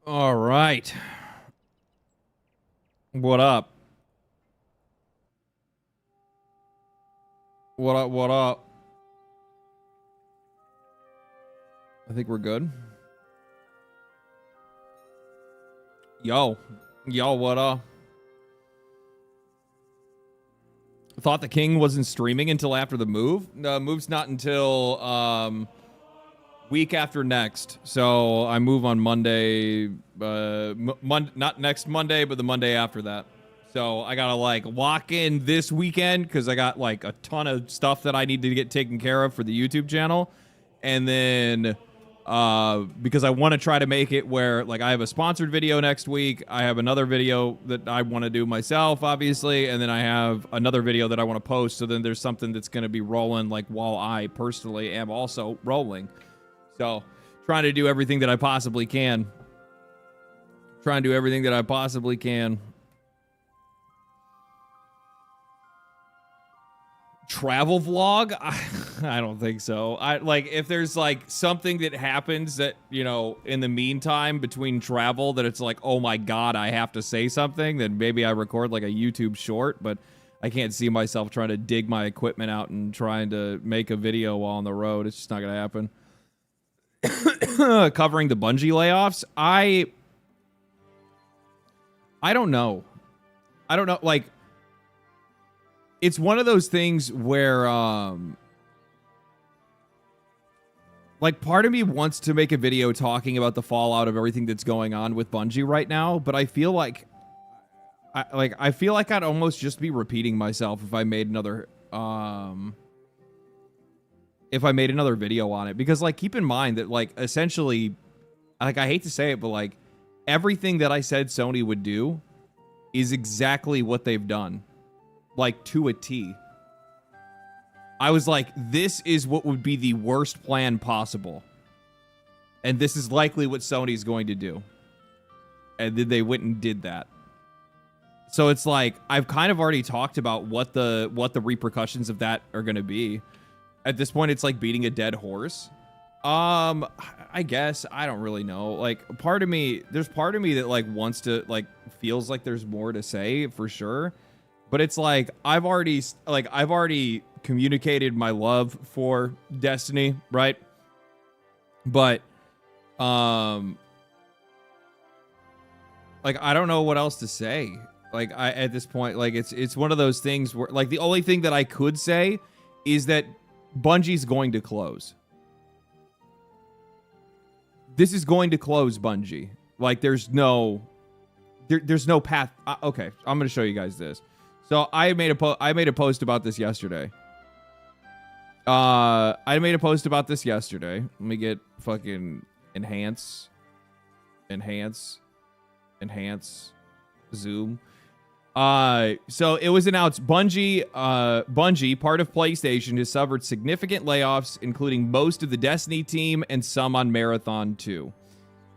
All right. What up? What up? What up? I think we're good. Yo. Yo, what up? Thought the king wasn't streaming until after the move. No, move's not until week after next. So I move on Monday. Not next Monday, but the Monday after that. So I gotta like lock in this weekend because I got like a ton of stuff that I need to get taken care of for the YouTube channel, and then because I want to try to make it where like I have a sponsored video next week, I have another video that I want to do myself, obviously, and then I have another video that I want to post. So then there's something that's going to be rolling like while I personally am also rolling. So trying to do everything that I possibly can. Trying to do everything that I possibly can. Travel vlog? I don't think so. I like if there's like something that happens that, you know, in the meantime between travel that it's like, oh my god, I have to say something, then maybe I record like a YouTube short, but I can't see myself trying to dig my equipment out and trying to make a video while on the road. It's just not gonna happen. Covering the Bungie layoffs, I don't know. I don't know, like it's one of those things where, like, part of me wants to make a video talking about the fallout of everything that's going on with Bungie right now, but I feel like, I feel like I'd almost just be repeating myself if I made another, video on it, because, like, keep in mind that, like, essentially, like, I hate to say it, but, like, everything that I said Sony would do is exactly what they've done. Like, to a T. I was like, this is what would be the worst plan possible. And this is likely what Sony's going to do. And then they went and did that. So it's like, I've kind of already talked about what the repercussions of that are going to be. At this point, it's like beating a dead horse. I guess. I don't really know. Like, there's part of me that, like, wants to, like, feels like there's more to say, for sure. But it's like, I've already communicated my love for Destiny, right? But, like, I don't know what else to say. Like, at this point, like, it's one of those things where, like, the only thing that I could say is that Bungie's going to close. This is going to close Bungie. Like, there's no path. Okay, I'm going to show you guys this. So I made a post about this yesterday. Let me get fucking enhance, zoom. So it was announced Bungie, part of PlayStation, has suffered significant layoffs, including most of the Destiny team and some on Marathon 2.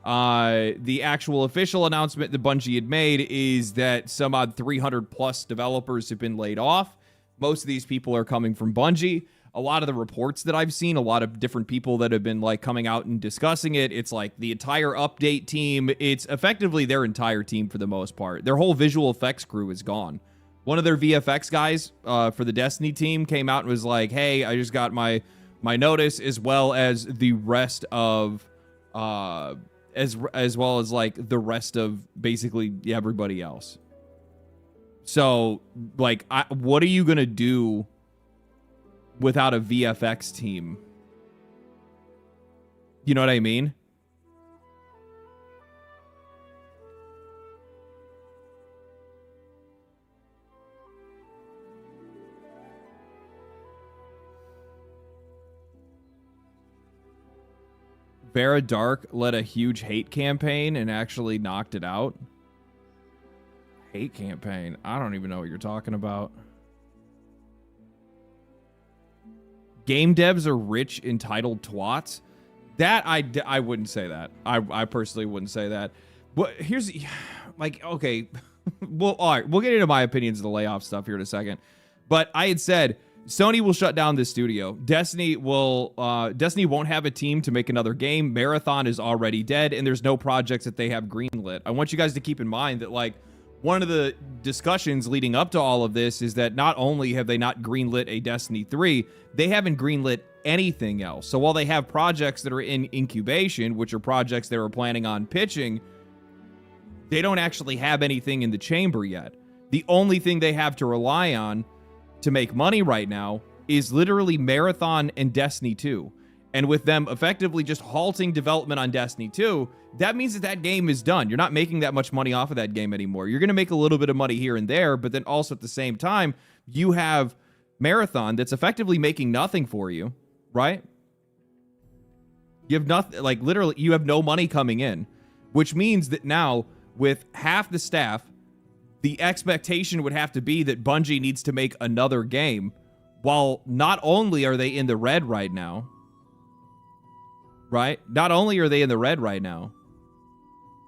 The actual official announcement that Bungie had made is that some odd 300 plus developers have been laid off. Most of these people are coming from Bungie. A lot of the reports that I've seen, a lot of different people that have been like coming out and discussing it. It's like the entire update team. It's effectively their entire team for the most part. Their whole visual effects crew is gone. One of their VFX guys for the Destiny team came out and was like, hey, I just got my notice, as well as the rest of as well as like the rest of basically everybody else. So like, what are you gonna do without a VFX team? You know what I mean? Vera Dark led a huge hate campaign and actually knocked it out. Hate campaign? I don't even know what you're talking about. Game devs are rich, entitled twats. That I wouldn't say that. I personally wouldn't say that. But here's, like, okay, well, all right, we'll get into my opinions of the layoff stuff here in a second. But I had said Sony will shut down this studio. Destiny won't have a team to make another game. Marathon is already dead, and there's no projects that they have greenlit. I want you guys to keep in mind that, like, one of the discussions leading up to all of this is that not only have they not greenlit a Destiny 3, they haven't greenlit anything else. So while they have projects that are in incubation, which are projects they were planning on pitching, they don't actually have anything in the chamber yet. The only thing they have to rely on to make money right now is literally Marathon and Destiny 2. And with them effectively just halting development on Destiny 2, that means that that game is done. You're not making that much money off of that game anymore. You're going to make a little bit of money here and there, but then also at the same time, you have Marathon that's effectively making nothing for you, right? You have nothing, like literally, you have no money coming in, which means that now with half the staff, the expectation would have to be that Bungie needs to make another game, while not only are they in the red right now, right? Not only are they in the red right now,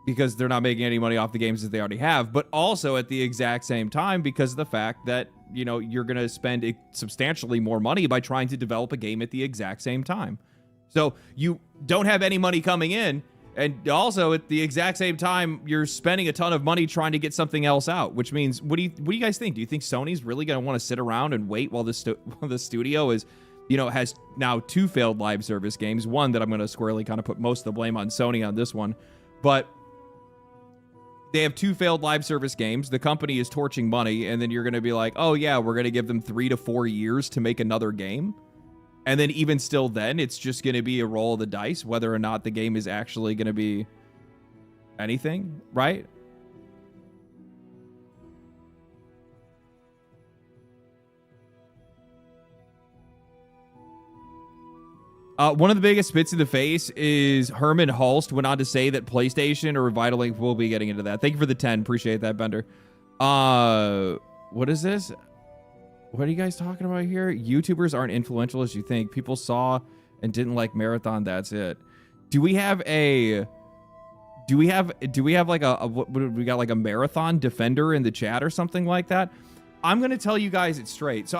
because they're not making any money off the games that they already have, but also at the exact same time because of the fact that, you know, you're going to spend substantially more money by trying to develop a game at the exact same time. So you don't have any money coming in, and also at the exact same time, you're spending a ton of money trying to get something else out, which means, what do you guys think? Do you think Sony's really going to want to sit around and wait while the studio is, you know, has now 2 failed live service games? One that I'm going to squarely kind of put most of the blame on Sony on this one, but they have 2 failed live service games. The company is torching money, and then you're going to be like, oh yeah, we're going to give them 3 to 4 years to make another game. And then even still then, it's just going to be a roll of the dice whether or not the game is actually going to be anything, right? One of the biggest spits in the face is Herman Hulst went on to say that PlayStation or Vitalink will be getting into that. Thank you for the 10. Appreciate that, Bender. What is this? What are you guys talking about here? YouTubers aren't influential as you think. People saw and didn't like Marathon. That's it. Do we have like we got like a Marathon defender in the chat or something like that? I'm going to tell you guys it straight. So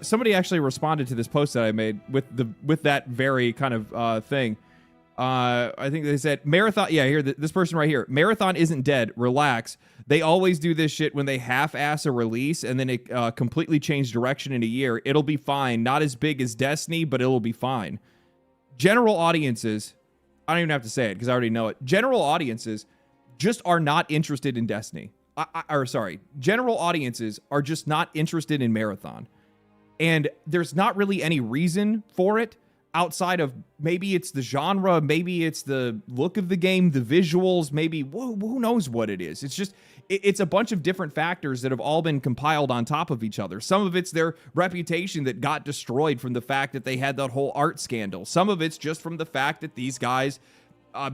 somebody actually responded to this post that I made with that very kind of thing. I think they said Marathon. Yeah, here, this person right here. Marathon isn't dead. Relax. They always do this shit when they half-ass a release and then it completely change direction in a year. It'll be fine. Not as big as Destiny, but it'll be fine. General audiences, I don't even have to say it because I already know it. General audiences just are not interested in Destiny. General audiences are just not interested in Marathon. And there's not really any reason for it outside of maybe it's the genre, maybe it's the look of the game, the visuals, maybe who knows what it is. It's just, it's a bunch of different factors that have all been compiled on top of each other. Some of it's their reputation that got destroyed from the fact that they had that whole art scandal. Some of it's just from the fact that these guys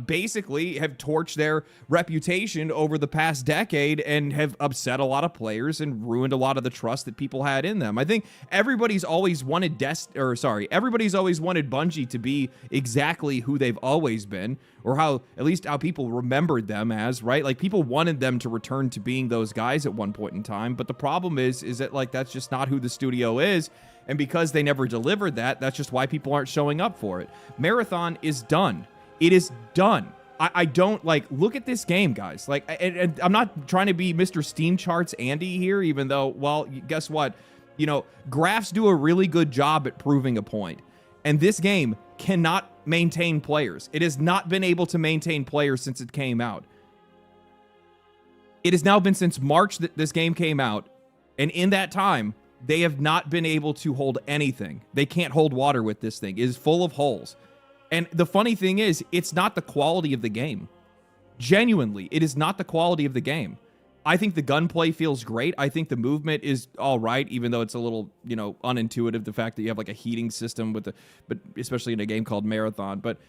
basically have torched their reputation over the past decade and have upset a lot of players and ruined a lot of the trust that people had in them. I think everybody's always wanted everybody's always wanted Bungie to be exactly who they've always been, or at least how people remembered them as, right? Like people wanted them to return to being those guys at one point in time. But the problem is that like that's just not who the studio is. And because they never delivered that, that's just why people aren't showing up for it. Marathon is done. It is done. I don't look at this game, guys. And I'm not trying to be Mr. Steam Charts Andy here, even though, well, guess what? Graphs do a really good job at proving a point. And this game cannot maintain players. It has not been able to maintain players since it came out. It has now been since March that this game came out. And in that time, they have not been able to hold anything. They can't hold water with this thing. It is full of holes. And the funny thing is, it's not the quality of the game. Genuinely, it is not the quality of the game. I think the gunplay feels great. I think the movement is all right, even though it's a little, unintuitive, the fact that you have like a heating system but especially in a game called Marathon. But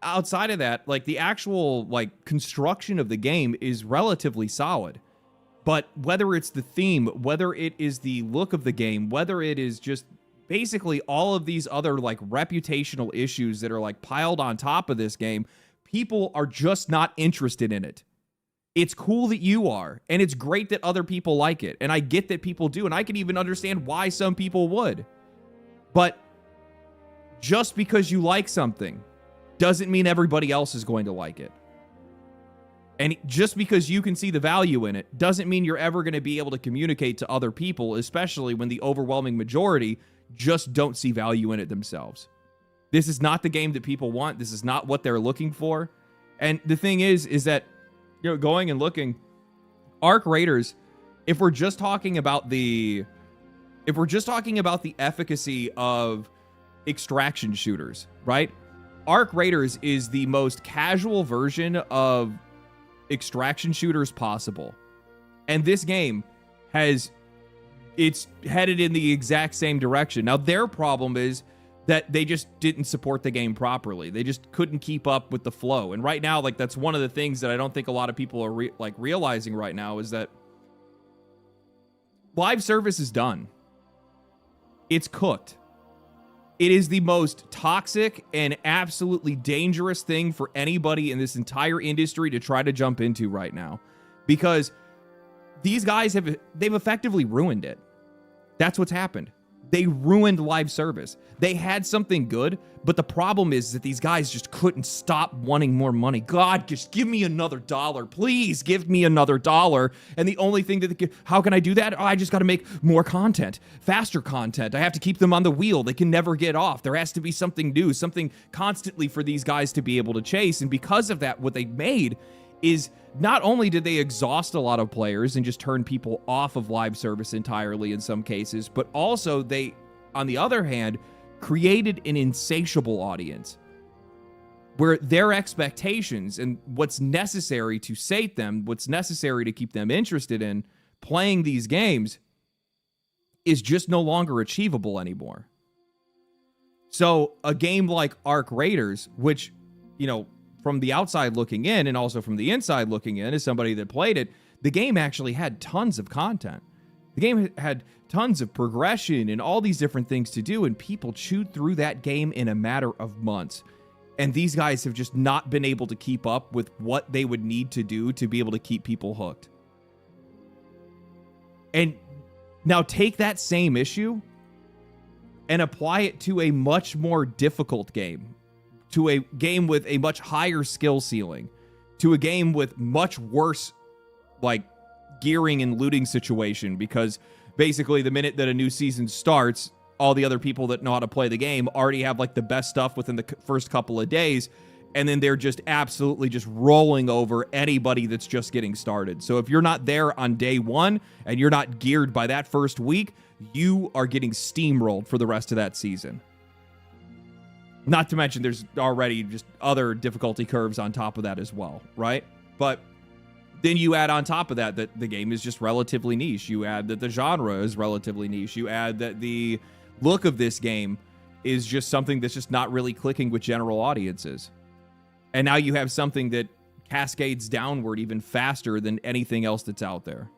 outside of that, the actual construction of the game is relatively solid. But whether it's the theme, whether it is the look of the game, whether it is just basically all of these other reputational issues that are piled on top of this game, people are just not interested in it. It's cool that you are, and it's great that other people like it, and I get that people do, and I can even understand why some people would. But just because you like something doesn't mean everybody else is going to like it. And just because you can see the value in it doesn't mean you're ever going to be able to communicate to other people, especially when the overwhelming majority just don't see value in it themselves. This is not the game that people want. This is not what they're looking for. And the thing is that, you know, going and looking, Arc Raiders, if we're just talking about the efficacy of extraction shooters, right? Arc Raiders is the most casual version of extraction shooters possible. And this game it's headed in the exact same direction. Now, their problem is that they just didn't support the game properly. They just couldn't keep up with the flow. And right now, like, that's one of the things that I don't think a lot of people are realizing right now is that live service is done. It's cooked. It is the most toxic and absolutely dangerous thing for anybody in this entire industry to try to jump into right now, because these guys they've effectively ruined it. That's what's happened. They ruined live service. They had something good, but the problem is that these guys just couldn't stop wanting more money. God, just give me another dollar. Please give me another dollar. And the only thing that how can I do that? Oh, I just got to make more content, faster content. I have to keep them on the wheel. They can never get off. There has to be something new, something constantly for these guys to be able to chase. And because of that, what they made is not only did they exhaust a lot of players and just turn people off of live service entirely in some cases, but also they, on the other hand, created an insatiable audience where their expectations and what's necessary to sate them, what's necessary to keep them interested in playing these games is just no longer achievable anymore. So a game like Arc Raiders, which, you know, from the outside looking in and also from the inside looking in as somebody that played it, the game actually had tons of content. The game had tons of progression and all these different things to do, and people chewed through that game in a matter of months. And these guys have just not been able to keep up with what they would need to do to be able to keep people hooked. And now take that same issue and apply it to a much more difficult game, to a game with a much higher skill ceiling, to a game with much worse, like, gearing and looting situation, because basically the minute that a new season starts, all the other people that know how to play the game already have, like, the best stuff within the first couple of days, and then they're just absolutely just rolling over anybody that's just getting started. So if you're not there on day one and you're not geared by that first week, you are getting steamrolled for the rest of that season. Not to mention there's already just other difficulty curves on top of that as well, right? But then you add on top of that the game is just relatively niche. You add that the genre is relatively niche. You add that the look of this game is just something that's just not really clicking with general audiences. And now you have something that cascades downward even faster than anything else that's out there.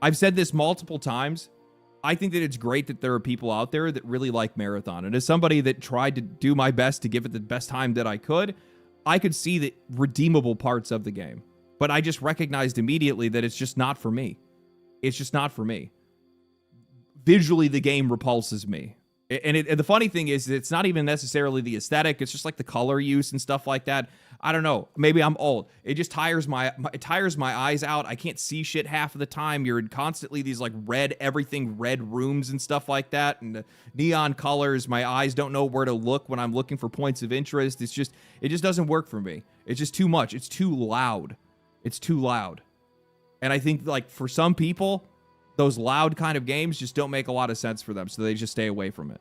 I've said this multiple times. I think that it's great that there are people out there that really like Marathon. And as somebody that tried to do my best to give it the best time that I could see the redeemable parts of the game. But I just recognized immediately that it's just not for me. It's just not for me. Visually, the game repulses me. And the funny thing is, it's not even necessarily the aesthetic. It's just like the color use and stuff like that. I don't know. Maybe I'm old. It just tires my eyes out. I can't see shit half of the time. You're in constantly these like red rooms and stuff like that. And the neon colors. My eyes don't know where to look when I'm looking for points of interest. It just doesn't work for me. It's just too much. It's too loud. It's too loud. And I think, like, for some people, those loud kind of games just don't make a lot of sense for them, so they just stay away from it.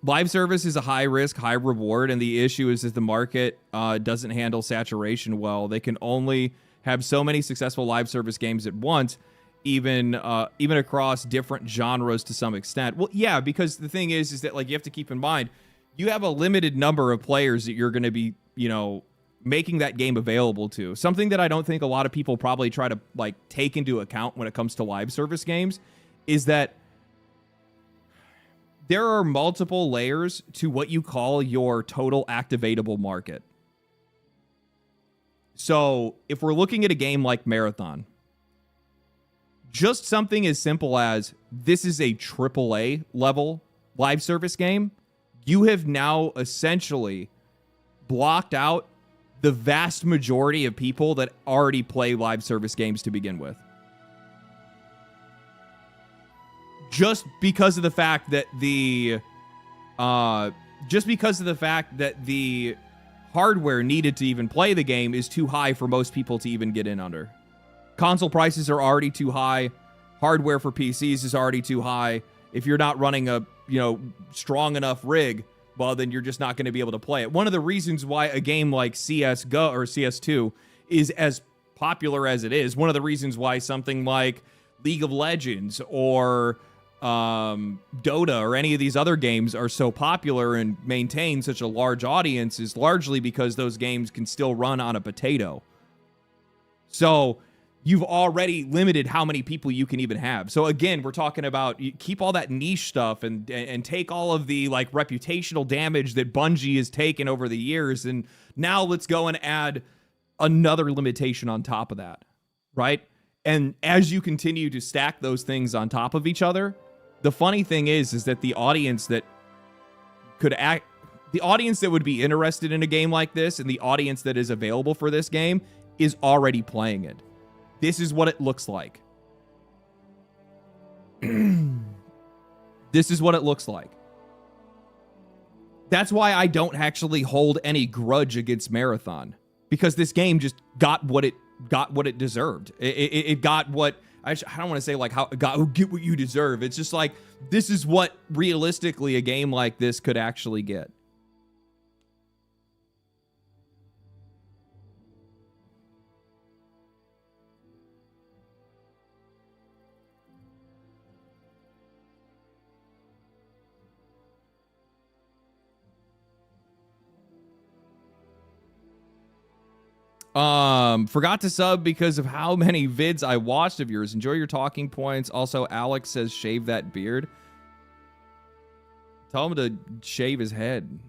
Live service is a high risk, high reward, and the issue is that the market doesn't handle saturation well. They can only have so many successful live service games at once, even across different genres to some extent. Well, yeah, because the thing is that, like, you have to keep in mind, you have a limited number of players that you're going to be, you know, making that game available to. Something that I don't think a lot of people probably try to, like, take into account when it comes to live service games is that there are multiple layers to what you call your total activatable market. So if we're looking at a game like Marathon, just something as simple as this is a AAA level live service game, you have now essentially blocked out the vast majority of people that already play live service games to begin with. Just because of the fact that the hardware needed to even play the game is too high for most people to even get in under. Console prices are already too high. Hardware for PCs is already too high. If you're not running a, strong enough rig, well, then you're just not going to be able to play it. One of the reasons why a game like CSGO or CS2 is as popular as it is, one of the reasons why something like League of Legends or Dota or any of these other games are so popular and maintain such a large audience is largely because those games can still run on a potato. So you've already limited how many people you can even have. So again, we're talking about keep all that niche stuff and take all of the like reputational damage that Bungie has taken over the years, and now let's go and add another limitation on top of that, right? And as you continue to stack those things on top of each other, the funny thing is that the audience that would be interested in a game like this and the audience that is available for this game is already playing it. This is what it looks like. This is what it looks like. That's why I don't actually hold any grudge against Marathon, because this game just got what it deserved. It got what I don't want to say like how get what you deserve. It's just like this is what realistically a game like this could actually get. Forgot to sub because of how many vids I watched of yours. Enjoy your talking points. Also, Alex says shave that beard. Tell him to shave his head.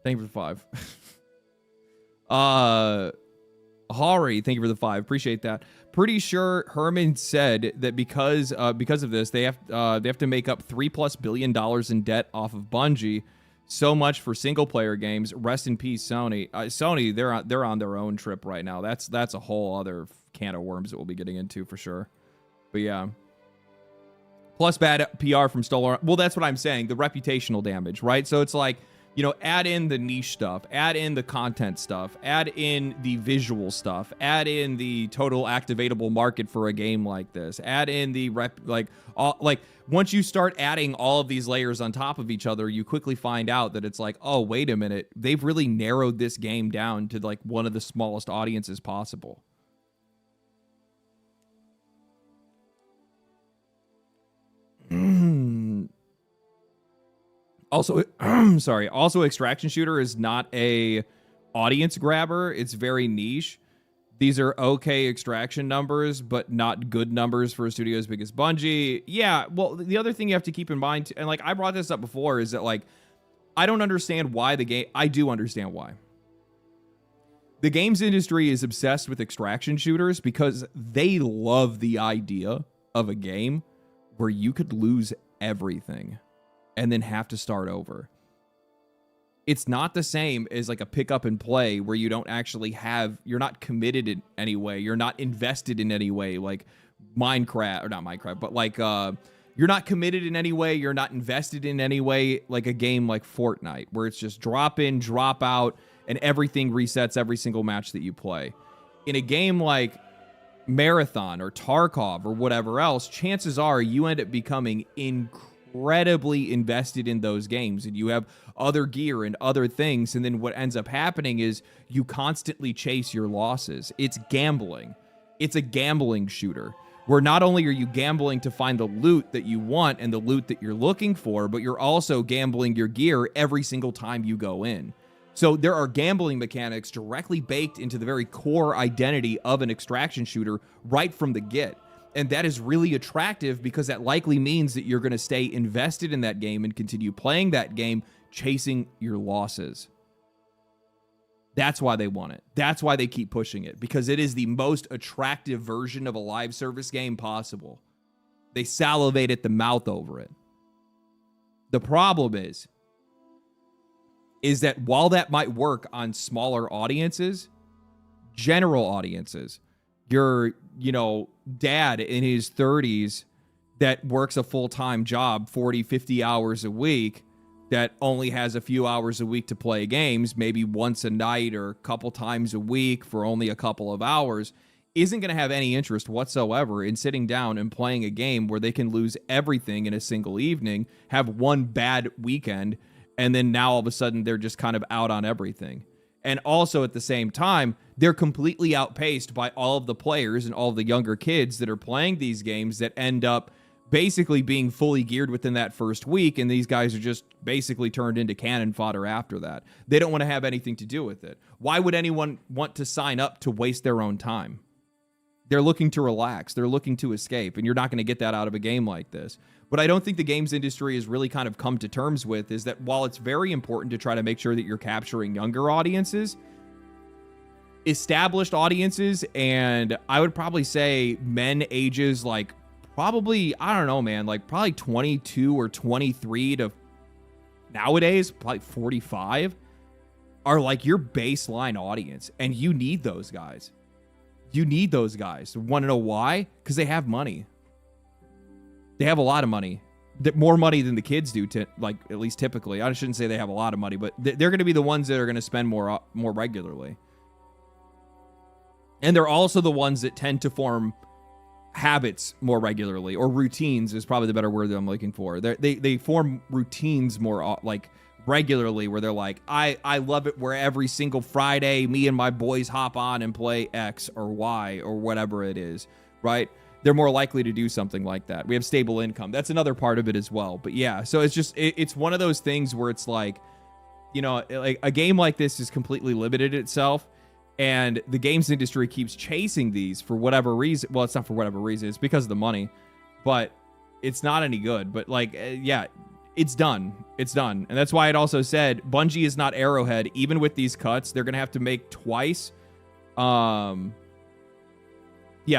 Thank you for the 5. Hari, thank you for the 5. Appreciate that. Pretty sure Herman said that because of this, they have to make up $3+ billion in debt off of Bungie. So much for single player games. Rest in peace, Sony. Sony, they're on their own trip right now. That's a whole other can of worms that we'll be getting into for sure. But yeah. Plus bad PR from Stolen. Well, that's what I'm saying. The reputational damage, right? So it's like, add in the niche stuff, add in the content stuff, add in the visual stuff, add in the total activatable market for a game like this, add in the once you start adding all of these layers on top of each other, you quickly find out that it's like, oh, wait a minute, they've really narrowed this game down to like one of the smallest audiences possible. Also, sorry. Also, Extraction Shooter is not a audience grabber. It's very niche. These are okay extraction numbers, but not good numbers for a studio as big as Bungie. Yeah, well, the other thing you have to keep in mind, and like I brought this up before, is that like I don't understand why the game. I do understand why. The games industry is obsessed with extraction shooters because they love the idea of a game where you could lose everything and then have to start over. It's not the same as like a pick up and play where you don't actually you're not committed in any way. You're not invested in any way, like Minecraft, or not Minecraft, but like you're not committed in any way. You're not invested in any way, like a game like Fortnite, where it's just drop in, drop out, and everything resets every single match that you play. In a game like Marathon or Tarkov or whatever else, chances are you end up becoming incredibly invested in those games, and you have other gear and other things, and then what ends up happening is you constantly chase your losses. It's gambling. It's a gambling shooter where not only are you gambling to find the loot that you want and the loot that you're looking for, but you're also gambling your gear every single time you go in. So there are gambling mechanics directly baked into the very core identity of an extraction shooter right from the get. And that is really attractive because that likely means that you're going to stay invested in that game and continue playing that game, chasing your losses. That's why they want it. That's why they keep pushing it, because it is the most attractive version of a live service game possible. They salivate at the mouth over it. The problem is that while that might work on smaller audiences, general audiences, your, dad in his 30s that works a full-time job, 40, 50 hours a week, that only has a few hours a week to play games, maybe once a night or a couple times a week for only a couple of hours, isn't going to have any interest whatsoever in sitting down and playing a game where they can lose everything in a single evening, have one bad weekend, and then now all of a sudden they're just kind of out on everything. And also at the same time, they're completely outpaced by all of the players and all of the younger kids that are playing these games that end up basically being fully geared within that first week, and these guys are just basically turned into cannon fodder after that. They don't want to have anything to do with it. Why would anyone want to sign up to waste their own time? They're looking to relax. They're looking to escape, and you're not going to get that out of a game like this. What I don't think the games industry has really kind of come to terms with is that while it's very important to try to make sure that you're capturing younger audiences, established audiences, and I would probably say men ages like probably, I don't know, man, like probably 22 or 23 to nowadays, probably 45, are like your baseline audience. And you need those guys. You need those guys. Want to know why? Because they have money. They have a lot of money. More money than the kids do, like at least typically. I shouldn't say they have a lot of money, but they're going to be the ones that are going to spend more regularly. And they're also the ones that tend to form habits more regularly, or routines is probably the better word that I'm looking for. They form routines more like regularly, where they're like, I love it where every single Friday me and my boys hop on and play X or Y or whatever it is, right? They're more likely to do something like that. We have stable income. That's another part of it as well. But yeah, so it's just, it's one of those things where it's like, like a game like this is completely limited itself. And the games industry keeps chasing these for whatever reason. Well, it's not for whatever reason. It's because of the money. But it's not any good. But, yeah, it's done. It's done. And that's why it also said Bungie is not Arrowhead. Even with these cuts, they're going to have to make twice. Yeah,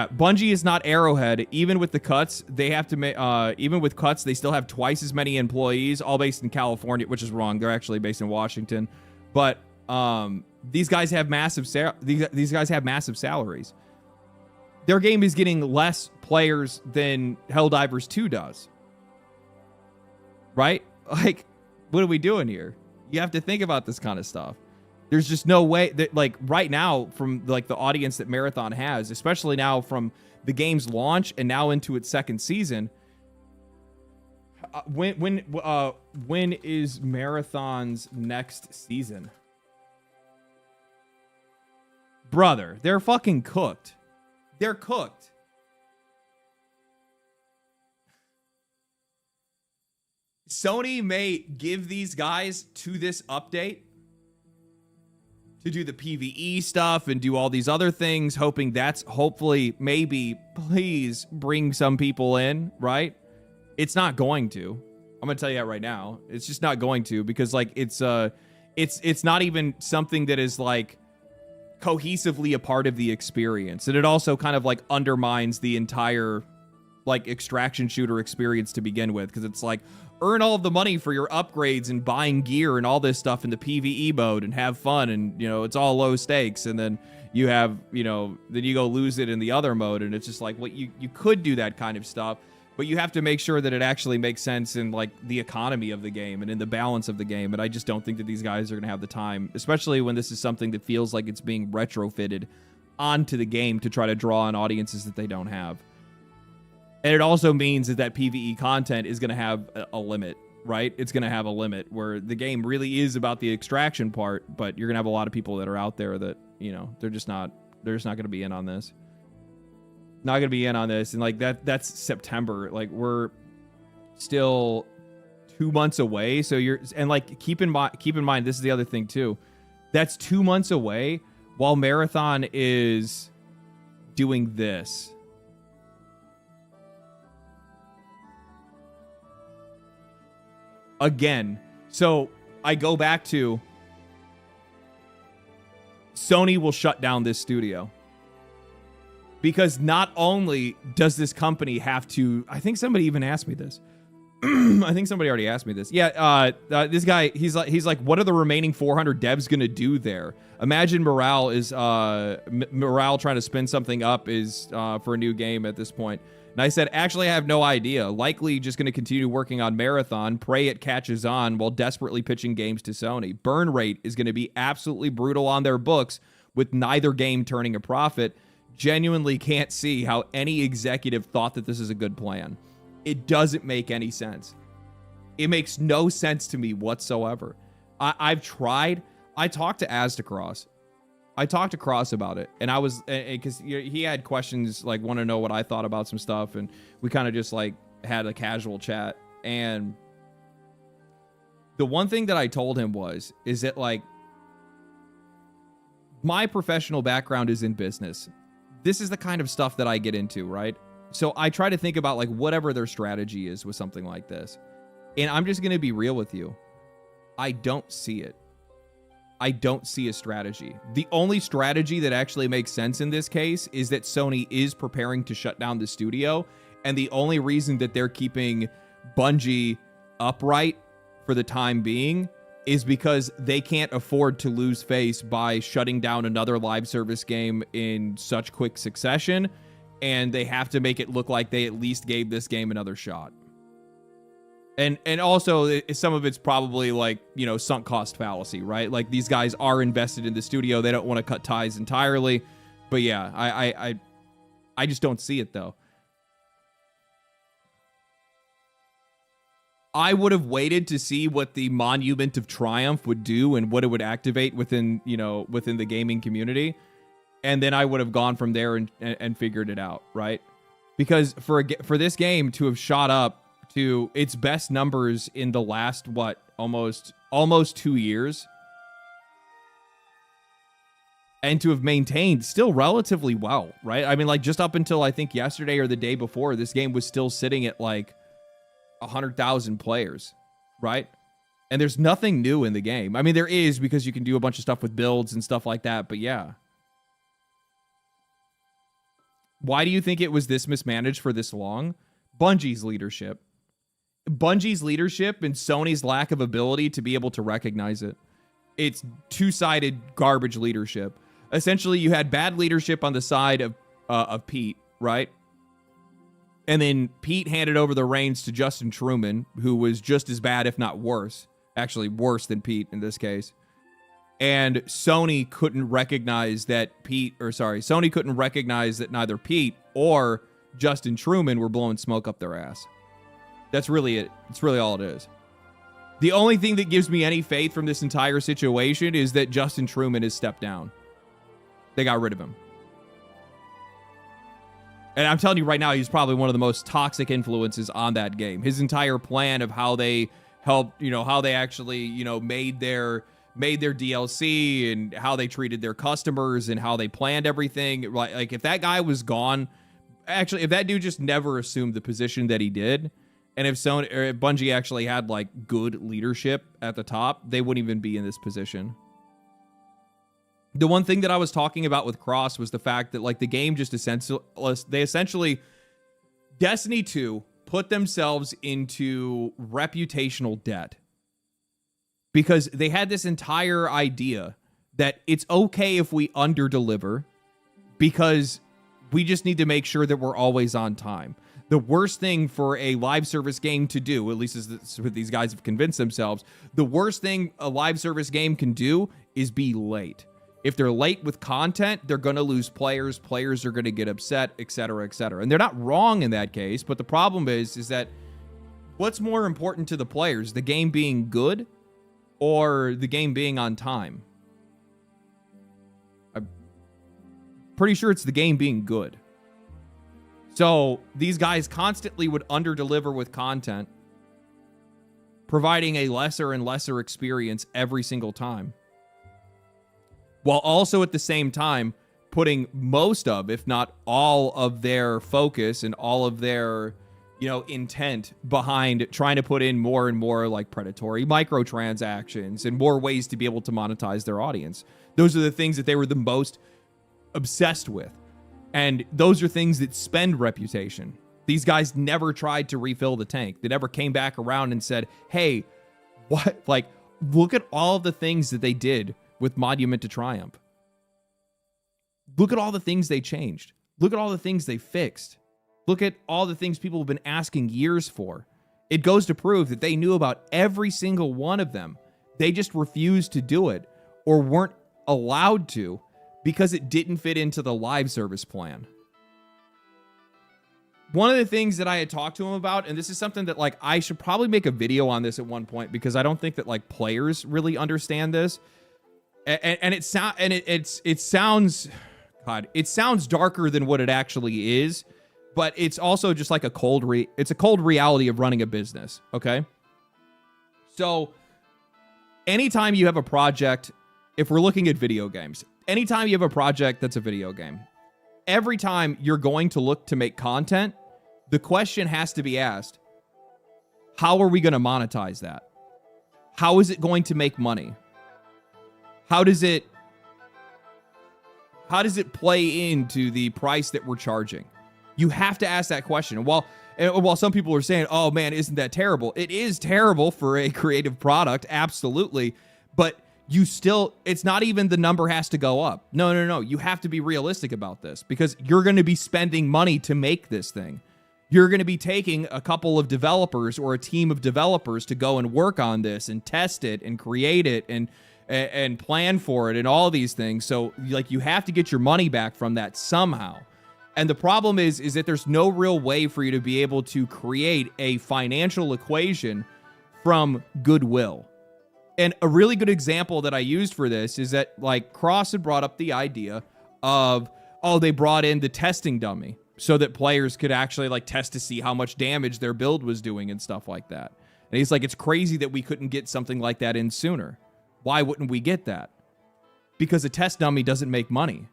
Bungie is not Arrowhead. Even with the cuts, they have to make... even with cuts, they still have twice as many employees, all based in California, which is wrong. They're actually based in Washington. But... these guys have massive these guys have massive salaries. Their game is getting less players than Helldivers 2 does. Right? Like, what are we doing here? You have to think about this kind of stuff. There's just no way that, like, right now, from like the audience that Marathon has, especially now from the game's launch and now into its second season. When is Marathon's next season? Brother, they're fucking cooked. They're cooked. Sony may give these guys to this update to do the PvE stuff and do all these other things, hoping that's hopefully, maybe, please bring some people in, right? It's not going to. I'm going to tell you that right now. It's just not going to, because like it's not even something that is like cohesively a part of the experience, and it also kind of like undermines the entire like extraction shooter experience to begin with, because it's like, earn all of the money for your upgrades and buying gear and all this stuff in the PvE mode and have fun, and it's all low stakes, and then you have then you go lose it in the other mode, and it's just like, what you could do that kind of stuff, but you have to make sure that it actually makes sense in like the economy of the game and in the balance of the game. And I just don't think that these guys are going to have the time, especially when this is something that feels like it's being retrofitted onto the game to try to draw in audiences that they don't have. And it also means that PvE content is going to have a limit, right? It's going to have a limit where the game really is about the extraction part, but you're going to have a lot of people that are out there that, they're just not going to be in on this. Not gonna be in on this, and like that's September. Like, we're still 2 months away. So keep in mind, this is the other thing too. That's 2 months away while Marathon is doing this. Again, so I go back to Sony will shut down this studio. Because not only does this company have to, I think somebody even asked me this. I think somebody already asked me this. Yeah, this guy, he's like, what are the remaining 400 devs gonna do there? Imagine morale trying to spin something up is for a new game at this point. And I said, actually, I have no idea. Likely just going to continue working on Marathon, pray it catches on while desperately pitching games to Sony. Burn rate is going to be absolutely brutal on their books with neither game turning a profit. Genuinely can't see how any executive thought that this is a good plan. It doesn't make any sense. It makes no sense to me whatsoever. I've tried. I talked to Aztecross. I talked to Cross about it, and I was, because he had questions, like, want to know what I thought about some stuff, and we kind of just, like, had a casual chat, and the one thing that I told him is that, like, my professional background is in business. This is the kind of stuff that I get into, right? So I try to think about, like, whatever their strategy is with something like this, and I'm just going to be real with you. I don't see it. I don't see a strategy. The only strategy that actually makes sense in this case is that Sony is preparing to shut down the studio, and the only reason that they're keeping Bungie upright for the time being is because they can't afford to lose face by shutting down another live service game in such quick succession, and they have to make it look like they at least gave this game another shot. And also, some of it's probably, like, you know, sunk cost fallacy, right? Like, these guys are invested in the studio. They don't want to cut ties entirely. But yeah, I just don't see it, though. I would have waited to see what the Monument of Triumph would do and what it would activate within, you know, within the gaming community. And then I would have gone from there and figured it out, right? Because for this game to have shot up to its best numbers in the last, almost 2 years, and to have maintained still relatively well, right? I mean, like, just up until I think yesterday or the day before, this game was still sitting at like 100,000 players, right? And there's nothing new in the game. I mean, there is, because you can do a bunch of stuff with builds and stuff like that, but yeah. Why do you think it was this mismanaged for this long? Bungie's leadership. Bungie's leadership and Sony's lack of ability to be able to recognize it. It's two-sided garbage leadership. Essentially, you had bad leadership on the side of Pete, right? And then Pete handed over the reins to Justin Truman, who was just as bad, if not worse. Actually, worse than Pete in this case. And Sony couldn't recognize that Sony couldn't recognize that neither Pete or Justin Truman were blowing smoke up their ass. That's really it. It's really all it is. The only thing that gives me any faith from this entire situation is that Justin Truman has stepped down. They got rid of him. And I'm telling you right now, he's probably one of the most toxic influences on that game. His entire plan of how they helped, how they actually, made their DLC and how they treated their customers and how they planned everything. Like, if that guy was gone, actually, if that dude just never assumed the position that he did, and if Bungie actually had, like, good leadership at the top, they wouldn't even be in this position. The one thing that I was talking about with Cross was the fact that, like, the game just essentially Destiny 2 put themselves into reputational debt because they had this entire idea that it's okay if we underdeliver because we just need to make sure that we're always on time. The worst thing for a live service game to do, at least is what these guys have convinced themselves, the worst thing a live service game can do is be late. If they're late with content, they're going to lose players. Players are going to get upset, etc., etc. And they're not wrong in that case, but the problem is that what's more important to the players, the game being good or the game being on time? I'm pretty sure it's the game being good. So these guys constantly would underdeliver with content, providing a lesser and lesser experience every single time, while also at the same time putting most of, if not all of their focus and all of their, intent behind trying to put in more and more like predatory microtransactions and more ways to be able to monetize their audience. Those are the things that they were the most obsessed with. And those are things that spend reputation. These guys never tried to refill the tank. They never came back around and said, hey, what? Like, look at all of the things that they did with Monument to Triumph. Look at all the things they changed. Look at all the things they fixed. Look at all the things people have been asking years for. It goes to prove that they knew about every single one of them. They just refused to do it or weren't allowed to because it didn't fit into the live service plan. One of the things that I had talked to him about, and this is something that like I should probably make a video on this at one point because I don't think that like players really understand this. And it sounds, God, it sounds darker than what it actually is, but it's also just like a cold reality of running a business. Okay. So anytime you have a project, if we're looking at video games, anytime you have a project that's a video game, every time you're going to look to make content, the question has to be asked, how are we going to monetize that? How is it going to make money? How does it play into the price that we're charging? You have to ask that question. And while some people are saying, oh man, isn't that terrible? It is terrible for a creative product, absolutely. But it's not even the number has to go up. No. You have to be realistic about this because you're going to be spending money to make this thing. You're going to be taking a couple of developers or a team of developers to go and work on this and test it and create it and plan for it and all these things. So like you have to get your money back from that somehow. And the problem is that there's no real way for you to be able to create a financial equation from goodwill. And a really good example that I used for this is that like Cross had brought up the idea of, they brought in the testing dummy so that players could actually like test to see how much damage their build was doing and stuff like that. And he's like, it's crazy that we couldn't get something like that in sooner. Why wouldn't we get that? Because a test dummy doesn't make money.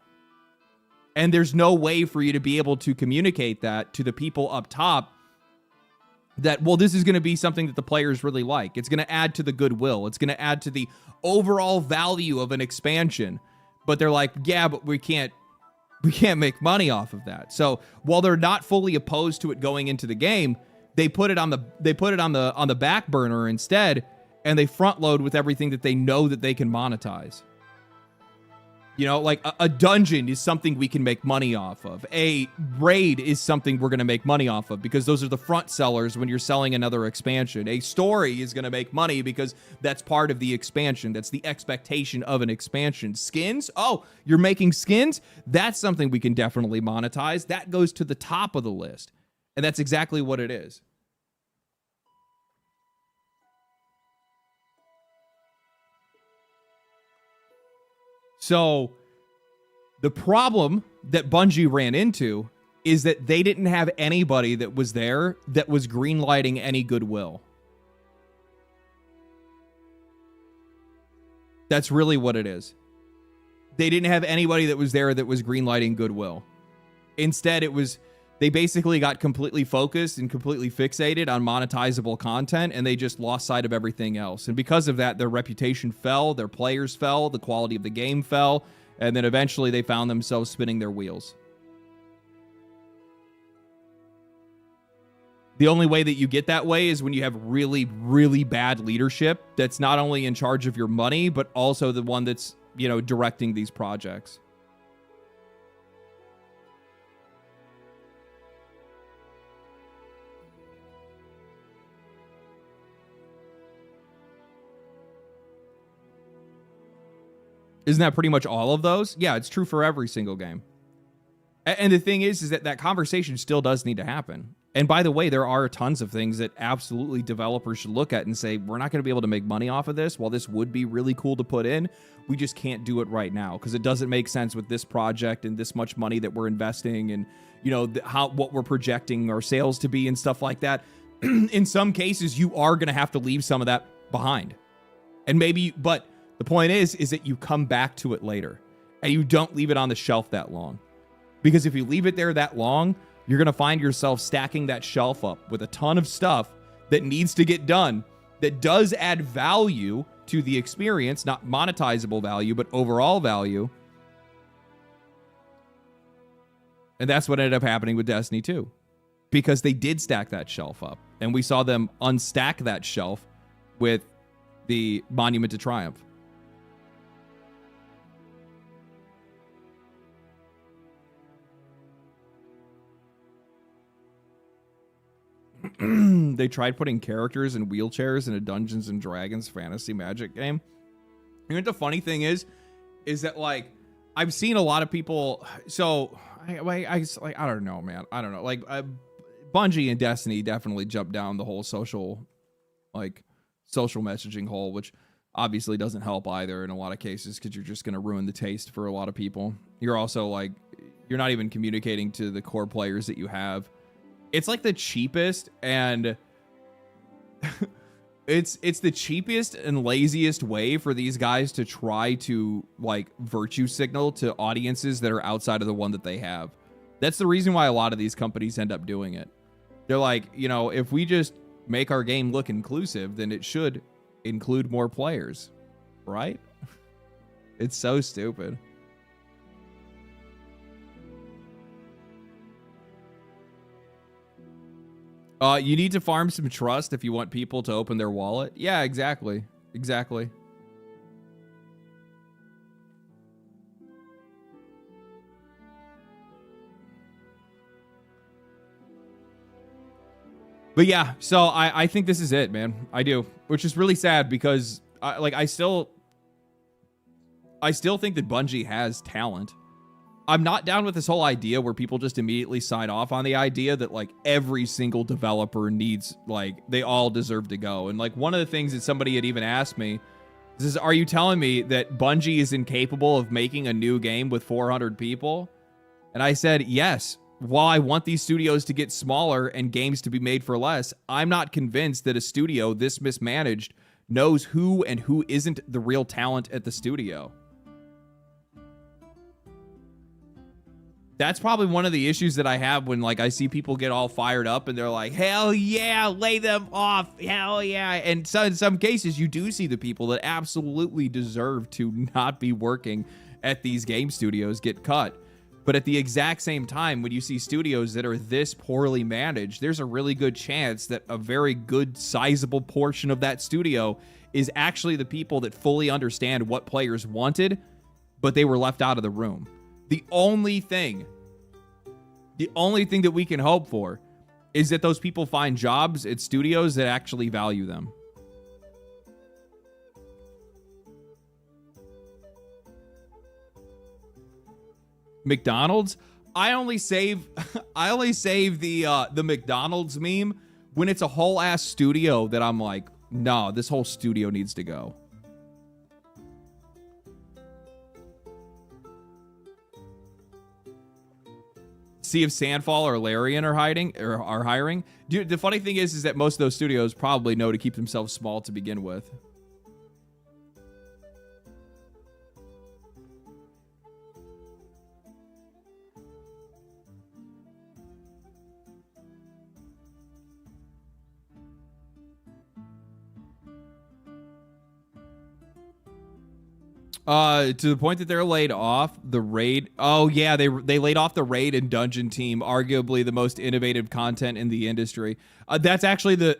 And there's no way for you to be able to communicate that to the people up top that, well, this is going to be something that the players really like. It's going to add to the goodwill. It's going to add to the overall value of an expansion. But they're like, yeah, but we can't make money off of that. So while they're not fully opposed to it going into the game, they put it on the back burner instead, and they front load with everything that they know that they can monetize. Like a dungeon is something we can make money off of. A raid is something we're going to make money off of because those are the front sellers when you're selling another expansion. A story is going to make money because that's part of the expansion. That's the expectation of an expansion. Skins? Oh, you're making skins? That's something we can definitely monetize. That goes to the top of the list. And that's exactly what it is. So the problem that Bungie ran into is that they didn't have anybody that was there that was greenlighting any goodwill. That's really what it is. They didn't have anybody that was there that was greenlighting goodwill. Instead, they basically got completely focused and completely fixated on monetizable content, and they just lost sight of everything else. And because of that, their reputation fell, their players fell, the quality of the game fell, and then eventually they found themselves spinning their wheels. The only way that you get that way is when you have really, really bad leadership that's not only in charge of your money, but also the one that's, directing these projects. Isn't that pretty much all of those? Yeah, it's true for every single game. And the thing is that conversation still does need to happen. And by the way, there are tons of things that absolutely developers should look at and say, we're not going to be able to make money off of this. While this would be really cool to put in, we just can't do it right now because it doesn't make sense with this project and this much money that we're investing and, what we're projecting our sales to be and stuff like that. In some cases, you are going to have to leave some of that behind. And but the point is that you come back to it later and you don't leave it on the shelf that long. Because if you leave it there that long, you're going to find yourself stacking that shelf up with a ton of stuff that needs to get done, that does add value to the experience, not monetizable value, but overall value. And that's what ended up happening with Destiny 2, because they did stack that shelf up, and we saw them unstack that shelf with the Monument to Triumph. They tried putting characters in wheelchairs in a Dungeons and Dragons fantasy magic game. You know what the funny thing is that, like, I've seen a lot of people. So I don't know, man. I don't know. Like, Bungie and Destiny definitely jumped down the whole social messaging hole, which obviously doesn't help either in a lot of cases, because you're just going to ruin the taste for a lot of people. You're also, like, you're not even communicating to the core players that you have. It's like the cheapest and it's the cheapest and laziest way for these guys to try to, like, virtue signal to audiences that are outside of the one that they have. That's the reason why a lot of these companies end up doing it. They're like, you know, if we just make our game look inclusive, then it should include more players, right? It's so stupid. You need to farm some trust if you want people to open their wallet. Yeah, exactly. Exactly. But yeah, so I think this is it, man. I do, which is really sad, because I still think that Bungie has talent. I'm not down with this whole idea where people just immediately sign off on the idea that, like, every single developer needs, like, they all deserve to go. And, like, one of the things that somebody had even asked me is, are you telling me that Bungie is incapable of making a new game with 400 people? And I said, yes. While I want these studios to get smaller and games to be made for less, I'm not convinced that a studio this mismanaged knows who and who isn't the real talent at the studio. That's probably one of the issues that I have when, like, I see people get all fired up and they're like, hell yeah, lay them off, hell yeah. And so in some cases, you do see the people that absolutely deserve to not be working at these game studios get cut. But at the exact same time, when you see studios that are this poorly managed, there's a really good chance that a very good, sizable portion of that studio is actually the people that fully understand what players wanted, but they were left out of the room. The only thing that we can hope for is that those people find jobs at studios that actually value them. McDonald's? I only save the McDonald's meme when it's a whole ass studio that I'm like, no, this whole studio needs to go. See if Sandfall or Larian are hiring. Dude, the funny thing is that most of those studios probably know to keep themselves small to begin with. To the point that they're laid off. The raid. Oh yeah, they laid off the raid and dungeon team, arguably the most innovative content in the industry. That's actually the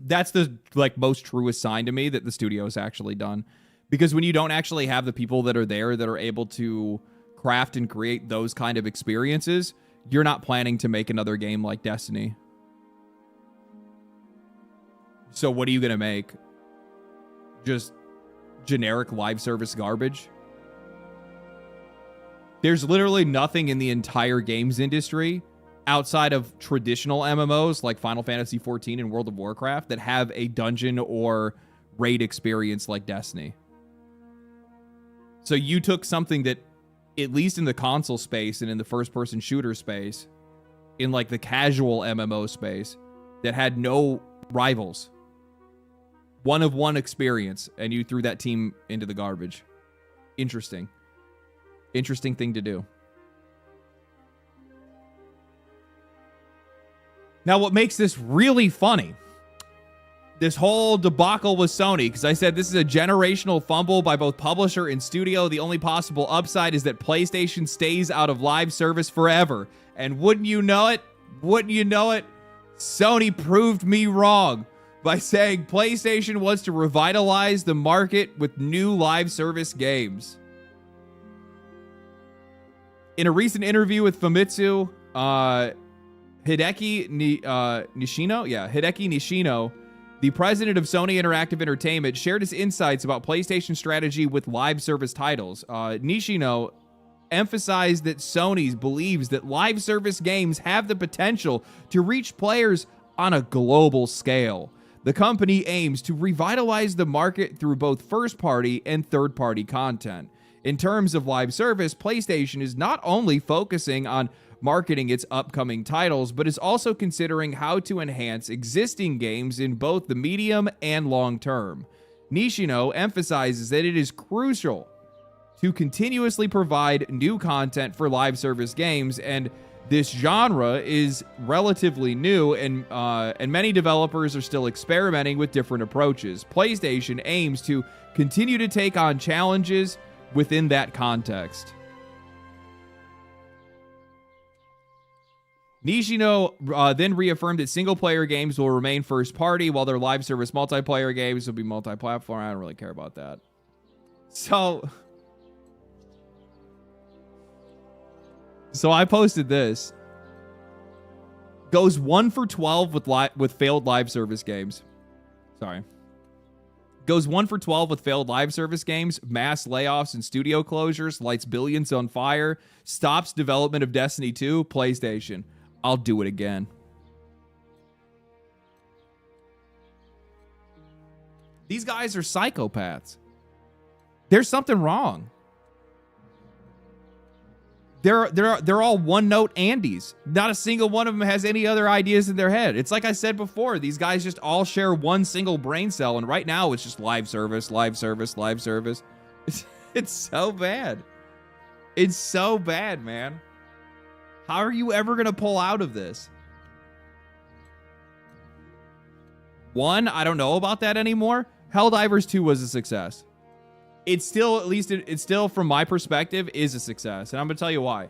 that's the, like, most truest sign to me that the studio has actually done, because when you don't actually have the people that are there that are able to craft and create those kind of experiences, you're not planning to make another game like Destiny. So what are you gonna make? Just generic live service garbage? There's literally nothing in the entire games industry outside of traditional MMOs like Final Fantasy XIV and World of Warcraft that have a dungeon or raid experience like Destiny. So you took something that, at least in the console space and in the first-person shooter space, in, like, the casual MMO space, that had no rivals, one-of-one experience, and you threw that team into the garbage. Interesting. Interesting thing to do. Now, what makes this really funny, this whole debacle with Sony, because I said this is a generational fumble by both publisher and studio. The only possible upside is that PlayStation stays out of live service forever. And wouldn't you know it? Sony proved me wrong by saying PlayStation wants to revitalize the market with new live service games. In a recent interview with Famitsu, Hideki Nishino, the president of Sony Interactive Entertainment, shared his insights about PlayStation's strategy with live service titles. Nishino emphasized that Sony believes that live service games have the potential to reach players on a global scale. The company aims to revitalize the market through both first-party and third-party content. In terms of live service, PlayStation is not only focusing on marketing its upcoming titles, but is also considering how to enhance existing games in both the medium and long term. Nishino emphasizes that it is crucial to continuously provide new content for live service games, and this genre is relatively new, and many developers are still experimenting with different approaches. PlayStation aims to continue to take on challenges within that context. Nishino then reaffirmed that single-player games will remain first-party, while their live service multiplayer games will be multi-platform. I don't really care about that. So I posted this. Goes 1 for 12 with failed live service games. Sorry. Goes 1 for 12 with failed live service games, mass layoffs and studio closures, lights billions on fire, stops development of Destiny 2, PlayStation. I'll do it again. These guys are psychopaths. There's something wrong. They're all one-note Andes. Not a single one of them has any other ideas in their head. It's like I said before, these guys just all share one single brain cell, and right now it's just live service, live service, live service. It's so bad. It's so bad, man. How are you ever going to pull out of this? One, I don't know about that anymore. Helldivers 2 was a success. It's still, at least it's still from my perspective, is a success. And I'm going to tell you why.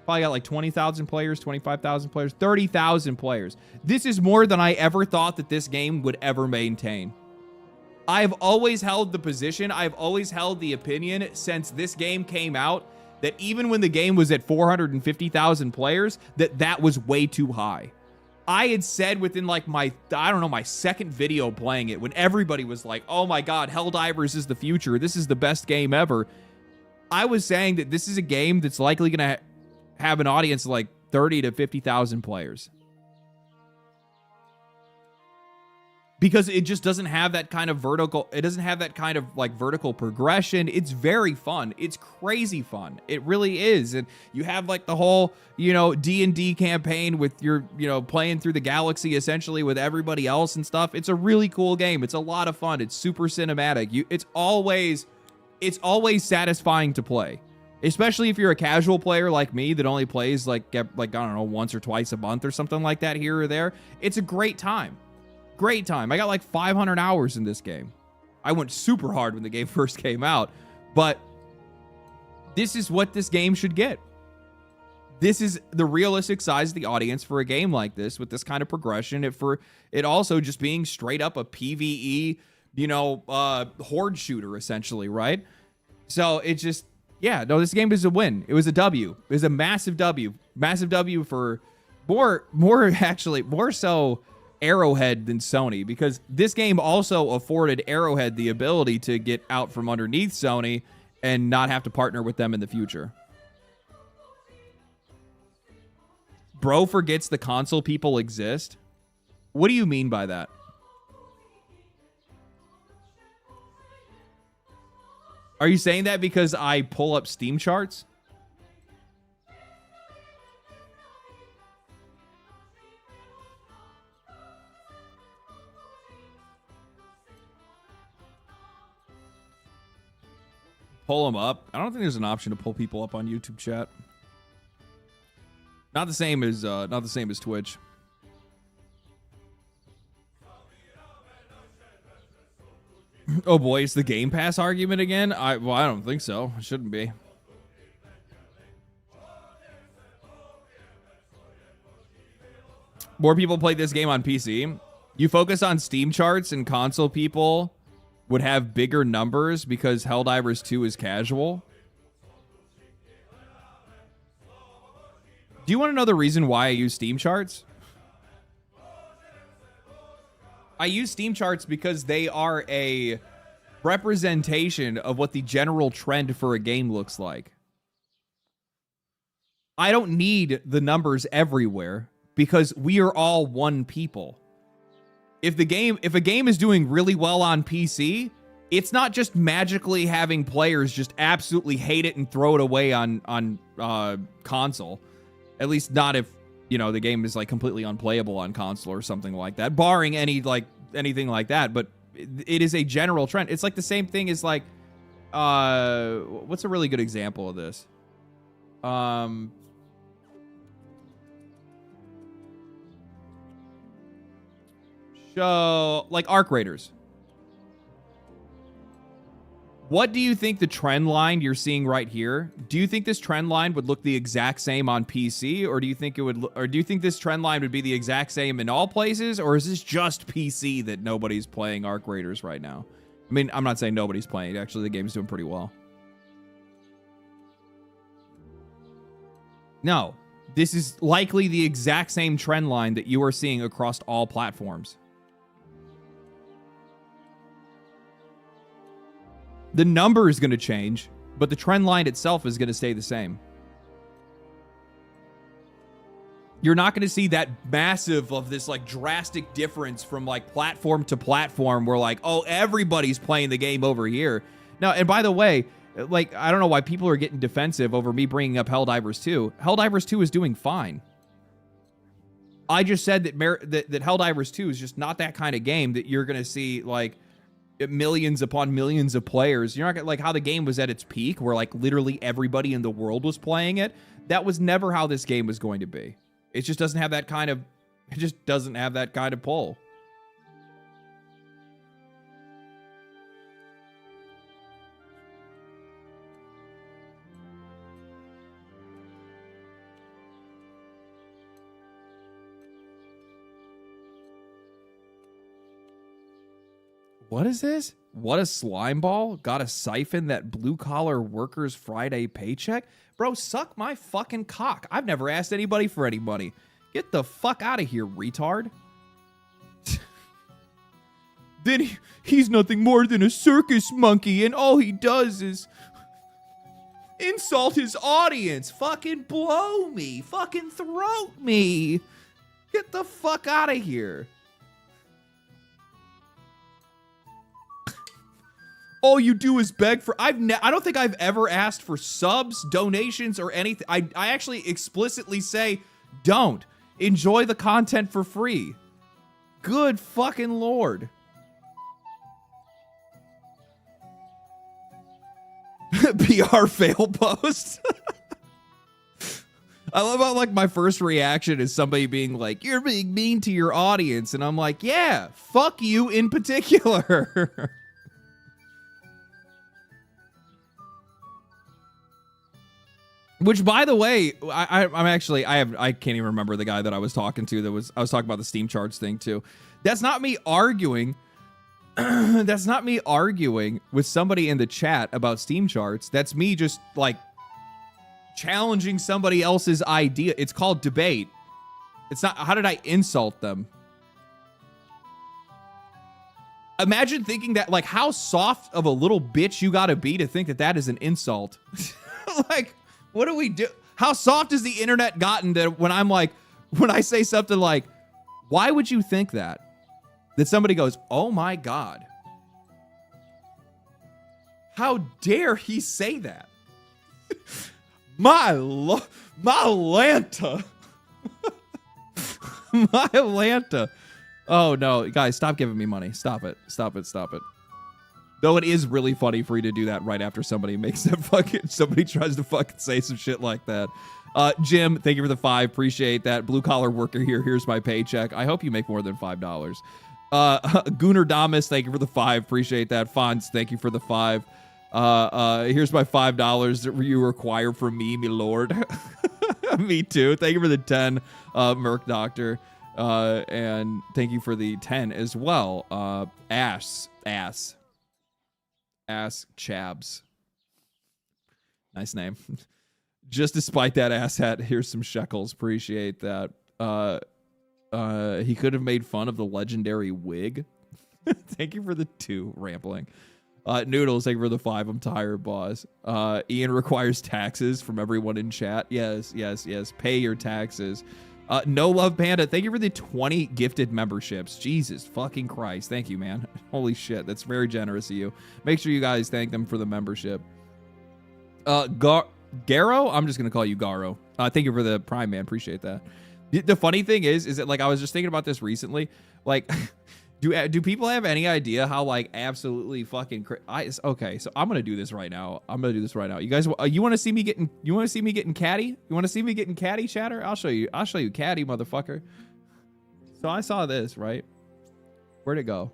Probably got like 20,000 players, 25,000 players, 30,000 players. This is more than I ever thought that this game would ever maintain. I've always held the position, I've always held the opinion since this game came out that even when the game was at 450,000 players, that was way too high. I had said within like my second video playing it, when everybody was like, oh my God, Helldivers is the future. This is the best game ever. I was saying that this is a game that's likely going to have an audience of like 30 to 50,000 players. Because it just doesn't have that kind of vertical, it doesn't have that kind of like vertical progression. It's very fun. It's crazy fun. It really is. And you have like the whole, D&D campaign with your, playing through the galaxy essentially with everybody else and stuff. It's a really cool game. It's a lot of fun. It's super cinematic. It's always satisfying to play. Especially if you're a casual player like me that only plays like I don't know, once or twice a month or something like that here or there. It's a great time. Great time. I got like 500 hours in this game. I went super hard when the game first came out, but this is what this game should get. This is the realistic size of the audience for a game like this with this kind of progression. For it also just being straight up a PvE, horde shooter essentially, right? So it just, this game is a win. It was a W. It was a massive W. Massive W for more so Arrowhead than Sony, because this game also afforded Arrowhead the ability to get out from underneath Sony and not have to partner with them in the future. Bro forgets the console people exist. What do you mean by that? Are you saying that because I pull up Steam charts? Pull them up. I don't think there's an option to pull people up on YouTube chat. Not the same as Twitch. Oh boy, it's the Game Pass argument again? I don't think so. It shouldn't be. More people played this game on PC. You focus on Steam charts and console people would have bigger numbers because Helldivers 2 is casual. Do you want to know the reason why I use Steam charts? I use Steam charts because they are a representation of what the general trend for a game looks like. I don't need the numbers everywhere because we are all one people. If a game is doing really well on PC, it's not just magically having players just absolutely hate it and throw it away on console. At least not if, you know, the game is like completely unplayable on console or something like that, barring anything like that. But it is a general trend. It's like the same thing as like, what's a really good example of this? Show like Arc Raiders. What do you think the trend line you're seeing right here? Do you think this trend line would look the exact same on PC, or do you think it would, or do you think this trend line would be the exact same in all places, or is this just PC that nobody's playing Arc Raiders right now? I mean, I'm not saying nobody's playing it. Actually, the game's doing pretty well. No, this is likely the exact same trend line that you are seeing across all platforms. The number is going to change, but the trend line itself is going to stay the same. You're not going to see that massive of this like drastic difference from like platform to platform where like, oh, everybody's playing the game over here. Now, and by the way, like, I don't know why people are getting defensive over me bringing up Helldivers 2. Helldivers 2 is doing fine. I just said that Helldivers 2 is just not that kind of game that you're going to see like millions upon millions of players. You're not gonna, like how the game was at its peak where like literally everybody in the world was playing it. That was never how this game was going to be. It just doesn't have that kind of pull. What is this? What a slime ball? Got to siphon that blue-collar workers' Friday paycheck? Bro, suck my fucking cock. I've never asked anybody for any money. Get the fuck out of here, retard. Then he's nothing more than a circus monkey, and all he does is insult his audience. Fucking blow me. Fucking throat me. Get the fuck out of here. All you do is beg for... I don't think I've ever asked for subs, donations, or anything. I actually explicitly say, don't. Enjoy the content for free. Good fucking lord. PR fail post. I love how, like, my first reaction is somebody being like, you're being mean to your audience. And I'm like, yeah, fuck you in particular. Which, by the way, I can't even remember the guy that I was talking to. I was talking about the Steam charts thing too. That's not me arguing. That's not me arguing with somebody in the chat about Steam charts. That's me just like challenging somebody else's idea. It's called debate. It's not. How did I insult them? Imagine thinking that, like, how soft of a little bitch you gotta be to think that that is an insult. Like, what do we do? How soft has the internet gotten that when I say something like, why would you think that? That somebody goes, oh my God. How dare he say that? My Lanta. My Lanta. Oh no, guys, stop giving me money. Stop it. Stop it. Stop it. Though it is really funny for you to do that right after somebody makes that somebody tries to fucking say some shit like that. Jim, thank you for the 5. Appreciate that. Blue collar worker here. Here's my paycheck. I hope you make more than $5. Gunnar Damas, thank you for the 5. Appreciate that. Fonz, thank you for the 5. Here's my $5 that you require from me, my lord. Me too. Thank you for the 10, Merc Doctor. And thank you for the 10 as well. Ass Chabs. Nice name. Just despite that ass hat, here's some shekels. Appreciate that. He could have made fun of the legendary wig. Thank you for the 2, rambling. Noodles, thank you for the 5. I'm tired, boss. Ian requires taxes from everyone in chat. Yes. Pay your taxes. No Love Panda, thank you for the 20 gifted memberships. Jesus fucking Christ. Thank you, man. Holy shit. That's very generous of you. Make sure you guys thank them for the membership. Garo? I'm just going to call you Garo. Thank you for the Prime, man. Appreciate that. The funny thing is that, like, I was just thinking about this recently. Like, do people have any idea how, like, absolutely fucking okay, so I'm gonna do this right now. You guys, you want to see me getting catty? You want to see me getting catty, chatter? I'll show you catty, motherfucker. So I saw this, right? Where'd it go?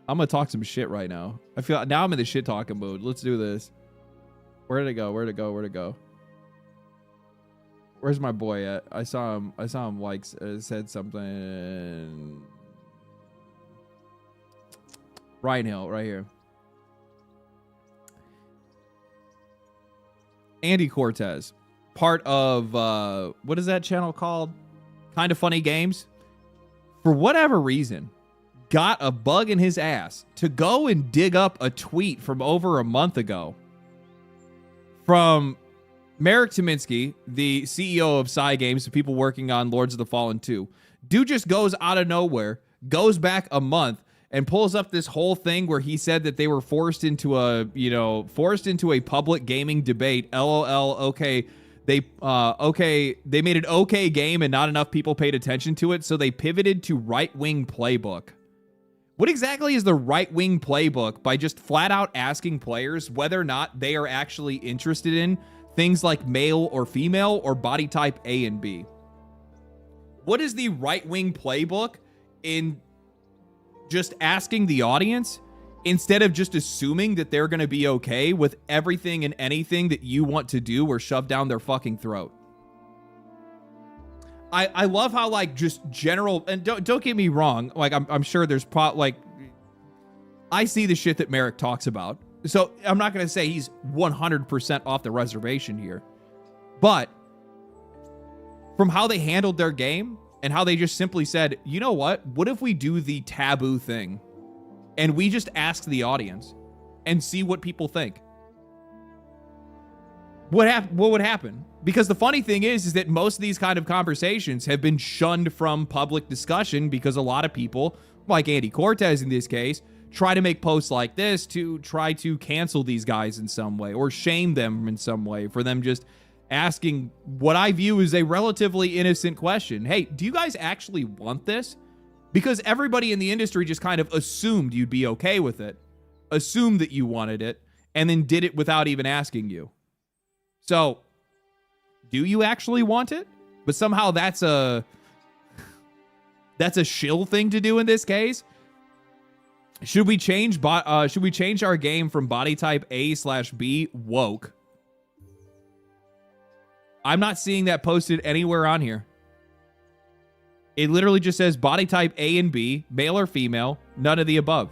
I'm gonna talk some shit right now. I feel now I'm in the shit talking mode. Let's do this. Where'd it go? Where's my boy at? I saw him like said something. Ryan Hill, right here. Andy Cortez, part of what is that channel called? Kind of Funny Games. For whatever reason, got a bug in his ass to go and dig up a tweet from over a month ago from Marek Tominsky, the CEO of Psy Games, the people working on Lords of the Fallen 2. Dude just goes out of nowhere, goes back a month, and pulls up this whole thing where he said that they were forced into a public gaming debate. LOL, okay. They made an okay game and not enough people paid attention to it, so they pivoted to right-wing playbook. What exactly is the right-wing playbook by just flat out asking players whether or not they are actually interested in things like male or female or body type A and B? What is the right-wing playbook in just asking the audience instead of just assuming that they're going to be okay with everything and anything that you want to do or shove down their fucking throat? I love how, like, just general, and don't get me wrong, like, I'm sure there's I see the shit that Marek talks about. So I'm not going to say he's 100% off the reservation here. But from how they handled their game and how they just simply said, you know what? What if we do the taboo thing and we just ask the audience and see what people think? What would happen? Because the funny thing is that most of these kind of conversations have been shunned from public discussion because a lot of people, like Andy Cortez in this case, try to make posts like this to try to cancel these guys in some way or shame them in some way for them just asking what I view as a relatively innocent question. Hey, do you guys actually want this? Because everybody in the industry just kind of assumed you'd be okay with it, assumed that you wanted it, and then did it without even asking you. So, do you actually want it? But somehow that's a shill thing to do in this case. Should we change our game from body type A/B woke? I'm not seeing that posted anywhere on here. It literally just says body type A and B, male or female, none of the above.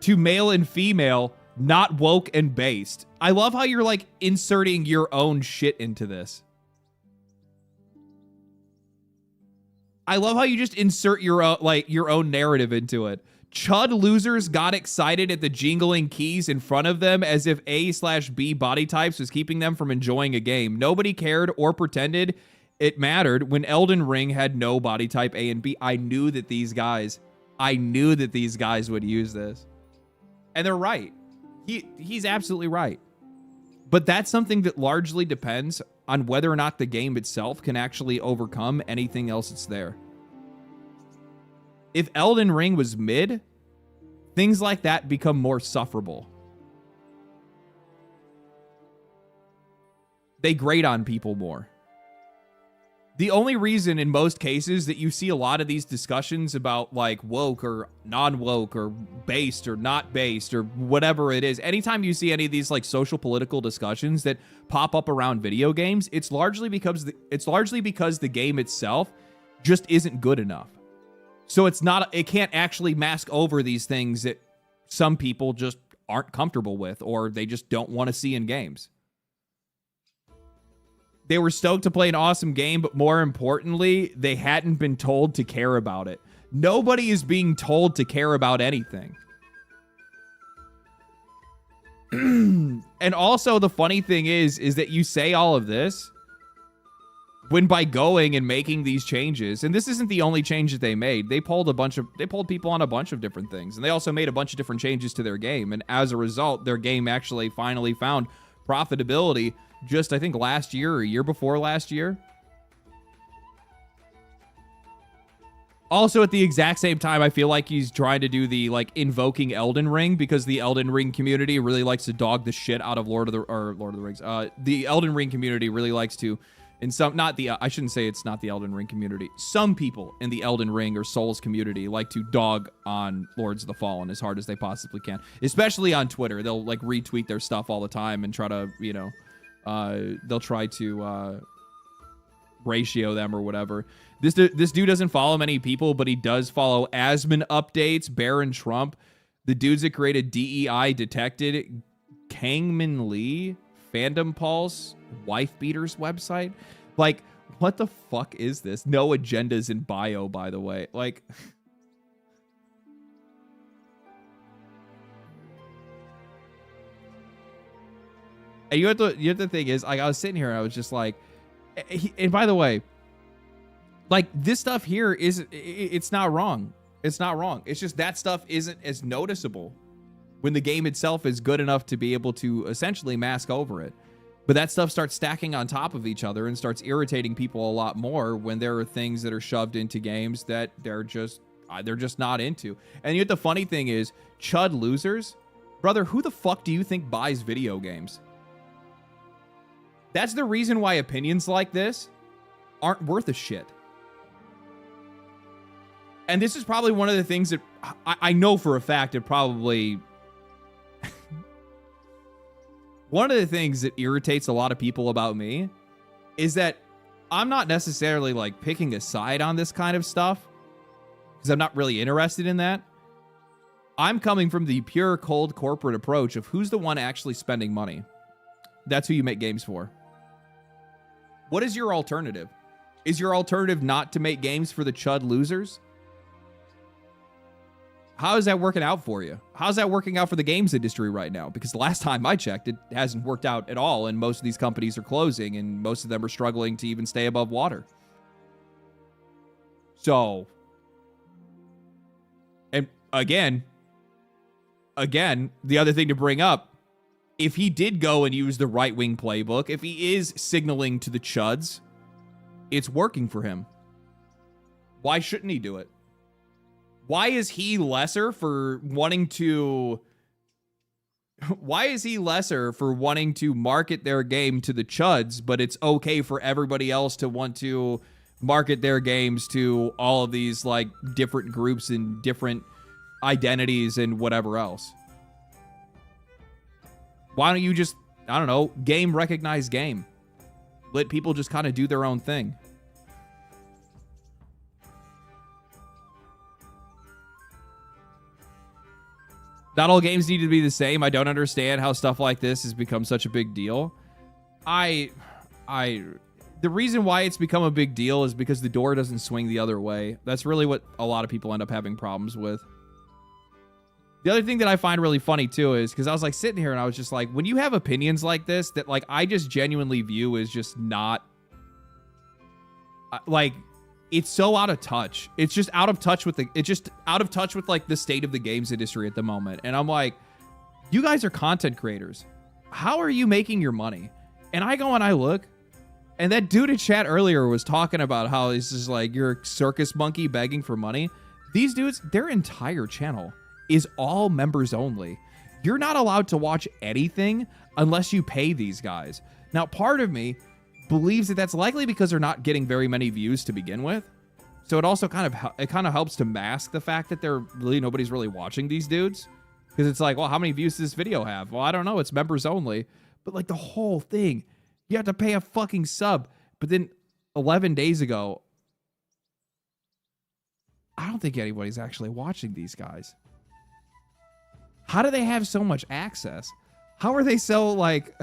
To male and female, not woke and based. I love how you're, like, inserting your own shit into this. I love how you just insert your own narrative into it. Chud losers got excited at the jingling keys in front of them as if A/B body types was keeping them from enjoying a game. Nobody cared or pretended it mattered when Elden Ring had no body type A and B. I knew that these guys would use this. And they're right. He's absolutely right. But that's something that largely depends on whether or not the game itself can actually overcome anything else that's there. If Elden Ring was mid, things like that become more sufferable. They grate on people more. The only reason in most cases that you see a lot of these discussions about like woke or non-woke or based or not based or whatever it is, anytime you see any of these like social political discussions that pop up around video games, it's largely because the game itself just isn't good enough. So it can't actually mask over these things that some people just aren't comfortable with or they just don't want to see in games. They were stoked to play an awesome game, but more importantly, they hadn't been told to care about it. Nobody is being told to care about anything. And also, the funny thing is that you say all of this when by going and making these changes, and this isn't the only change that they made. They pulled people on a bunch of different things, and they also made a bunch of different changes to their game. And as a result, their game actually finally found profitability just, I think, last year or a year before last year. Also, at the exact same time, I feel like he's trying to do the, like, invoking Elden Ring, because the Elden Ring community really likes to dog the shit out of Lord of the Rings. The Elden Ring community really likes to, I shouldn't say it's not the Elden Ring community. Some people in the Elden Ring or Souls community like to dog on Lords of the Fallen as hard as they possibly can. Especially on Twitter. They'll, like, retweet their stuff all the time and try to, you know, they'll try to ratio them or whatever. This dude doesn't follow many people, but he does follow Asmon Updates, Baron Trump, the dudes that created DEI Detected, Kangmin Lee, Fandom Pulse, Wife Beaters website. Like, what the fuck is this? No agendas in bio, by the way. Like, and you have the thing is, like, I was sitting here and I was just like, and by the way, like, this stuff here it's not wrong. It's not wrong. It's just that stuff isn't as noticeable when the game itself is good enough to be able to essentially mask over it. But that stuff starts stacking on top of each other and starts irritating people a lot more when there are things that are shoved into games that they're just not into. And yet the funny thing is, chud losers, brother, who the fuck do you think buys video games? That's the reason why opinions like this aren't worth a shit. And this is probably one of the things that I know for a fact it probably... One of the things that irritates a lot of people about me is that I'm not necessarily, like, picking a side on this kind of stuff, because I'm not really interested in that. I'm coming from the pure cold corporate approach of who's the one actually spending money. That's who you make games for. What is your alternative? Is your alternative not to make games for the chud losers? How is that working out for you? How's that working out for the games industry right now? Because the last time I checked, it hasn't worked out at all, and most of these companies are closing, and most of them are struggling to even stay above water. So, and again, the other thing to bring up, if he did go and use the right-wing playbook, if he is signaling to the chuds, it's working for him. Why shouldn't he do it? Why is he lesser for wanting to... Why is he lesser for wanting to market their game to the chuds, but it's okay for everybody else to want to market their games to all of these, like, different groups and different identities and whatever else? Why don't you just, I don't know, game recognize game? Let people just kind of do their own thing. Not all games need to be the same. I don't understand how stuff like this has become such a big deal. The reason why it's become a big deal is because the door doesn't swing the other way. That's really what a lot of people end up having problems with. The other thing that I find really funny, too, is because I was, like, sitting here and I was just like, when you have opinions like this that, like, I just genuinely view as just not, like, it's so out of touch. It's just out of touch with like, the state of the games industry at the moment. And I'm like, you guys are content creators. How are you making your money? And I go and I look, and that dude in chat earlier was talking about how this is like, you're a circus monkey begging for money. These dudes, their entire channel is all members only. You're not allowed to watch anything unless you pay these guys. Now, part of me believes that that's likely because they're not getting very many views to begin with. So it also kind of helps to mask the fact that nobody's really watching these dudes. Because it's like, well, how many views does this video have? Well, I don't know. It's members only. But like the whole thing, you have to pay a fucking sub. But then 11 days ago, I don't think anybody's actually watching these guys. How do they have so much access? How are they so like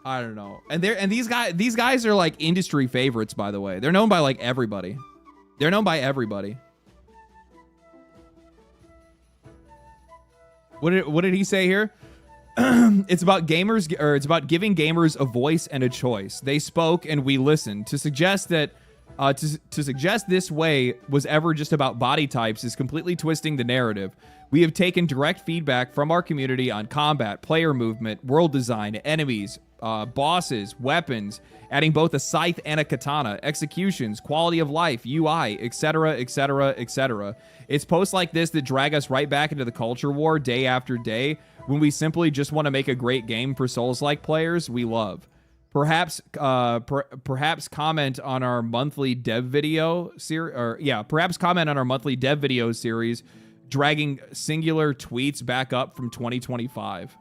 I don't know. And these guys are like industry favorites, by the way. They're known by like everybody. They're known by everybody. What did he say here? It's about gamers, or it's about giving gamers a voice and a choice. They spoke and we listened. To suggest that to suggest this way was ever just about body types is completely twisting the narrative. We have taken direct feedback from our community on combat, player movement, world design, enemies, bosses, weapons, adding both a scythe and a katana, executions, quality of life, UI, etc., etc., etc. It's posts like this that drag us right back into the culture war day after day when we simply just want to make a great game for Souls-like players we love. Perhaps comment on our monthly dev video series, perhaps comment on our monthly dev video series, dragging singular tweets back up from 2025.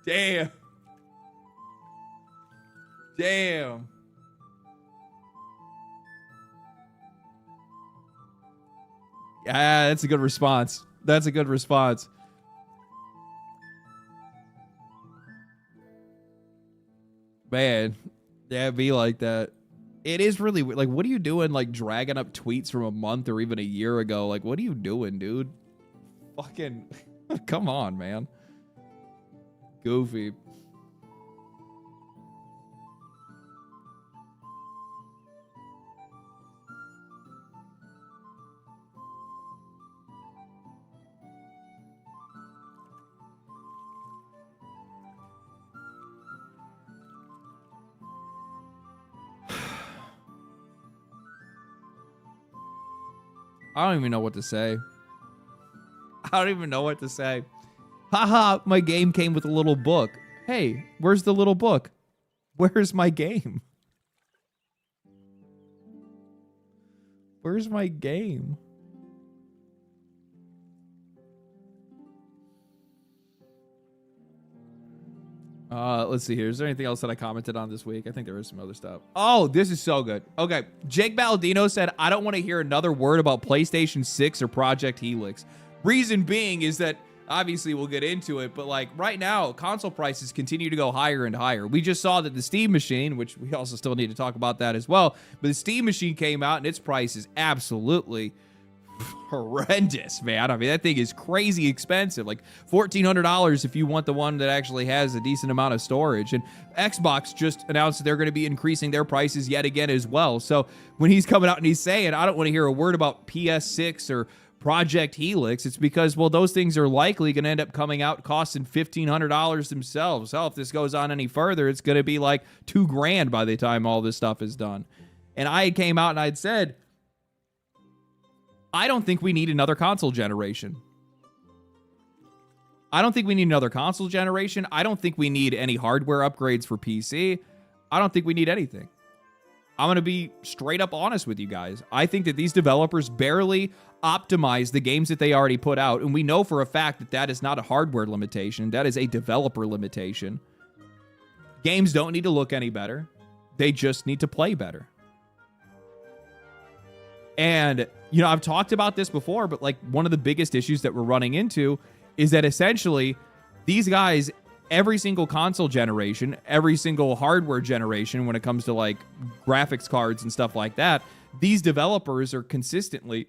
Damn. Damn. Yeah, that's a good response. That's a good response. Man, yeah, it'd be like that. It is really like, what are you doing? Like dragging up tweets from a month or even a year ago? Like, what are you doing, dude? Fucking, come on, man. Goofy. I don't even know what to say. I don't even know what to say. Haha, my game came with a little book. Hey, where's the little book? Where's my game? Where's my game? Let's see here. Is there anything else that I commented on this week? I think there is some other stuff. Oh, this is so good. Okay. Jake Baldino said, I don't want to hear another word about PlayStation 6 or Project Helix. Reason being is that, obviously we'll get into it, but like right now, console prices continue to go higher and higher. We just saw that the Steam machine, which we also still need to talk about that as well, but the Steam machine came out and its price is absolutely horrendous, man. I mean, that thing is crazy expensive, like $1,400 if you want the one that actually has a decent amount of storage. And Xbox just announced that they're going to be increasing their prices yet again as well. So when he's coming out and he's saying, I don't want to hear a word about PS6 or Project Helix, it's because, well, those things are likely going to end up coming out costing $1,500 themselves. Hell, if this goes on any further, it's going to be like $2,000 by the time all this stuff is done. And I came out and I'd said, I don't think we need another console generation. I don't think we need another console generation. I don't think we need any hardware upgrades for PC. I don't think we need anything. I'm going to be straight up honest with you guys. I think that these developers barely optimize the games that they already put out. And we know for a fact that that is not a hardware limitation. That is a developer limitation. Games don't need to look any better. They just need to play better. And, you know, I've talked about this before, but like one of the biggest issues that we're running into is that essentially these guys, every single console generation, every single hardware generation, when it comes to like graphics cards and stuff like that, these developers are consistently,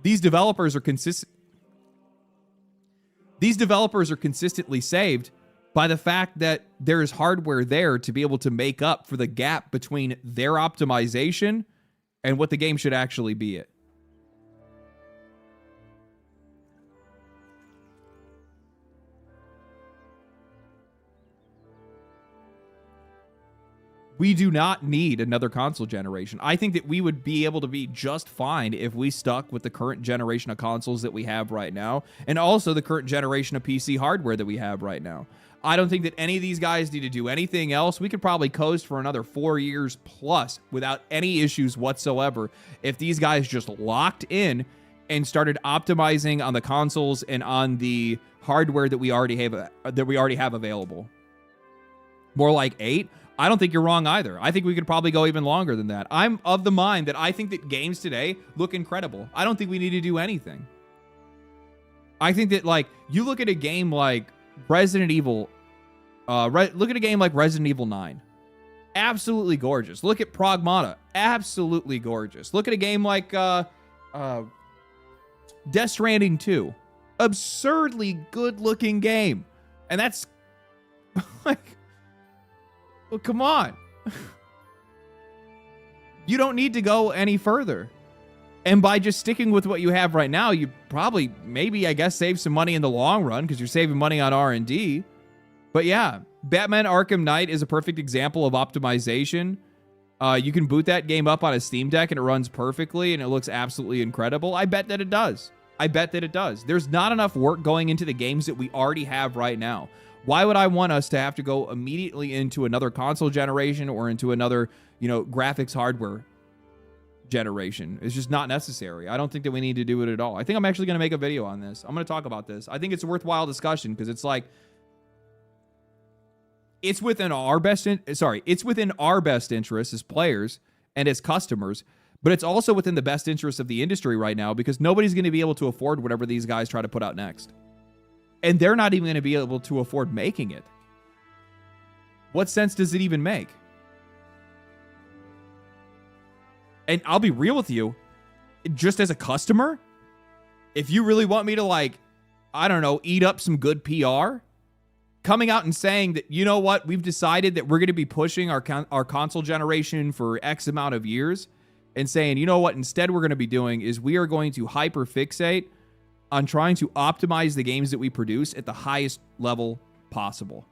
these developers are consistently saved by the fact that there is hardware there to be able to make up for the gap between their optimization and what the game should actually be at. We do not need another console generation. I think that we would be able to be just fine if we stuck with the current generation of consoles that we have right now, and also the current generation of PC hardware that we have right now. I don't think that any of these guys need to do anything else. We could probably coast for another 4 years plus without any issues whatsoever if these guys just locked in and started optimizing on the consoles and on the hardware that we already have available. More like 8. I don't think you're wrong either. I think we could probably go even longer than that. I'm of the mind that I think that games today look incredible. I don't think we need to do anything. I think that, like, you look at a game like Resident Evil, look at a game like Resident Evil 9. Absolutely gorgeous. Look at Pragmata. Absolutely gorgeous. Look at a game like Death Stranding 2. Absurdly good-looking game. And that's like, well, come on. You don't need to go any further. And by just sticking with what you have right now, you probably, maybe, I guess, save some money in the long run because you're saving money on R&D. But yeah, Batman Arkham Knight is a perfect example of optimization. You can boot that game up on a Steam Deck and it runs perfectly and it looks absolutely incredible. I bet that it does. I bet that it does. There's not enough work going into the games that we already have right now. Why would I want us to have to go immediately into another console generation or into another, graphics hardware generation? It's just not necessary. I don't think that we need to do it at all. I think I'm actually going to make a video on this. I'm going to talk about this. I think it's a worthwhile discussion because it's like, it's within our best interest as players and as customers, but it's also within the best interest of the industry right now because nobody's going to be able to afford whatever these guys try to put out next. And they're not even going to be able to afford making it. What sense does it even make? And I'll be real with you, just as a customer, if you really want me to, eat up some good PR, coming out and saying that, you know what, we've decided that we're going to be pushing our console generation for X amount of years, and saying, you know what, instead we're going to be doing is we are going to hyperfixate on trying to optimize the games that we produce at the highest level possible.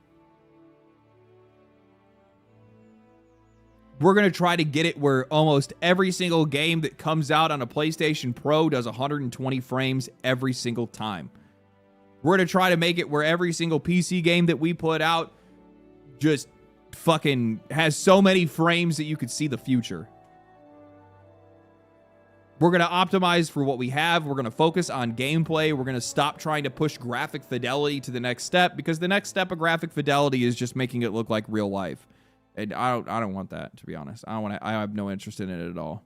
We're going to try to get it where almost every single game that comes out on a PlayStation Pro does 120 frames every single time. We're going to try to make it where every single PC game that we put out just fucking has so many frames that you could see the future. We're going to optimize for what we have. We're going to focus on gameplay. We're going to stop trying to push graphic fidelity to the next step because the next step of graphic fidelity is just making it look like real life. And I don't want that, to be honest. I have no interest in it at all.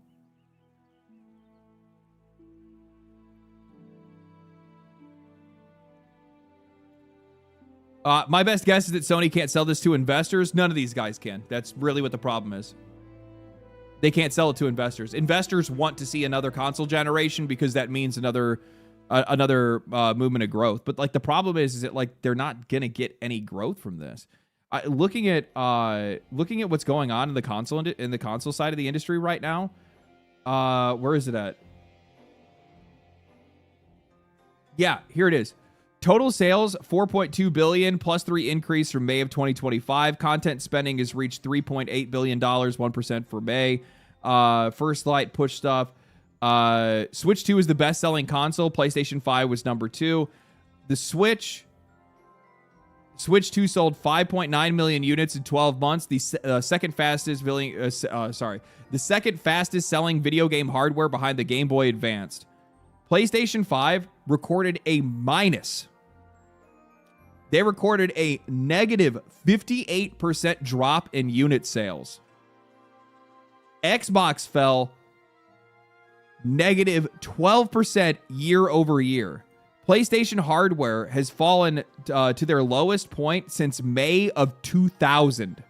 My best guess is that Sony can't sell this to investors. None of these guys can. That's really what the problem is. They can't sell it to investors. Investors want to see another console generation because that means another movement of growth. But the problem is that they're not gonna get any growth from this. Looking at what's going on in the console side of the industry right now. Where is it at? Yeah, here it is. Total sales, 4.2 billion, +3 increase from May of 2025. Content spending has reached $3.8 billion, 1% for May. First Light push stuff. Switch 2 is the best-selling console. PlayStation 5 was number 2. The Switch 2 sold 5.9 million units in 12 months. The second fastest selling video game hardware behind the Game Boy Advanced. PlayStation 5 recorded a minus. They recorded a negative 58% drop in unit sales. Xbox fell negative 12% year over year. PlayStation hardware has fallen to their lowest point since May of 2000.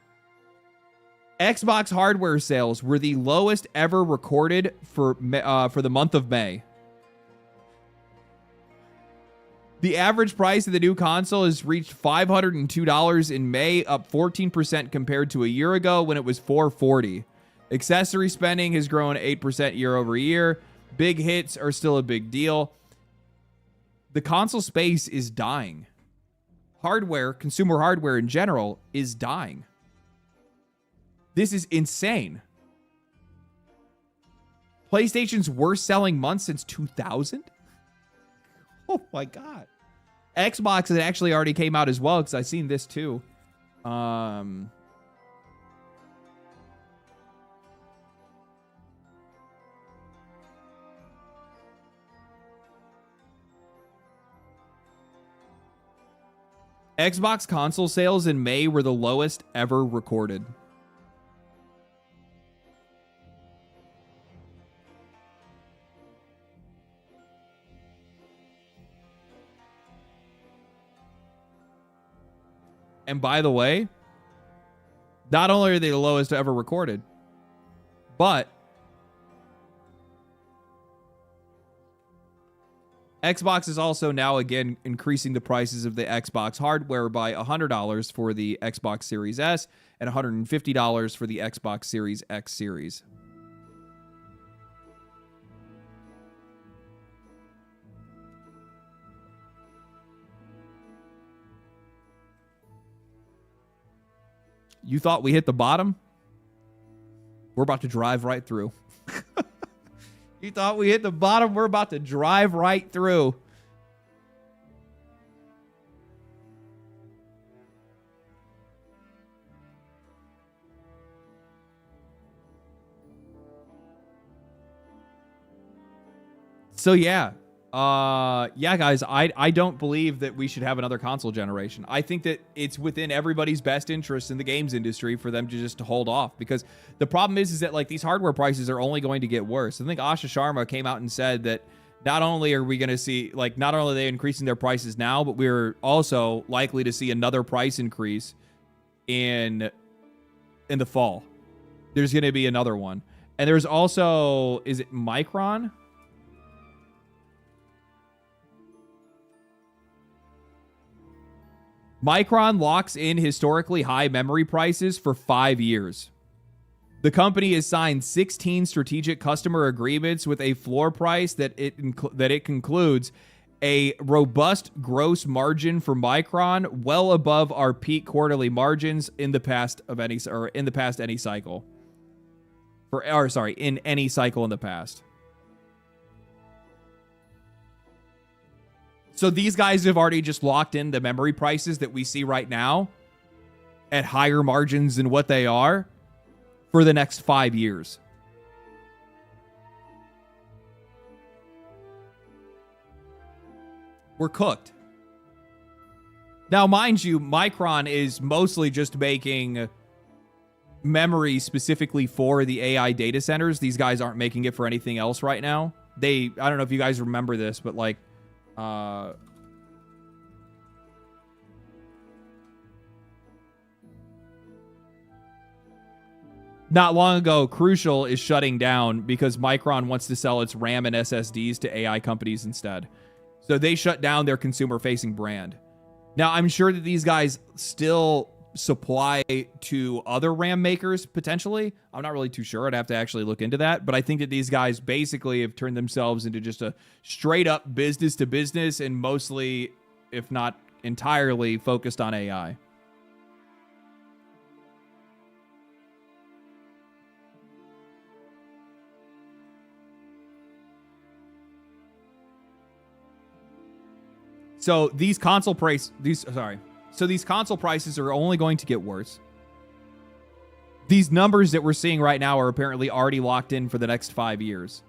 Xbox hardware sales were the lowest ever recorded for the month of May. The average price of the new console has reached $502 in May, up 14% compared to a year ago when it was $440. Accessory spending has grown 8% year over year. Big hits are still a big deal. The console space is dying. Hardware, consumer hardware in general, is dying. This is insane. PlayStation's worst selling month since 2000? Oh my God. Xbox, it actually already came out as well, because I've seen this too. Xbox console sales in May were the lowest ever recorded. And by the way, not only are they the lowest ever recorded, but Xbox is also now again increasing the prices of the Xbox hardware by $100 for the Xbox Series S and $150 for the Xbox Series X series. You thought we hit the bottom? We're about to drive right through. You thought we hit the bottom? We're about to drive right through. So yeah. Yeah, guys, I don't believe that we should have another console generation. I think that it's within everybody's best interest in the games industry for them to just hold off, because the problem is that like these hardware prices are only going to get worse. I think Asha Sharma came out and said that not only are we going to see, like, not only are they increasing their prices now, but we're also likely to see another price increase in the fall. There's going to be another one. And there's also, is it Micron? Micron locks in historically high memory prices for 5 years. The company has signed 16 strategic customer agreements with a floor price that it concludes a robust gross margin for Micron, well above our peak quarterly margins in the past any cycle. In any cycle in the past. So these guys have already just locked in the memory prices that we see right now at higher margins than what they are for the next 5 years. We're cooked. Now, mind you, Micron is mostly just making memory specifically for the AI data centers. These guys aren't making it for anything else right now. I don't know if you guys remember this, but like, not long ago, Crucial is shutting down because Micron wants to sell its RAM and SSDs to AI companies instead. So they shut down their consumer-facing brand. Now, I'm sure that these guys still supply to other RAM makers, potentially. I'm not really too sure. I'd have to actually look into that. But I think that these guys basically have turned themselves into just a straight-up business-to-business and mostly, if not entirely, focused on AI. So these console prices are only going to get worse. These numbers that we're seeing right now are apparently already locked in for the next 5 years.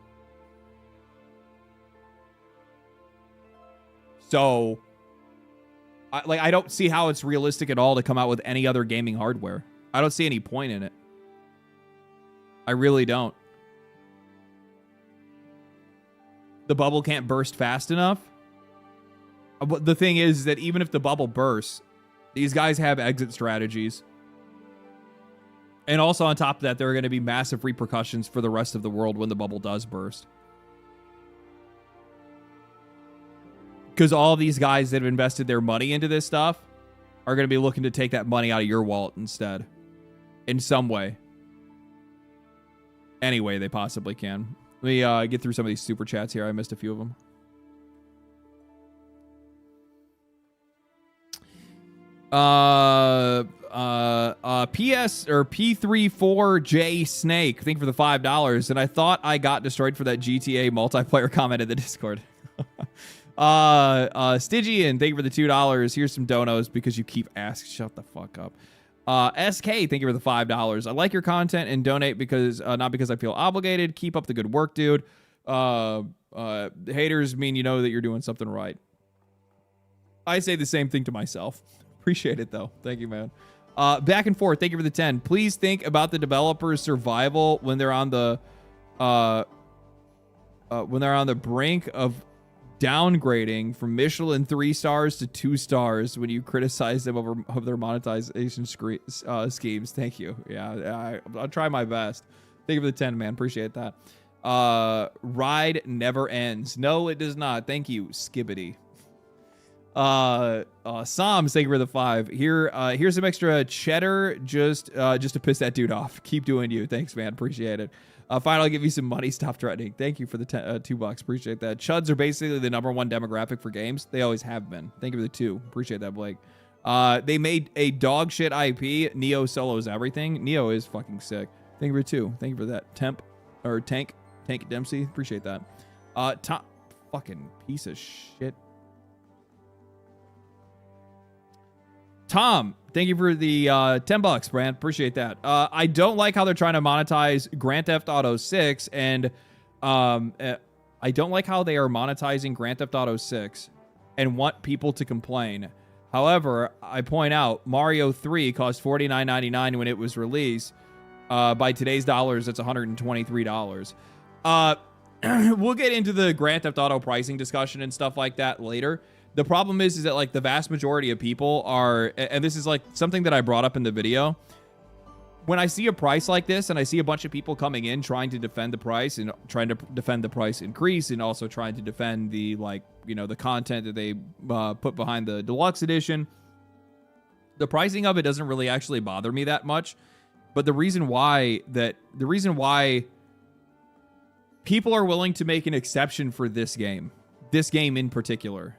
So, I don't see how it's realistic at all to come out with any other gaming hardware. I don't see any point in it. I really don't. The bubble can't burst fast enough. But the thing is that even if the bubble bursts, these guys have exit strategies. And also on top of that, there are going to be massive repercussions for the rest of the world when the bubble does burst. Because all these guys that have invested their money into this stuff are going to be looking to take that money out of your wallet instead. In some way. Any way they possibly can. Let me get through some of these super chats here. I missed a few of them. PS or P34J Snake, thank you for the $5. And I thought I got destroyed for that GTA multiplayer comment in the Discord. Stygian, thank you for the $2. Here's some donos because you keep asking. Shut the fuck up. SK, thank you for the $5. I like your content and donate because not because I feel obligated. Keep up the good work, dude. Haters mean you know that you're doing something right. I say the same thing to myself. Appreciate it though. Thank you, man. Back and forth. Thank you for the 10. Please think about the developers' survival when they're on the brink of downgrading from Michelin 3 stars to 2 stars when you criticize them over their monetization schemes. Thank you. Yeah, I'll try my best. Thank you for the 10, man. Appreciate that. Ride never ends. No, it does not. Thank you, Skibbity. Psalms, thank you for the 5. Here's some extra cheddar just to piss that dude off. Keep doing you. Thanks, man. Appreciate it. Fine, I'll give you some money. Stop threatening. Thank you for the $2. Appreciate that. Chuds are basically the #1 demographic for games. They always have been. Thank you for the 2. Appreciate that, Blake. They made a dog shit IP. Neo solos everything. Neo is fucking sick. Thank you for 2. Thank you for that. Tank Dempsey. Appreciate that. Top fucking piece of shit. Tom, thank you for the $10, Brand. Appreciate that. I don't like how they're trying to monetize Grand Theft Auto 6, and I don't like how they are monetizing Grand Theft Auto 6 and want people to complain. However, I point out Mario 3 cost $49.99 when it was released. By today's dollars, that's $123. We'll get into the Grand Theft Auto pricing discussion and stuff like that later. The problem is that like the vast majority of people are, and this is like something that I brought up in the video. When I see a price like this and I see a bunch of people coming in trying to defend the price and trying to defend the price increase and also trying to defend the the content that they put behind the deluxe edition, the pricing of it doesn't really actually bother me that much. But the reason why people are willing to make an exception for this game in particular,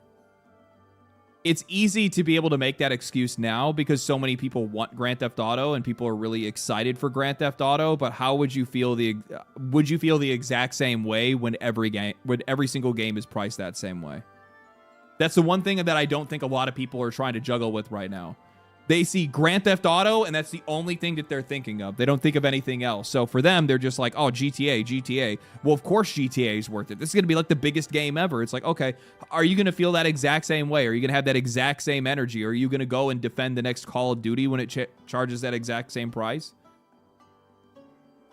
it's easy to be able to make that excuse now because so many people want Grand Theft Auto and people are really excited for Grand Theft Auto. But how would you feel the exact same way when every single game is priced that same way? That's the one thing that I don't think a lot of people are trying to juggle with right now. They see Grand Theft Auto, and that's the only thing that they're thinking of. They don't think of anything else. So for them, they're just like, oh, GTA. Well, of course GTA is worth it. This is going to be like the biggest game ever. It's like, okay, are you going to feel that exact same way? Are you going to have that exact same energy? Are you going to go and defend the next Call of Duty when it charges that exact same price?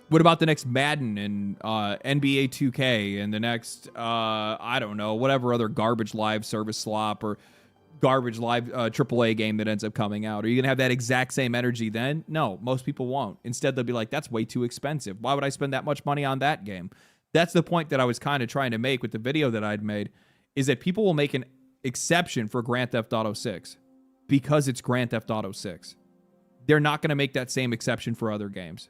What about the next Madden and NBA 2K and the next, I don't know, whatever other garbage live service slop or garbage live AAA game that ends up coming out? Are you going to have that exact same energy then? No, most people won't. Instead, they'll be like, that's way too expensive. Why would I spend that much money on that game? That's the point that I was kind of trying to make with the video that I'd made, is that people will make an exception for Grand Theft Auto 6 because it's Grand Theft Auto 6. They're not going to make that same exception for other games.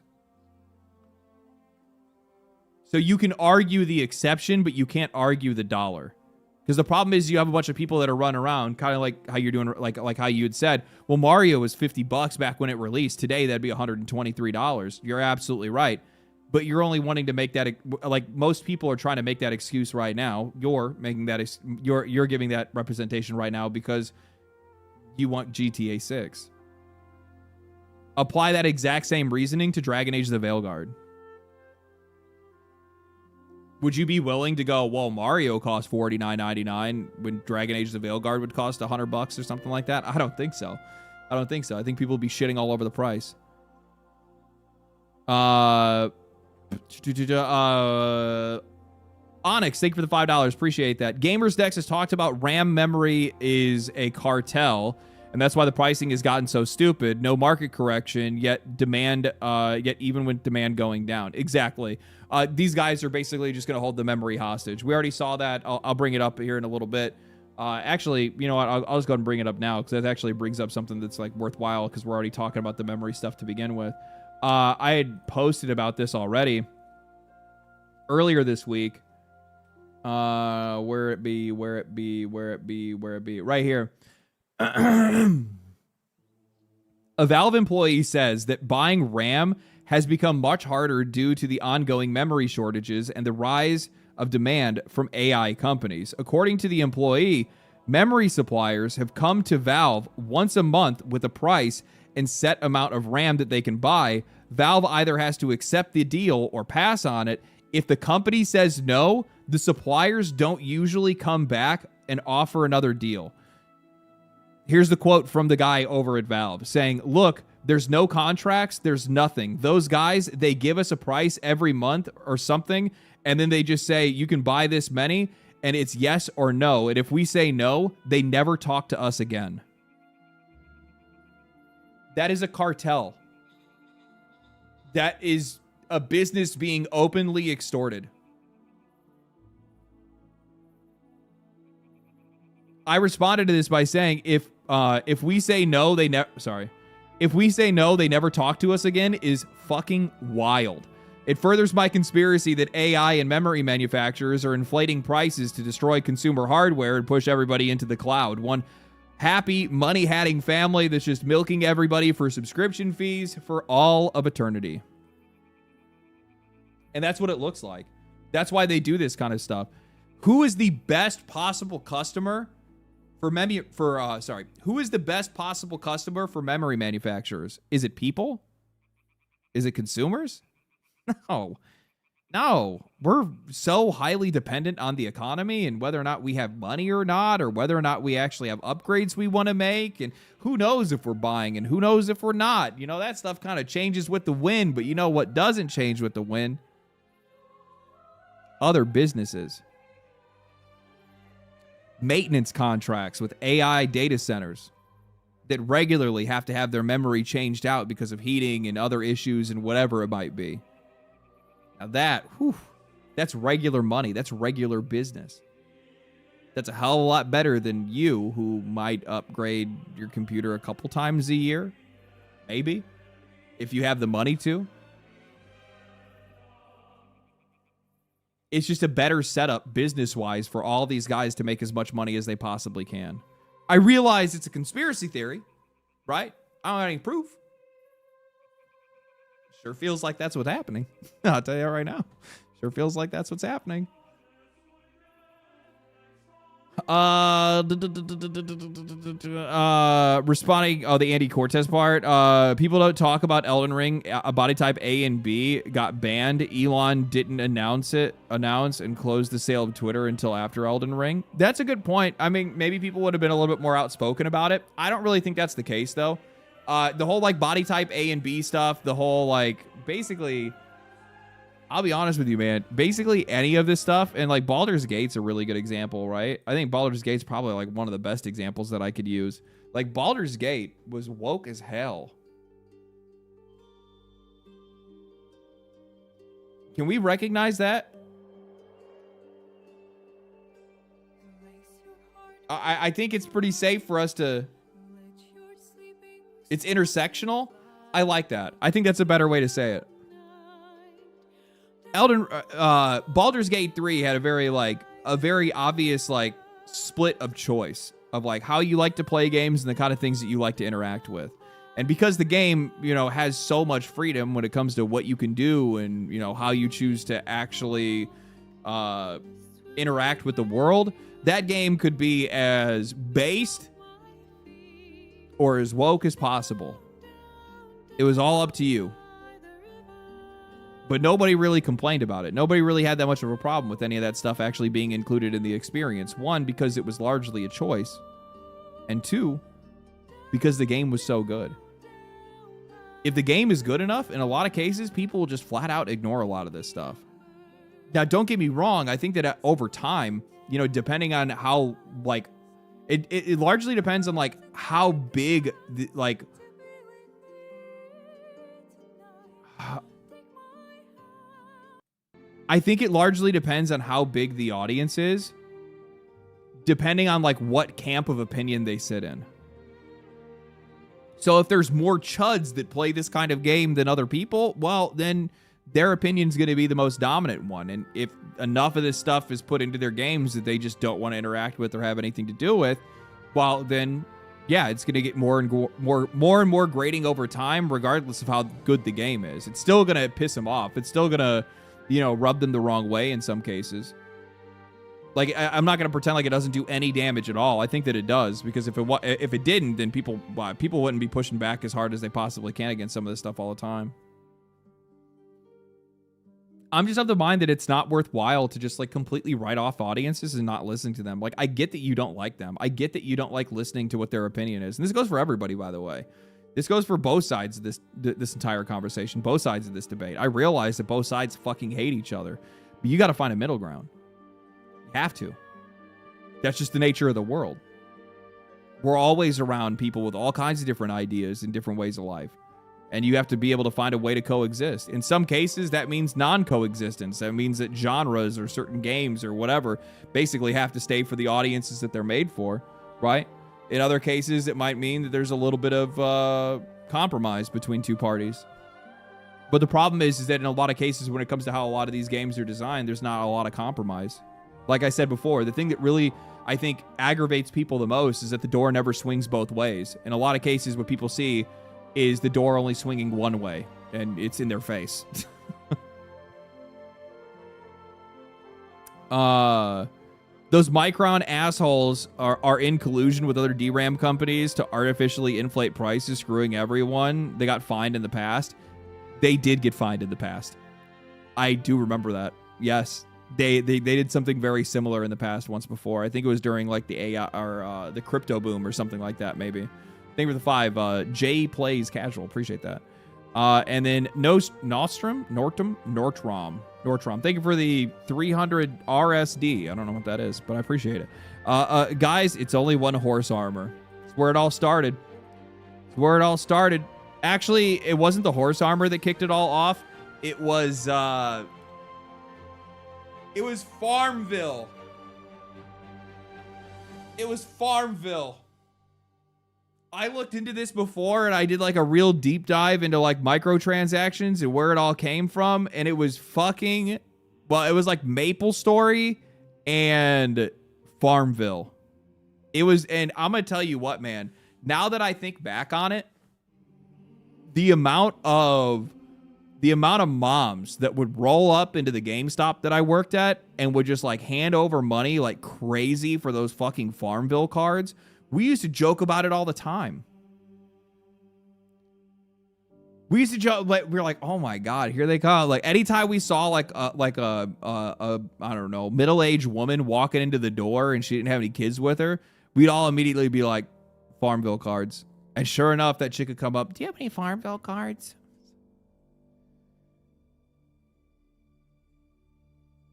So you can argue the exception, but you can't argue the dollar. Because the problem is you have a bunch of people that are running around, kind of like how you're doing, like how you had said, well, Mario was $50 back when it released. Today, that'd be $123. You're absolutely right. But you're only wanting to make that, like most people are trying to make that excuse right now. You're making that, you're giving that representation right now because you want GTA 6. Apply that exact same reasoning to Dragon Age: The Veilguard. Would you be willing to go, well, Mario cost $49.99 when Dragon Age: The Veilguard would cost $100 or something like that? I don't think so. I think people would be shitting all over the price. Onyx, thank you for the $5. Appreciate that. Gamers Dex has talked about RAM memory is a cartel, and that's why the pricing has gotten so stupid. No market correction, yet even with demand going down. Exactly. These guys are basically just going to hold the memory hostage. We already saw that. I'll bring it up here in a little bit. Actually, you know what? I'll just go ahead and bring it up now because that actually brings up something that's like worthwhile because we're already talking about the memory stuff to begin with. I had posted about this already earlier this week. Where it be? Right here. A Valve employee says that buying RAM has become much harder due to the ongoing memory shortages and the rise of demand from AI companies. According to the employee, memory suppliers have come to Valve once a month with a price and set amount of RAM that they can buy. Valve either has to accept the deal or pass on it. If the company says no, the suppliers don't usually come back and offer another deal. Here's the quote from the guy over at Valve saying, "Look, there's no contracts, there's nothing. Those guys, they give us a price every month or something, and then they just say, you can buy this many, and it's yes or no. And if we say no, they never talk to us again." That is a cartel. That is a business being openly extorted. I responded to this by saying, if we say no, they never. If we say no, they never talk to us again is fucking wild. It furthers my conspiracy that AI and memory manufacturers are inflating prices to destroy consumer hardware and push everybody into the cloud. One happy, money-hatting family that's just milking everybody for subscription fees for all of eternity. And that's what it looks like. That's why they do this kind of stuff. Who is the best possible customer for who is the best possible customer for memory manufacturers? Is it people? Is it consumers? No. We're so highly dependent on the economy and whether or not we have money or not, or whether or not we actually have upgrades we want to make. And who knows if we're buying and who knows if we're not. You know, that stuff kind of changes with the wind, but you know what doesn't change with the wind? Other businesses. Maintenance contracts with AI data centers that regularly have to have their memory changed out because of heating and other issues and whatever it might be. Now that's regular money. That's regular business. That's a hell of a lot better than you, who might upgrade your computer a couple times a year. Maybe. If you have the money to. It's just a better setup business-wise for all these guys to make as much money as they possibly can. I realize it's a conspiracy theory, right? I don't have any proof. Sure feels like that's what's happening. I'll tell you right now. Sure feels like that's what's happening. Responding, the Andy Cortez part. People don't talk about Elden Ring. A body type A and B got banned. Elon didn't announce and close the sale of Twitter until after Elden Ring. That's a good point. I mean, maybe people would have been a little bit more outspoken about it. I don't really think that's the case though. The whole like body type A and B stuff, the whole like basically, I'll be honest with you, man. Basically, any of this stuff, and like Baldur's Gate's a really good example, right? I think Baldur's Gate's probably like one of the best examples that I could use. Like Baldur's Gate was woke as hell. Can we recognize that? I think it's pretty safe for us to. It's intersectional. I like that. I think that's a better way to say it. Baldur's Gate 3 had a very obvious like split of choice of like how you like to play games and the kind of things that you like to interact with. And because the game, you know, has so much freedom when it comes to what you can do and, you know, how you choose to actually interact with the world, that game could be as based or as woke as possible. It was all up to you. But nobody really complained about it. Nobody really had that much of a problem with any of that stuff actually being included in the experience. One, because it was largely a choice. And two, because the game was so good. If the game is good enough, in a lot of cases, people will just flat out ignore a lot of this stuff. Now, don't get me wrong. I think that over time, you know, depending on how, like, it largely depends on, like, how big, I think it largely depends on how big the audience is, depending on like what camp of opinion they sit in. So if there's more chuds that play this kind of game than other people, well, then their opinion's going to be the most dominant one. And if enough of this stuff is put into their games that they just don't want to interact with or have anything to do with, well, then yeah, it's going to get more and more grading over time, regardless of how good the game is. It's still going to piss them off. It's still going to, rub them the wrong way in some cases. Like, I'm not going to pretend like it doesn't do any damage at all. I think that it does, because if it didn't, then people wouldn't be pushing back as hard as they possibly can against some of this stuff all the time. I'm just of the mind that it's not worthwhile to just like completely write off audiences and not listening to them. Like, I get that you don't like them. I get that you don't like listening to what their opinion is. And this goes for everybody, by the way. This goes for both sides of this entire conversation, both sides of this debate. I realize that both sides fucking hate each other, but you got to find a middle ground. You have to. That's just the nature of the world. We're always around people with all kinds of different ideas and different ways of life. And you have to be able to find a way to coexist. In some cases, that means non-coexistence. That means that genres or certain games or whatever basically have to stay for the audiences that they're made for, right? In other cases, it might mean that there's a little bit of compromise between two parties. But the problem is that in a lot of cases, when it comes to how a lot of these games are designed, there's not a lot of compromise. Like I said before, the thing that really, I think, aggravates people the most is that the door never swings both ways. In a lot of cases, what people see is the door only swinging one way, and it's in their face. Those Micron assholes are in collusion with other DRAM companies to artificially inflate prices, screwing everyone. They got fined in the past. They did get fined in the past. I do remember that. Yes. They did something very similar in the past once before. I think it was during like the AI or the crypto boom or something like that, maybe. Thank you for the 5. Jay Plays Casual. Appreciate that. And then Nortram. Thank you for the 300 RSD. I don't know what that is, but I appreciate it. Guys, it's only one horse armor. It's where it all started. It's where it all started. Actually, it wasn't the horse armor that kicked it all off. It was Farmville. It was Farmville. I looked into this before, and I did like a real deep dive into like microtransactions and where it all came from, and it was it was like MapleStory and Farmville. It was, and I'm gonna tell you what, man. Now that I think back on it, the amount of moms that would roll up into the GameStop that I worked at and would just like hand over money like crazy for those fucking Farmville cards. We used to joke about it all the time. We used to joke, like, we were like, oh my God, here they come. Like anytime we saw like a I don't know, middle-aged woman walking into the door and she didn't have any kids with her, we'd all immediately be like, Farmville cards. And sure enough, that chick would come up, do you have any Farmville cards?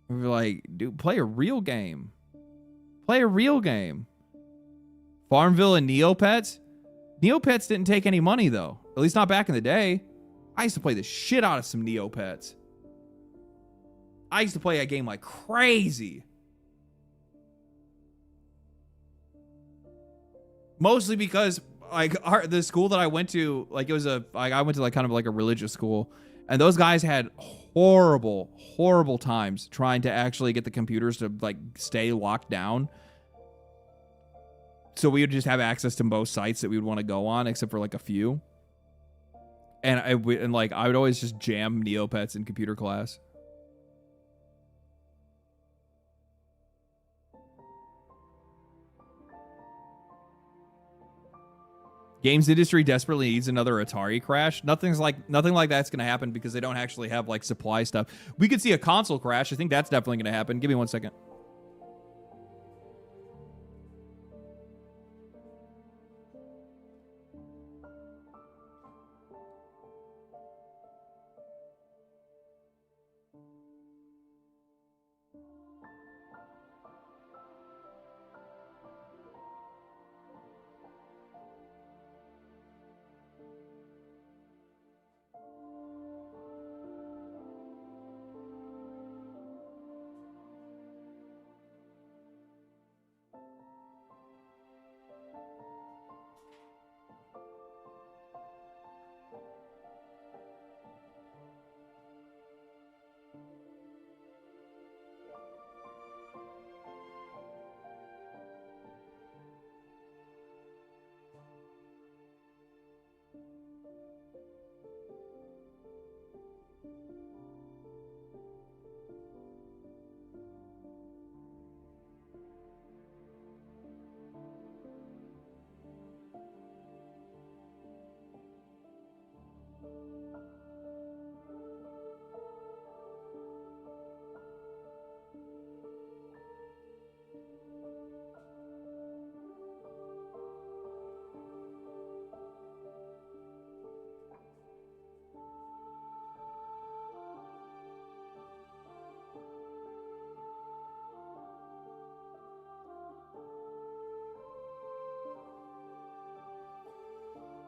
We were like, dude, play a real game. Play a real game. Farmville and Neopets? Neopets didn't take any money, though. At least not back in the day. I used to play the shit out of some Neopets. I used to play that game like crazy. Mostly because like the school that I went to, like it was I went to like kind of like a religious school, and those guys had horrible times trying to actually get the computers to like stay locked down. So we would just have access to most sites that we would want to go on, except for like a few. And I would always just jam Neopets in computer class. Games industry desperately needs another Atari crash. Nothing like that's going to happen because they don't actually have like supply stuff. We could see a console crash. I think that's definitely going to happen. Give me 1 second.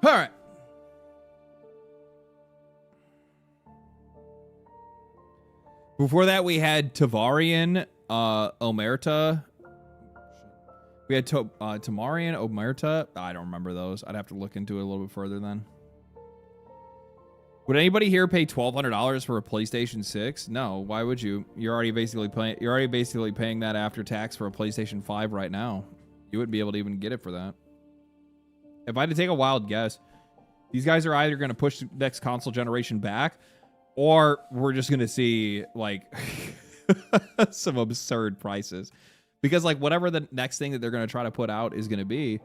All right. Before that, we had Tavarian, Omerta. We had Tamarian, Omerta. I don't remember those. I'd have to look into it a little bit further then. Would anybody here pay $1,200 for a PlayStation 6? No. Why would you? You're already basically paying that after tax for a PlayStation 5 right now. You wouldn't be able to even get it for that. If I had to take a wild guess, these guys are either going to push the next console generation back, or we're just going to see, like, some absurd prices. Because, like, whatever the next thing that they're going to try to put out is going to be,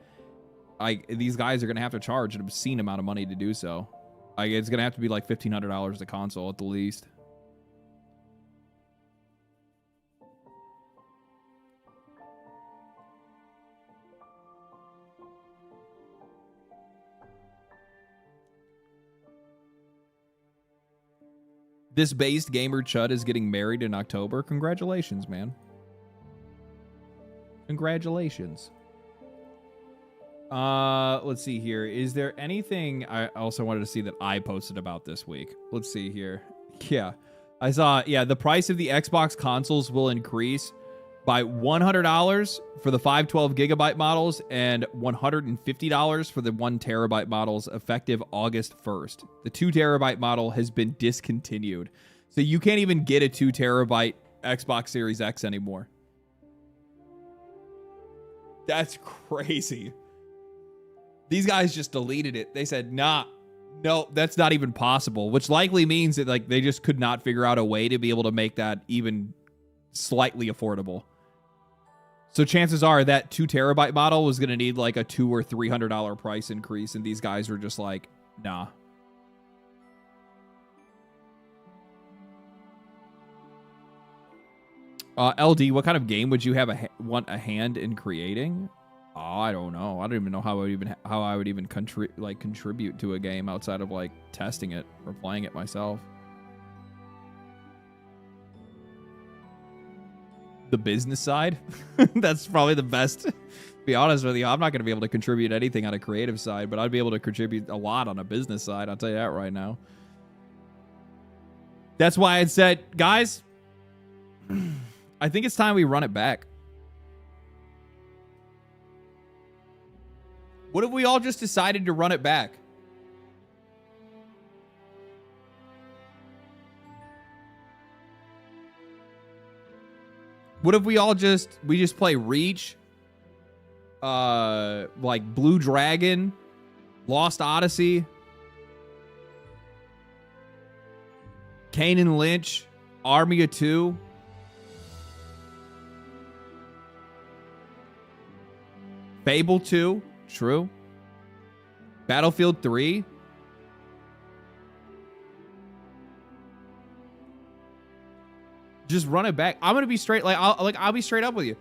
these guys are going to have to charge an obscene amount of money to do so. Like, it's going to have to be, like, $1,500 a console at the least. This based gamer chud is getting married in October. Congratulations, man. Congratulations. Let's see here. Is there anything I also wanted to see that I posted about this week? Let's see here. Yeah. I saw, the price of the Xbox consoles will increase by $100 for the 512 gigabyte models and $150 for the 1 terabyte models effective August 1st. The 2 terabyte model has been discontinued. So you can't even get a 2 terabyte Xbox Series X anymore. That's crazy. These guys just deleted it. They said, no, that's not even possible, which likely means that, like, they just could not figure out a way to be able to make that even slightly affordable. So chances are that 2 terabyte model was going to need like a $200 or $300 price increase. And these guys were just like, nah. LD, what kind of game would you have want a hand in creating? Oh, I don't know. I don't even know how I would even contribute to a game outside of like testing it or playing it myself. The business side. That's probably the best. To be honest with you, I'm not going to be able to contribute anything on a creative side, but I'd be able to contribute a lot on a business side. I'll tell you that right now. That's why I said, guys, I think it's time we run it back. What if we all just decided to run it back? What if we just play Reach, like Blue Dragon, Lost Odyssey, Kane and Lynch, Army of Two, Fable 2, true, Battlefield 3, just run it back. I'm gonna be straight. I'll be straight up with you.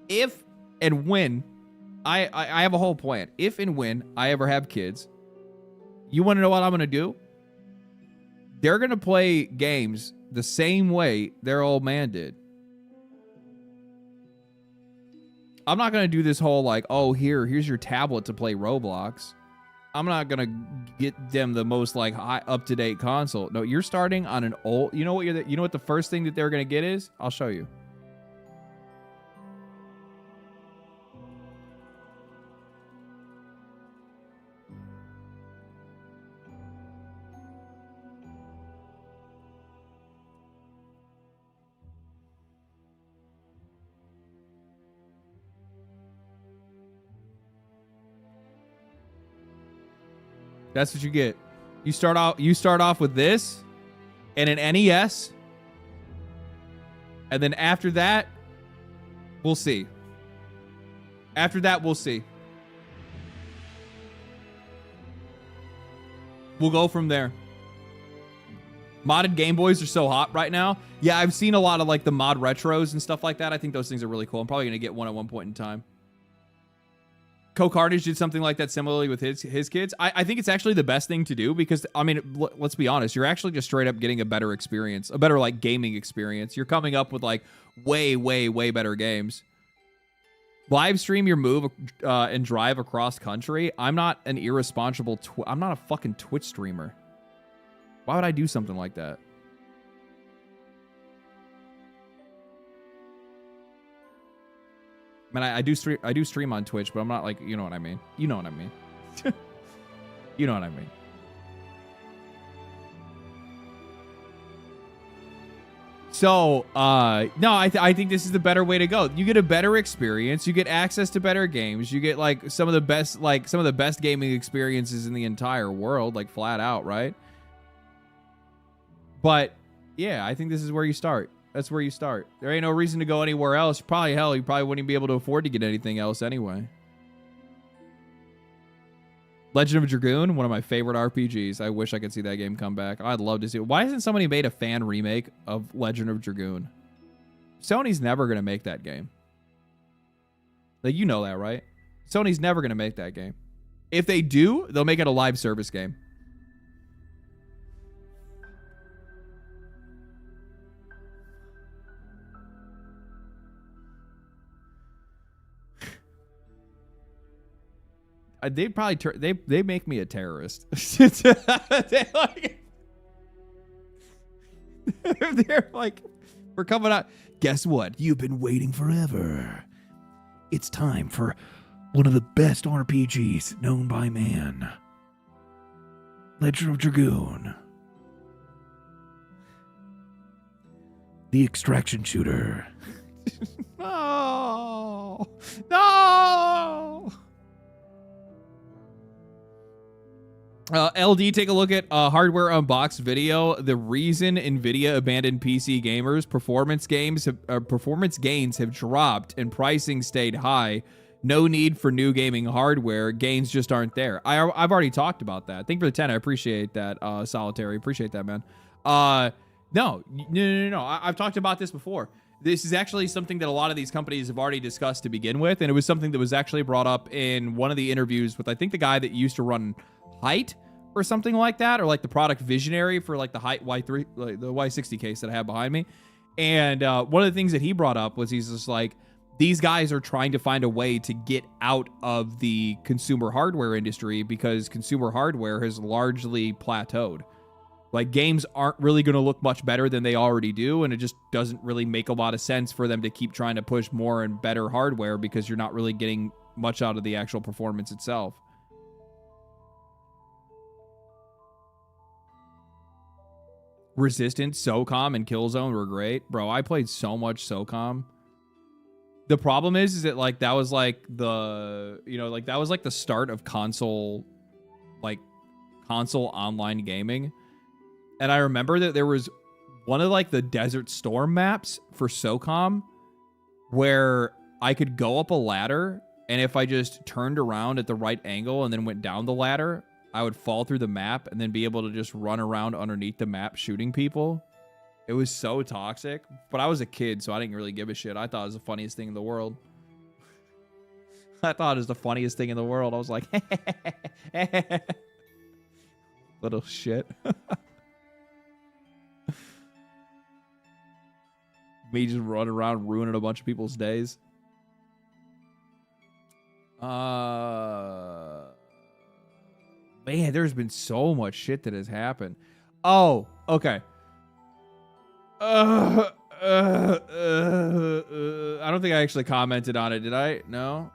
If and when I have a whole plan. If and when I ever have kids, you want to know what I'm gonna do? They're gonna play games the same way their old man did. I'm not gonna do this whole like, oh, here's your tablet to play Roblox. I'm not gonna get them the most like high up-to-date console. No, you're starting on an old. You know what the first thing that they're gonna get is? I'll show you. That's what you get. You start off with this and an NES. And then after that, we'll see. After that, we'll see. We'll go from there. Modded Game Boys are so hot right now. Yeah, I've seen a lot of like the mod retros and stuff like that. I think those things are really cool. I'm probably going to get one at one point in time. Co-Carnage did something like that similarly with his kids. I think it's actually the best thing to do because, I mean, let's be honest. You're actually just straight up getting a better experience, a better, like, gaming experience. You're coming up with, like, way, way, way better games. Live stream your move and drive across country. I'm not an irresponsible. I'm not a fucking Twitch streamer. Why would I do something like that? I mean, I do stream. I do stream on Twitch, but I'm not like, you know what I mean. You know what I mean. You know what I mean. So, no, I think this is the better way to go. You get a better experience. You get access to better games. You get like some of the best gaming experiences in the entire world, like flat out, right? But yeah, I think this is where you start. That's where you start. There ain't no reason to go anywhere else. You probably wouldn't be able to afford to get anything else anyway. Legend of Dragoon, one of my favorite RPGs. I wish I could see that game come back. I'd love to see it. Why hasn't somebody made a fan remake of Legend of Dragoon? Sony's never going to make that game. Like, you know that, right? Sony's never going to make that game. If they do, they'll make it a live service game. They probably they make me a terrorist. They're like, we're coming out. Guess what? You've been waiting forever. It's time for one of the best RPGs known by man. Legend of Dragoon. The extraction shooter. No. No. LD, take a look at Hardware Unboxed video. The reason NVIDIA abandoned PC gamers, performance gains have dropped and pricing stayed high. No need for new gaming hardware. Gains just aren't there. I've already talked about that. Thank you for the 10. I appreciate that, Solitary. Appreciate that, man. No. I've talked about this before. This is actually something that a lot of these companies have already discussed to begin with, and it was something that was actually brought up in one of the interviews with, I think, the guy that used to run Height or something like that, or like the product visionary for like the Height Y3, like the Y60 case that I have behind me. And one of the things that he brought up was he's just like, these guys are trying to find a way to get out of the consumer hardware industry because consumer hardware has largely plateaued. Like, games aren't really going to look much better than they already do, and it just doesn't really make a lot of sense for them to keep trying to push more and better hardware because you're not really getting much out of the actual performance itself. Resistance, SOCOM, and Killzone were great. Bro, I played so much SOCOM. The problem is that, like, that was, like, the, you know, like, that was, like, the start of console online gaming. And I remember that there was one of, like, the Desert Storm maps for SOCOM where I could go up a ladder, and if I just turned around at the right angle and then went down the ladder, I would fall through the map and then be able to just run around underneath the map shooting people. It was so toxic, but I was a kid, so I didn't really give a shit. I thought it was the funniest thing in the world. I thought it was the funniest thing in the world. I was like, little shit. Me just running around ruining a bunch of people's days. Man, there's been so much shit that has happened. Oh, okay. I don't think I actually commented on it, did I? No?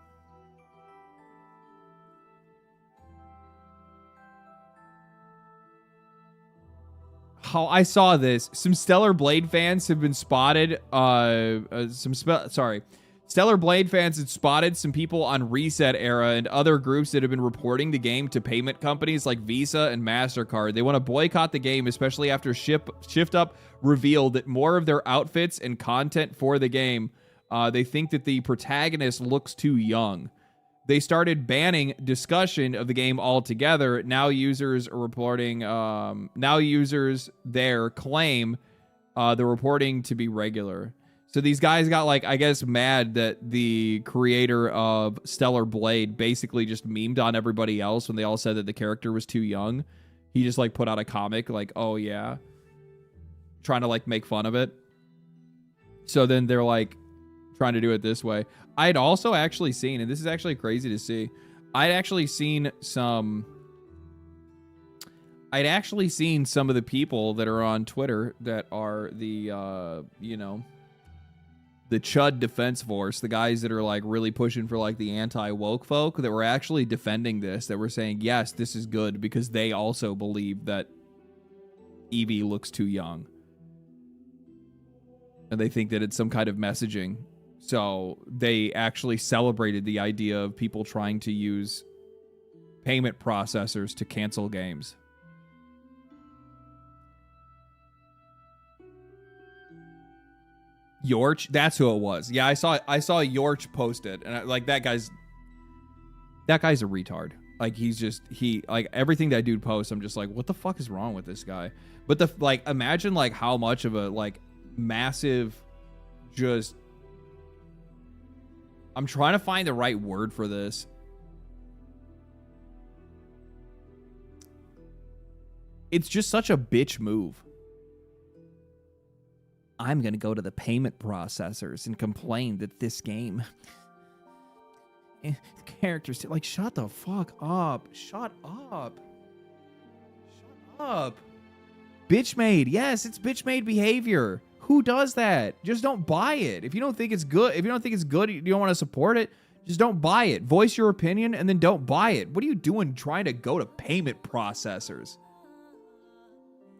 Oh, I saw this. Some Stellar Blade fans have been spotted. Stellar Blade fans had spotted some people on Reset Era and other groups that have been reporting the game to payment companies like Visa and MasterCard. They want to boycott the game, especially after Shift Up revealed that more of their outfits and content for the game, they think that the protagonist looks too young. They started banning discussion of the game altogether. Now users are reporting, now users there claim the reporting to be regular. So these guys got, like, I guess, mad that the creator of Stellar Blade basically just memed on everybody else when they all said that the character was too young. He just, like, put out a comic, like, oh, yeah. Trying to, like, make fun of it. So then they're, like, trying to do it this way. I'd also actually seen, and this is actually crazy to see, I'd actually seen some of the people that are on Twitter that are the, you know, the Chud Defense Force, the guys that are like really pushing for like the anti-woke folk, that were actually defending this, that were saying, yes, this is good because they also believe that Eevee looks too young. And they think that it's some kind of messaging. So they actually celebrated the idea of people trying to use payment processors to cancel games. Yorch, that's who it was. Yeah, I saw Yorch post it, and like that guy's a retard. Like like everything that dude posts, I'm just like, what the fuck is wrong with this guy? But like imagine like how much of a like massive, just, I'm trying to find the right word for this. It's just such a bitch move. I'm going to go to the payment processors and complain that this game characters, like, shut the fuck up. Shut up. Shut up. Bitch made. Yes, it's bitch made behavior. Who does that? Just don't buy it. If you don't think it's good, you don't want to support it, just don't buy it. Voice your opinion and then don't buy it. What are you doing trying to go to payment processors?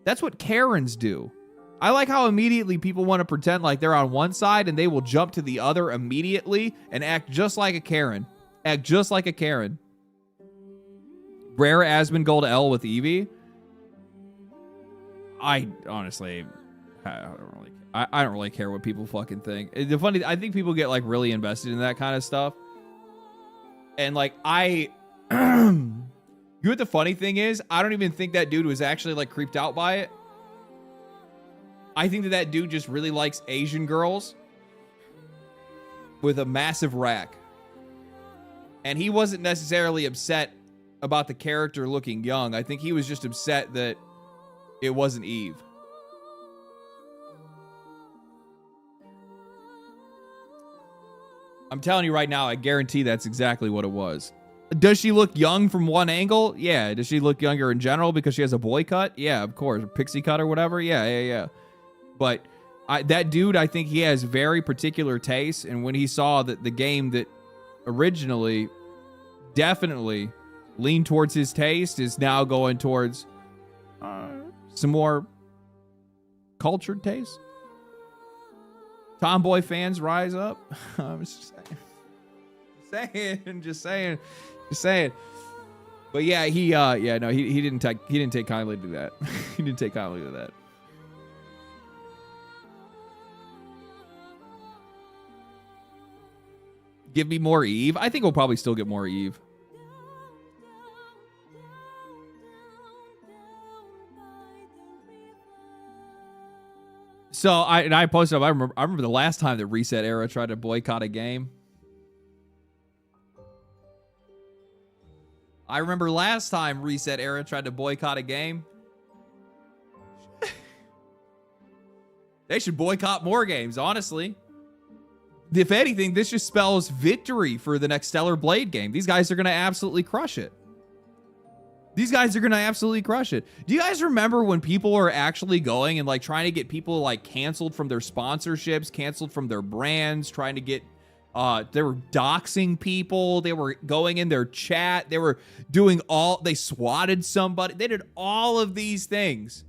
That's what Karens do. I like how immediately people want to pretend like they're on one side and they will jump to the other immediately and act just like a Karen. Act just like a Karen. Rare Asmongold L with Eevee. I honestly, I don't really care what people fucking think. I think people get like really invested in that kind of stuff. And like you know what the funny thing is? I don't even think that dude was actually like creeped out by it. I think that dude just really likes Asian girls with a massive rack. And he wasn't necessarily upset about the character looking young. I think he was just upset that it wasn't Eve. I'm telling you right now, I guarantee that's exactly what it was. Does she look young from one angle? Yeah. Does she look younger in general because she has a boy cut? Yeah, of course. Pixie cut or whatever? Yeah. But that dude, I think he has very particular tastes. And when he saw that the game that originally definitely leaned towards his taste is now going towards some more cultured taste. Tomboy fans rise up. I'm just saying. But yeah, he didn't take kindly to that. He didn't take kindly to that. Give me more Eve. I think we'll probably still get more Eve. So I posted up. I remember the last time that Reset Era tried to boycott a game. I remember last time Reset Era tried to boycott a game. They should boycott more games, honestly. If anything, this just spells victory for the next Stellar Blade game. These guys are going to absolutely crush it. Do you guys remember when people were actually going and like trying to get people like canceled from their sponsorships, canceled from their brands, trying to get they were doxing people, they were going in their chat, they were doing they swatted somebody, they did all of these things.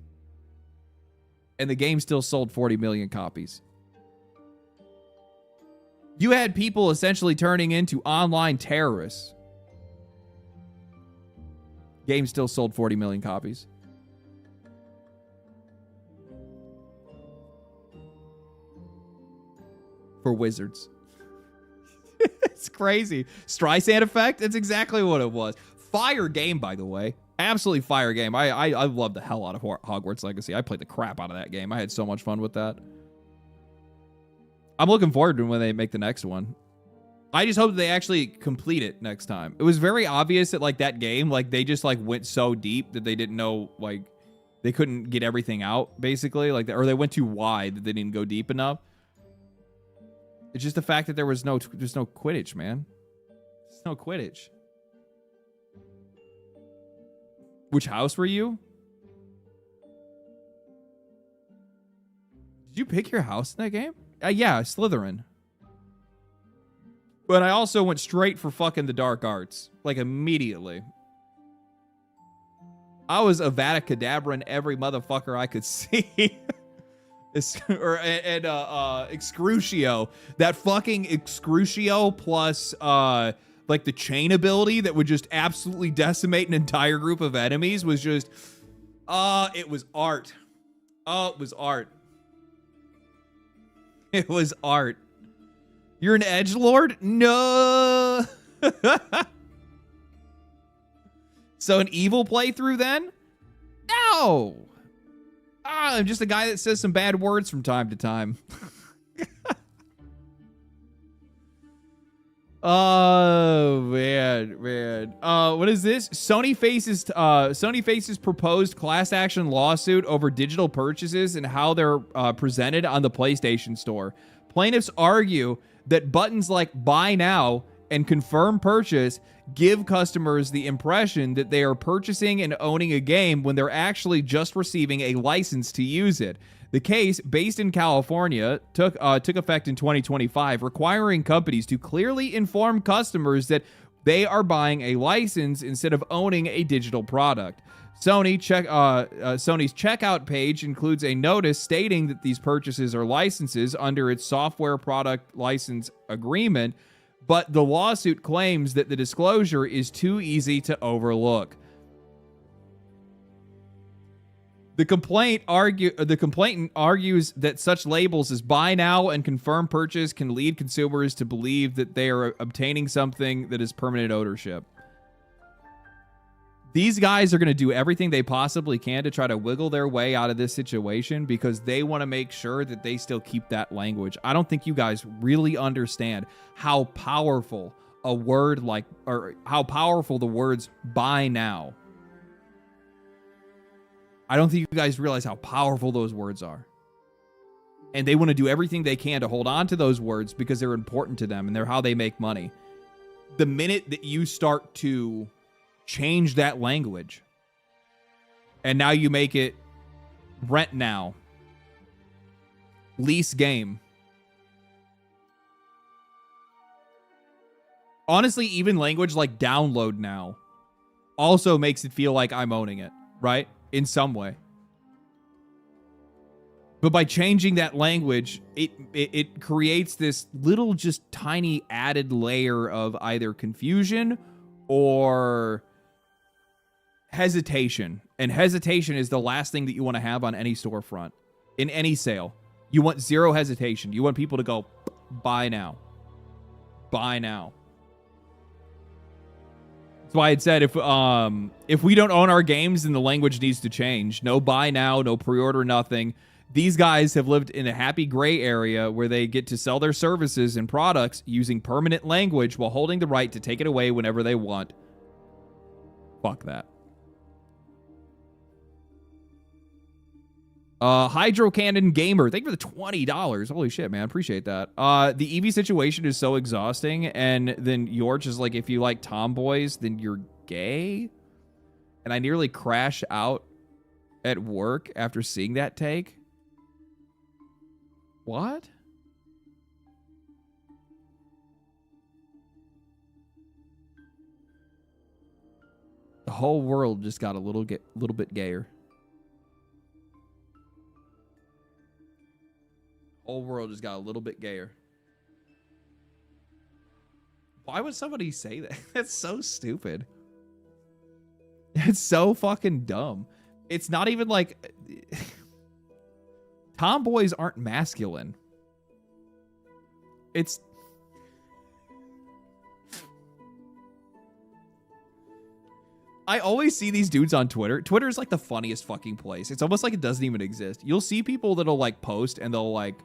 And the game still sold 40 million copies. You had people essentially turning into online terrorists. Game still sold 40 million copies. For Wizards. It's crazy. Streisand effect? That's exactly what it was. Fire game, by the way. Absolutely fire game. I love the hell out of Hogwarts Legacy. I played the crap out of that game. I had so much fun with that. I'm looking forward to when they make the next one. I just hope that they actually complete it next time. It was very obvious that like that game, like they just like went so deep that they didn't know, like they couldn't get everything out basically, like or they went too wide that they didn't go deep enough. It's just the fact that there's no Quidditch, man. There's no Quidditch. Which house were you? Did you pick your house in that game? Yeah, Slytherin. But I also went straight for fucking the dark arts. Like, immediately. I was Avada Kedavra in every motherfucker I could see. Excrucio. That fucking Excrucio plus, like, the chain ability that would just absolutely decimate an entire group of enemies was just... it was art. Oh, it was art. It was art. You're an edgelord? No. So an evil playthrough then? No. I'm just a guy that says some bad words from time to time. Oh man. What is this? Sony faces proposed class action lawsuit over digital purchases and how they're presented on the PlayStation Store. Plaintiffs argue that buttons like buy now and confirm purchase give customers the impression that they are purchasing and owning a game when they're actually just receiving a license to use it. The case, based in California, took effect in 2025, requiring companies to clearly inform customers that they are buying a license instead of owning a digital product. Sony's checkout page includes a notice stating that these purchases are licenses under its software product license agreement, but the lawsuit claims that the disclosure is too easy to overlook. The complainant argues that such labels as buy now and confirm purchase can lead consumers to believe that they are obtaining something that is permanent ownership. These guys are going to do everything they possibly can to try to wiggle their way out of this situation because they want to make sure that they still keep that language. I don't think you guys really understand how powerful a word like, or how powerful the words buy now. I don't think you guys realize how powerful those words are. And they want to do everything they can to hold on to those words because they're important to them and they're how they make money. The minute that you start to change that language and now you make it rent now, lease game. Honestly, even language like download now also makes it feel like I'm owning it, right? In some way. But by changing that language, it creates this little just tiny added layer of either confusion or hesitation. And hesitation is the last thing that you want to have on any storefront. In any sale. You want zero hesitation. You want people to go, buy now. Buy now. That's why it said if we don't own our games, then the language needs to change. No buy now, no pre-order, nothing. These guys have lived in a happy gray area where they get to sell their services and products using permanent language while holding the right to take it away whenever they want. Fuck that. Hydro Cannon Gamer, thank you for the $20. Holy shit, man. Appreciate that. The Eevee situation is so exhausting. And then George is like, if you like tomboys, then you're gay. And I nearly crash out at work after seeing that take. What? The whole world just got a little bit gayer. Whole world just got a little bit gayer. Why would somebody say that? That's so stupid. It's so fucking dumb. It's not even like... Tomboys aren't masculine. It's... I always see these dudes on Twitter. Twitter is like the funniest fucking place. It's almost like it doesn't even exist. You'll see people that'll like post and they'll like...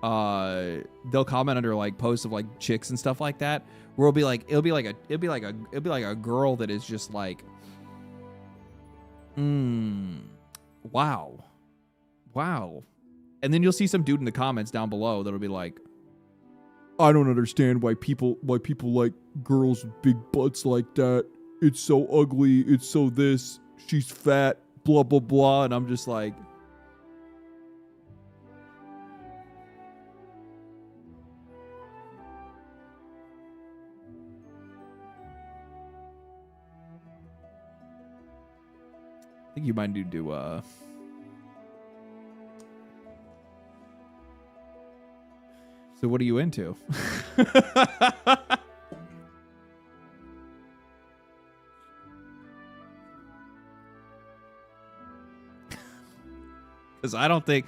they'll comment under like posts of like chicks and stuff like that, where it'll be like a girl that is just like, wow, and then you'll see some dude in the comments down below that'll be like, I don't understand why people like girls with big butts like that. It's so ugly. It's so this. She's fat. Blah blah blah. And I'm just like, I think you might need to So what are you into? Because I don't think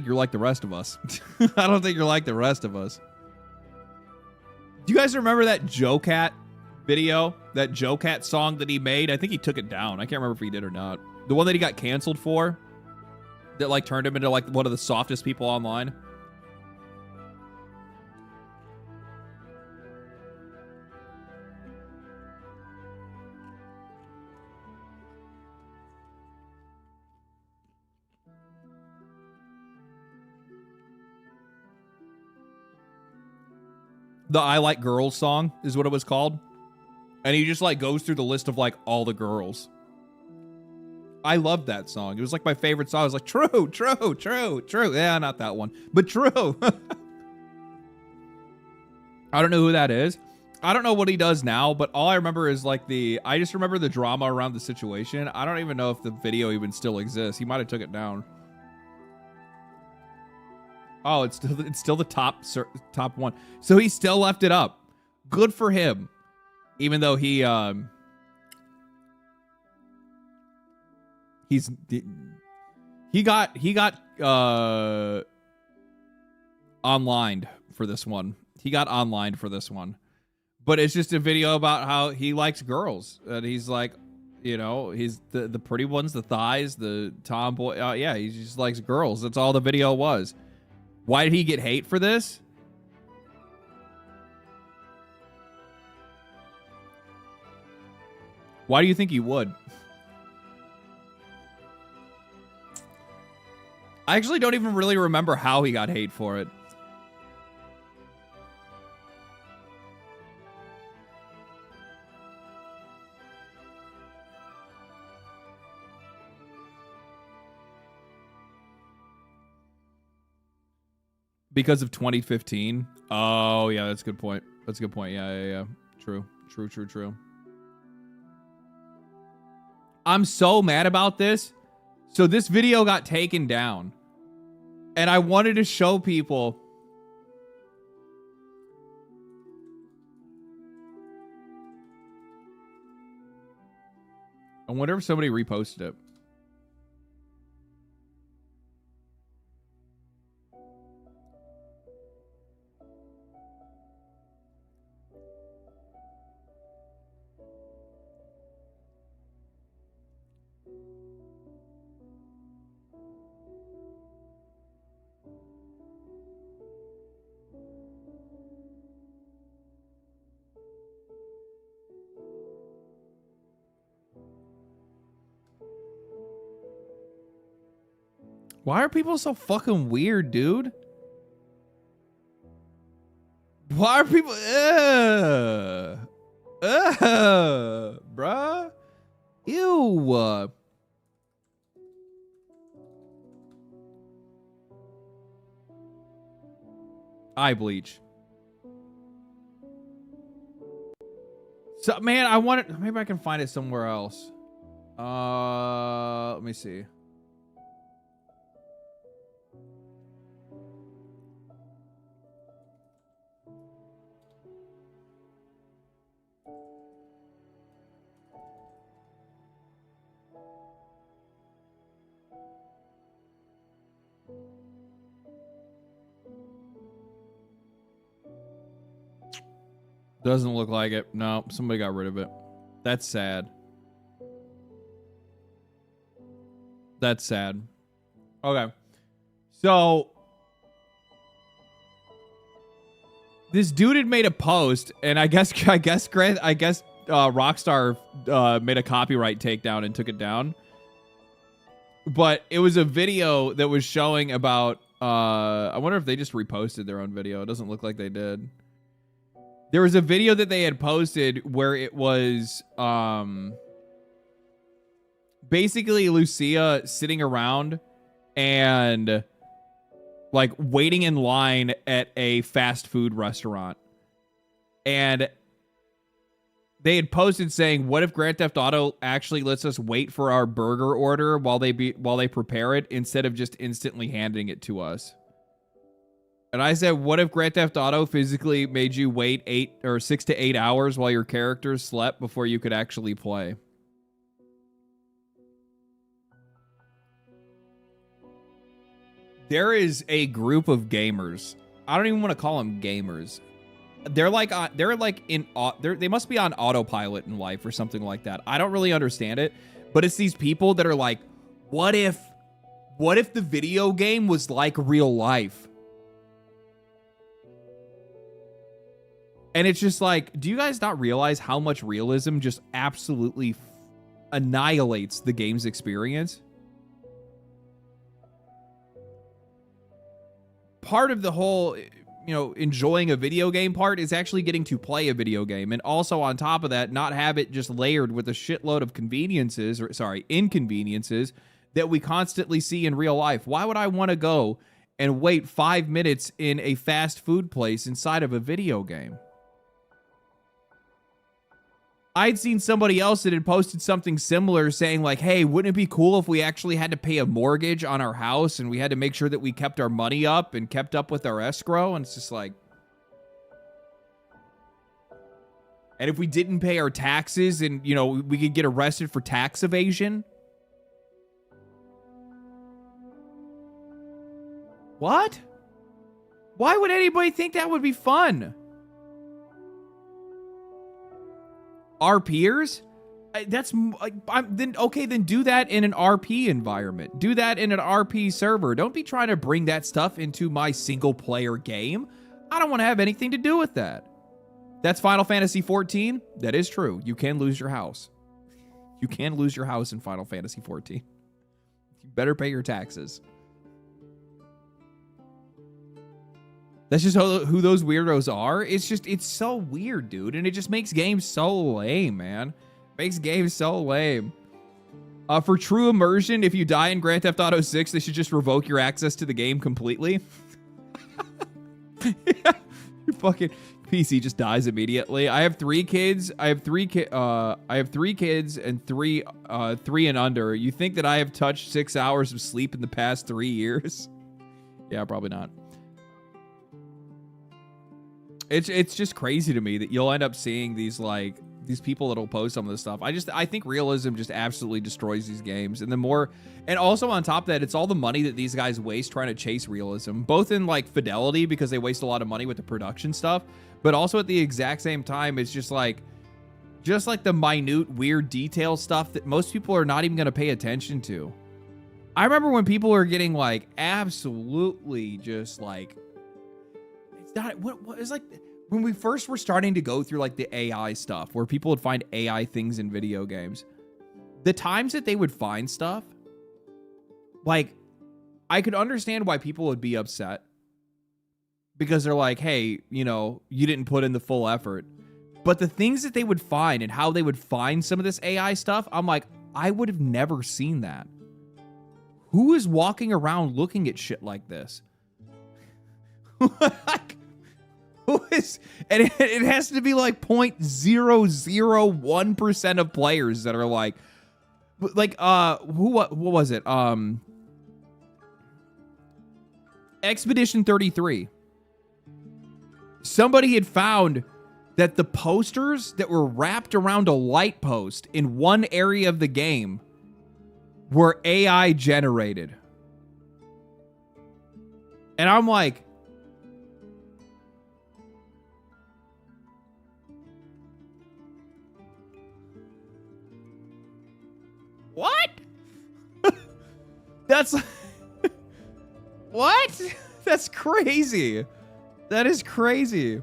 you're like the rest of us. I don't think you're like the rest of us. Do you guys remember that Joe Cat video? That Joe Cat song that he made? I think he took it down. I can't remember if he did or not. The one that he got canceled for? That like turned him into like one of the softest people online? The I Like Girls song is what it was called. And he just like goes through the list of like all the girls. I loved that song. It was like my favorite song. I was like, true, true, true, true. Yeah, not that one, but true. I don't know who that is. I don't know what he does now, but all I remember is like I just remember the drama around the situation. I don't even know if the video even still exists. He might have took it down. Oh, it's still the top one. So he still left it up. Good for him. Even though he got online for this one. He got online for this one. But it's just a video about how he likes girls. And he's like, you know, he's the pretty ones, the thighs, the tomboy. Yeah, he just likes girls. That's all the video was. Why did he get hate for this? Why do you think he would? I actually don't even really remember how he got hate for it. Because of 2015? Oh, yeah, that's a good point. That's a good point. Yeah. True. I'm so mad about this. So this video got taken down. And I wanted to show people. I wonder if somebody reposted it. Why are people so fucking weird, dude? Why are people... bruh. Ew. Eye bleach. So, man, I want it... Maybe I can find it somewhere else. Let me see. Doesn't look like it. No, somebody got rid of it. That's sad. That's sad. Okay. So this dude had made a post, and I guess Rockstar made a copyright takedown and took it down. But it was a video that was showing about I wonder if they just reposted their own video. It doesn't look like they did. There was a video that they had posted where it was basically Lucia sitting around and like waiting in line at a fast food restaurant. And they had posted saying, what if Grand Theft Auto actually lets us wait for our burger order while they prepare it instead of just instantly handing it to us? And I said, what if Grand Theft Auto physically made you wait 6 to 8 hours while your characters slept before you could actually play? There is a group of gamers. I don't even want to call them gamers. They must be on autopilot in life or something like that. I don't really understand it, but it's these people that are like, what if the video game was like real life? And it's just like, do you guys not realize how much realism just absolutely annihilates the game's experience? Part of the whole, enjoying a video game part is actually getting to play a video game. And also on top of that, not have it just layered with a shitload of inconveniences that we constantly see in real life. Why would I want to go and wait 5 minutes in a fast food place inside of a video game? I'd seen somebody else that had posted something similar saying like, hey, wouldn't it be cool if we actually had to pay a mortgage on our house and we had to make sure that we kept our money up and kept up with our escrow? And it's just like, and if we didn't pay our taxes and, we could get arrested for tax evasion. What? Why would anybody think that would be fun? Our peers? Then do that in an RP environment. Do that in an RP server. Don't be trying to bring that stuff into my single player game. I don't want to have anything to do with that. That's Final Fantasy XIV. That is true. You can lose your house. You can lose your house in Final Fantasy XIV. You better pay your taxes. That's just who those weirdos are. It's so weird, dude. And it just makes games so lame, man. Makes games so lame. For true immersion, if you die in Grand Theft Auto 6, they should just revoke your access to the game completely. Yeah, your fucking PC just dies immediately. I have 3 kids. I have 3 kids and 3 and under. You think that I have touched 6 hours of sleep in the past 3 years? Yeah, probably not. It's just crazy to me that you'll end up seeing these people that'll post some of this stuff. I think realism just absolutely destroys these games. And and also on top of that, it's all the money that these guys waste trying to chase realism, both in like fidelity because they waste a lot of money with the production stuff, but also at the exact same time, it's just like the minute weird detail stuff that most people are not even going to pay attention to. I remember when people were getting like absolutely just like, it's like when we first were starting to go through like the AI stuff where people would find AI things in video games, the times that they would find stuff, like I could understand why people would be upset because they're like, hey, you didn't put in the full effort. But the things that they would find and how they would find some of this AI stuff, I'm like, I would have never seen that. Who is walking around looking at shit like this? And it has to be like 0.001% of players that are like what was it? Expedition 33. Somebody had found that the posters that were wrapped around a light post in one area of the game were AI generated. And I'm like, what? That's what? That's crazy. That is crazy.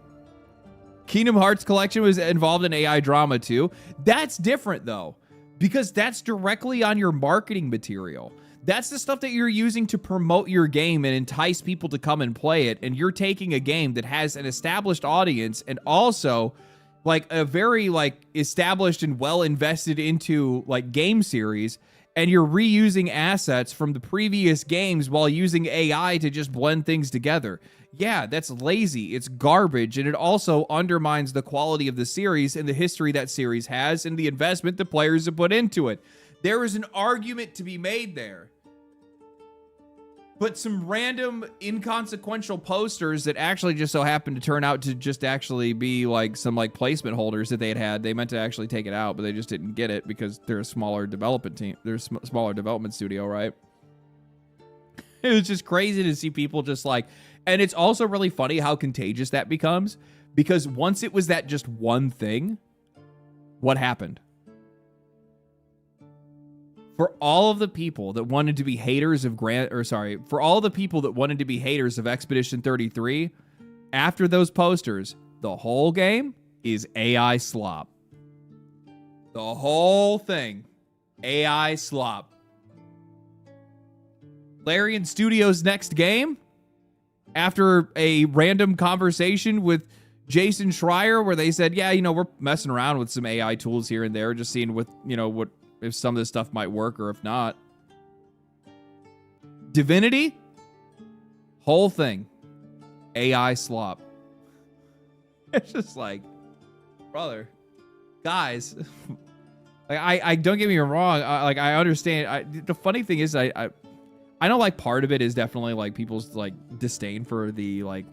Kingdom Hearts Collection was involved in AI drama too. That's different though, because that's directly on your marketing material. That's the stuff that you're using to promote your game and entice people to come and play it. And you're taking a game that has an established audience and also like a very like established and well invested into like game series, and you're reusing assets from the previous games while using AI to just blend things together. Yeah, that's lazy. It's garbage. And it also undermines the quality of the series and the history that series has and the investment the players have put into it. There is an argument to be made there. But some random inconsequential posters that actually just so happened to turn out to just actually be like some like placement holders that they had. They meant to actually take it out, but they just didn't get it because they're a smaller development team. They're a smaller development studio, right? It was just crazy to see people just like, and it's also really funny how contagious that becomes, because once it was that just one thing, what happened? For all of the people that wanted to be haters of for all the people that wanted to be haters of Expedition 33, after those posters, the whole game is AI slop. The whole thing, AI slop. Larian Studios' next game, after a random conversation with Jason Schreier where they said, yeah, we're messing around with some AI tools here and there, just seeing what if some of this stuff might work or if not. Divinity, whole thing, AI slop. It's just like, brother, guys, like I don't get me wrong. I understand. The funny thing is, I know like part of it is definitely like people's like disdain for the like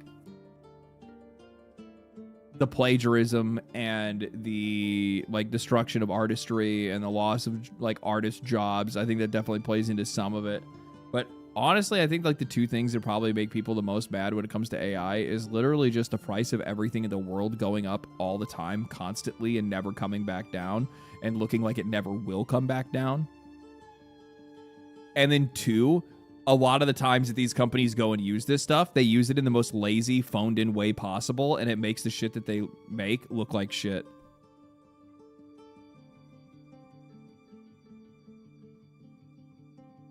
the plagiarism and the like destruction of artistry and the loss of like artist jobs. I think that definitely plays into some of it. But honestly, I think like the two things that probably make people the most mad when it comes to AI is literally just the price of everything in the world going up all the time, constantly, and never coming back down, and looking like it never will come back down. And then two, a lot of the times that these companies go and use this stuff, they use it in the most lazy, phoned-in way possible, and it makes the shit that they make look like shit.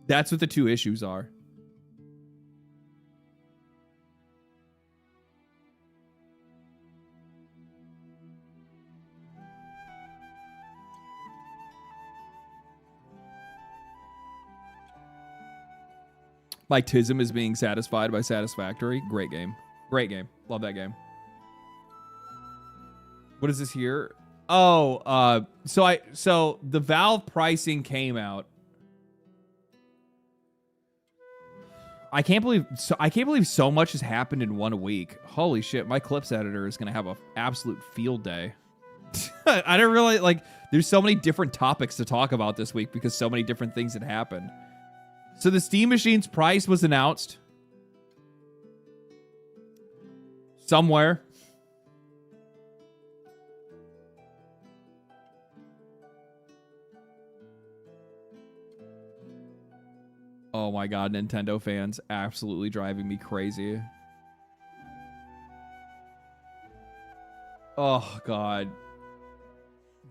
That's what the two issues are. Like Tism is being satisfied by Satisfactory. Great game. Great game. Love that game. What is this here? Oh, so the Valve pricing came out. I can't believe so much has happened in 1 week. Holy shit, my clips editor is gonna have an absolute field day. I don't really like. There's so many different topics to talk about this week because so many different things had happened. So the Steam Machine's price was announced somewhere. Oh my god, Nintendo fans absolutely driving me crazy. Oh god.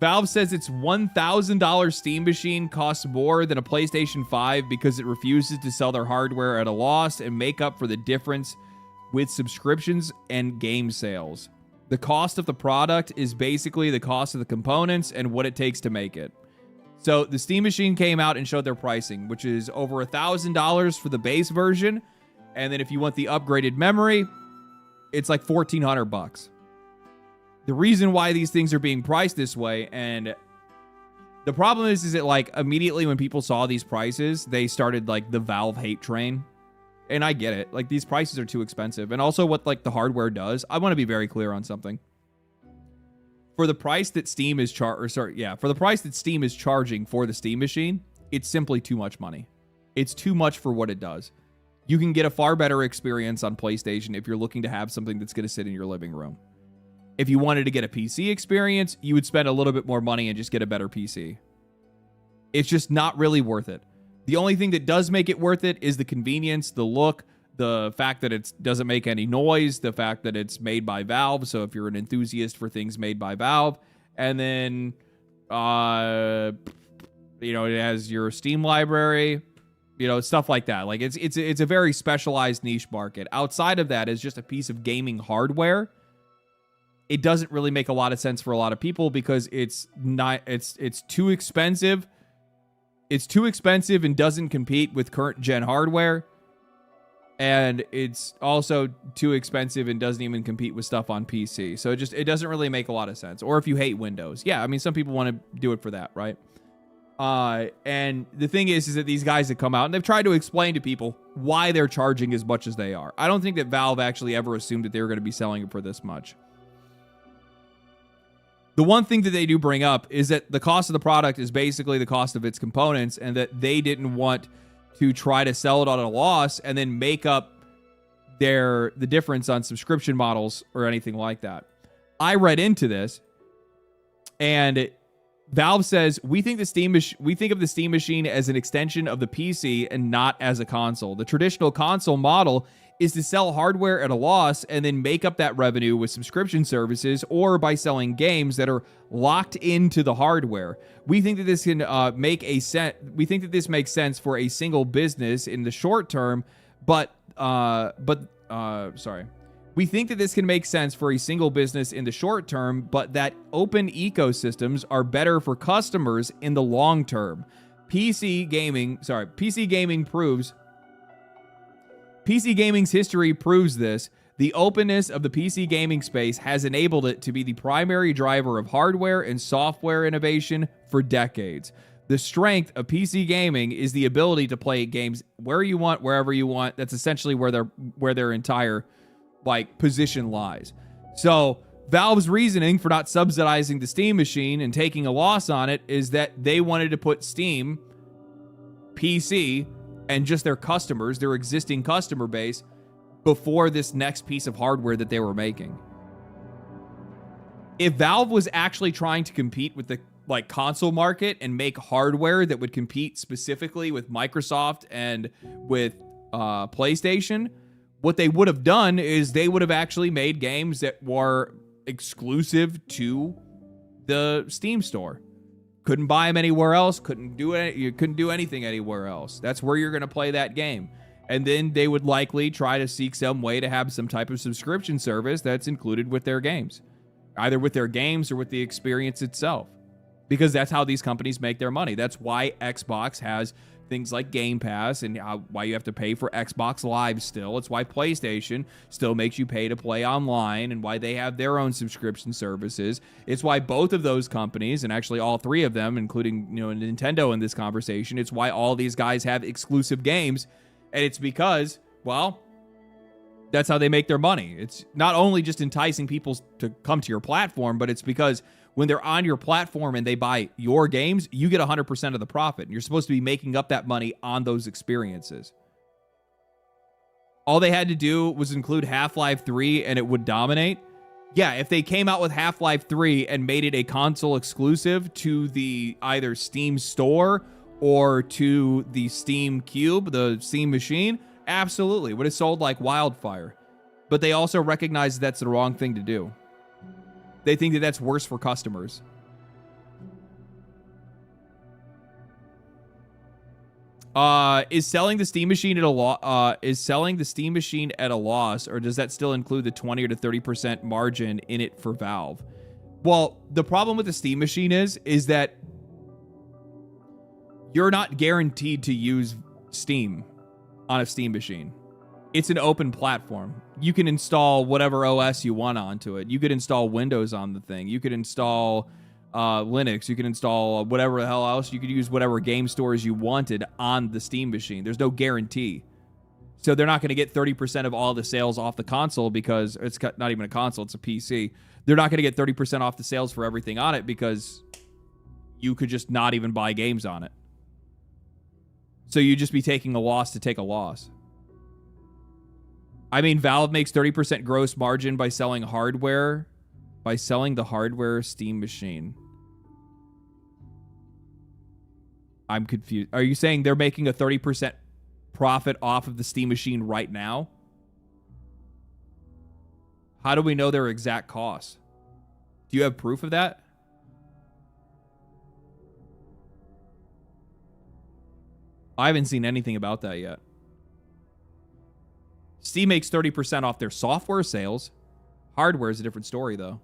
Valve says its $1,000 Steam Machine costs more than a PlayStation 5 because it refuses to sell their hardware at a loss and make up for the difference with subscriptions and game sales. The cost of the product is basically the cost of the components and what it takes to make it. So the Steam Machine came out and showed their pricing, which is over $1,000 for the base version. And then if you want the upgraded memory, it's like $1,400. The reason why these things are being priced this way, and the problem is that like immediately when people saw these prices, they started like the Valve hate train. And I get it. Like these prices are too expensive. And also what like the hardware does. I want to be very clear on something. For the price that Steam is for the price that Steam is charging for the Steam Machine, it's simply too much money. It's too much for what it does. You can get a far better experience on PlayStation if you're looking to have something that's going to sit in your living room. If you wanted to get a PC experience, you would spend a little bit more money and just get a better PC. It's just not really worth it. The only thing that does make it worth it is the convenience, the look, the fact that it doesn't make any noise, the fact that it's made by Valve. So if you're an enthusiast for things made by Valve, and then, it has your Steam library, You know, stuff like that. Like it's a very specialized niche market. Outside of that is just a piece of gaming hardware. It doesn't really make a lot of sense for a lot of people because it's too expensive. It's too expensive and doesn't compete with current gen hardware. And it's also too expensive and doesn't even compete with stuff on PC. So it doesn't really make a lot of sense. Or if you hate Windows. Yeah, I mean, some people want to do it for that, right? And the thing is that these guys have come out and they've tried to explain to people why they're charging as much as they are. I don't think that Valve actually ever assumed that they were going to be selling it for this much. The one thing that they do bring up is that the cost of the product is basically the cost of its components, and that they didn't want to try to sell it on a loss and then make up the difference on subscription models or anything like that. I read into this, and Valve says, we think of the Steam machine as an extension of the PC and not as a console. The traditional console model is to sell hardware at a loss and then make up that revenue with subscription services or by selling games that are locked into the hardware. We think that this can we think that this makes sense for a single business in the short term, We think that this can make sense for a single business in the short term, but that open ecosystems are better for customers in the long term. PC gaming's history proves this. The openness of the PC gaming space has enabled it to be the primary driver of hardware and software innovation for decades. The strength of PC gaming is the ability to play games where you want, wherever you want. That's essentially where their entire position lies. So Valve's reasoning for not subsidizing the Steam machine and taking a loss on it is that they wanted to put Steam, PC, and just their customers, their existing customer base, before this next piece of hardware that they were making. If Valve was actually trying to compete with the console market and make hardware that would compete specifically with Microsoft and with PlayStation, what they would have done is they would have actually made games that were exclusive to the Steam store. Couldn't buy them anywhere else. You couldn't do anything anywhere else. That's where you're going to play that game. And then they would likely try to seek some way to have some type of subscription service that's included with their games, either with their games or with the experience itself, because that's how these companies make their money. That's why Xbox has things like Game Pass and why you have to pay for Xbox Live still. It's why PlayStation still makes you pay to play online and why they have their own subscription services. It's why both of those companies, and actually all three of them, including Nintendo in this conversation, it's why all these guys have exclusive games. And it's because, well, that's how they make their money. It's not only just enticing people to come to your platform, but it's because when they're on your platform and they buy your games, you get 100% of the profit. And you're supposed to be making up that money on those experiences. All they had to do was include Half-Life 3 and it would dominate. Yeah, if they came out with Half-Life 3 and made it a console exclusive to the either Steam store or to the Steam Cube, the Steam machine, absolutely. Would have sold like wildfire. But they also recognize that's the wrong thing to do. They think that that's worse for customers. Is selling the Steam machine at a loss, or does that still include the 20 or to 30% margin in it for Valve? Well, the problem with the Steam machine is that you're not guaranteed to use Steam on a Steam machine. It's an open platform. You can install whatever OS you want onto it. You could install Windows on the thing. You could install Linux. You could install whatever the hell else. You could use whatever game stores you wanted on the Steam machine. There's no guarantee. So they're not going to get 30% of all the sales off the console because it's not even a console. It's a PC. They're not going to get 30% off the sales for everything on it because you could just not even buy games on it. So you'd just be taking a loss to take a loss. I mean, Valve makes 30% gross margin by selling hardware, by selling the hardware Steam machine. I'm confused. Are you saying they're making a 30% profit off of the Steam machine right now? How do we know their exact costs? Do you have proof of that? I haven't seen anything about that yet. Steam makes 30% off their software sales. Hardware is a different story, though.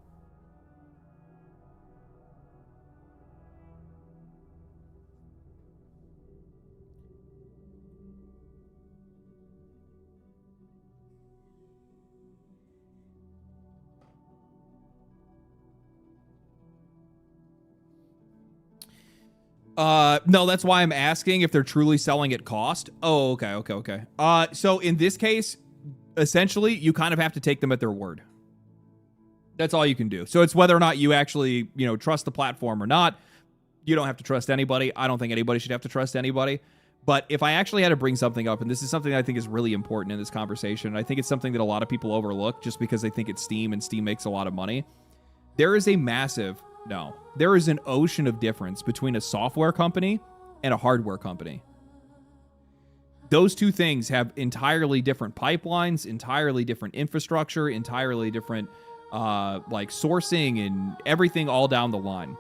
No, that's why I'm asking if they're truly selling at cost. Oh, okay. So in this case, essentially, you kind of have to take them at their word. That's all you can do. So it's whether or not you actually, trust the platform or not. You don't have to trust anybody. I don't think anybody should have to trust anybody. But if I actually had to bring something up, and this is something I think is really important in this conversation, and I think it's something that a lot of people overlook just because they think it's Steam and Steam makes a lot of money. There is an ocean of difference between a software company and a hardware company. Those two things have entirely different pipelines, entirely different infrastructure, entirely different sourcing and everything all down the line.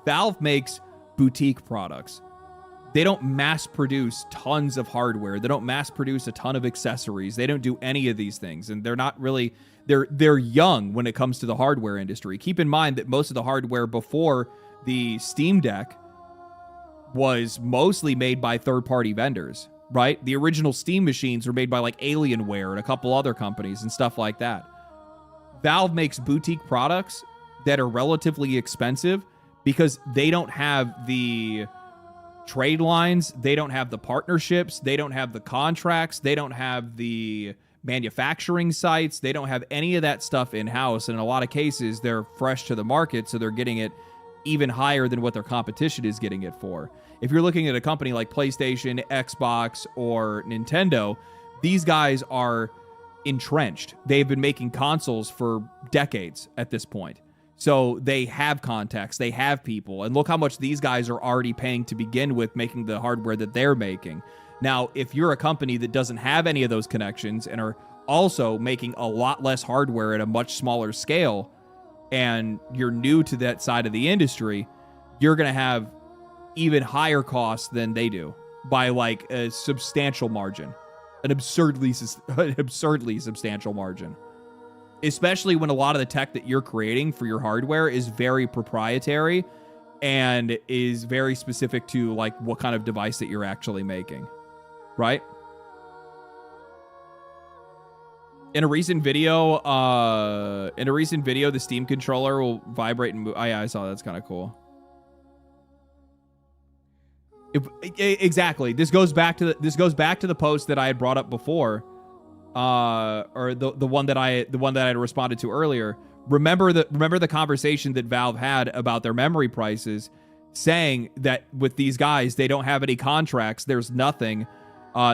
Valve makes boutique products. They don't mass produce tons of hardware. They don't mass produce a ton of accessories. They don't do any of these things. And they're not really, they're young when it comes to the hardware industry. Keep in mind that most of the hardware before the Steam Deck was mostly made by third-party vendors, right? The original Steam machines were made by like Alienware and a couple other companies and stuff like that. Valve makes boutique products that are relatively expensive because they don't have the trade lines, they don't have the partnerships, they don't have the contracts, they don't have the manufacturing sites, they don't have any of that stuff in-house. And in a lot of cases, they're fresh to the market, so they're getting it even higher than what their competition is getting it for. If you're looking at a company like PlayStation, Xbox, or Nintendo, these guys are entrenched. They've been making consoles for decades at this point. So they have contacts, they have people, and look how much these guys are already paying to begin with making the hardware that they're making. Now, if you're a company that doesn't have any of those connections and are also making a lot less hardware at a much smaller scale, and you're new to that side of the industry, you're going to have even higher costs than they do by like a substantial margin, an absurdly substantial margin. Especially when a lot of the tech that you're creating for your hardware is very proprietary and is very specific to like what kind of device that you're actually making, right? In a recent video, the Steam controller will vibrate and move. Oh, yeah, I saw that. That's kind of cool. Exactly. This goes back to the post that I had brought up before. Or the one that I had responded to earlier. Remember the conversation that Valve had about their memory prices, saying that with these guys they don't have any contracts, there's nothing.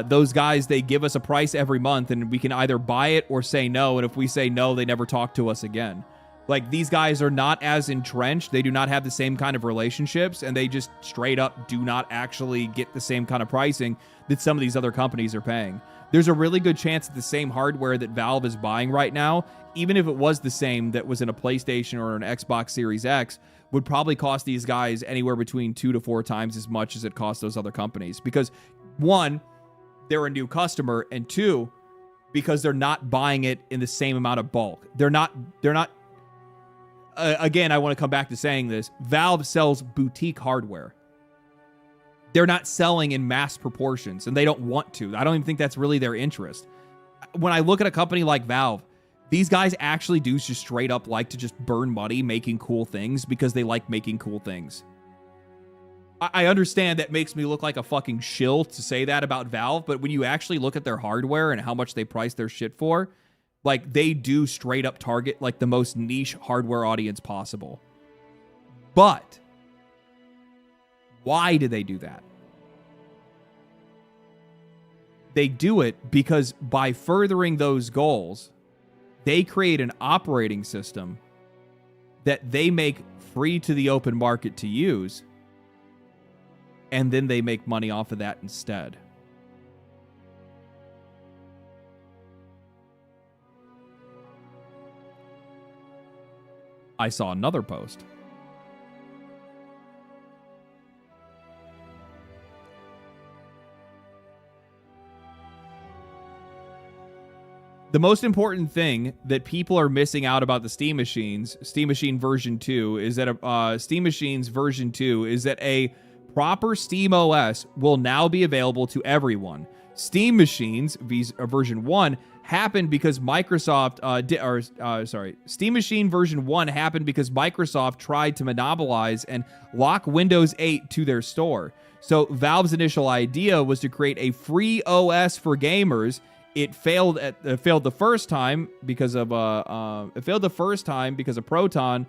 Those guys, they give us a price every month and we can either buy it or say no, and if we say no, they never talk to us again. Like, these guys are not as entrenched, they do not have the same kind of relationships, and they just straight up do not actually get the same kind of pricing that some of these other companies are paying. There's a really good chance that the same hardware that Valve is buying right now, even if it was the same that was in a PlayStation or an Xbox Series X, would probably cost these guys anywhere between 2 to 4 times as much as it costs those other companies. Because, one, they're a new customer, and two, because they're not buying it in the same amount of bulk. They're not again, I want to come back to saying this. Valve sells boutique hardware. They're not selling in mass proportions, and they don't want to. I don't even think that's really their interest. When I look at a company like Valve, these guys actually do just straight up like to just burn money making cool things because they like making cool things. I understand that makes me look like a fucking shill to say that about Valve, but when you actually look at their hardware and how much they price their shit for, like, they do straight up target like the most niche hardware audience possible. But why do they do that? They do it because by furthering those goals, they create an operating system that they make free to the open market to use, and then they make money off of that instead. I saw another post. The most important thing that people are missing out about the Steam Machines, Steam Machine version 2, is that Steam Machines version 2 is that a proper Steam OS will now be available to everyone. Steam Machines version 1 happened because Microsoft Steam Machine version 1 happened because Microsoft tried to monopolize and lock Windows 8 to their store. So Valve's initial idea was to create a free OS for gamers. It failed the first time because of Proton.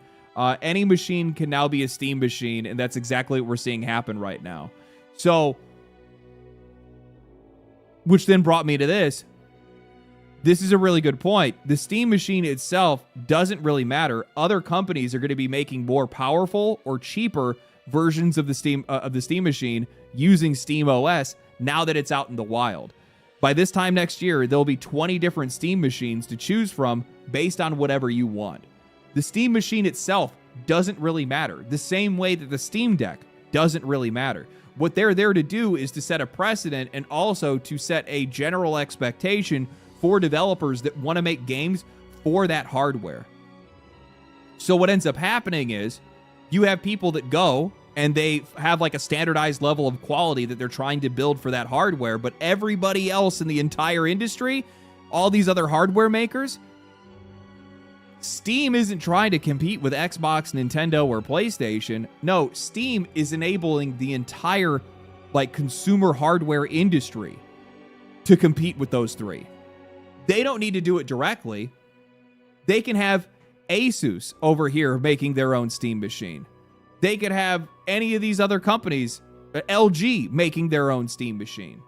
Any machine can now be a Steam machine, and that's exactly what we're seeing happen right now. So, which then brought me to this. This is a really good point. The Steam machine itself doesn't really matter. Other companies are going to be making more powerful or cheaper versions of the Steam machine using Steam OS now that it's out in the wild. By this time next year, there'll be 20 different Steam machines to choose from based on whatever you want. The Steam machine itself doesn't really matter, the same way that the Steam Deck doesn't really matter. What they're there to do is to set a precedent and also to set a general expectation for developers that want to make games for that hardware. So what ends up happening is you have people that go and they have like a standardized level of quality that they're trying to build for that hardware, but everybody else in the entire industry, all these other hardware makers, Steam isn't trying to compete with Xbox, Nintendo, or PlayStation. No, Steam is enabling the entire like consumer hardware industry to compete with those three. They don't need to do it directly. They can have Asus over here making their own Steam machine. They could have any of these other companies, LG, making their own Steam machine.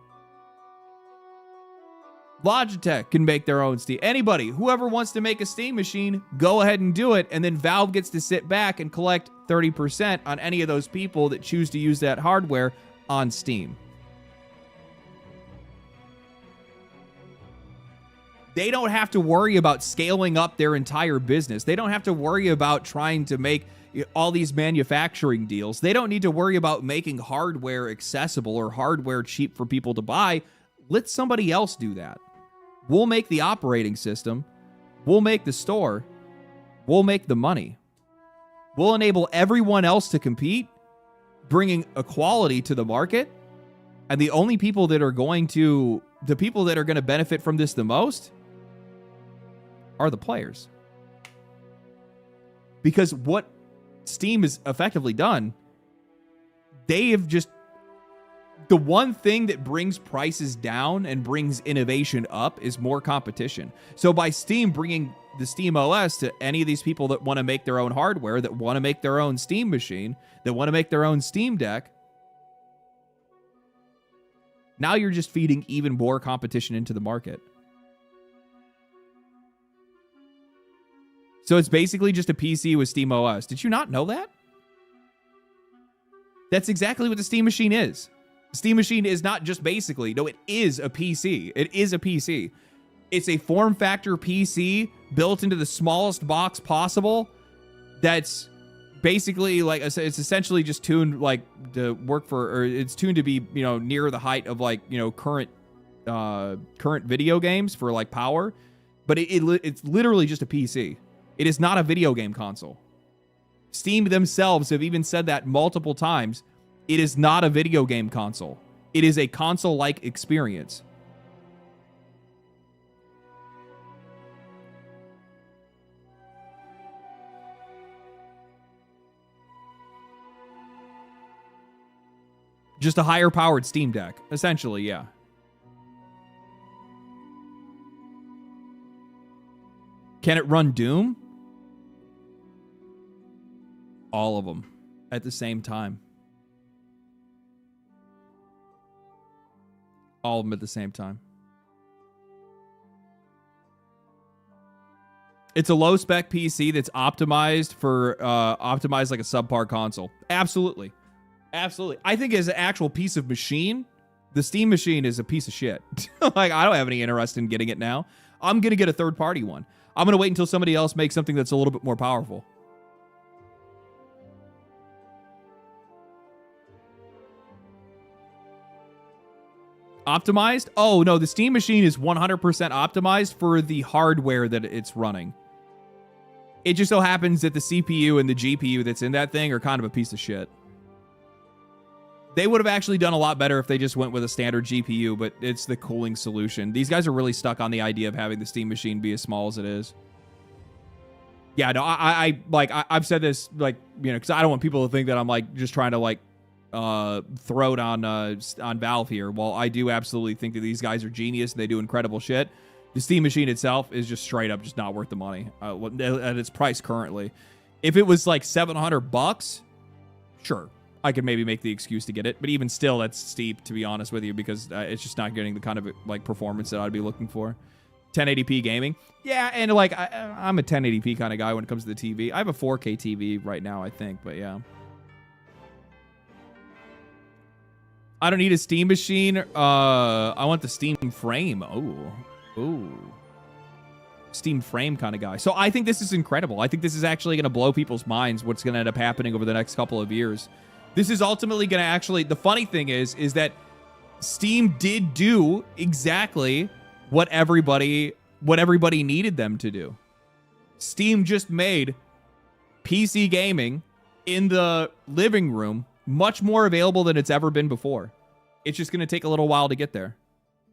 Logitech can make their own Steam. Anybody, whoever wants to make a Steam machine, go ahead and do it. And then Valve gets to sit back and collect 30% on any of those people that choose to use that hardware on Steam. They don't have to worry about scaling up their entire business. They don't have to worry about trying to make all these manufacturing deals. They don't need to worry about making hardware accessible or hardware cheap for people to buy. Let somebody else do that. We'll make the operating system. We'll make the store. We'll make the money. We'll enable everyone else to compete, bringing equality to the market. And the only people that are going to benefit from this the most are the players. Because what Steam has effectively done, they have just, the one thing that brings prices down and brings innovation up is more competition. So by Steam bringing the Steam OS to any of these people that want to make their own hardware, that want to make their own Steam machine, that want to make their own Steam Deck, now you're just feeding even more competition into the market. So it's basically just a PC with Steam OS. Did you not know that? That's exactly what the Steam Machine is. The Steam Machine is not just basically, no, it is a PC. It is a PC. It's a form factor PC built into the smallest box possible that's basically like, it's essentially just tuned like to work for, or it's tuned to be, near the height of like, current video games for like power, but it's literally just a PC. It is not a video game console. Steam themselves have even said that multiple times. It is not a video game console. It is a console-like experience. Just a higher powered Steam Deck, essentially, yeah. Can it run Doom? All of them at the same time. All of them at the same time. It's a low spec PC that's optimized for optimized like a subpar console. Absolutely. Absolutely. I think as an actual piece of machine, the Steam Machine is a piece of shit. Like, I don't have any interest in getting it now. I'm going to get a third party one. I'm going to wait until somebody else makes something that's a little bit more powerful. Optimized? Oh, no, the Steam Machine is 100% optimized for the hardware that it's running. It just so happens that the CPU and the GPU that's in that thing are kind of a piece of shit. They would have actually done a lot better if they just went with a standard GPU, but it's the cooling solution. These guys are really stuck on the idea of having the Steam Machine be as small as it is. Yeah, no, I've said this, like, you know, because I don't want people to think that I'm, like, just trying to, like, throw it on Valve here. Well, I do absolutely think that these guys are genius and they do incredible shit. The Steam Machine itself is just straight up just not worth the money at its price currently. If it was like $700, sure, I could maybe make the excuse to get it. But even still, that's steep, to be honest with you, because it's just not getting the kind of like performance that I'd be looking for. 1080p gaming, yeah, and like I'm a 1080p kind of guy when it comes to the TV. I have a 4K TV right now, I think, but yeah. I don't need a Steam Machine. I want the Steam Frame. Ooh. Steam Frame kind of guy. So I think this is incredible. I think this is actually going to blow people's minds what's going to end up happening over the next couple of years. This is ultimately going to actually... The funny thing is that Steam did do exactly what everybody needed them to do. Steam just made PC gaming in the living room much more available than it's ever been before. It's just going to take a little while to get there.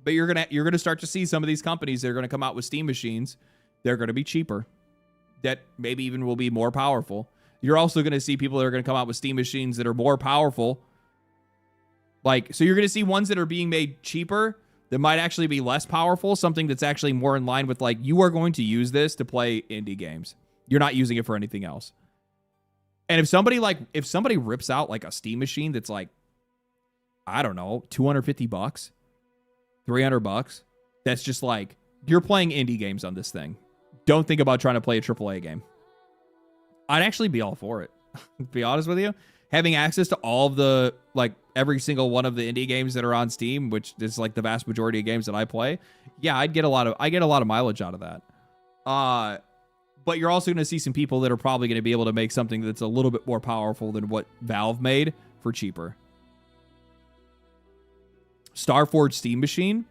But you're gonna start to see some of these companies that are going to come out with Steam machines. They're going to be cheaper. That maybe even will be more powerful. You're also going to see people that are going to come out with Steam machines that are more powerful. Like, so you're going to see ones that are being made cheaper that might actually be less powerful. Something that's actually more in line with, like, you are going to use this to play indie games. You're not using it for anything else. And if somebody rips out like a Steam machine that's like, I don't know, $250, $300, that's just like, you're playing indie games on this thing. Don't think about trying to play a AAA game. I'd actually be all for it. To be honest with you, having access to all of the, like, every single one of the indie games that are on Steam, which is like the vast majority of games that I play. Yeah, I get a lot of mileage out of that. But you're also going to see some people that are probably going to be able to make something that's a little bit more powerful than what Valve made for cheaper. Starforge Steam Machine.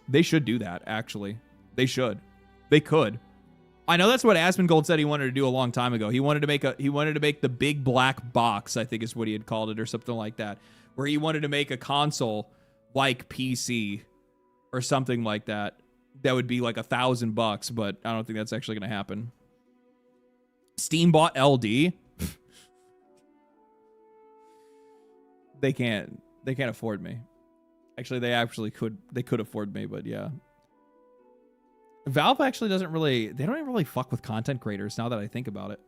They should do that, actually. They should. They could. I know that's what Asmongold said he wanted to do a long time ago. He wanted to make the big black box, I think is what he had called it, or something like that, where he wanted to make a console like PC or something like that. That would be like $1,000, but I don't think that's actually going to happen. Steam bought LD. They can't afford me. Actually, they could afford me, but yeah. Valve actually they don't even really fuck with content creators now that I think about it.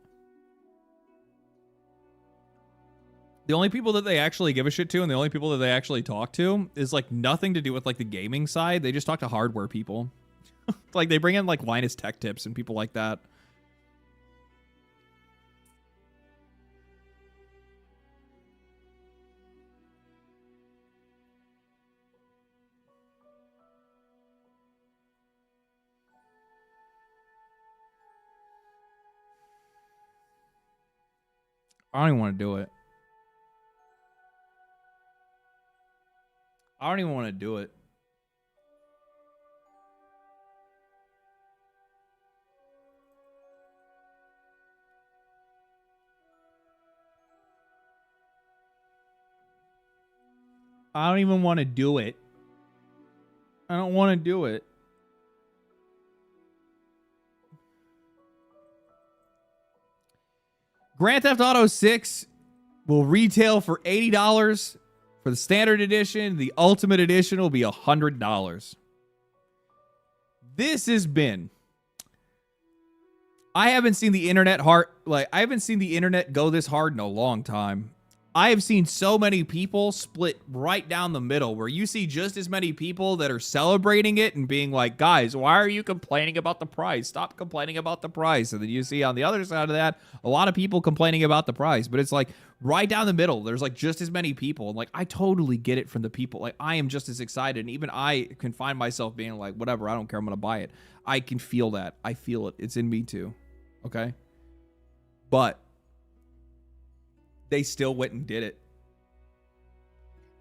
The only people that they actually give a shit to and the only people that they actually talk to is like nothing to do with like the gaming side. They just talk to hardware people. Like they bring in like Linus Tech Tips and people like that. I don't even want to do it. I don't even want to do it. I don't even want to do it. I don't want to do it. Grand Theft Auto 6 will retail for $80 for the standard edition. The ultimate edition will be $100. This has been... I haven't seen the internet go this hard in a long time. I have seen so many people split right down the middle where you see just as many people that are celebrating it and being like, guys, why are you complaining about the price? Stop complaining about the price. And then you see on the other side of that, a lot of people complaining about the price. But it's like right down the middle, there's like just as many people. And like, I totally get it from the people. Like, I am just as excited. And even I can find myself being like, whatever, I don't care. I'm going to buy it. I can feel that. I feel it. It's in me too. Okay. But they still went and did it.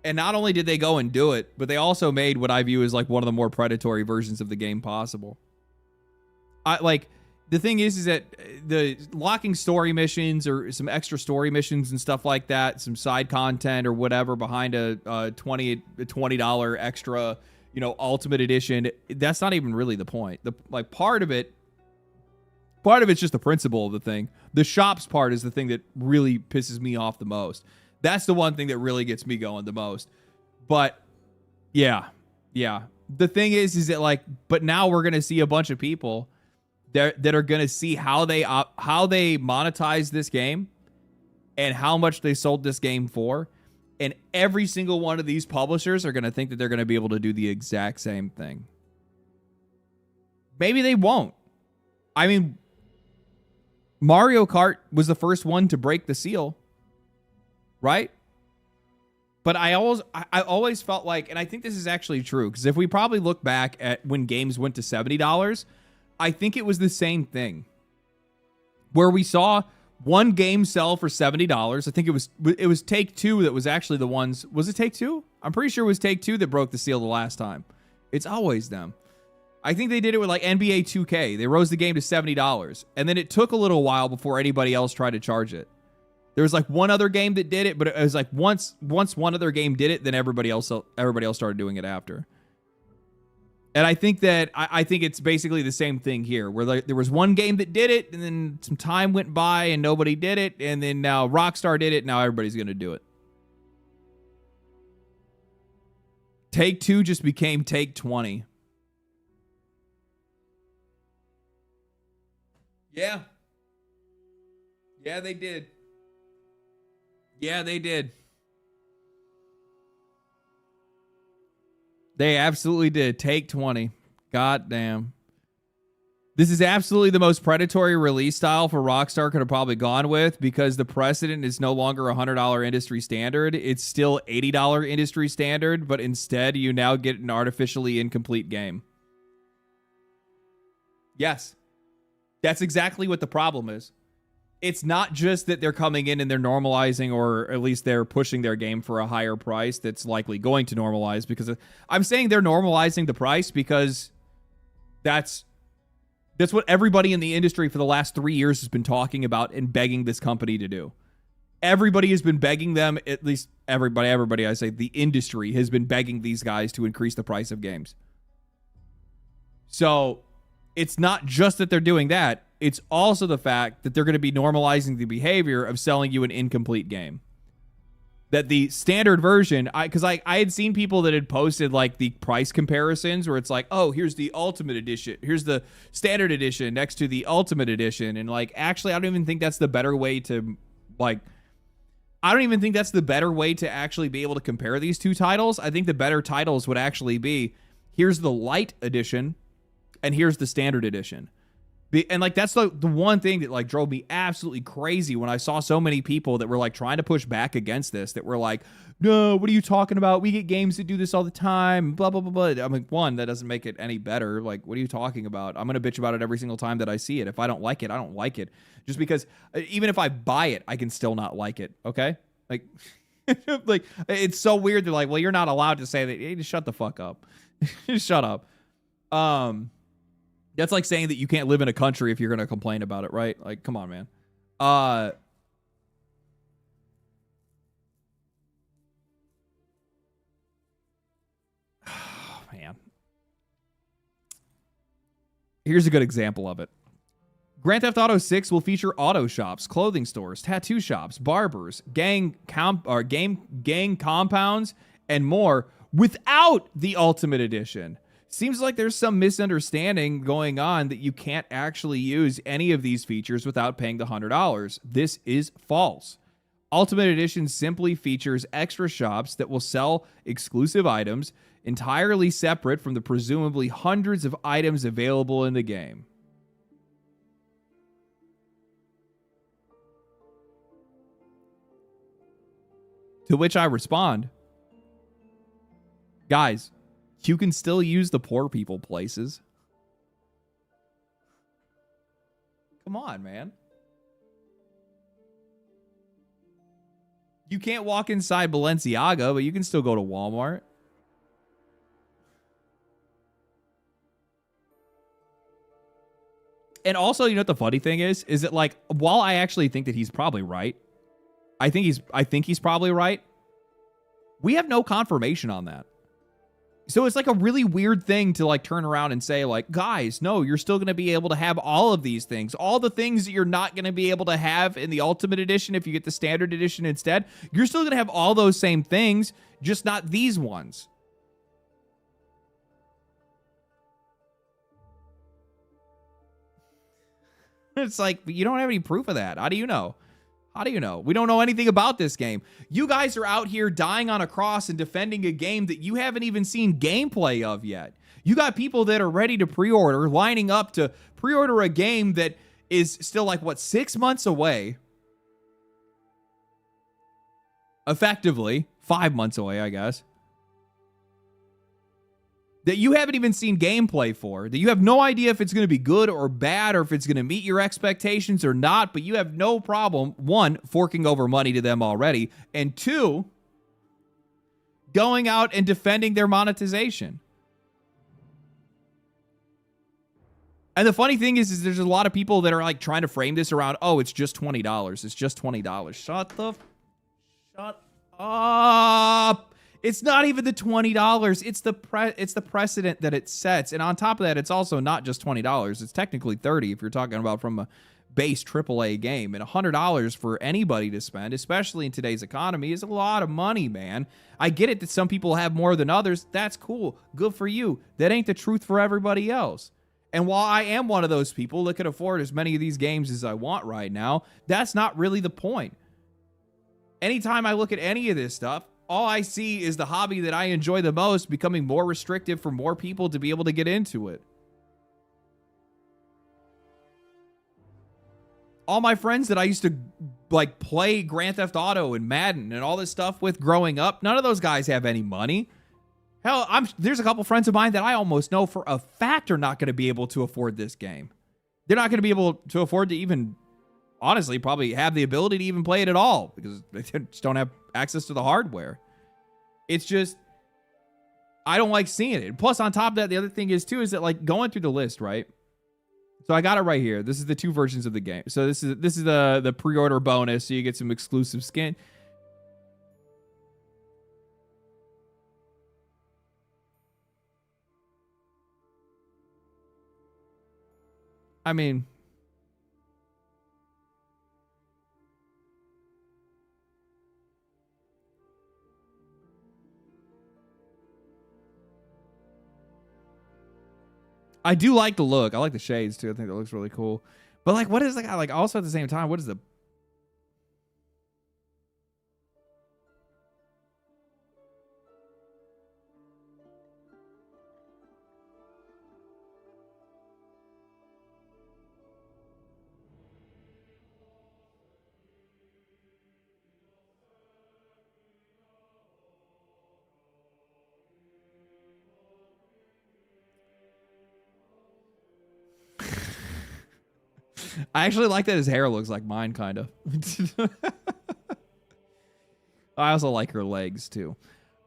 And not only did they go and do it, but they also made what I view as like one of the more predatory versions of the game possible. The thing is that the locking story missions or some extra story missions and stuff like that, some side content or whatever behind a $20 extra, ultimate edition, that's not even really the point. Part of it's just the principle of the thing. The shops part is the thing that really pisses me off the most. That's the one thing that really gets me going the most. But yeah. The thing is that but now we're going to see a bunch of people that are going to see how they monetize this game and how much they sold this game for. And every single one of these publishers are going to think that they're going to be able to do the exact same thing. Maybe they won't. I mean, Mario Kart was the first one to break the seal, right? But I always felt like, and I think this is actually true, because if we probably look back at when games went to $70, I think it was the same thing, where we saw one game sell for $70. I think it was Take-Two that was actually the ones. Was it Take-Two? I'm pretty sure it was Take-Two that broke the seal the last time. It's always them. I think they did it with like NBA 2K. They rose the game to $70, and then it took a little while before anybody else tried to charge it. There was like one other game that did it, but it was like once one other game did it, then everybody else started doing it after. And I think that I think it's basically the same thing here, where there was one game that did it, and then some time went by and nobody did it, and then now Rockstar did it. Now everybody's going to do it. Take-Two just became Take-20. Yeah. Yeah, they did. Yeah, they did. They absolutely did. Take-20. God damn. This is absolutely the most predatory release style for Rockstar could have probably gone with, because the precedent is no longer a $100 industry standard. It's still $80 industry standard, but instead you now get an artificially incomplete game. Yes. That's exactly what the problem is. It's not just that they're coming in and they're normalizing, or at least they're pushing their game for a higher price that's likely going to normalize, because I'm saying they're normalizing the price because that's what everybody in the industry for the last 3 years has been talking about and begging this company to do. Everybody has been begging them, at least everybody, I say the industry has been begging these guys to increase the price of games. So it's not just that they're doing that. It's also the fact that they're going to be normalizing the behavior of selling you an incomplete game. That the standard version, because I had seen people that had posted like the price comparisons where it's like, oh, here's the Ultimate Edition, here's the Standard Edition next to the Ultimate Edition, and like, actually, I don't even think that's the better way to actually be able to compare these two titles. I think the better titles would actually be, here's the Light Edition, and here's the Standard Edition. And like, that's the one thing that like drove me absolutely crazy when I saw so many people that were like trying to push back against this, that were like, no, what are you talking about? We get games that do this all the time, blah, blah, blah, blah. I'm like, one, that doesn't make it any better. Like, what are you talking about? I'm going to bitch about it every single time that I see it. If I don't like it, I don't like it. Just because even if I buy it, I can still not like it. Okay. Like, like, it's so weird. They're like, well, you're not allowed to say that. Hey, just shut the fuck up. Just shut up. That's like saying that you can't live in a country if you're going to complain about it, right? Like, come on, man. Man. Here's a good example of it. Grand Theft Auto 6 will feature auto shops, clothing stores, tattoo shops, barbers, gang compounds, and more without the Ultimate Edition. Seems like there's some misunderstanding going on that you can't actually use any of these features without paying the $100. This is false. Ultimate Edition simply features extra shops that will sell exclusive items entirely separate from the presumably hundreds of items available in the game. To which I respond, guys, you can still use the poor people places. Come on, man. You can't walk inside Balenciaga, but you can still go to Walmart. And also, you know what the funny thing is that like, while I actually think that he's probably right, I think he's probably right. We have no confirmation on that. So it's like a really weird thing to like turn around and say like, guys, no, you're still going to be able to have all of these things. All the things that you're not going to be able to have in the Ultimate Edition if you get the Standard Edition instead, you're still going to have all those same things, just not these ones. It's like, you don't have any proof of that. How do you know? How do you know? We don't know anything about this game. You guys are out here dying on a cross and defending a game that you haven't even seen gameplay of yet. You got people that are ready to pre-order, lining up to pre-order a game that is still like, what, 6 months away? Effectively, 5 months away, I guess. That you haven't even seen gameplay for, that you have no idea if it's going to be good or bad, or if it's going to meet your expectations or not, but you have no problem, one, forking over money to them already, and two, going out and defending their monetization. And the funny thing is there's a lot of people that are like trying to frame this around, oh, it's just $20. It's just $20. Shut up. It's not even the $20. It's the precedent that it sets. And on top of that, it's also not just $20. It's technically $30 if you're talking about from a base AAA game. And $100 for anybody to spend, especially in today's economy, is a lot of money, man. I get it that some people have more than others. That's cool. Good for you. That ain't the truth for everybody else. And while I am one of those people that can afford as many of these games as I want right now, that's not really the point. Anytime I look at any of this stuff, all I see is the hobby that I enjoy the most becoming more restrictive for more people to be able to get into it. All my friends that I used to like play Grand Theft Auto and Madden and all this stuff with growing up, none of those guys have any money. Hell, there's a couple friends of mine that I almost know for a fact are not going to be able to afford this game. They're not going to be able to afford to even, honestly, probably have the ability to even play it at all because they just don't have access to the hardware. It's just, I don't like seeing it. Plus, on top of that, the other thing is too, is that like going through the list, right? So I got it right here. This is the two versions of the game. So this is the pre-order bonus, so you get some exclusive skin. I mean, I do like the look. I like the shades too. I think that looks really cool. But like, what is like also at the same time, what is the I actually like that his hair looks like mine, kind of. I also like her legs, too.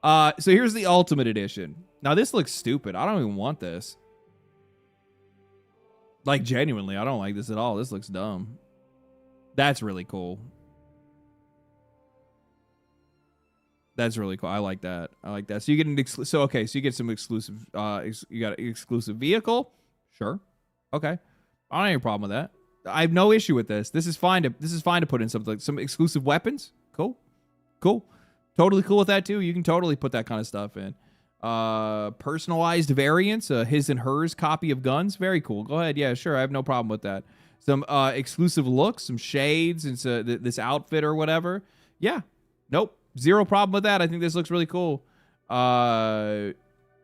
So here's the Ultimate Edition. Now, this looks stupid. I don't even want this. Like, genuinely, I don't like this at all. This looks dumb. That's really cool. That's really cool. I like that. I like that. So you get an so you get some exclusive. You got an exclusive vehicle. Sure. Okay. I don't have any problem with that. I have no issue with this. This is fine to put in something like some exclusive weapons. Cool. Totally cool with that too. You can totally put that kind of stuff in. Personalized variants, his and hers copy of guns. Very cool. Go ahead. Yeah, sure. I have no problem with that. Some exclusive looks, some shades, and so this outfit or whatever. Yeah. Nope. Zero problem with that. I think this looks really cool. Nope.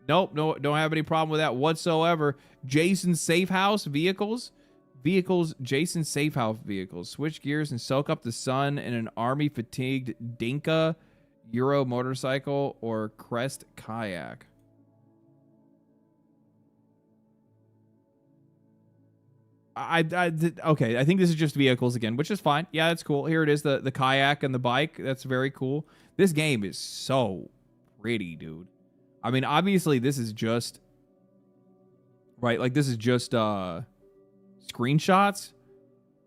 No, don't have any problem with that whatsoever. Jason's Safe House vehicles. Jason's Safe House vehicles. Switch gears and soak up the sun in an army-fatigued Dinka Euro motorcycle or Crest kayak. Okay, I think this is just vehicles again, which is fine. Yeah, that's cool. Here it is, the kayak and the bike. That's very cool. This game is so pretty, dude. I mean, obviously this is just right, like this is just screenshots.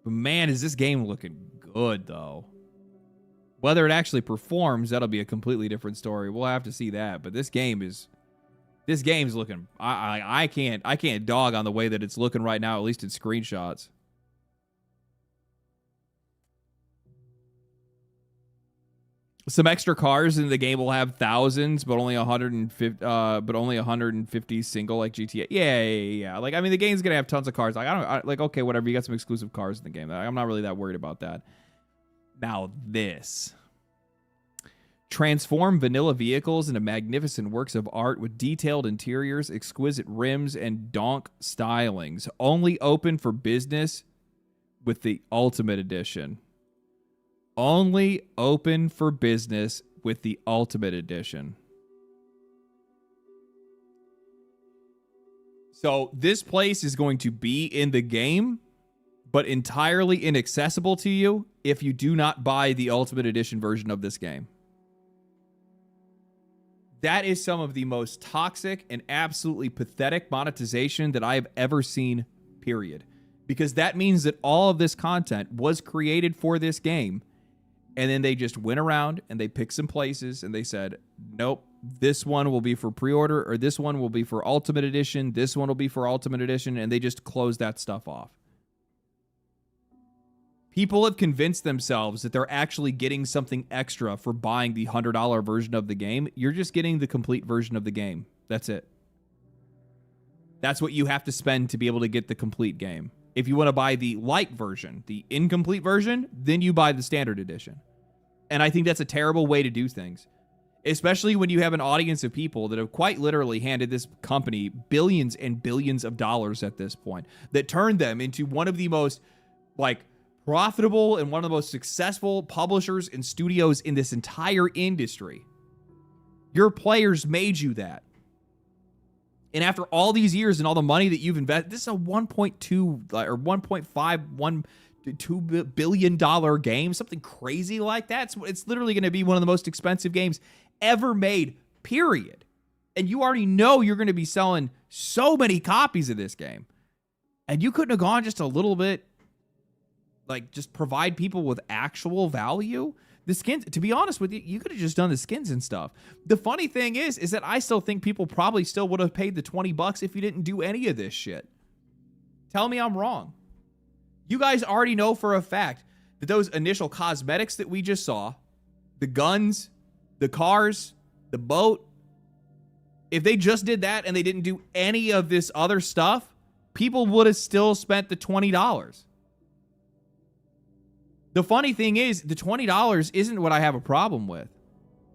But man, is this game looking good though. Whether it actually performs, that'll be a completely different story. We'll have to see that. But this game's looking. I can't dog on the way that it's looking right now, at least in screenshots. Some extra cars in the game will have thousands, but only 150 single, like GTA. Yeah. Like, I mean, the game's gonna have tons of cars. Like, okay, whatever. You got some exclusive cars in the game. I'm not really that worried about that. Now this. Transform vanilla vehicles into magnificent works of art with detailed interiors, exquisite rims, and donk stylings. Only open for business with the Ultimate Edition. Only open for business with the Ultimate Edition. So this place is going to be in the game, but entirely inaccessible to you if you do not buy the Ultimate Edition version of this game. That is some of the most toxic and absolutely pathetic monetization that I have ever seen, period. Because that means that all of this content was created for this game, and then they just went around and they picked some places and they said, nope, this one will be for pre-order, or this one will be for Ultimate Edition, this one will be for Ultimate Edition, and they just closed that stuff off. People have convinced themselves that they're actually getting something extra for buying the $100 version of the game. You're just getting the complete version of the game. That's it. That's what you have to spend to be able to get the complete game. If you want to buy the light version, the incomplete version, then you buy the standard edition. And I think that's a terrible way to do things, especially when you have an audience of people that have quite literally handed this company billions and billions of dollars at this point, that turned them into one of the most, like, profitable and one of the most successful publishers and studios in this entire industry. Your players made you that. And after all these years and all the money that you've invested, this is a 1.2 or 1.2 billion dollar game, something crazy like that. It's literally going to be one of the most expensive games ever made, period. And you already know you're going to be selling so many copies of this game. And you couldn't have gone just a little bit, like, just provide people with actual value. The skins, to be honest with you, you could have just done the skins and stuff. The funny thing is that I still think people probably still would have paid the $20 if you didn't do any of this shit. Tell me I'm wrong. You guys already know for a fact that those initial cosmetics that we just saw, the guns, the cars, the boat, if they just did that and they didn't do any of this other stuff, people would have still spent the $20. The funny thing is, the $20 isn't what I have a problem with.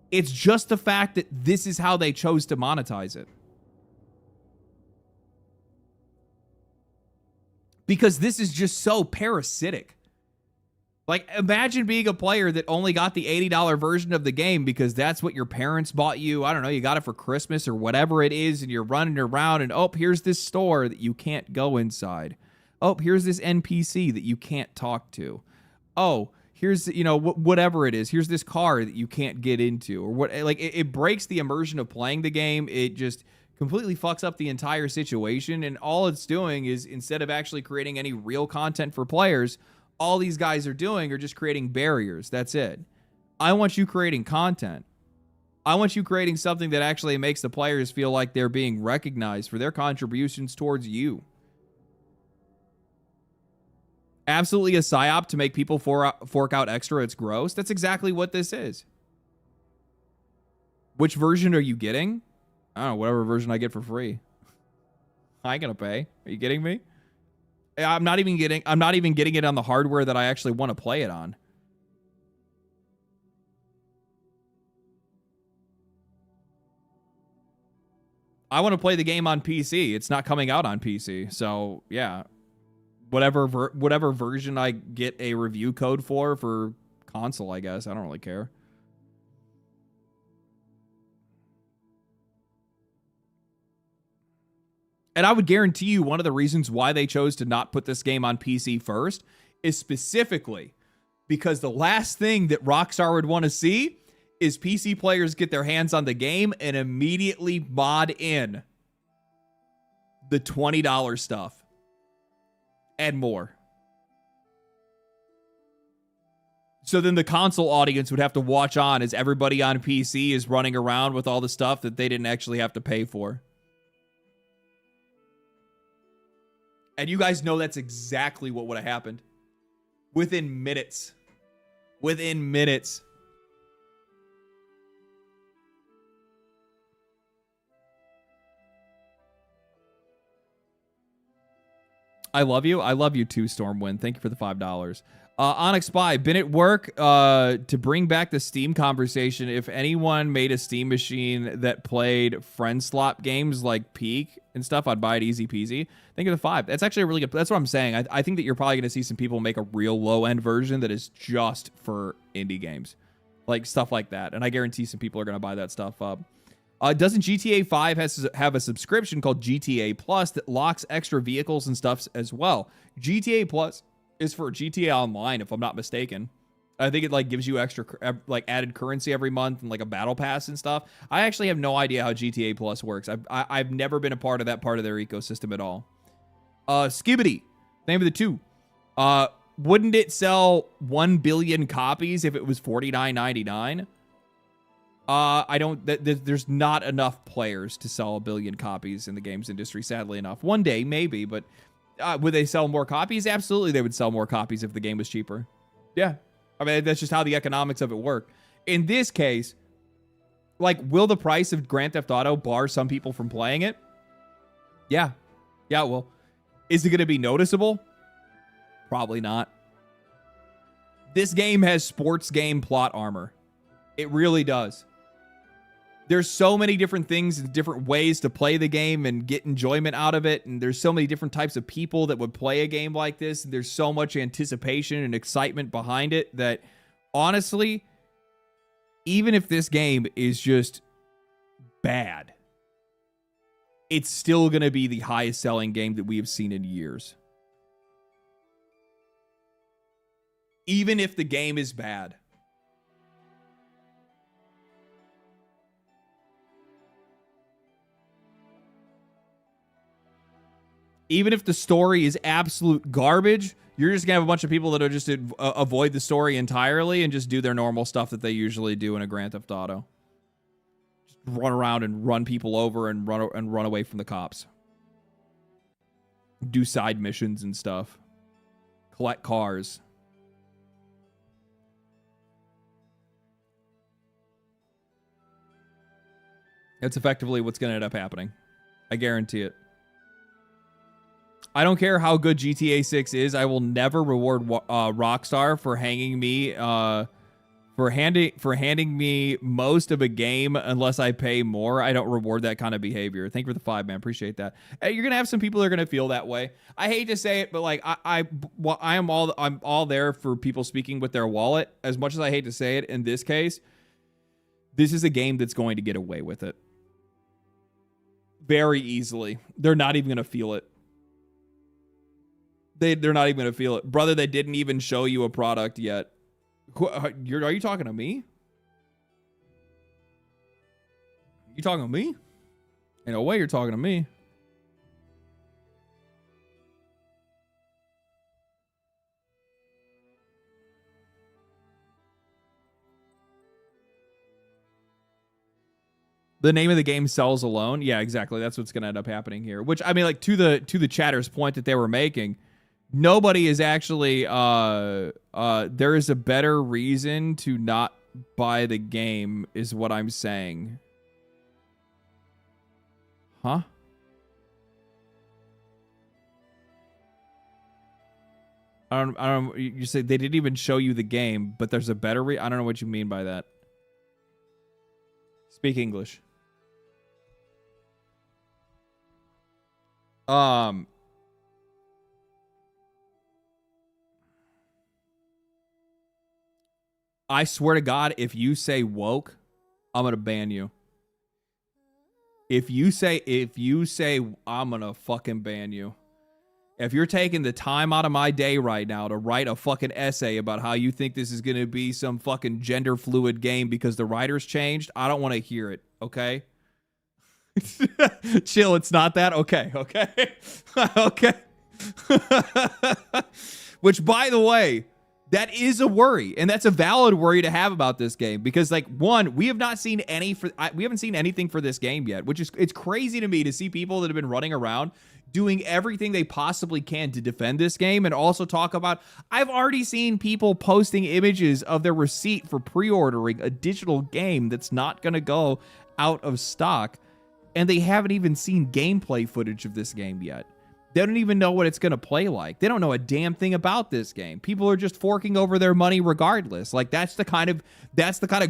It's just the fact that this is how they chose to monetize it. Because this is just so parasitic. Like, imagine being a player that only got the $80 version of the game because that's what your parents bought you. I don't know, you got it for Christmas or whatever it is, and you're running around and, oh, here's this store that you can't go inside. Oh, here's this NPC that you can't talk to. Oh, here's, you know, whatever it is. Here's this car that you can't get into, or what. Like, it breaks the immersion of playing the game. It just completely fucks up the entire situation. And all it's doing is, instead of actually creating any real content for players, all these guys are doing are just creating barriers. That's it. I want you creating content. I want you creating something that actually makes the players feel like they're being recognized for their contributions towards you. Absolutely a psyop to make people fork out extra. It's gross. That's exactly what this is. Which version are you getting? I don't know, whatever version I get for free. I ain't gonna pay. Are you kidding me? I'm not even getting it on the hardware that I actually want to play it on. I want to play the game on PC. It's not coming out on PC. So, yeah. Whatever version I get a review code for console, I guess. I don't really care. And I would guarantee you one of the reasons why they chose to not put this game on PC first is specifically because the last thing that Rockstar would want to see is PC players get their hands on the game and immediately mod in the $20 stuff and more. So then the console audience would have to watch on as everybody on PC is running around with all the stuff that they didn't actually have to pay for. And you guys know that's exactly what would have happened. Within minutes. Within minutes. I love you. I love you too, Stormwind. Thank you for the $5. Onyx Spy, been at work to bring back the Steam conversation. If anyone made a Steam machine that played friend slot games like Peak and stuff, I'd buy it easy peasy. Think of the 5. That's actually a really good. That's what I'm saying. I think that you're probably going to see some people make a real low end version that is just for indie games, like stuff like that. And I guarantee some people are going to buy that stuff up. Doesn't GTA 5 have a subscription called GTA Plus that locks extra vehicles and stuff as well? GTA Plus is for GTA Online, if I'm not mistaken. I think it like gives you extra like added currency every month and like a battle pass and stuff. I actually have no idea how GTA Plus works. I've never been a part of that part of their ecosystem at all. Skibbity, name of the 2. Wouldn't it sell 1 billion copies if it was $49.99? I don't. There's not enough players to sell 1 billion copies in the games industry. Sadly enough, one day maybe, but would they sell more copies? Absolutely, they would sell more copies if the game was cheaper. Yeah, I mean that's just how the economics of it work. In this case, like, will the price of Grand Theft Auto bar some people from playing it? Yeah, yeah. Well, is it going to be noticeable? Probably not. This game has sports game plot armor. It really does. There's so many different things and different ways to play the game and get enjoyment out of it. And there's so many different types of people that would play a game like this. And there's so much anticipation and excitement behind it that, honestly, even if this game is just bad, it's still going to be the highest selling game that we have seen in years. Even if the game is bad. Even if the story is absolute garbage, you're just going to have a bunch of people that are just avoid the story entirely and just do their normal stuff that they usually do in a Grand Theft Auto. Just run around and run people over and run away from the cops. Do side missions and stuff. Collect cars. That's effectively what's going to end up happening. I guarantee it. I don't care how good GTA 6 is. I will never reward Rockstar for handing me most of a game unless I pay more. I don't reward that kind of behavior. Thank you for the 5, man. Appreciate that. Hey, you're gonna have some people that are gonna feel that way. I hate to say it, but like I'm all there for people speaking with their wallet. As much as I hate to say it, in this case, this is a game that's going to get away with it very easily. They're not even gonna feel it. They're not even going to feel it. Brother, they didn't even show you a product yet. Are you talking to me? You talking to me? In a way, you're talking to me. The name of the game sells alone. Yeah, exactly. That's what's going to end up happening here. Which, I mean, like, to the chatter's point that they were making, nobody is actually there is a better reason to not buy the game is what I'm saying. Huh? I don't you say they didn't even show you the game, but there's a better I don't know what you mean by that. Speak English. I swear to God, if you say woke, I'm going to ban you. If you say I'm gonna fucking ban you. If you're taking the time out of my day right now to write a fucking essay about how you think this is going to be some fucking gender fluid game because the writers changed, I don't want to hear it, okay? Chill, it's not that? Okay. Okay. Which, by the way, that is a worry, and that's a valid worry to have about this game because, like, one, we haven't seen anything for this game yet, which is, it's crazy to me to see people that have been running around doing everything they possibly can to defend this game and also talk about, I've already seen people posting images of their receipt for pre-ordering a digital game that's not going to go out of stock, and they haven't even seen gameplay footage of this game yet. They don't even know what it's going to play like. They don't know a damn thing about this game. People are just forking over their money regardless. Like, that's the kind of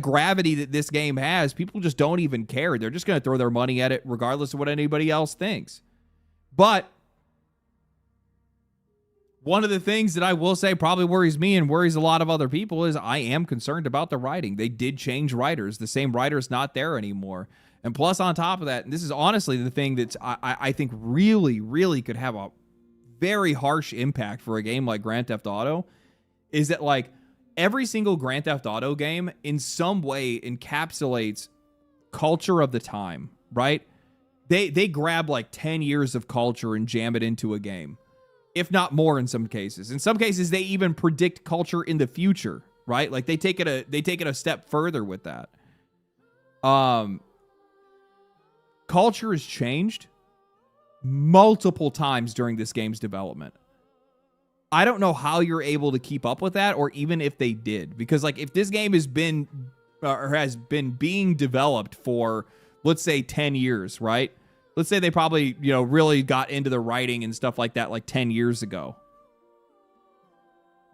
gravity that this game has. People just don't even care. They're just going to throw their money at it regardless of what anybody else thinks. But one of the things that I will say probably worries me and worries a lot of other people is I am concerned about the writing. They did change writers. The same writer's not there anymore. And plus, on top of that, and this is honestly the thing that I think really, really could have a very harsh impact for a game like Grand Theft Auto, is that, like, every single Grand Theft Auto game in some way encapsulates culture of the time, right? They grab like 10 years of culture and jam it into a game, if not more in some cases. In some cases, they even predict culture in the future, right? Like, they take it a step further with that. Culture has changed multiple times during this game's development. I don't know how you're able to keep up with that, or even if they did, because, like, if this game has been being developed for, let's say, 10 years, right? Let's say they probably, really got into the writing and stuff like that like 10 years ago.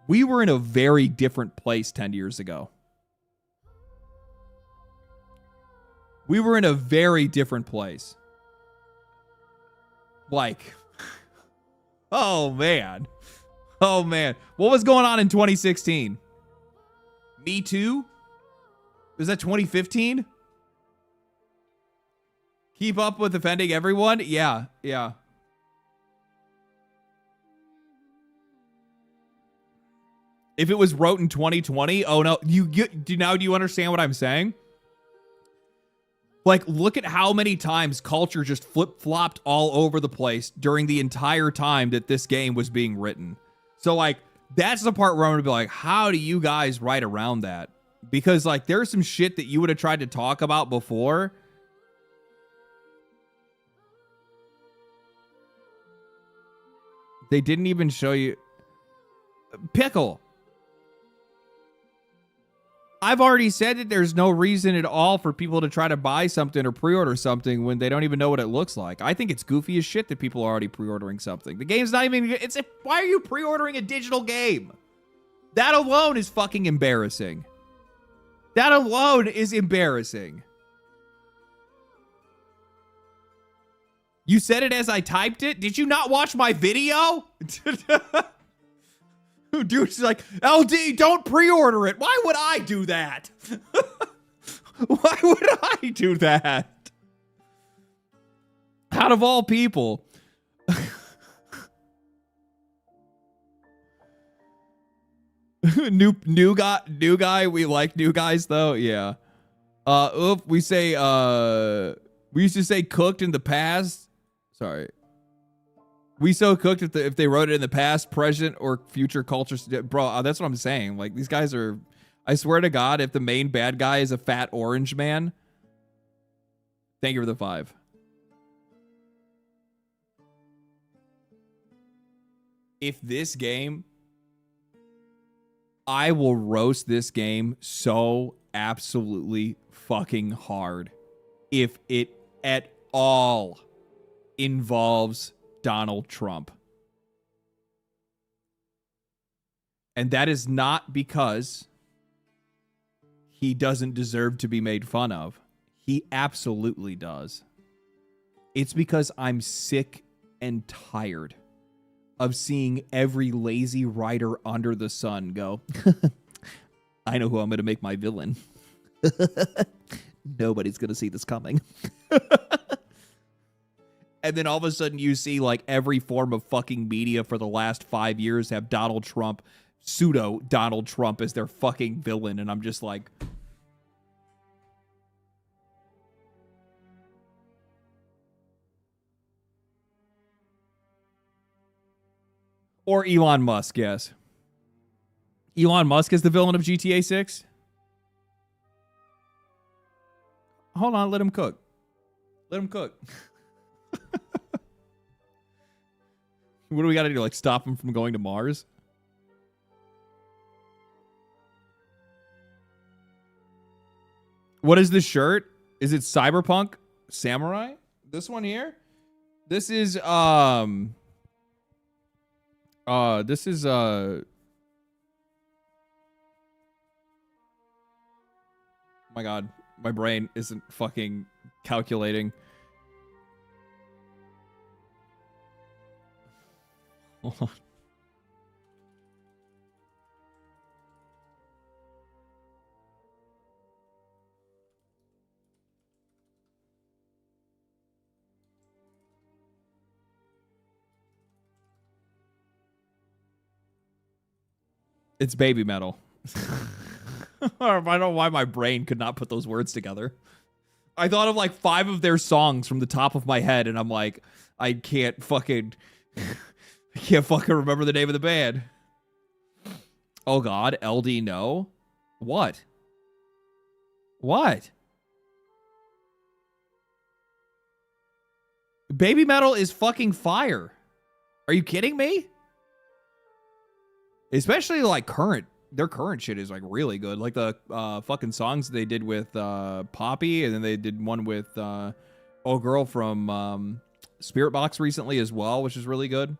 We were in a very different place 10 years ago. We were in a very different place. Like, oh man. What was going on in 2016? Me Too? Was that 2015? Keep up with offending everyone? Yeah. If it was wrote in 2020, oh no, do you understand what I'm saying? Like, look at how many times culture just flip-flopped all over the place during the entire time that this game was being written. So, like, that's the part where I'm going to be like, how do you guys write around that? Because, like, there's some shit that you would have tried to talk about before. They didn't even show you. Pickle. I've already said that there's no reason at all for people to try to buy something or pre-order something when they don't even know what it looks like. I think it's goofy as shit that people are already pre-ordering something. The game's not even... why are you pre-ordering a digital game? That alone is fucking embarrassing. That alone is embarrassing. You said it as I typed it? Did you not watch my video? Dude's like, LD, don't pre-order it. Why would I do that? Why would I do that? Out of all people. New guy. We like new guys though. Yeah. We used to say cooked in the past. Sorry. We so cooked if they wrote it in the past, present, or future cultures. Bro, that's what I'm saying. Like, these guys are... I swear to God, if the main bad guy is a fat orange man... Thank you for the 5. If this game... I will roast this game so absolutely fucking hard. If it at all involves... Donald Trump. And that is not because he doesn't deserve to be made fun of. He absolutely does. It's because I'm sick and tired of seeing every lazy writer under the sun go, I know who I'm going to make my villain. Nobody's going to see this coming. And then all of a sudden you see like every form of fucking media for the last 5 years have Donald Trump, pseudo Donald Trump, as their fucking villain. And I'm just like, or Elon Musk, yes. Elon Musk is the villain of GTA 6? Hold on, let him cook. Let him cook. What do we got to do? Like, stop him from going to Mars? What is this shirt? Is it Cyberpunk Samurai? This one here? This is, oh my God, my brain isn't fucking calculating. Hold on. It's Baby Metal. I don't know why my brain could not put those words together. I thought of like 5 of their songs from the top of my head, and I'm like, I can't fucking remember the name of the band. Oh God, LD no. What? What? Baby Metal is fucking fire. Are you kidding me? Especially like their current shit is like really good. Like the fucking songs they did with Poppy, and then they did one with Oh Girl from Spirit Box recently as well, which is really good.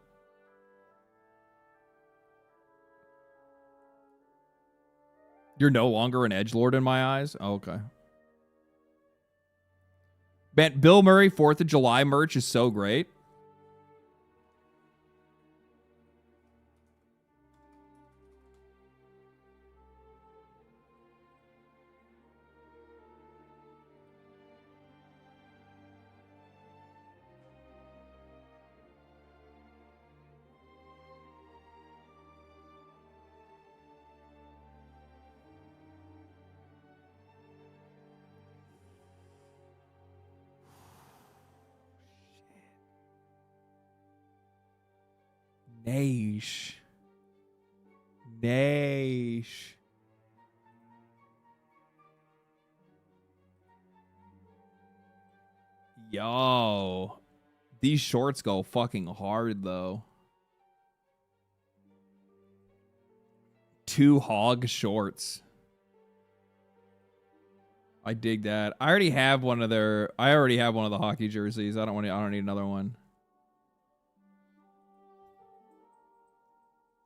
You're no longer an edgelord in my eyes? Oh, okay. Bill Murray 4th of July merch is so great. Naish. Yo. These shorts go fucking hard, though. 2 hog shorts. I dig that. I already have one of the hockey jerseys. I don't need another one.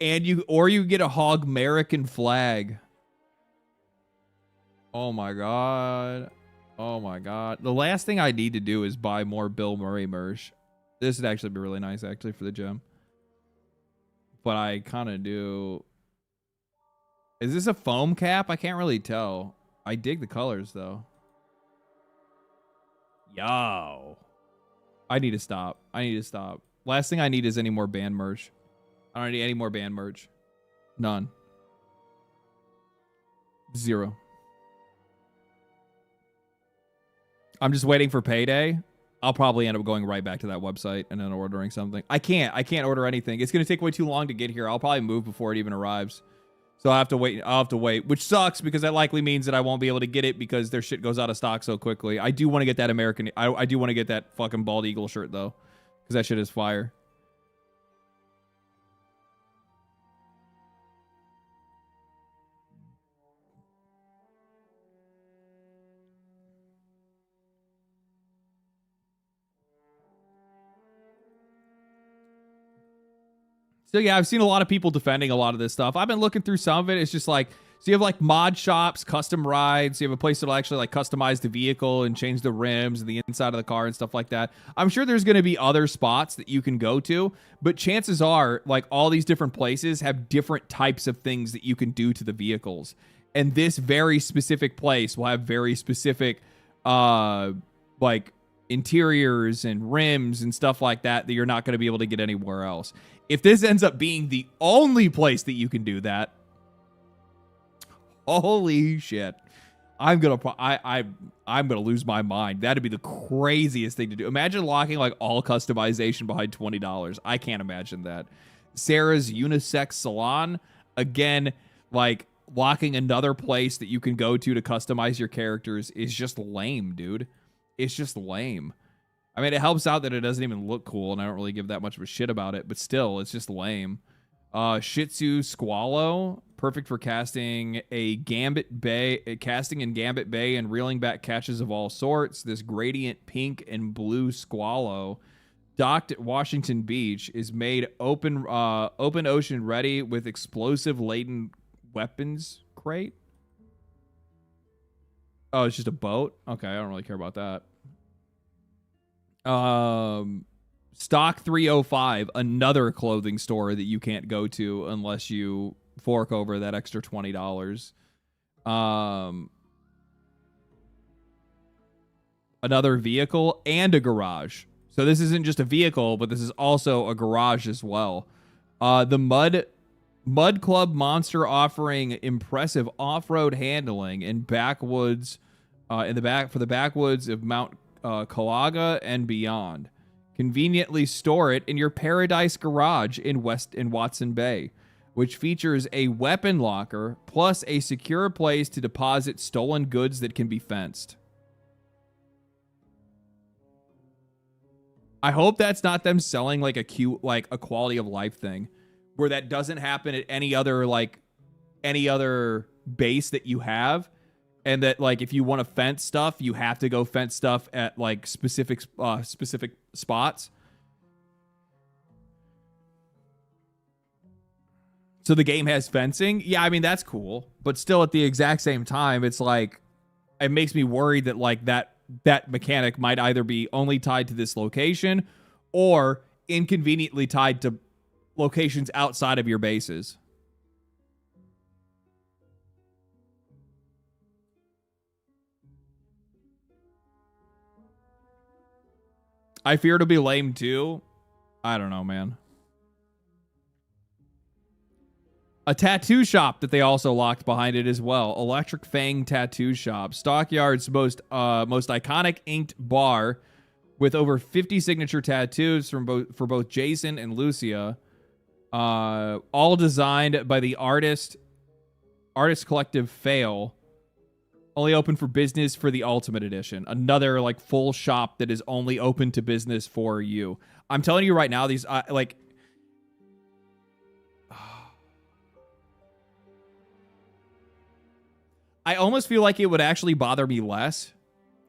And you get a hog American flag. Oh my God. Oh my God. The last thing I need to do is buy more Bill Murray merch. This would actually be really nice actually for the gym. But I kind of do. Is this a foam cap? I can't really tell. I dig the colors though. Yo. I need to stop. Last thing I need is any more band merch. I don't need any more band merch. None. 0. I'm just waiting for payday. I'll probably end up going right back to that website and then ordering something. I can't order anything. It's going to take way too long to get here. I'll probably move before it even arrives. So I'll have to wait, which sucks because that likely means that I won't be able to get it because their shit goes out of stock so quickly. I do want to get that American. I do want to get that fucking bald eagle shirt though, because that shit is fire. So yeah, I've seen a lot of people defending a lot of this stuff. I've been looking through some of it. It's just like, so you have like mod shops, custom rides. You have a place that'll actually like customize the vehicle and change the rims and the inside of the car and stuff like that. I'm sure there's going to be other spots that you can go to, but chances are like all these different places have different types of things that you can do to the vehicles. And this very specific place will have very specific, like interiors and rims and stuff like that you're not going to be able to get anywhere else. If this ends up being the only place that you can do that, holy shit. I'm gonna lose my mind. That'd be the craziest thing to do. Imagine locking like all customization behind $20. I can't imagine that. Sarah's unisex salon, again, like locking another place that you can go to customize your characters is just lame, dude. It's just lame. I mean, it helps out that it doesn't even look cool, and I don't really give that much of a shit about it, but still, it's just lame. Shih Tzu Squallow, perfect for casting in Gambit Bay and reeling back catches of all sorts. This gradient pink and blue Squallow, docked at Washington Beach, is made open ocean ready with explosive laden weapons crate. Oh, it's just a boat? Okay, I don't really care about that. Stock 305, another clothing store that you can't go to unless you fork over that extra $20. Another vehicle and a garage. So this isn't just a vehicle, but this is also a garage as well. The Mud Club Monster offering impressive off-road handling in backwoods, for the backwoods of Mount Calaga and beyond. Conveniently store it in your Paradise Garage in Watson Bay, which features a weapon locker plus a secure place to deposit stolen goods that can be fenced. I hope that's not them selling like a cute, like a quality of life thing, where that doesn't happen at any other base that you have, and that like if you want to fence stuff, you have to go fence stuff at like specific spots. So the game has fencing. Yeah, I mean that's cool, but still at the exact same time, it's like it makes me worried that like that mechanic might either be only tied to this location or inconveniently tied to locations outside of your bases. I fear it'll be lame too. I don't know, man. A tattoo shop that they also locked behind it as well. Electric Fang Tattoo Shop. Stockyard's most iconic inked bar with over 50 signature tattoos for both Jason and Lucia. All designed by the artist collective Fail. Only open for business for the Ultimate Edition. Another like full shop that is only open to business for you. I'm telling you right now, these like... I almost feel like it would actually bother me less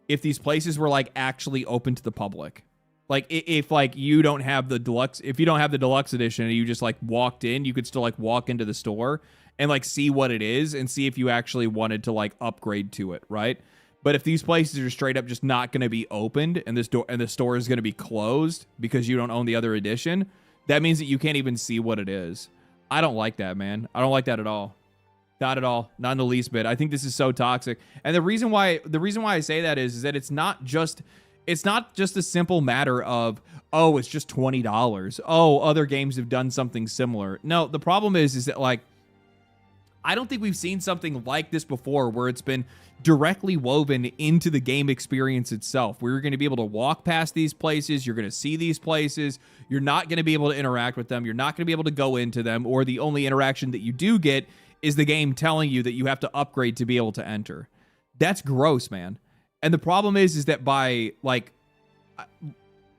if these places were like actually open to the public. Like if like you don't have the deluxe, if you don't have the deluxe edition and you just like walked in, you could still like walk into the store and like see what it is and see if you actually wanted to like upgrade to it, right? But if these places are straight up just not going to be opened and the store is going to be closed because you don't own the other edition, that means that you can't even see what it is. I don't like that, man. I don't like that at all. Not at all. Not in the least bit. I think this is so toxic. And the reason why I say that is that it's not just a simple matter of, oh, it's just $20. Oh, other games have done something similar. No, the problem is that like I don't think we've seen something like this before where it's been directly woven into the game experience itself. We're going to be able to walk past these places. You're going to see these places. You're not going to be able to interact with them. You're not going to be able to go into them, or the only interaction that you do get is the game telling you that you have to upgrade to be able to enter. That's gross, man. And the problem is that by like,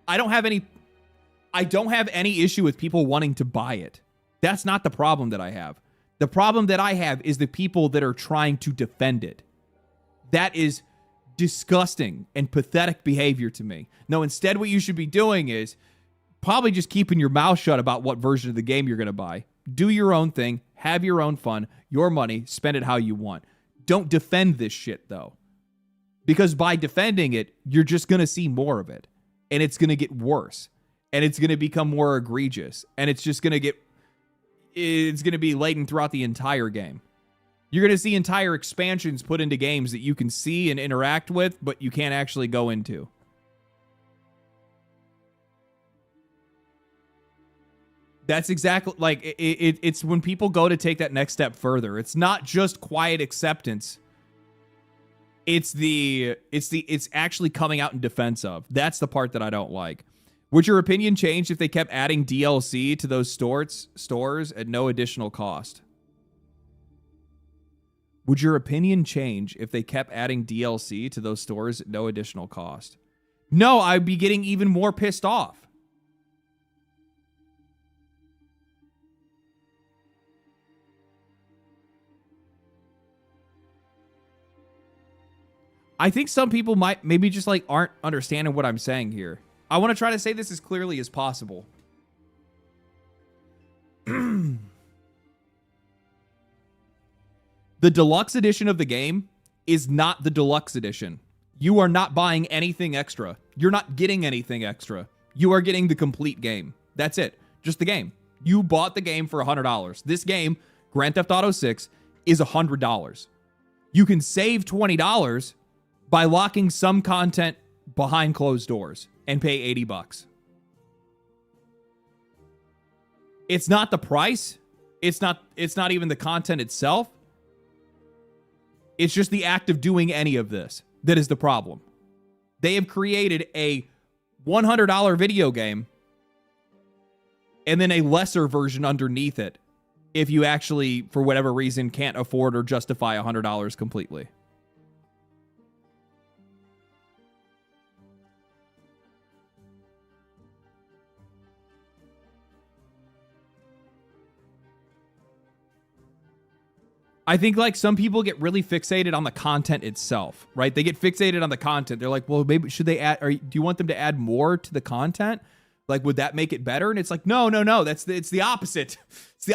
I don't have any issue with people wanting to buy it. That's not the problem that I have. The problem that I have is the people that are trying to defend it. That is disgusting and pathetic behavior to me. No, instead what you should be doing is probably just keeping your mouth shut about what version of the game you're going to buy. Do your own thing, have your own fun, your money, spend it how you want. Don't defend this shit, though. Because by defending it, you're just going to see more of it. And it's going to get worse. And it's going to become more egregious. And it's just going to be laden throughout the entire game. You're going to see entire expansions put into games that you can see and interact with, but you can't actually go into. That's exactly like it's when people go to take that next step further. It's not just quiet acceptance. It's actually coming out in defense of. That's the part that I don't like. Would your opinion change if they kept adding DLC to those stores at no additional cost? Would your opinion change if they kept adding DLC to those stores at no additional cost? No, I'd be getting even more pissed off. I think some people might maybe just like aren't understanding what I'm saying here. I want to try to say this as clearly as possible. The deluxe edition of the game is not the deluxe edition. You are not buying anything extra. You're not getting anything extra. You are getting the complete game. That's it. Just the game. You bought the game for $100. This game, Grand Theft Auto 6, is $100. You can save $20 by locking some content behind closed doors and pay $80. It's not the price. It's not even the content itself. It's just the act of doing any of this that is the problem. They have created a $100 video game and then a lesser version underneath it if you actually, for whatever reason, can't afford or justify $100 completely. I think like some people get really fixated on the content itself, right? They get fixated on the content. They're like, well, maybe should they add, or do you want them to add more to the content? Like, would that make it better? And it's like, no. It's the opposite.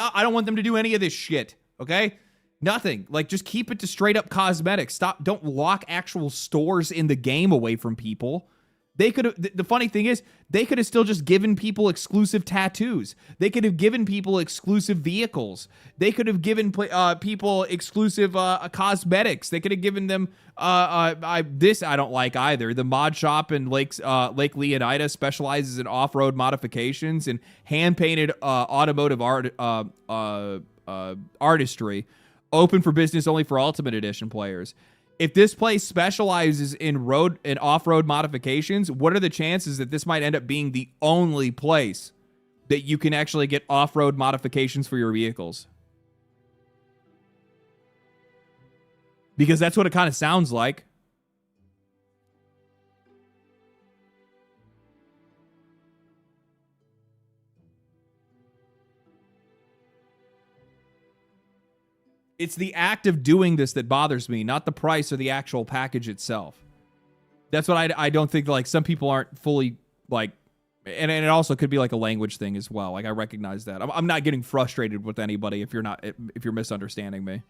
I don't want them to do any of this shit. Okay. Nothing. Like, just keep it to straight up cosmetics. Don't lock actual stores in the game away from people. They could have, the funny thing is, they could have still just given people exclusive tattoos. They could have given people exclusive vehicles. They could have given people exclusive cosmetics. They could have given them this I don't like either. The mod shop in Lake Leonida specializes in off-road modifications and hand-painted automotive artistry. Open for business only for Ultimate Edition players. If this place specializes in road and off-road modifications, what are the chances that this might end up being the only place that you can actually get off-road modifications for your vehicles? Because that's what it kind of sounds like. It's the act of doing this that bothers me, not the price or the actual package itself. That's what I don't think, like, some people aren't fully, like, and it also could be like a language thing as well. Like, I recognize that. I'm not getting frustrated with anybody if you're misunderstanding me.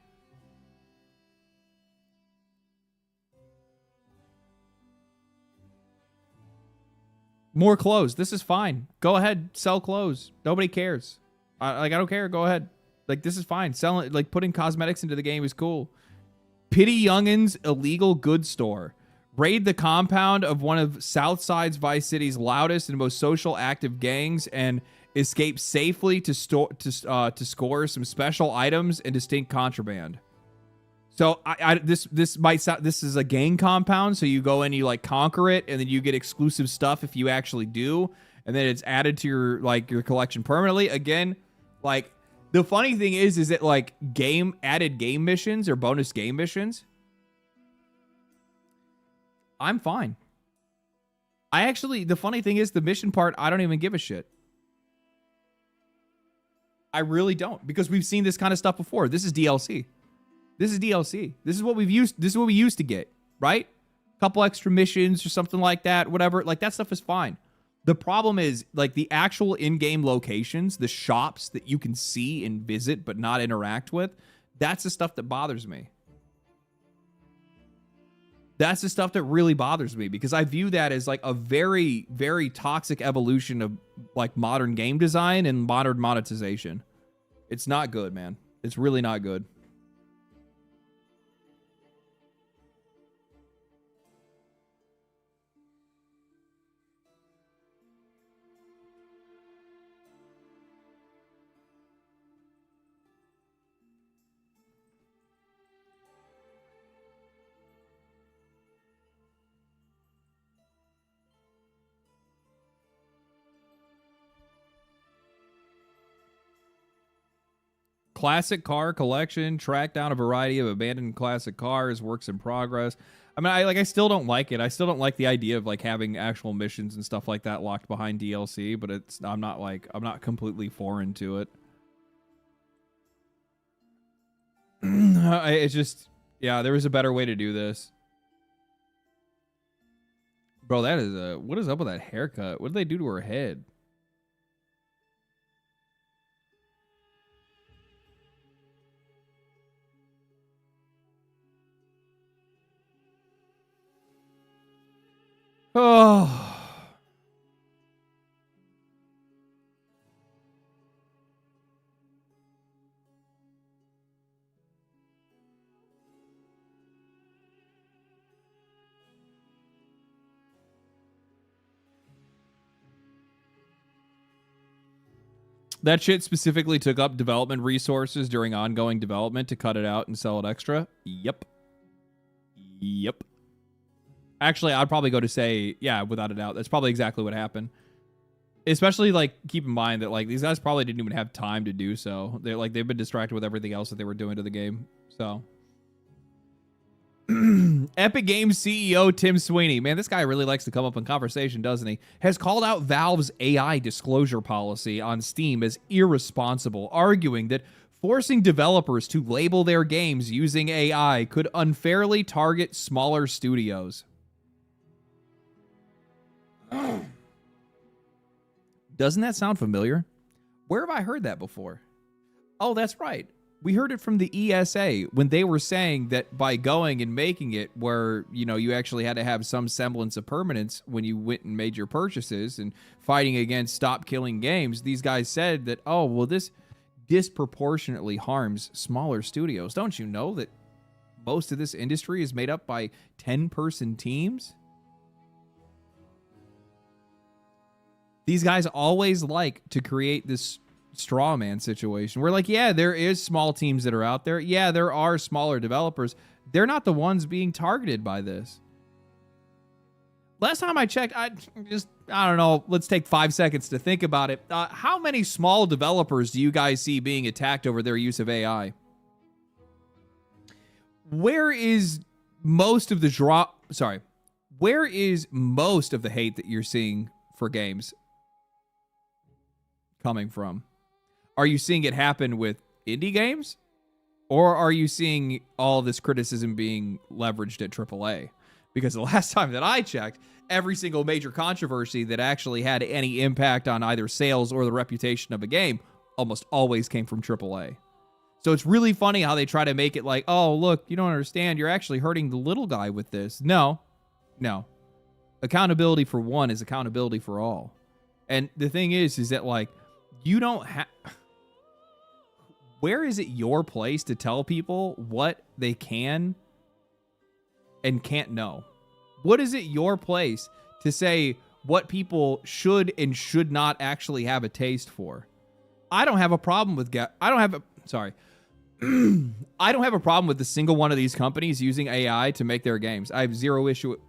More clothes. This is fine. Go ahead, sell clothes. Nobody cares. I don't care. Go ahead. Like, this is fine. Selling, like, putting cosmetics into the game is cool. Pity Youngin's illegal goods store. Raid the compound of one of Southside's Vice City's loudest and most social active gangs and escape safely to score some special items and distinct contraband. So this is a gang compound. So you go in, you like conquer it, and then you get exclusive stuff if you actually do, and then it's added to your collection permanently. Again, like. The funny thing is that like added game missions or bonus game missions, I'm fine. The funny thing is the mission part, I don't even give a shit. I really don't, because we've seen this kind of stuff before. This is DLC. This is what we used to get, right? A couple extra missions or something like that, whatever. Like, that stuff is fine. The problem is, like, the actual in-game locations, the shops that you can see and visit but not interact with, that's the stuff that bothers me. That's the stuff that really bothers me, because I view that as, like, a very, very toxic evolution of, like, modern game design and modern monetization. It's not good, man. It's really not good. classic car collection, track down a variety of abandoned classic cars, works in progress. I mean, I still don't like it. I still don't like the idea of like having actual missions and stuff like that locked behind DLC, but I'm not completely foreign to it. It's just, yeah, there was a better way to do this. Bro, that is what is up with that haircut? What did they do to her head? Oh. That shit specifically took up development resources during ongoing development to cut it out and sell it extra. Yep. Actually, I'd probably go to say, yeah, without a doubt, that's probably exactly what happened. Especially, like, keep in mind that, like, these guys probably didn't even have time to do so. They've been distracted with everything else that they were doing to the game. So, Epic Games CEO Tim Sweeney, man, this guy really likes to come up in conversation, doesn't he? Has called out Valve's AI disclosure policy on Steam as irresponsible, arguing that forcing developers to label their games using AI could unfairly target smaller studios. Doesn't that sound familiar? Where have I heard that before? Oh, that's right. We heard it from the ESA when they were saying that by going and making it where, you know, you actually had to have some semblance of permanence when you went and made your purchases and fighting against Stop Killing Games, these guys said that, oh, well, this disproportionately harms smaller studios. Don't you know that most of this industry is made up by 10-person teams? These guys always like to create this straw man situation. We're like, yeah, there is small teams that are out there. Yeah, there are smaller developers. They're not the ones being targeted by this. Last time I checked, I don't know, let's take 5 seconds to think about it. How many small developers do you guys see being attacked over their use of AI? Where is most of the hate that you're seeing for games coming from? Are you seeing it happen with indie games? Or are you seeing all this criticism being leveraged at AAA? Because the last time that I checked, every single major controversy that actually had any impact on either sales or the reputation of a game almost always came from AAA. So it's really funny how they try to make it like, oh, look, you don't understand. You're actually hurting the little guy with this. No. Accountability for one is accountability for all. And the thing is that, like, you don't have... Where is it your place to tell people what they can and can't know? What is it your place to say what people should and should not actually have a taste for? I don't have a problem with... I don't have a problem with a single one of these companies using AI to make their games. I have zero issue with...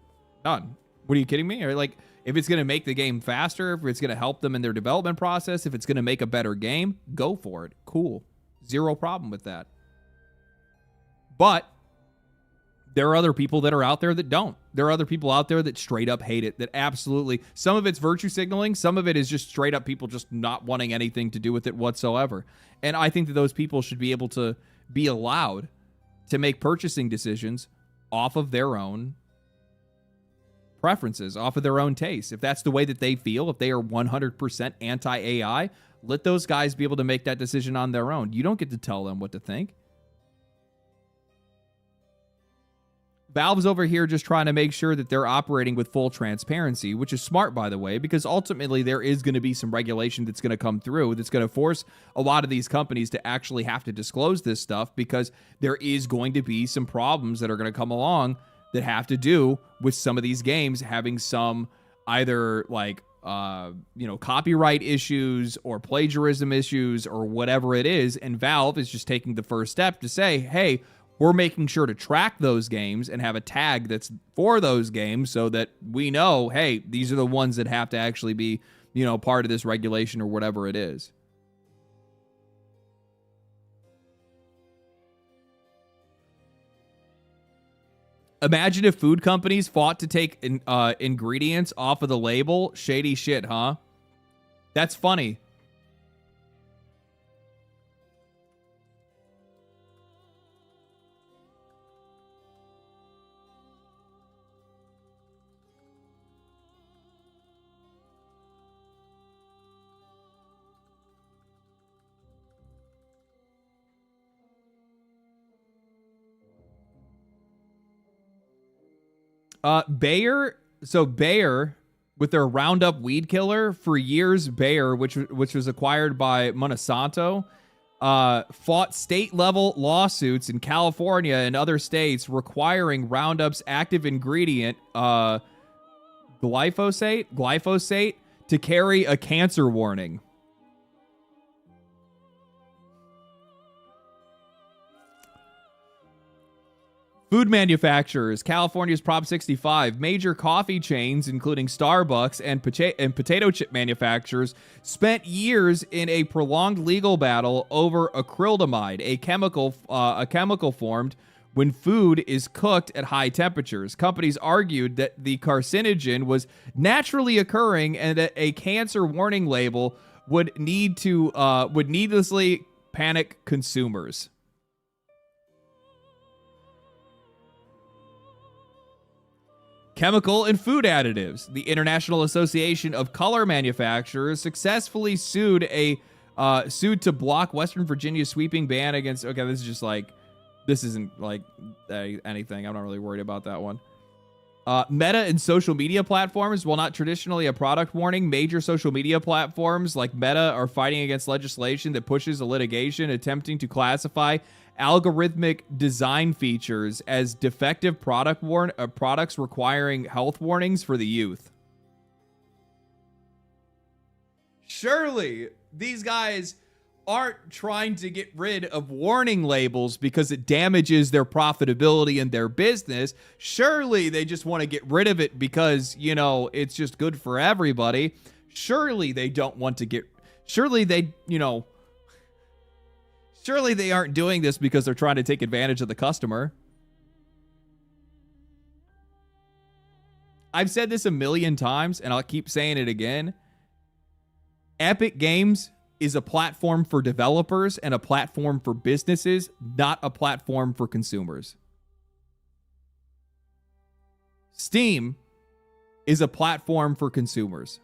None. What, are you kidding me? Or, like, if it's going to make the game faster, if it's going to help them in their development process, if it's going to make a better game, go for it. Cool. Zero problem with that. But there are other people that are out there that don't. There are other people out there that straight up hate it, that absolutely... Some of it's virtue signaling. Some of it is just straight up people just not wanting anything to do with it whatsoever. And I think that those people should be able to be allowed to make purchasing decisions off of their own preferences, off of their own taste. If that's the way that they feel, if they are 100% anti-AI, let those guys be able to make that decision on their own. You don't get to tell them what to think. Valve's over here just trying to make sure that they're operating with full transparency, which is smart, by the way, because ultimately there is going to be some regulation that's going to come through that's going to force a lot of these companies to actually have to disclose this stuff, because there is going to be some problems that are going to come along that have to do with some of these games having some either like copyright issues or plagiarism issues or whatever it is. And Valve is just taking the first step to say, hey, we're making sure to track those games and have a tag that's for those games so that we know, hey, these are the ones that have to actually be, part of this regulation or whatever it is. Imagine if food companies fought to take ingredients off of the label. Shady shit, huh? That's funny. Bayer, so Bayer with their Roundup weed killer for years, Bayer, which was acquired by Monsanto, fought state level lawsuits in California and other states requiring Roundup's active ingredient, glyphosate, to carry a cancer warning. Food manufacturers, California's Prop 65, major coffee chains, including Starbucks and potato chip manufacturers, spent years in a prolonged legal battle over acrylamide, a chemical formed when food is cooked at high temperatures. Companies argued that the carcinogen was naturally occurring and that a cancer warning label would needlessly panic consumers. Chemical and food additives. The International Association of Color Manufacturers successfully sued to block Western Virginia's sweeping ban against. Okay, this is just like, this isn't like anything. I'm not really worried about that one. Meta and social media platforms. While not traditionally a product warning, major social media platforms like Meta are fighting against legislation that pushes a litigation attempting to classify algorithmic design features as defective products requiring health warnings for the youth. Surely these guys aren't trying to get rid of warning labels because it damages their profitability and their business. Surely they just want to get rid of it because, you know, it's just good for everybody. Surely they don't want to surely they aren't doing this because they're trying to take advantage of the customer. I've said this a million times, and I'll keep saying it again. Epic Games is a platform for developers and a platform for businesses, not a platform for consumers. Steam is a platform for consumers.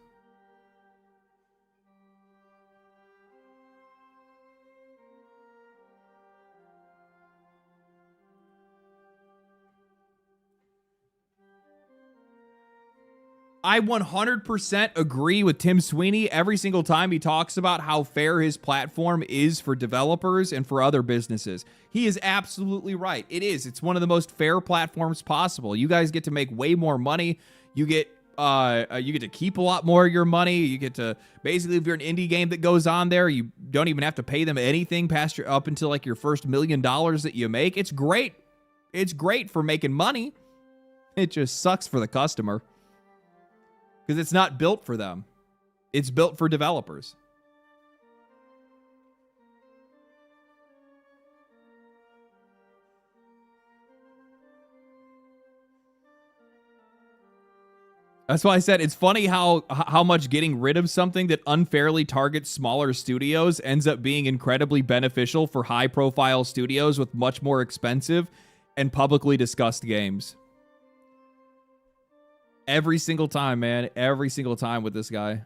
I 100% agree with Tim Sweeney every single time he talks about how fair his platform is for developers and for other businesses. He is absolutely right. It is. It's one of the most fair platforms possible. You guys get to make way more money. You get to keep a lot more of your money. You get to basically, if you're an indie game that goes on there, you don't even have to pay them anything past up until like your first $1 million that you make. It's great. It's great for making money. It just sucks for the customer. Because it's not built for them. It's built for developers. That's why I said it's funny how much getting rid of something that unfairly targets smaller studios ends up being incredibly beneficial for high-profile studios with much more expensive and publicly discussed games. Every single time, man. Every single time with this guy.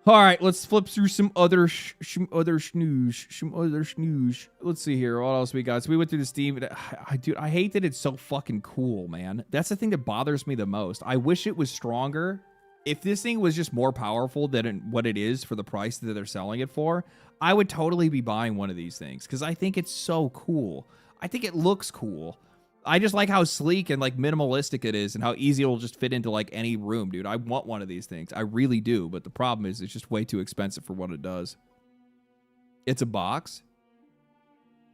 All right, let's flip through some other snooze. Let's see here. What else we got? So we went through the Steam. I hate that it's so fucking cool, man. That's the thing that bothers me the most. I wish it was stronger. If this thing was just more powerful than what it is for the price that they're selling it for, I would totally be buying one of these things because I think it's so cool. I think it looks cool. I just like how sleek and like minimalistic it is and how easy it will just fit into like any room, dude. I want one of these things. I really do. But the problem is it's just way too expensive for what it does. It's a box.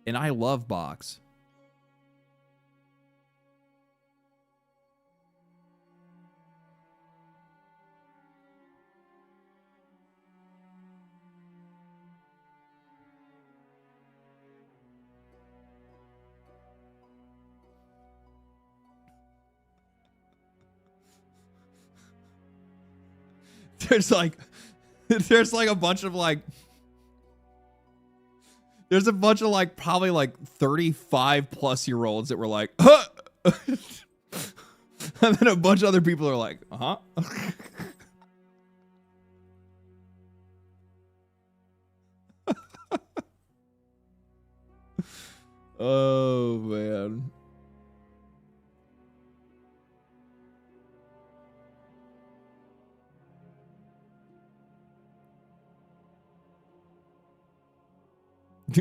And I love box. There's like a bunch of like, there's a bunch of like probably like 35-plus-year-olds that were like, huh! And then a bunch of other people are like, uh-huh. Oh, man.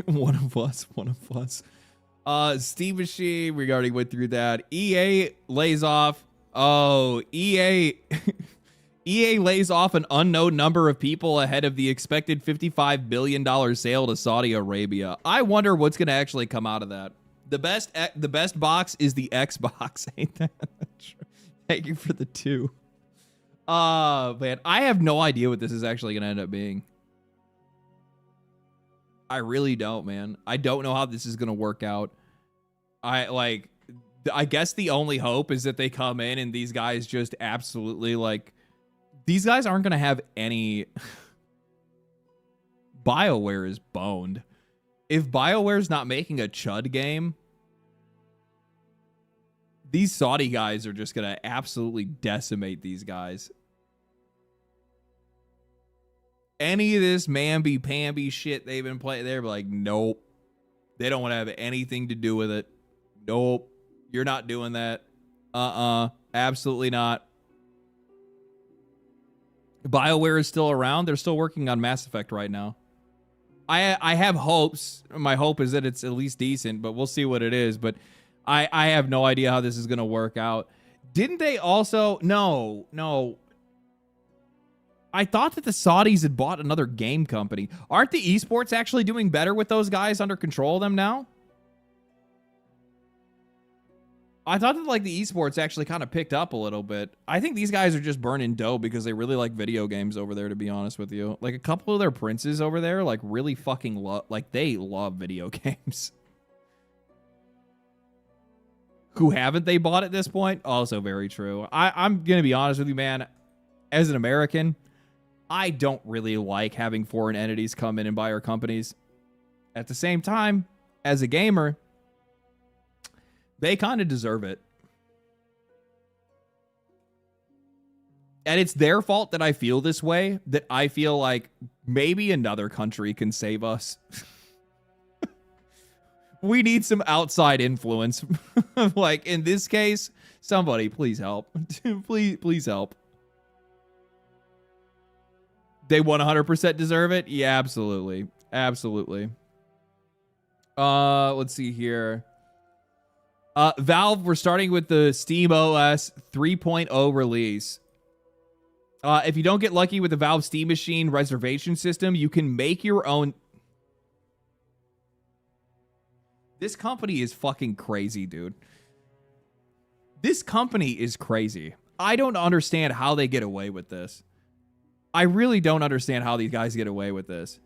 One of us. Steam Machine, we already went through that. EA lays off. Oh, EA EA lays off an unknown number of people ahead of the expected $55 billion sale to Saudi Arabia. I wonder what's going to actually come out of that. The best box is the Xbox, ain't that? Thank you for the 2. Man, I have no idea what this is actually going to end up being. I really don't, man. I don't know how this is going to work out. I guess the only hope is that they come in and these guys just absolutely like, these guys aren't going to have any. BioWare is boned. If BioWare's not making a Chud game, these Saudi guys are just going to absolutely decimate these guys. Any of this mamby-pamby shit they've been playing, they're like, nope. They don't want to have anything to do with it. Nope. You're not doing that. Absolutely not. BioWare is still around. They're still working on Mass Effect right now. I have hopes. My hope is that it's at least decent, but we'll see what it is. But I have no idea how this is going to work out. Didn't they also... No. I thought that the Saudis had bought another game company. Aren't the esports actually doing better with those guys under control of them now? I thought that like the esports actually kind of picked up a little bit. I think these guys are just burning dough because they really like video games over there, to be honest with you. Like a couple of their princes over there like really fucking love, like they love video games. Who haven't they bought at this point? Also very true. I'm going to be honest with you, man. As an American, I don't really like having foreign entities come in and buy our companies. At the same time, as a gamer, they kind of deserve it. And it's their fault that I feel this way, that I feel like maybe another country can save us. We need some outside influence. Like in this case, somebody please help. please help. They 100% deserve it? Yeah, absolutely. Absolutely. Let's see here. Valve, we're starting with the Steam OS 3.0 release. If you don't get lucky with the Valve Steam Machine reservation system, you can make your own. This company is fucking crazy, dude. This company is crazy. I don't understand how they get away with this. I really don't understand how these guys get away with this.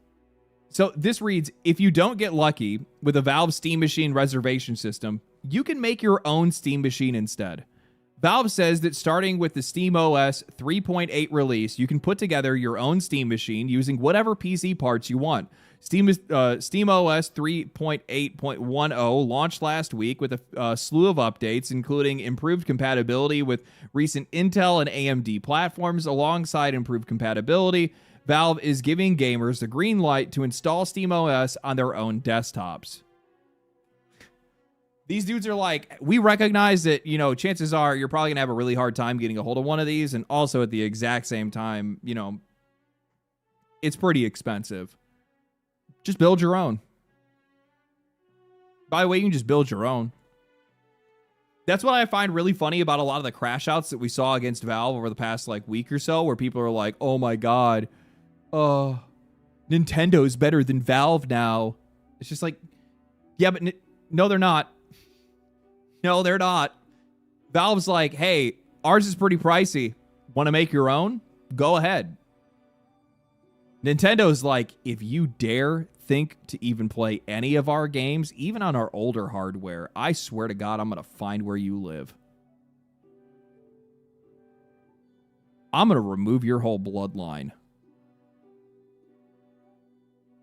So this reads, if you don't get lucky with a Valve Steam Machine reservation system, you can make your own Steam Machine instead. Valve says that starting with the Steam OS 3.8 release, you can put together your own Steam Machine using whatever PC parts you want. Steam OS 3.8.10 launched last week with a slew of updates, including improved compatibility with recent Intel and AMD platforms. Alongside improved compatibility, Valve is giving gamers the green light to install Steam OS on their own desktops. These dudes are like, we recognize that, you know, chances are you're probably going to have a really hard time getting a hold of one of these. And also at the exact same time, you know, it's pretty expensive. Just build your own. By the way, you can just build your own. That's what I find really funny about a lot of the crash outs that we saw against Valve over the past like week or so, where people are like, oh my God, Nintendo's better than Valve now. It's just like, yeah, but no, they're not. No, they're not. Valve's like, hey, ours is pretty pricey. Want to make your own? Go ahead. Nintendo's like, if you dare think to even play any of our games, even on our older hardware, I swear to God, I'm going to find where you live. I'm going to remove your whole bloodline.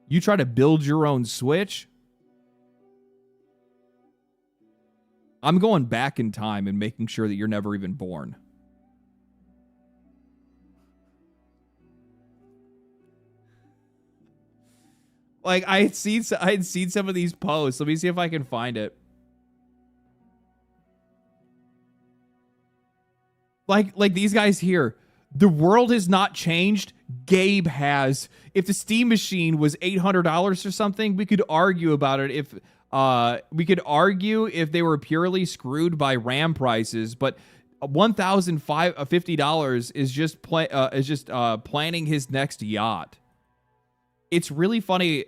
You try to build your own Switch? I'm going back in time and making sure that you're never even born. Like, I had seen some of these posts. Let me see if I can find it. Like these guys here. The world has not changed. Gabe has. If the Steam machine was $800 or something, we could argue about it. If they were purely screwed by RAM prices, but $1,050 is just planning his next yacht. It's really funny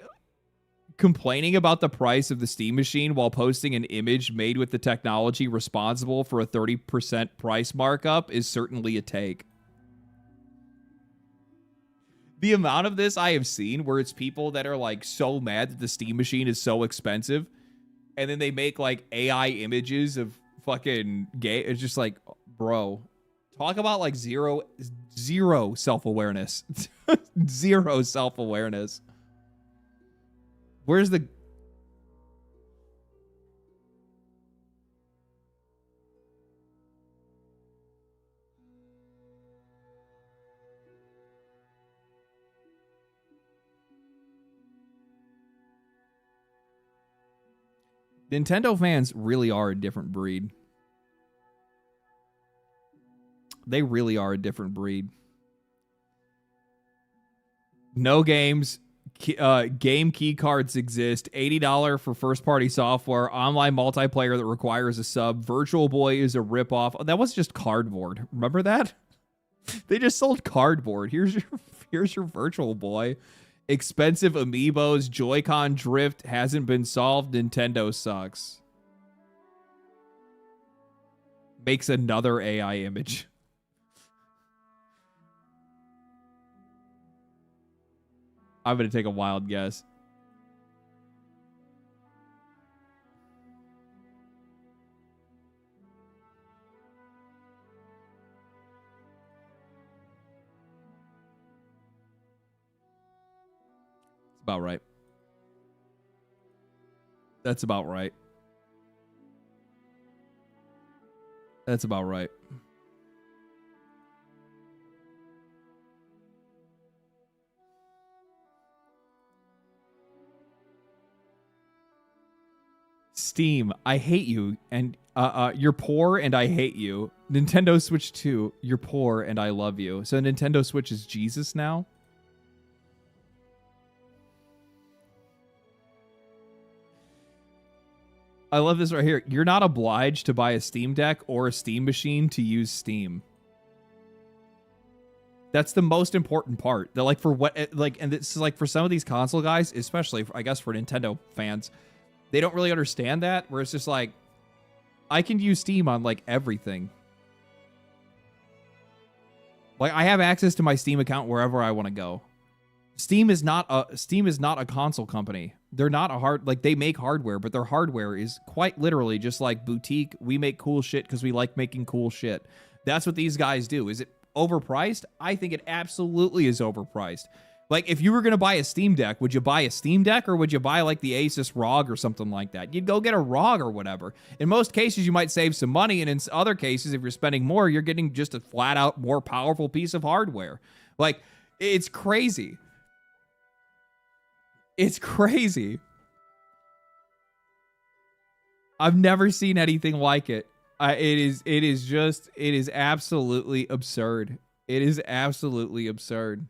complaining about the price of the Steam machine while posting an image made with the technology responsible for a 30% price markup is certainly a take. The amount of this I have seen where it's people that are like so mad that the Steam machine is so expensive, and then they make like AI images of fucking gay. It's just like, bro, talk about like zero self-awareness. Zero self-awareness. Where's the... Nintendo fans really are a different breed. They really are a different breed. No games. Game key cards exist. $80 for first-party software. Online multiplayer that requires a sub. Virtual Boy is a ripoff. Oh, that was just cardboard. Remember that? They just sold cardboard. Here's your Virtual Boy. Expensive amiibos. Joy-Con drift hasn't been solved. Nintendo sucks. Makes another AI image. I'm going to take a wild guess. It's about right. That's about right. That's about right. Steam, I hate you, and you're poor and I hate you. Nintendo Switch 2, you're poor and I love you. So Nintendo Switch is Jesus now? I love this right here. You're not obliged to buy a Steam Deck or a Steam machine to use Steam. That's the most important part. They're like, for what, like, and this is like for some of these console guys, especially I guess for Nintendo fans, they don't really understand that, where it's just like, I can use Steam on like everything. Like, I have access to my Steam account wherever I want to go. Steam is not a console company. They're not a they make hardware, but their hardware is quite literally just like boutique. We make cool shit because we like making cool shit. That's what these guys do. Is it overpriced? I think it absolutely is overpriced. Like, if you were going to buy a Steam Deck, would you buy a Steam Deck or would you buy like the Asus ROG or something like that? You'd go get a ROG or whatever. In most cases, you might save some money. And in other cases, if you're spending more, you're getting just a flat out more powerful piece of hardware. Like, it's crazy. It's crazy. I've never seen anything like it. It is absolutely absurd. It is absolutely absurd.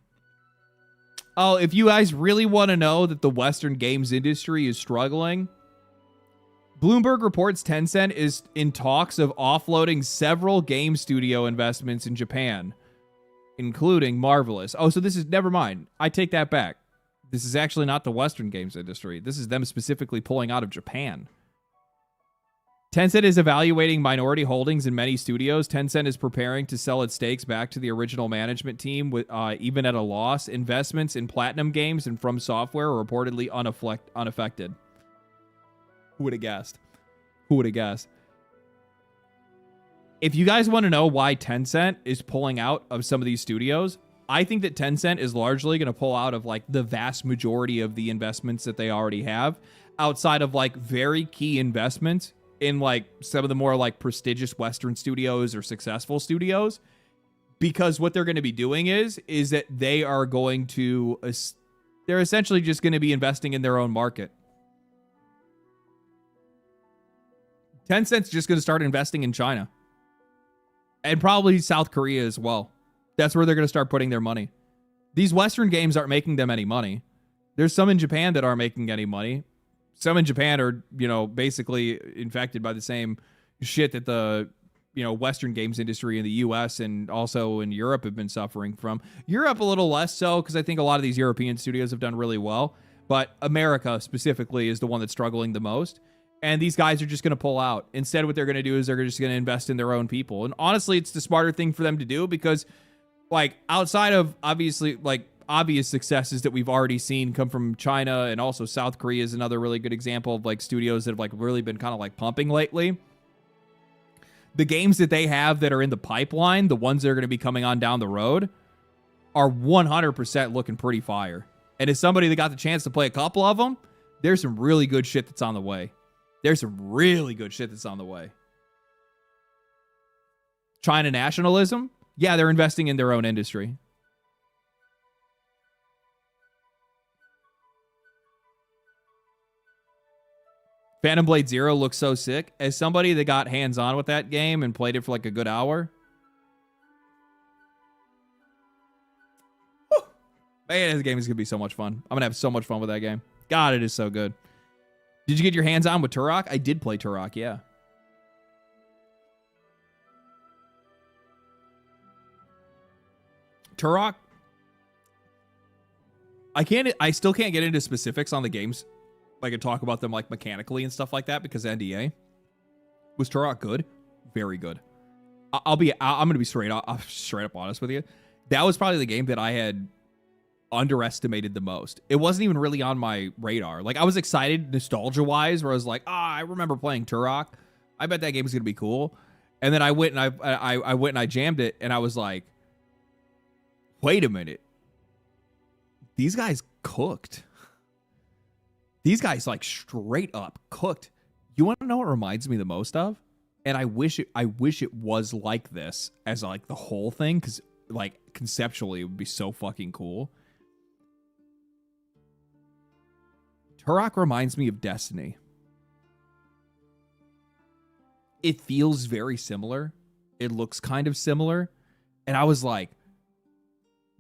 Oh, if you guys really want to know that the Western games industry is struggling, Bloomberg reports Tencent is in talks of offloading several game studio investments in Japan, including Marvelous. Oh, so this is, never mind. I take that back. This is actually not the Western games industry. This is them specifically pulling out of Japan. Tencent is evaluating minority holdings in many studios. Tencent is preparing to sell its stakes back to the original management team, with even at a loss. Investments in Platinum Games and From Software are reportedly unaffected. Who would have guessed? Who would have guessed? If you guys want to know why Tencent is pulling out of some of these studios, I think that Tencent is largely going to pull out of like the vast majority of the investments that they already have, outside of like very key investments in like some of the more like prestigious Western studios or successful studios. Because what they're going to be doing is that they are going to, they're essentially just going to be investing in their own market. Tencent's just going to start investing in China. And probably South Korea as well. That's where they're going to start putting their money. These Western games aren't making them any money. There's some in Japan that aren't making any money. Some in Japan are, you know, basically infected by the same shit that the, you know, Western games industry in the US and also in Europe have been suffering from. Europe a little less so, because I think a lot of these European studios have done really well. But America specifically is the one that's struggling the most. And these guys are just going to pull out. Instead, what they're going to do is they're just going to invest in their own people. And honestly, it's the smarter thing for them to do, because like outside of obviously like obvious successes that we've already seen come from China, and also South Korea is another really good example of like studios that have like really been kind of like pumping lately. The games that they have that are in the pipeline, the ones that are going to be coming on down the road, are 100% looking pretty fire. And as somebody that got the chance to play a couple of them, there's some really good shit that's on the way. There's some really good shit that's on the way. China nationalism? Yeah, they're investing in their own industry. Phantom Blade Zero looks so sick. As somebody that got hands-on with that game and played it for like a good hour, whew, man, this game is going to be so much fun. I'm going to have so much fun with that game. God, it is so good. Did you get your hands on with Turok? I did play Turok, yeah. Turok, I still can't get into specifics on the games. I could talk about them like mechanically and stuff like that because NDA. Was Turok good? Very good. I'm going to be straight up honest with you. That was probably the game that I had underestimated the most. It wasn't even really on my radar. Like, I was excited nostalgia wise, where I was like, I remember playing Turok. I bet that game is gonna be cool. And then I went and I went and I jammed it, and I was like, wait a minute, these guys cooked. These guys like straight up cooked. You want to know what it reminds me the most of? And I wish it was like this as like the whole thing, because like conceptually it would be so fucking cool. Turok reminds me of Destiny. It feels very similar. It looks kind of similar. And I was like,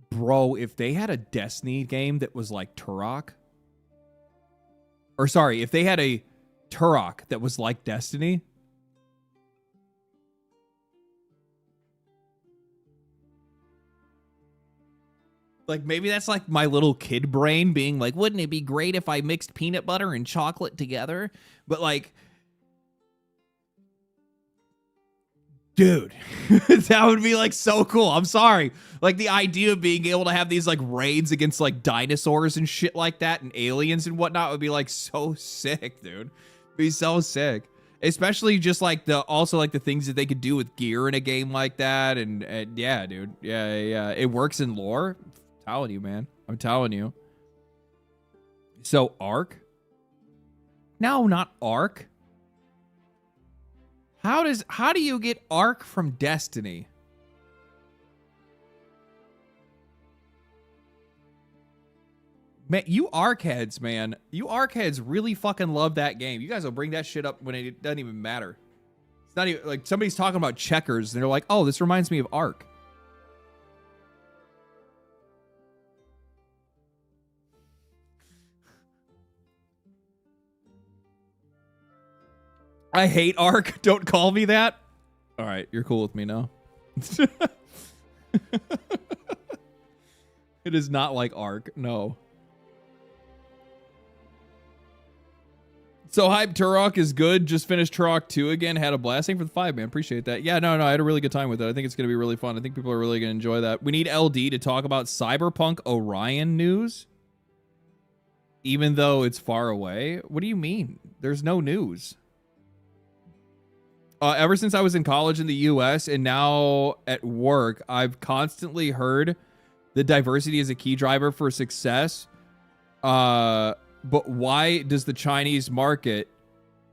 bro, if they had a Destiny game that was like Turok, or sorry, if they had a Turok that was like Destiny, like, maybe that's like my little kid brain being like, wouldn't it be great if I mixed peanut butter and chocolate together? But like, dude, that would be like so cool. I'm sorry. Like, the idea of being able to have these like raids against like dinosaurs and shit like that and aliens and whatnot would be like so sick, dude. It'd be so sick. Especially just like the things that they could do with gear in a game like that. And yeah, dude. Yeah. It works in lore. I'm telling you, man. I'm telling you. So Ark? No, not Ark. How do you get Ark from Destiny? Man, you Ark heads, man. You Ark heads really fucking love that game. You guys will bring that shit up when it doesn't even matter. It's not even like somebody's talking about checkers and they're like, oh, this reminds me of Ark. I hate Ark. Don't call me that. All right, you're cool with me now. It is not like Ark. No. So hype, Turok is good. Just finished Turok 2 again. Had a blast. Thank you for the 5, man. Appreciate that. Yeah, no, I had a really good time with it. I think it's going to be really fun. I think people are really going to enjoy that. We need LD to talk about Cyberpunk Orion news, even though it's far away. What do you mean? There's no news. Ever since I was in college in the US and now at work, I've constantly heard that diversity is a key driver for success. But why does the Chinese market,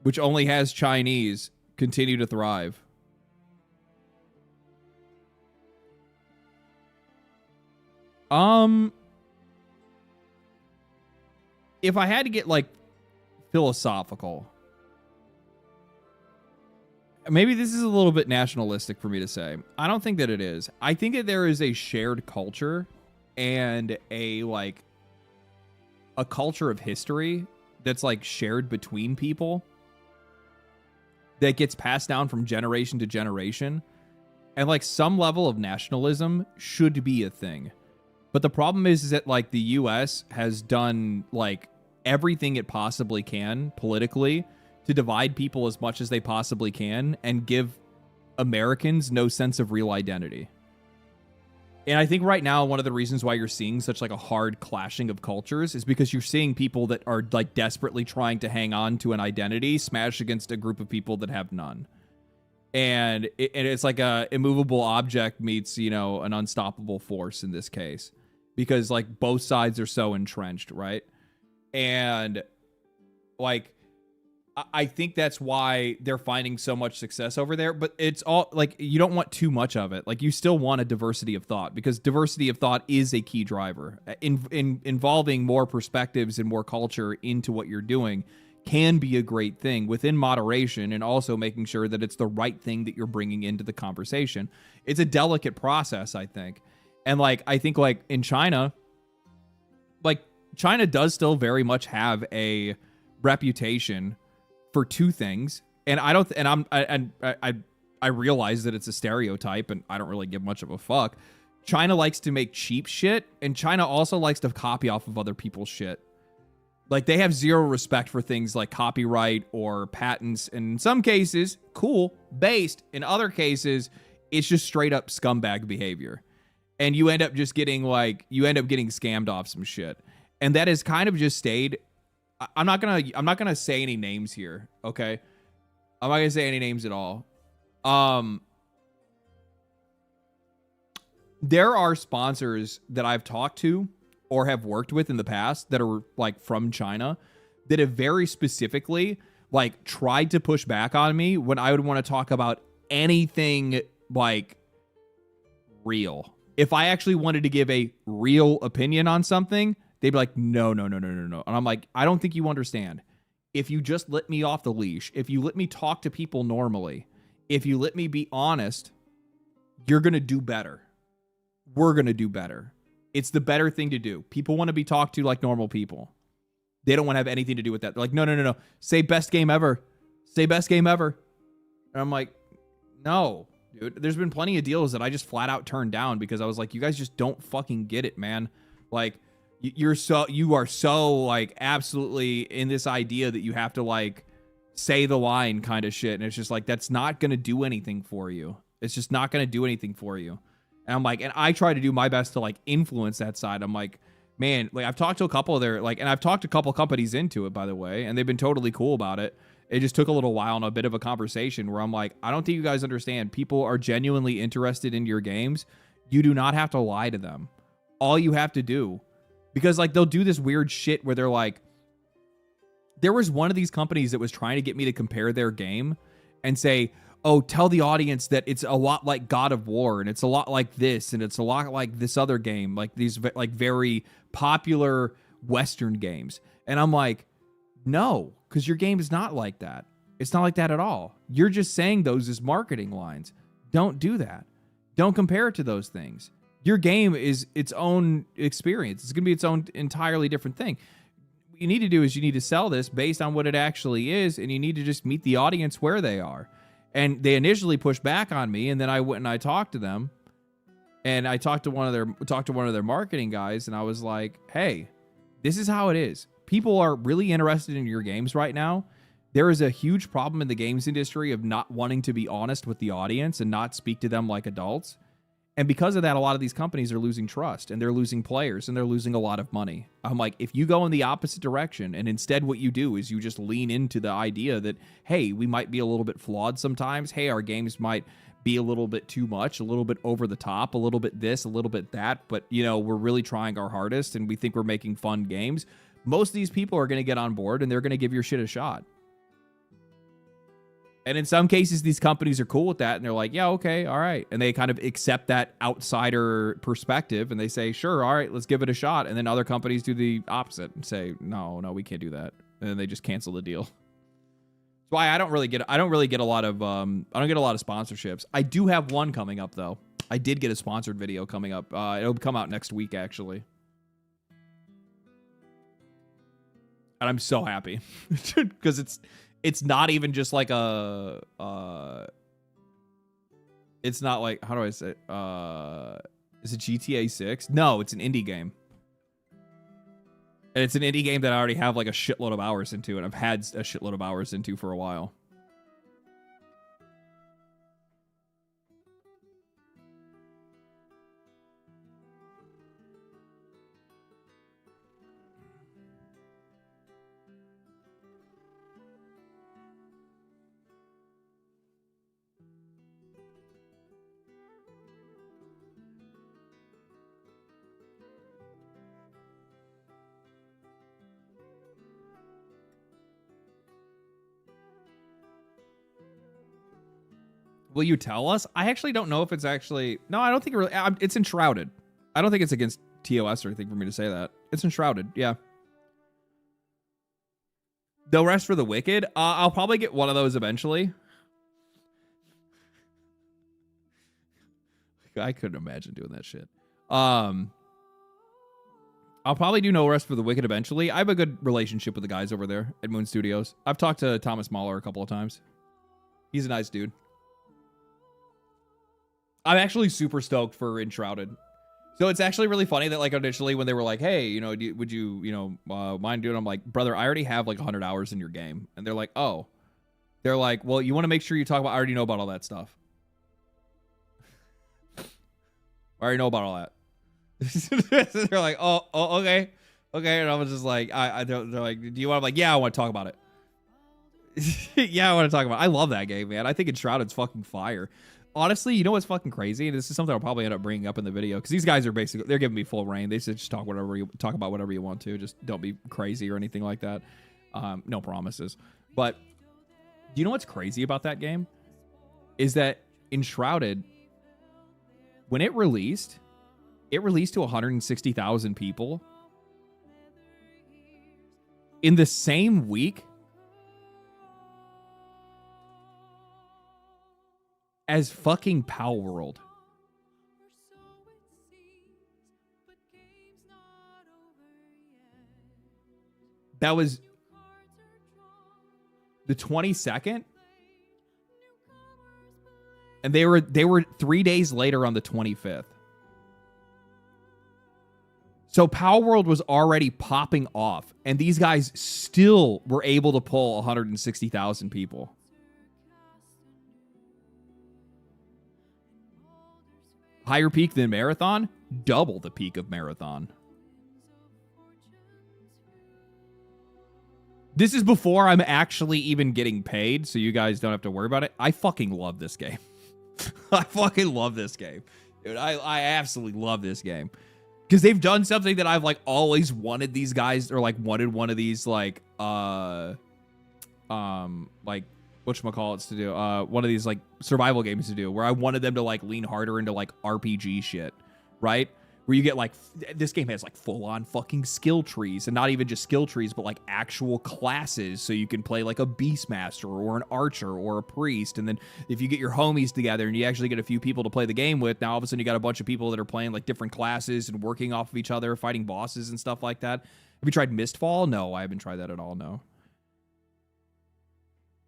which only has Chinese, continue to thrive? If I had to get like philosophical, maybe this is a little bit nationalistic for me to say. I don't think that it is. I think that there is a shared culture and a culture of history that's like shared between people that gets passed down from generation to generation. And like some level of nationalism should be a thing. But the problem is that like the US has done like everything it possibly can politically to divide people as much as they possibly can and give Americans no sense of real identity. And I think right now, one of the reasons why you're seeing such like a hard clashing of cultures is because you're seeing people that are like desperately trying to hang on to an identity smash against a group of people that have none. And it's like a immovable object meets, you know, an unstoppable force in this case, because like both sides are so entrenched, right? And like, I think that's why they're finding so much success over there. But it's all like, you don't want too much of it. Like you still want a diversity of thought, because diversity of thought is a key driver. Involving more perspectives and more culture into what you're doing can be a great thing within moderation, and also making sure that it's the right thing that you're bringing into the conversation. It's a delicate process, I think. And like, I think like in China, like China does still very much have a reputation for two things. And I don't, and I realize that it's a stereotype and I don't really give much of a fuck. China likes to make cheap shit, and China also likes to copy off of other people's shit. Like they have zero respect for things like copyright or patents. And in some cases, cool, based. In other cases, it's just straight up scumbag behavior. And you end up just getting like, you end up getting scammed off some shit. And that has kind of just stayed. I'm not gonna say any names here, okay? I'm not gonna say any names at all. There are sponsors that I've talked to or have worked with in the past that are like from China that have very specifically like tried to push back on me when I would want to talk about anything like real. If I actually wanted to give a real opinion on something, they'd be like, no. And I'm like, I don't think you understand. If you just let me off the leash, if you let me talk to people normally, if you let me be honest, you're going to do better. We're going to do better. It's the better thing to do. People want to be talked to like normal people. They don't want to have anything to do with that. They're like, no. Say best game ever. Say best game ever. And I'm like, no, dude. There's been plenty of deals that I just flat out turned down because I was like, you guys just don't fucking get it, man. Like, you are so like absolutely in this idea that you have to like say the line kind of shit. And it's just like, that's not going to do anything for you. It's just not going to do anything for you. And I'm like, and I try to do my best to like influence that side. I'm like, man, like I've talked to a couple of their like, and I've talked to a couple companies into it, by the way, and they've been totally cool about it. It just took a little while and a bit of a conversation where I'm like, I don't think you guys understand. People are genuinely interested in your games. You do not have to lie to them. All you have to do, because like they'll do this weird shit where they're like, there was one of these companies that was trying to get me to compare their game and say, oh, tell the audience that it's a lot like God of War, and it's a lot like this, and it's a lot like this other game, like these like very popular Western games. And I'm like, no, because your game is not like that. It's not like that at all. You're just saying those as marketing lines. Don't do that. Don't compare it to those things. Your game is its own experience. It's going to be its own entirely different thing. What you need to do is you need to sell this based on what it actually is, and you need to just meet the audience where they are. And they initially pushed back on me, and then I went and I talked to them, and I talked to one of their marketing guys, and I was like, hey, this is how it is. People are really interested in your games right now. There is a huge problem in the games industry of not wanting to be honest with the audience and not speak to them like adults. And because of that, a lot of these companies are losing trust and they're losing players and they're losing a lot of money. I'm like, if you go in the opposite direction and instead what you do is you just lean into the idea that, hey, we might be a little bit flawed sometimes. Hey, our games might be a little bit too much, a little bit over the top, a little bit this, a little bit that. But, you know, we're really trying our hardest and we think we're making fun games. Most of these people are going to get on board and they're going to give your shit a shot. And in some cases, these companies are cool with that. And they're like, yeah, okay, all right. And they kind of accept that outsider perspective. And they say, sure, all right, let's give it a shot. And then other companies do the opposite and say, no, we can't do that. And then they just cancel the deal. That's why I don't get a lot of sponsorships. I do have one coming up, though. I did get a sponsored video coming up. It'll come out next week, actually. And I'm so happy because it's not even just like a it's not like, how do I say is it GTA 6? No, it's an indie game. And it's an indie game that I already have like a shitload of hours into, and I've had a shitload of hours into for a while. Will you tell us? I actually don't know if it's actually... No, I don't think it really... It's Enshrouded. I don't think it's against TOS or anything for me to say that. It's Enshrouded, yeah. No Rest for the Wicked? I'll probably get one of those eventually. I couldn't imagine doing that shit. I'll probably do No Rest for the Wicked eventually. I have a good relationship with the guys over there at Moon Studios. I've talked to Thomas Mahler a couple of times. He's a nice dude. I'm actually super stoked for Enshrouded. So it's actually really funny that like initially when they were like, hey, you know, would you, you know, mind doing it? I'm like, brother, I already have like 100 hours in your game. And they're like, oh. They're like, well, you want to make sure you talk about, I already know about all that stuff. I already know about all that. They're like, oh, okay. Okay. And I was just like, they're like, do you want to, like, yeah, I want to talk about it. Yeah, I want to talk about it. I love that game, man. I think Enshrouded's fucking fire. Honestly, you know what's fucking crazy? And this is something I'll probably end up bringing up in the video because these guys are basically, they're giving me full reign. They said just talk about whatever you want to. Just don't be crazy or anything like that. No promises. But do you know what's crazy about that game? Is that Enshrouded, when it released to 160,000 people in the same week as fucking Palworld. That was the 22nd. And they were 3 days later on the 25th. So Palworld was already popping off, and these guys still were able to pull 160,000 people. Higher peak than Marathon? Double the peak of Marathon. This is before I'm actually even getting paid, so you guys don't have to worry about it. I fucking love this game. I fucking love this game. Dude, I absolutely love this game. Because they've done something that I've, like, always wanted these guys, or, like, wanted one of these, like, whatchamacallits to do, one of these like survival games to do, where I wanted them to like lean harder into like RPG shit, right? Where you get like, this game has like full on fucking skill trees, and not even just skill trees, but like actual classes. So you can play like a Beastmaster or an Archer or a Priest. And then if you get your homies together and you actually get a few people to play the game with, now all of a sudden you got a bunch of people that are playing like different classes and working off of each other, fighting bosses and stuff like that. Have you tried Mistfall? No, I haven't tried that at all, no.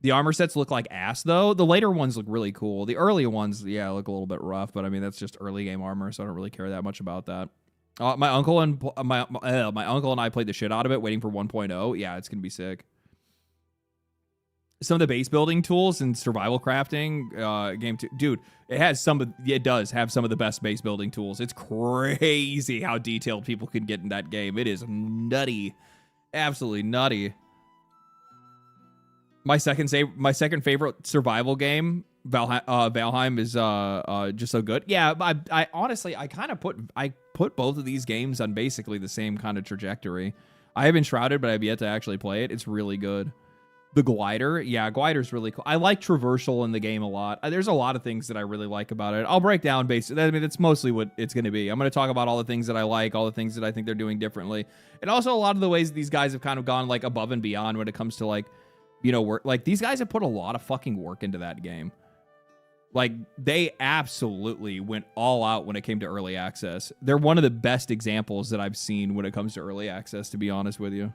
The armor sets look like ass, though. The later ones look really cool. The early ones, yeah, look a little bit rough, but I mean, that's just early game armor, so I don't really care that much about that. My uncle and my uncle and I played the shit out of it, waiting for 1.0. Yeah, it's gonna be sick. some of the base building tools and survival crafting game too. Dude, it does have some of the best base building tools. It's crazy how detailed people can get in that game. It is nutty. Absolutely nutty. My second favorite survival game, Valheim, is just so good. Yeah, I honestly kind of put both of these games on basically the same kind of trajectory. I have Enshrouded, but I've yet to actually play it. It's really good. The Glider, yeah, Glider's really cool. I like traversal in the game a lot. There's a lot of things that I really like about it. I'll break down basically. I mean, that's mostly what it's going to be. I'm going to talk about all the things that I like, all the things that I think they're doing differently, and also a lot of the ways these guys have kind of gone like above and beyond when it comes to like, you know, work. Like these guys have put a lot of fucking work into that game. Like they absolutely went all out when it came to early access. They're one of the best examples that I've seen when it comes to early access, to be honest with you.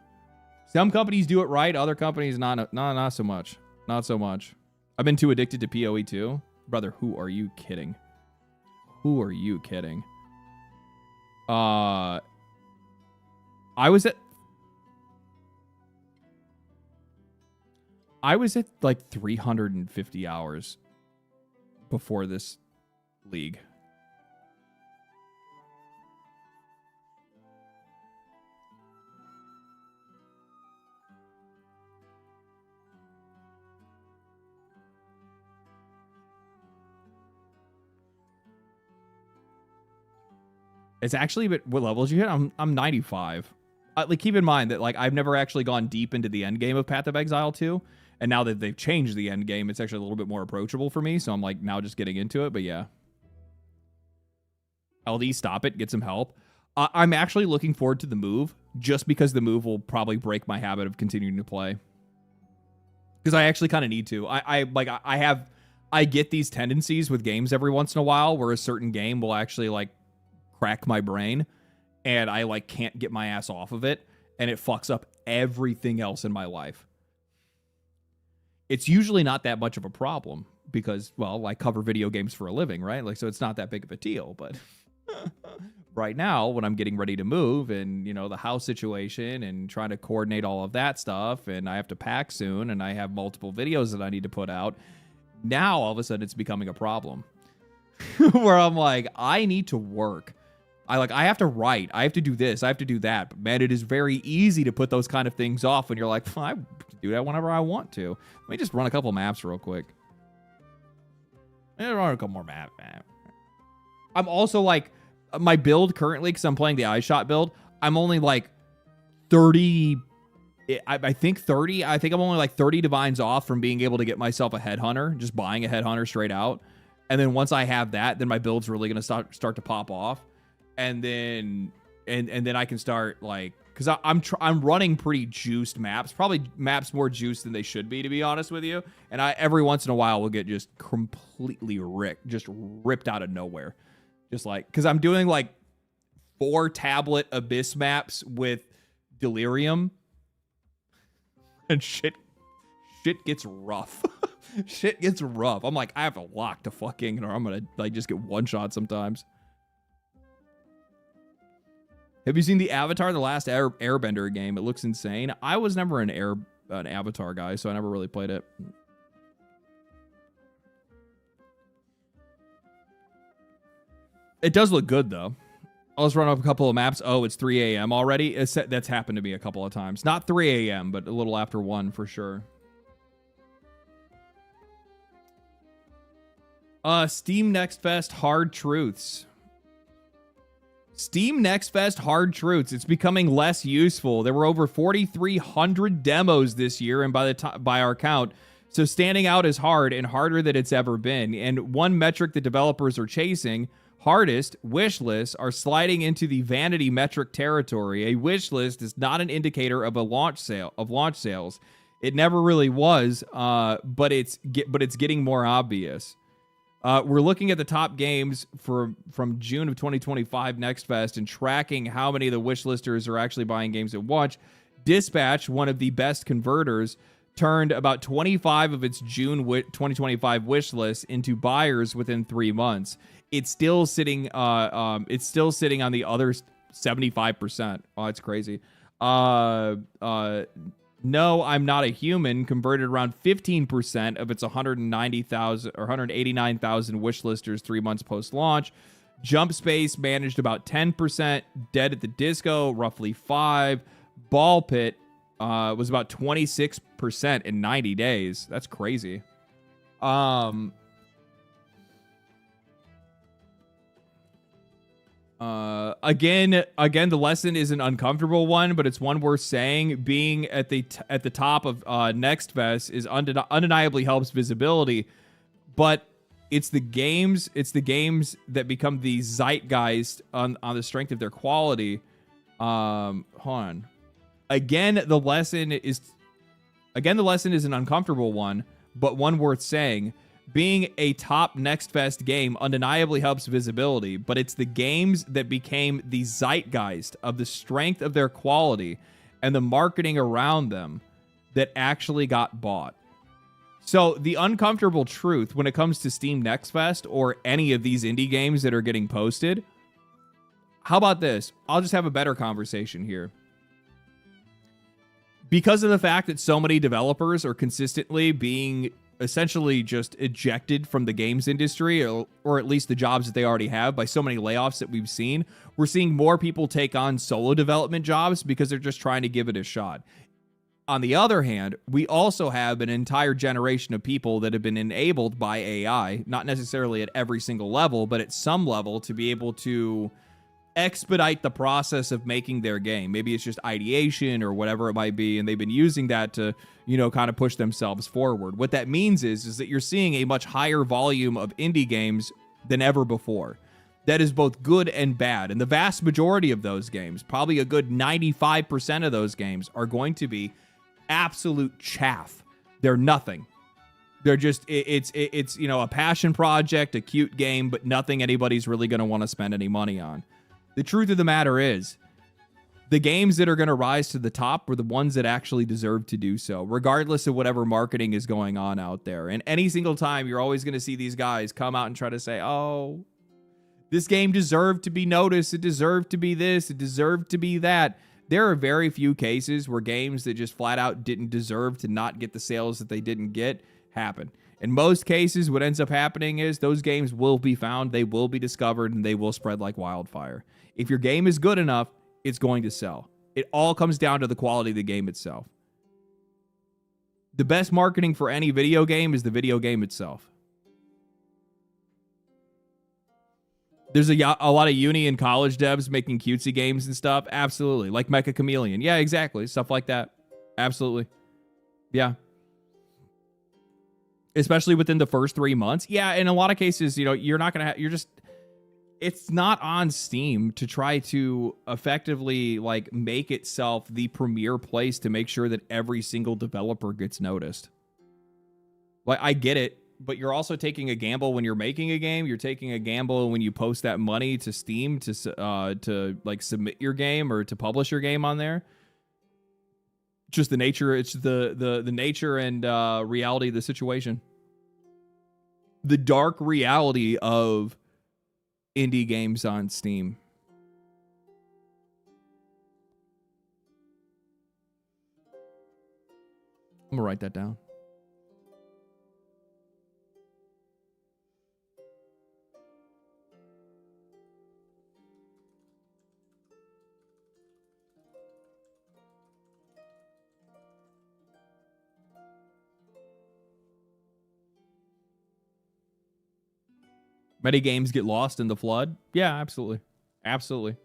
Some companies do it right, other companies not so much. Not so much. I've been too addicted to PoE2. Brother, who are you kidding? Who are you kidding? I was at like 350 hours before this league. It's actually, but what levels you hit? I'm 95. Like keep in mind that like I've never actually gone deep into the end game of Path of Exile 2, and now that they've changed the end game, it's actually a little bit more approachable for me. So I'm like now just getting into it. But yeah, LD, stop it, get some help. I'm actually looking forward to the move, just because the move will probably break my habit of continuing to play. Because I actually kind of need to. I get these tendencies with games every once in a while where a certain game will actually like crack my brain and I like can't get my ass off of it, and it fucks up everything else in my life. It's usually not that much of a problem because, well, I cover video games for a living, right? Like, so it's not that big of a deal. But right now, when I'm getting ready to move and, you know, the house situation and trying to coordinate all of that stuff, and I have to pack soon and I have multiple videos that I need to put out, now all of a sudden it's becoming a problem where I'm like, I need to work. I have to write. I have to do this. I have to do that. But man, it is very easy to put those kind of things off when you're like, I do that whenever I want to. Let me just run a couple maps real quick. Run a couple more maps. I'm also like, my build currently, because I'm playing the iShot build, I'm only like 30. I think 30. I think I'm only like 30 divines off from being able to get myself a headhunter, just buying a headhunter straight out. And then once I have that, then my build's really going to start to pop off. And then I can start like, because I'm running pretty juiced maps, probably maps more juiced than they should be, to be honest with you. And I every once in a while will get just completely ripped out of nowhere, just like, because I'm doing like 4 tablet abyss maps with delirium, and shit gets rough. Shit gets rough. I'm like, I have to lock to fucking, or I'm gonna like just get one shot sometimes. Have you seen the Avatar, the last Airbender game? It looks insane. I was never an Avatar guy, so I never really played it. It does look good, though. I'll just run up a couple of maps. Oh, it's 3 a.m. already? That's happened to me a couple of times. Not 3 a.m., but a little after 1 for sure. Steam Next Fest Hard Truths. Steam Next Fest Hard Truths. It's becoming less useful. There were over 4,300 demos this year, and by our count, so standing out is hard and harder than it's ever been. And one metric that developers are chasing, hardest, wish lists, are sliding into the vanity metric territory. A wish list is not an indicator of launch sales. It never really was, but it's getting more obvious. We're looking at the top games from June of 2025 Next Fest and tracking how many of the wish listers are actually buying games at launch. Dispatch, one of the best converters, turned about 25 of its June 2025 wish lists into buyers within 3 months. It's still sitting on the other 75%. Oh, it's crazy. No, I'm Not a Human converted around 15% of its 190,000 or 189,000 wishlisters 3 months post-launch. Jump Space managed about 10%. Dead at the Disco, roughly 5%. Ball Pit was about 26% in 90 days. That's crazy. Again, the lesson is an uncomfortable one, but it's one worth saying. Being at the top of Next Fest is undeniably helps visibility, but it's the games that become the zeitgeist on the strength of their quality. Hold on. Again, the lesson is an uncomfortable one, but one worth saying. Being a top Next Fest game undeniably helps visibility, but it's the games that became the zeitgeist of the strength of their quality and the marketing around them that actually got bought. So the uncomfortable truth when it comes to Steam Next Fest or any of these indie games that are getting posted, how about this? I'll just have a better conversation here. Because of the fact that so many developers are consistently being essentially just ejected from the games industry, or at least the jobs that they already have, by so many layoffs that we've seen, we're seeing more people take on solo development jobs because they're just trying to give it a shot. On the other hand, we also have an entire generation of people that have been enabled by AI, not necessarily at every single level, but at some level, to be able to expedite the process of making their game. Maybe it's just ideation or whatever it might be, and they've been using that to, kind of push themselves forward. What that means is that you're seeing a much higher volume of indie games than ever before. That is both good and bad. And the vast majority of those games, probably a good 95% of those games, are going to be absolute chaff. They're nothing. They're just, it's a passion project, a cute game, but nothing anybody's really going to want to spend any money on. The truth of the matter is, the games that are going to rise to the top are the ones that actually deserve to do so, regardless of whatever marketing is going on out there. And any single time, you're always going to see these guys come out and try to say, oh, this game deserved to be noticed. It deserved to be this. It deserved to be that. There are very few cases where games that just flat out didn't deserve to not get the sales that they didn't get happen. In most cases, what ends up happening is those games will be found, they will be discovered, and they will spread like wildfire. If your game is good enough, it's going to sell. It all comes down to the quality of the game itself. The best marketing for any video game is the video game itself. There's a lot of uni and college devs making cutesy games and stuff. Absolutely. Like Mecha Chameleon. Yeah, exactly. Stuff like that. Absolutely. Yeah. Especially within the first 3 months. Yeah, in a lot of cases, you're not going to it's not on Steam to try to effectively make itself the premier place to make sure that every single developer gets noticed. I get it, but you're also taking a gamble when you're making a game. You're taking a gamble when you post that money to Steam to submit your game or to publish your game on there. Just the nature, it's the nature and reality of the situation. The dark reality of indie games on Steam. I'm gonna write that down. Many games get lost in the flood. Yeah, absolutely. Absolutely.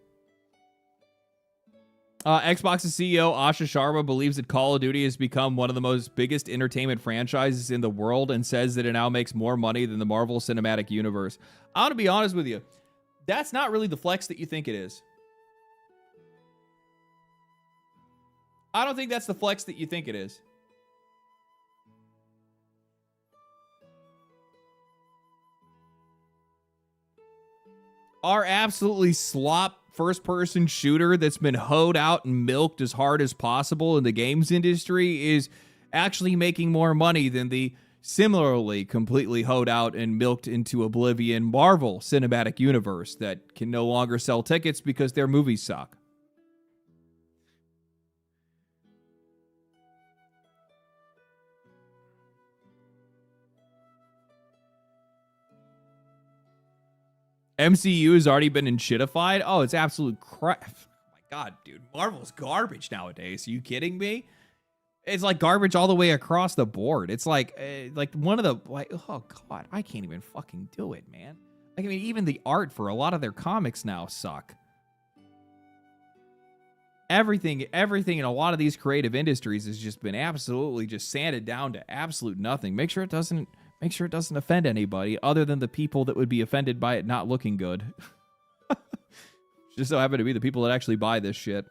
Xbox's CEO Asha Sharma believes that Call of Duty has become one of the most biggest entertainment franchises in the world and says that it now makes more money than the Marvel Cinematic Universe. I want to be honest with you. That's not really the flex that you think it is. I don't think that's the flex that you think it is. Our absolutely slop first-person shooter that's been hoed out and milked as hard as possible in the games industry is actually making more money than the similarly completely hoed out and milked into oblivion Marvel Cinematic Universe that can no longer sell tickets because their movies suck. MCU has already been shitified. Oh, it's absolute crap. Oh my God, dude. Marvel's garbage nowadays. Are you kidding me? It's like garbage all the way across the board. It's like one of the, like, oh God, I can't even fucking do it, man. Like, I mean, even the art for a lot of their comics now suck. Everything in a lot of these creative industries has just been absolutely just sanded down to absolute nothing. Make sure it doesn't offend anybody other than the people that would be offended by it not looking good. Just so happen to be the people that actually buy this shit.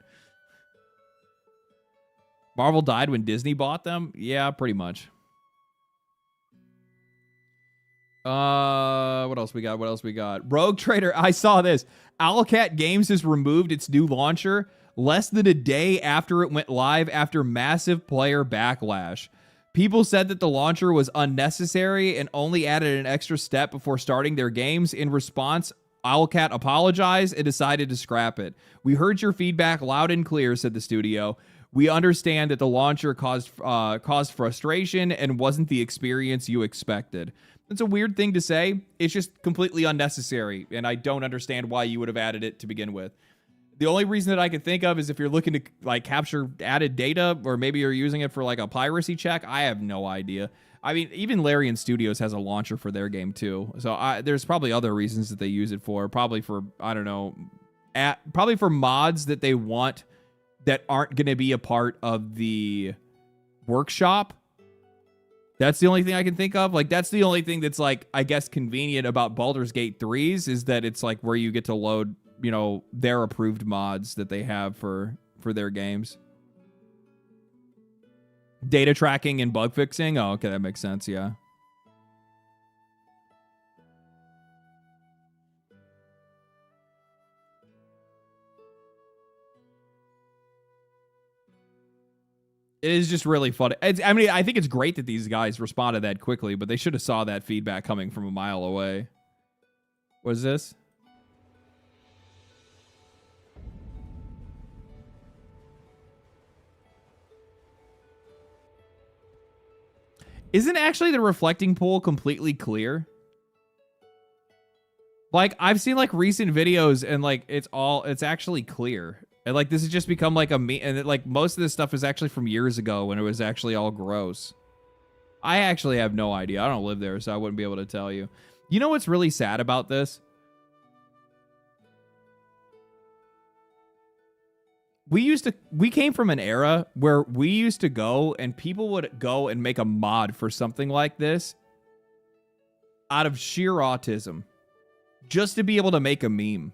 Marvel died when Disney bought them? Yeah, pretty much. What else we got? Rogue Trader, I saw this. Owlcat Games has removed its new launcher less than a day after it went live after massive player backlash. People said that the launcher was unnecessary and only added an extra step before starting their games. In response, Owlcat apologized and decided to scrap it. We heard your feedback loud and clear, said the studio. We understand that the launcher caused frustration and wasn't the experience you expected. It's a weird thing to say. It's just completely unnecessary, and I don't understand why you would have added it to begin with. The only reason that I could think of is if you're looking to like capture added data, or maybe you're using it for like a piracy check. I have no idea. I mean, even Larian Studios has a launcher for their game too. So there's probably other reasons that they use it for. Probably for, I don't know, probably for mods that they want that aren't going to be a part of the workshop. That's the only thing I can think of. Like, that's the only thing that's, like, I guess convenient about Baldur's Gate 3s is that it's, like, where you get to load, you know, their approved mods that they have for their games. Data tracking and bug fixing? Oh, okay, that makes sense, yeah. It is just really funny. I mean, I think it's great that these guys responded that quickly, but they should have saw that feedback coming from a mile away. What is this? Isn't actually the reflecting pool completely clear? Like, I've seen like recent videos and like it's actually clear. And like this has just become like a me, and like most of this stuff is actually from years ago when it was actually all gross. I actually have no idea. I don't live there, so I wouldn't be able to tell you. You know what's really sad about this? We came from an era where we used to go and people would go and make a mod for something like this out of sheer autism just to be able to make a meme.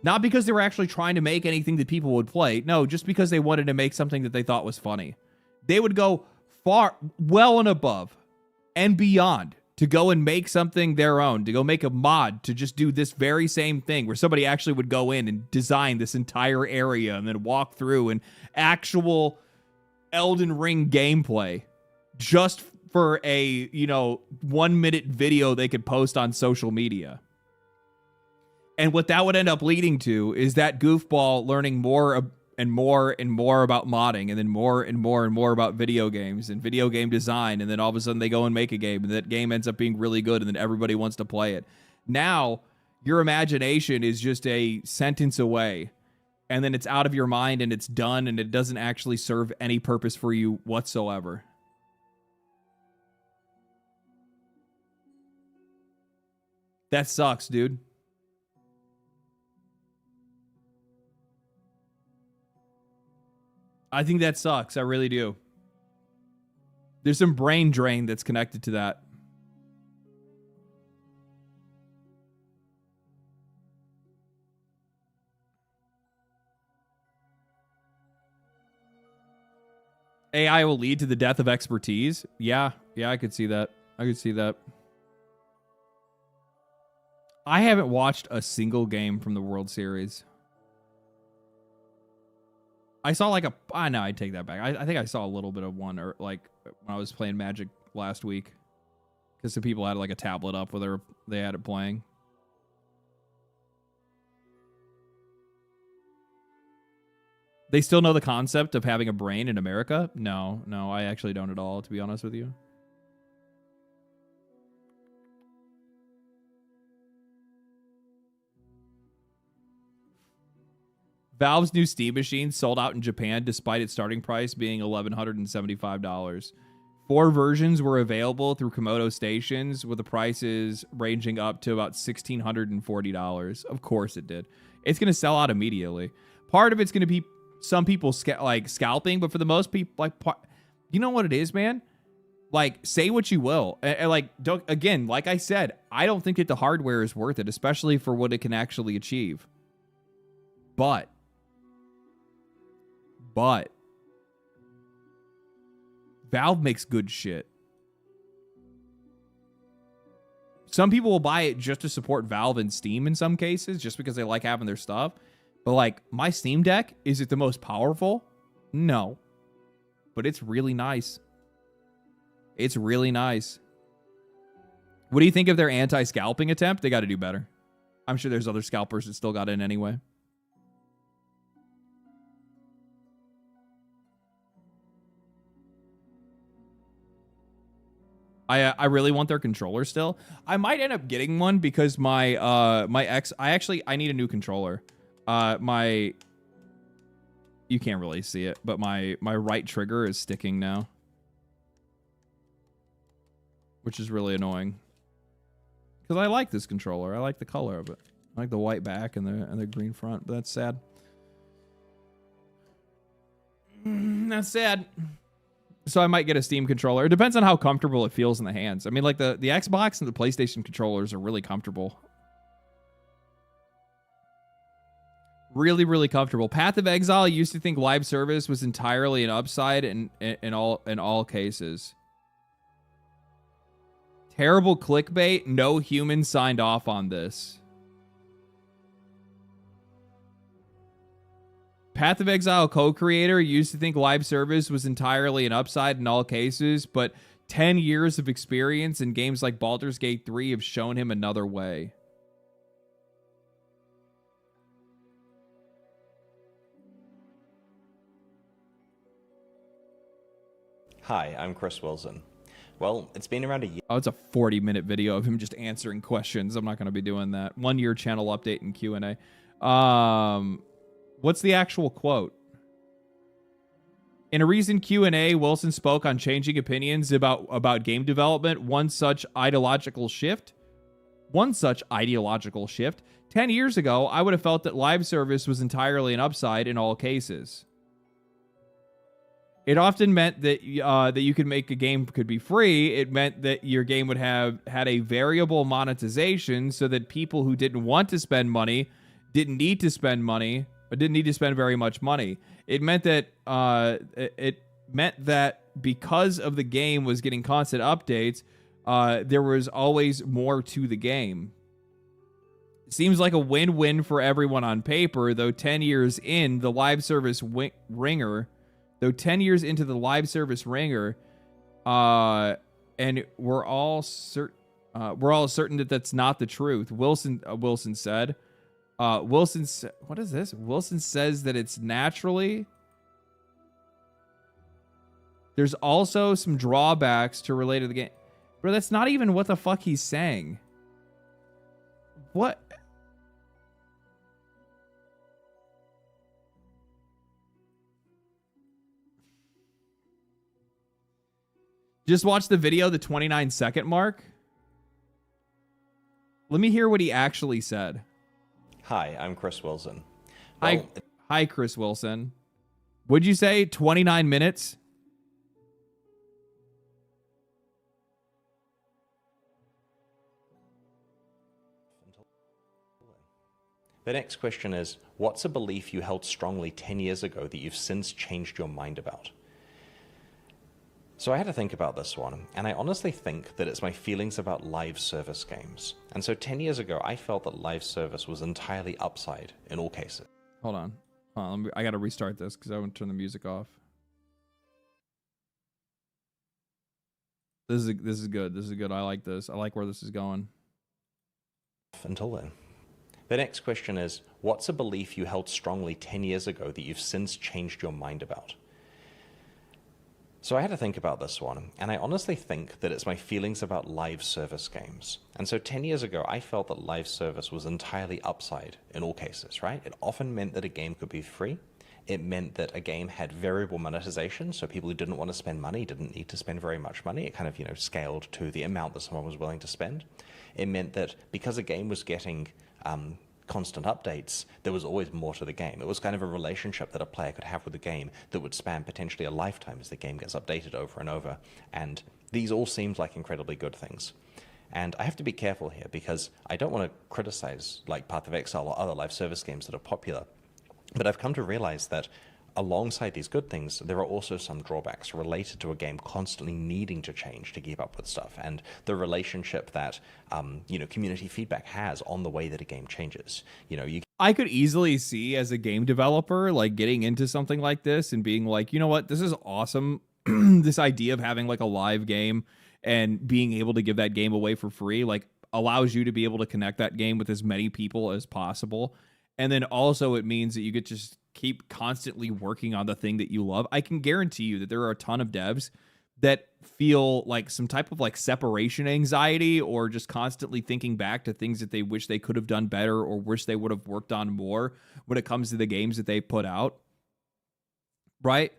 Not because they were actually trying to make anything that people would play. No, just because they wanted to make something that they thought was funny. They would go far, well and above and beyond to go and make something their own, to go make a mod to just do this very same thing where somebody actually would go in and design this entire area and then walk through an actual Elden Ring gameplay just for a, 1 minute video they could post on social media. And what that would end up leading to is that goofball learning more and more and more about modding, and then more and more and more about video games and video game design. And then all of a sudden they go and make a game, and that game ends up being really good, and then everybody wants to play it. Now, your imagination is just a sentence away, and then it's out of your mind and it's done, and it doesn't actually serve any purpose for you whatsoever. That sucks, dude. I think that sucks. I really do. There's some brain drain that's connected to that. AI will lead to the death of expertise. Yeah, I could see that. I haven't watched a single game from the World Series. I saw like no, I take that back. I think I saw a little bit of one, or like when I was playing Magic last week, because some people had like a tablet up where they had it playing. They still know the concept of having a brain in America? No, I actually don't at all, to be honest with you. Valve's new Steam machine sold out in Japan despite its starting price being $1,175. 4 versions were available through Komodo stations, with the prices ranging up to about $1,640. Of course it did. It's going to sell out immediately. Part of it's going to be some people scalping, but for the most people, like, you know what it is, man? Like, say what you will. And like, don't, again, like I said, I don't think that the hardware is worth it, especially for what it can actually achieve. But Valve makes good shit. Some people will buy it just to support Valve and Steam in some cases, just because they like having their stuff. But like, my Steam Deck, is it the most powerful? No. But it's really nice. It's really nice. What do you think of their anti-scalping attempt? They got to do better. I'm sure there's other scalpers that still got in anyway. I really want their controller still. I might end up getting one because my I need a new controller. You can't really see it, but my right trigger is sticking now, which is really annoying. Because I like this controller. I like the color of it. I like the white back and the green front, but that's sad. That's sad. So I might get a Steam controller. It depends on how comfortable it feels in the hands. I mean, like the Xbox and the PlayStation controllers are really comfortable. Really, really comfortable. Path of Exile used to think live service was entirely an upside in all cases. Terrible clickbait. No human signed off on this. Path of Exile co-creator used to think live service was entirely an upside in all cases, but 10 years of experience in games like Baldur's Gate 3 have shown him another way. Hi, I'm Chris Wilson. Well, it's been around a year. Oh, it's a 40-minute video of him just answering questions. I'm not going to be doing that. 1 year channel update and Q&A. What's the actual quote? In a recent Q&A, Wilson spoke on changing opinions about game development. One such ideological shift. 10 years ago, I would have felt that live service was entirely an upside in all cases. It often meant that that you could make a game could be free. It meant that your game would have had a variable monetization so that people who didn't want to spend money didn't need to spend money, or didn't need to spend very much money. It meant that because of the game was getting constant updates, there was always more to the game. It seems like a win-win for everyone on paper, though 10 years in the live service ringer, and we're all certain that that's not the truth. Wilson said. What is this? Wilson says that it's naturally. There's also some drawbacks to relate to the game. Bro, that's not even what the fuck he's saying. What? Just watch the video, the 29-second mark. Let me hear what he actually said. Hi, I'm Chris Wilson. Hi, Chris Wilson. Would you say 29 minutes? The next question is, what's a belief you held strongly 10 years ago that you've since changed your mind about? So I had to think about this one, and I honestly think that it's my feelings about live service games. And so 10 years ago, I felt that live service was entirely upside in all cases. Hold on. I got to restart this because I want to turn the music off. This is good. This is good. I like this. I like where this is going. Until then. The next question is, what's a belief you held strongly 10 years ago that you've since changed your mind about? So I had to think about this one, and I honestly think that it's my feelings about live service games. And so 10 years ago, I felt that live service was entirely upside in all cases, right? It often meant that a game could be free. It meant that a game had variable monetization, so people who didn't want to spend money didn't need to spend very much money. It kind of, scaled to the amount that someone was willing to spend. It meant that because a game was getting constant updates, there was always more to the game. It was kind of a relationship that a player could have with the game that would span potentially a lifetime as the game gets updated over and over. And these all seemed like incredibly good things. And I have to be careful here because I don't want to criticize like Path of Exile or other live service games that are popular. But I've come to realize that alongside these good things, there are also some drawbacks related to a game constantly needing to change to keep up with stuff, and the relationship that community feedback has on the way that a game changes. I could easily see as a game developer like getting into something like this and being like, you know what, this is awesome. This idea of having like a live game and being able to give that game away for free like allows you to be able to connect that game with as many people as possible. And then also it means that you get to just keep constantly working on the thing that you love. I can guarantee you that there are a ton of devs that feel like some type of like separation anxiety or just constantly thinking back to things that they wish they could have done better or wish they would have worked on more when it comes to the games that they put out. Right?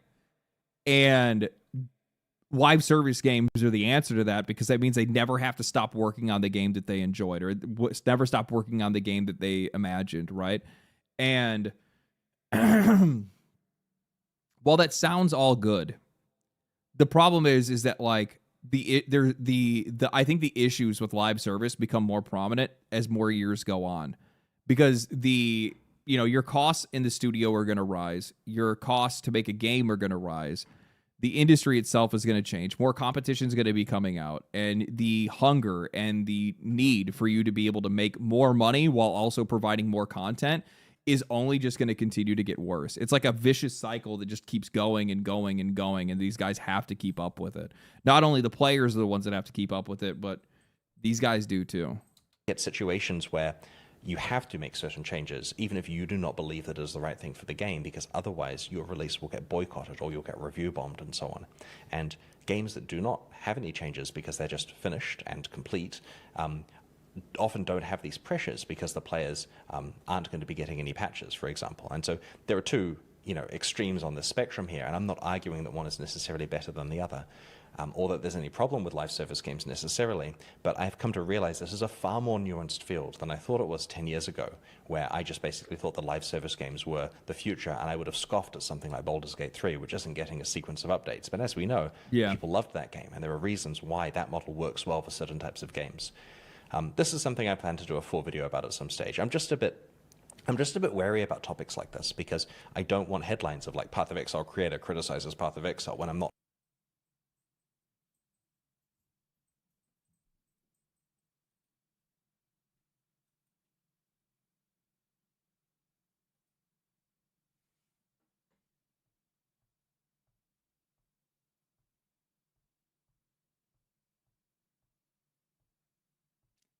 And live service games are the answer to that because that means they never have to stop working on the game that they enjoyed or never stop working on the game that they imagined, right? And while that sounds all good, the problem is that like I think the issues with live service become more prominent as more years go on because your costs in the studio are going to rise, your costs to make a game are going to rise. The industry itself is going to change. More competition is going to be coming out. And the hunger and the need for you to be able to make more money while also providing more content is only just going to continue to get worse. It's like a vicious cycle that just keeps going and going and going. And these guys have to keep up with it. Not only the players are the ones that have to keep up with it, but these guys do too. Get situations where you have to make certain changes, even if you do not believe that it is the right thing for the game, because otherwise your release will get boycotted or you'll get review bombed and so on. And games that do not have any changes because they're just finished and complete often don't have these pressures because the players aren't going to be getting any patches, for example. And so there are two extremes on the spectrum here, and I'm not arguing that one is necessarily better than the other. Or that there's any problem with live service games necessarily, but I've come to realize this is a far more nuanced field than I thought it was 10 years ago, where I just basically thought that live service games were the future, and I would have scoffed at something like Baldur's Gate 3, which isn't getting a sequence of updates. But as we know, people loved that game, and there are reasons why that model works well for certain types of games. This is something I plan to do a full video about at some stage. I'm just a bit wary about topics like this because I don't want headlines of like Path of Exile creator criticizes Path of Exile when I'm not.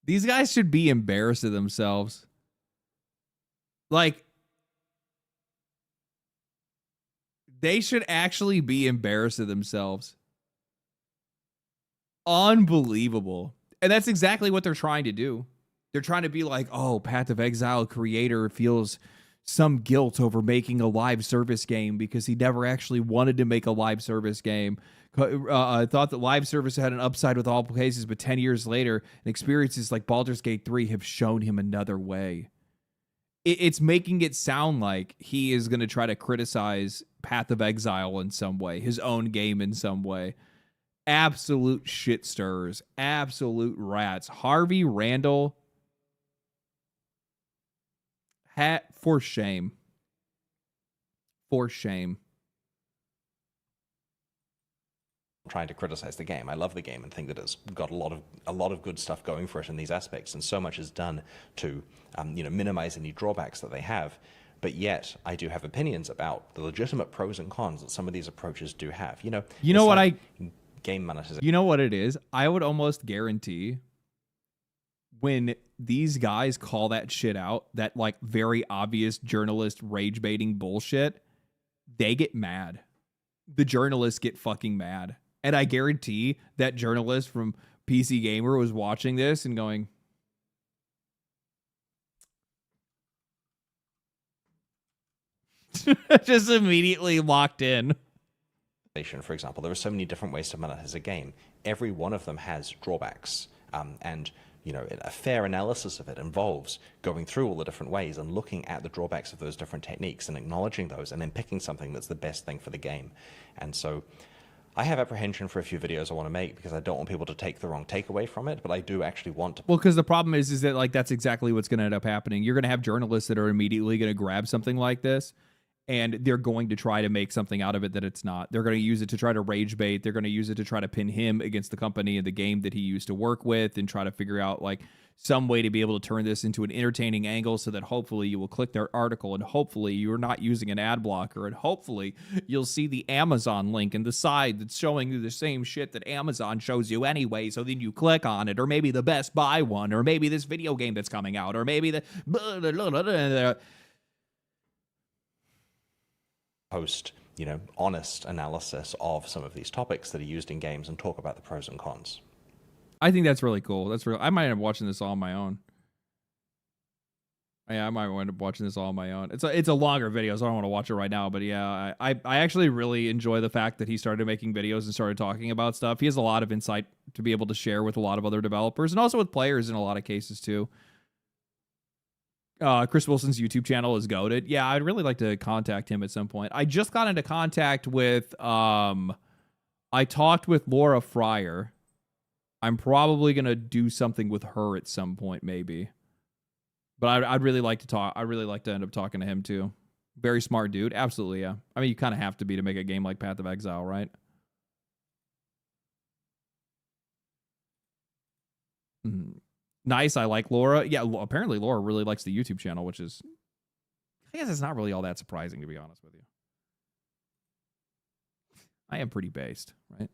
These guys should be embarrassed of themselves. Like, they should actually be embarrassed of themselves. Unbelievable. And that's exactly what they're trying to do. They're trying to be like, oh, Path of Exile creator feels some guilt over making a live service game because he never actually wanted to make a live service game. I thought that live service had an upside with all cases, but 10 years later, experiences like Baldur's Gate 3 have shown him another way. It's making it sound like he is going to try to criticize Path of Exile in some way, his own game in some way. Absolute shit stirs, absolute rats. Harvey Randall, for shame. For shame. Trying to criticize the game. I love the game and think that it's got a lot of good stuff going for it in these aspects, and so much is done to minimize any drawbacks that they have. But yet, I do have opinions about the legitimate pros and cons that some of these approaches do have. Game monetization. You know what it is? I would almost guarantee when these guys call that shit out, that like very obvious journalist rage baiting bullshit, they get mad. the journalists get fucking mad. And I guarantee that journalist from PC Gamer was watching this and going, just immediately locked in. For example, there are so many different ways to monetize a game. Every one of them has drawbacks, and a fair analysis of it involves going through all the different ways and looking at the drawbacks of those different techniques and acknowledging those, and then picking something that's the best thing for the game. And so, I have apprehension for a few videos I want to make because I don't want people to take the wrong takeaway from it, but I do actually want to. Well, because the problem is that like that's exactly what's going to end up happening. You're going to have journalists that are immediately going to grab something like this, and they're going to try to make something out of it that it's not. They're going to use it to try to rage bait. They're going to use it to try to pin him against the company and the game that he used to work with, and try to figure out like some way to be able to turn this into an entertaining angle so that hopefully you will click their article, and hopefully you're not using an ad blocker, and hopefully you'll see the Amazon link in the side that's showing you the same shit that Amazon shows you anyway, so then you click on it, or maybe the Best Buy one, or maybe this video game that's coming out, or maybe the post, honest analysis of some of these topics that are used in games and talk about the pros and cons. I think that's really cool. That's real. I might end up watching this all on my own. Yeah, I might end up watching this all on my own. It's a longer video, so I don't want to watch it right now. But yeah, I actually really enjoy the fact that he started making videos and started talking about stuff. He has a lot of insight to be able to share with a lot of other developers and also with players in a lot of cases too. Chris Wilson's YouTube channel is goated. Yeah, I'd really like to contact him at some point. I just got into contact with I talked with Laura Fryer. I'm probably gonna do something with her at some point, maybe. But I'd really like to talk. I'd really like to end up talking to him too. Very smart dude. Absolutely, yeah. I mean, you kind of have to be to make a game like Path of Exile, right? Nice. I like Laura. Yeah, apparently Laura really likes the YouTube channel, which is, I guess it's not really all that surprising, to be honest with you. I am pretty based, right?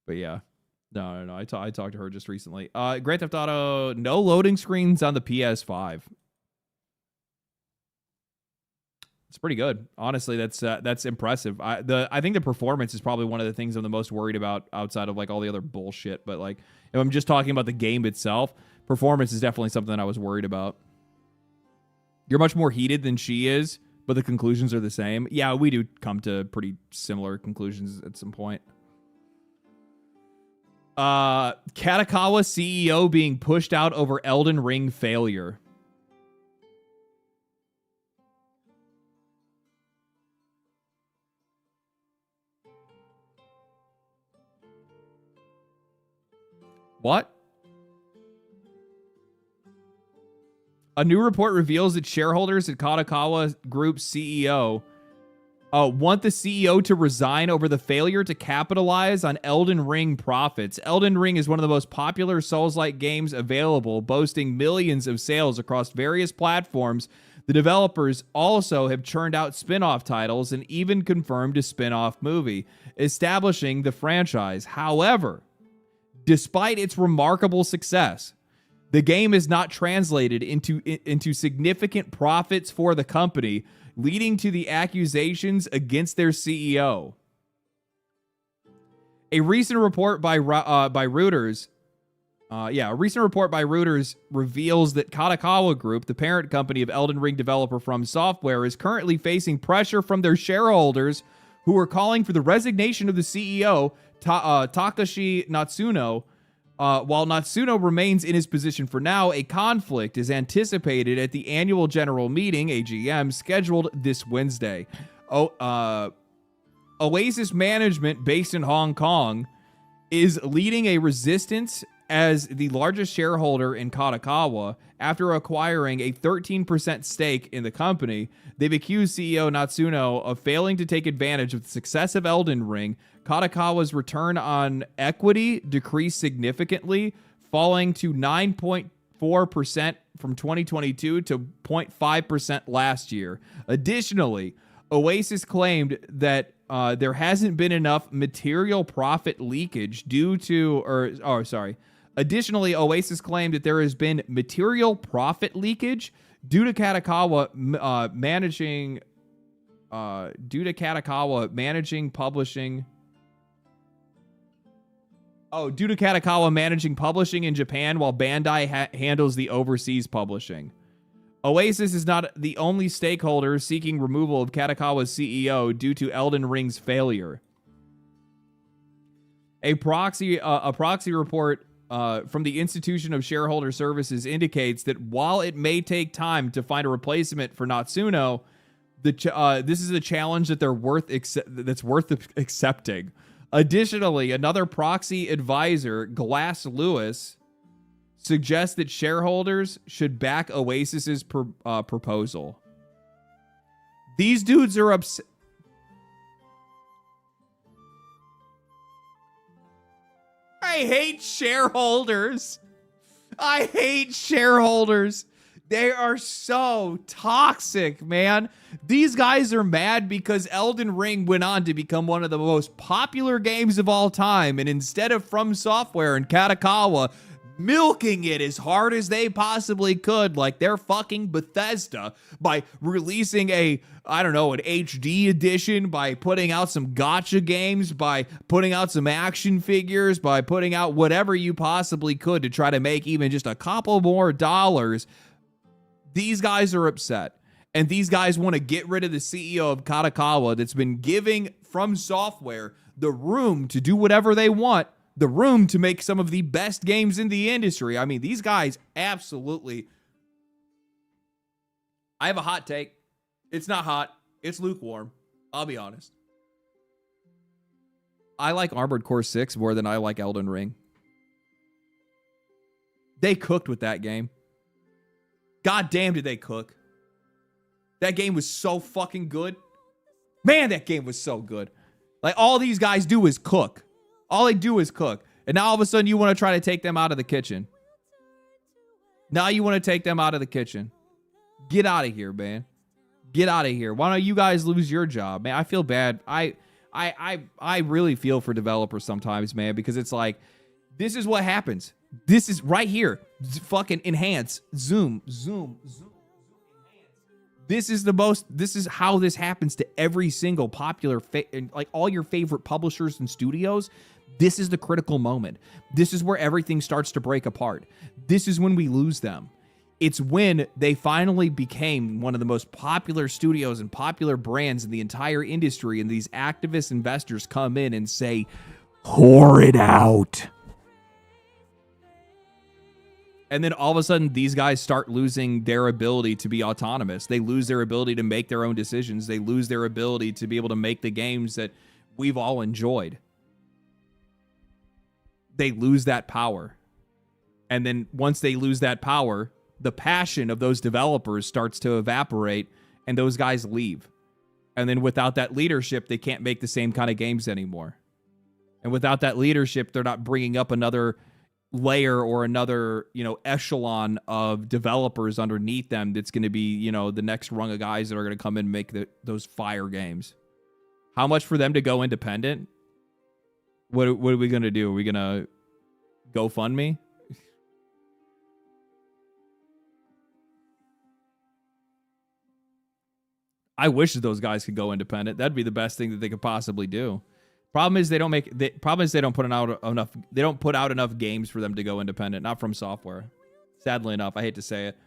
But yeah. No. I talked to her just recently. Grand Theft Auto, no loading screens on the PS5. It's pretty good. Honestly, that's impressive. I think the performance is probably one of the things I'm the most worried about outside of like all the other bullshit. But like, if I'm just talking about the game itself, performance is definitely something I was worried about. You're much more heated than she is, but the conclusions are the same. Yeah, we do come to pretty similar conclusions at some point. Katakawa CEO being pushed out over Elden Ring failure. What? A new report reveals that shareholders at Katakawa Group's CEO want the CEO to resign over the failure to capitalize on Elden Ring profits. Elden Ring is one of the most popular Souls-like games available, boasting millions of sales across various platforms. The developers also have churned out spin-off titles and even confirmed a spin-off movie, establishing the franchise. However, despite its remarkable success, the game is not translated into significant profits for the company, leading to the accusations against their CEO. A recent report by Reuters, reveals that Katakawa Group, the parent company of Elden Ring developer From Software, is currently facing pressure from their shareholders, who are calling for the resignation of the CEO, Takashi Natsuno. While Natsuno remains in his position for now, a conflict is anticipated at the annual general meeting, AGM, scheduled this Wednesday. Oasis Management, based in Hong Kong, is leading a resistance as the largest shareholder in Katakawa after acquiring a 13% stake in the company. They've accused CEO Natsuno of failing to take advantage of the success of Elden Ring. Katakawa's return on equity decreased significantly, falling to 9.4% from 2022 to 0.5% last year. Additionally, Oasis claimed that there hasn't been enough material profit leakage Additionally, Oasis claimed that there has been material profit leakage due to Katakawa due to Katakawa managing publishing. Oh, due to Katakawa managing publishing in Japan while Bandai handles the overseas publishing. Oasis is not the only stakeholder seeking removal of Katakawa's CEO due to Elden Ring's failure. A proxy report from the Institution of Shareholder Services indicates that while it may take time to find a replacement for Natsuno, this is a challenge that that's worth accepting. Additionally, another proxy advisor, Glass Lewis, suggests that shareholders should back Oasis's proposal. These dudes are upset. I hate shareholders. I hate shareholders. They are so toxic, man. These guys are mad because Elden Ring went on to become one of the most popular games of all time. And instead of From Software and Katakawa milking it as hard as they possibly could, like they're fucking Bethesda, by releasing an HD edition, by putting out some gacha games, by putting out some action figures, by putting out whatever you possibly could to try to make even just a couple more dollars. These guys are upset. And these guys want to get rid of the CEO of Katakawa that's been giving From Software the room to do whatever they want, the room to make some of the best games in the industry. I mean, these guys absolutely... I have a hot take. It's not hot. It's lukewarm. I'll be honest. I like Armored Core 6 more than I like Elden Ring. They cooked with that game. God damn, did they cook. That game was so fucking good. Man, that game was so good. Like, all these guys do is cook. All they do is cook. And now all of a sudden you want to try to take them out of the kitchen. Now you want to take them out of the kitchen. Get out of here, man. Get out of here. Why don't you guys lose your job, man? I feel bad. I really feel for developers sometimes, man, because it's like, this is what happens. This is right here. Fucking enhance. Zoom. This is how this happens to every single popular, like all your favorite publishers and studios. This is the critical moment. This is where everything starts to break apart. This is when we lose them. It's when they finally became one of the most popular studios and popular brands in the entire industry, and these activist investors come in and say, whore it out. And then all of a sudden, these guys start losing their ability to be autonomous. They lose their ability to make their own decisions. They lose their ability to be able to make the games that we've all enjoyed. They lose that power. And then once they lose that power, the passion of those developers starts to evaporate, and those guys leave. And then without that leadership, they can't make the same kind of games anymore. And without that leadership, they're not bringing up another layer or another, echelon of developers underneath them that's going to be, the next rung of guys that are going to come in and make those fire games. How much for them to go independent? What are we going to do? Are we going to GoFundMe? I wish that those guys could go independent. That'd be the best thing that they could possibly do. Problem is they don't put out enough games for them to go independent, not From Software. Sadly enough, I hate to say it.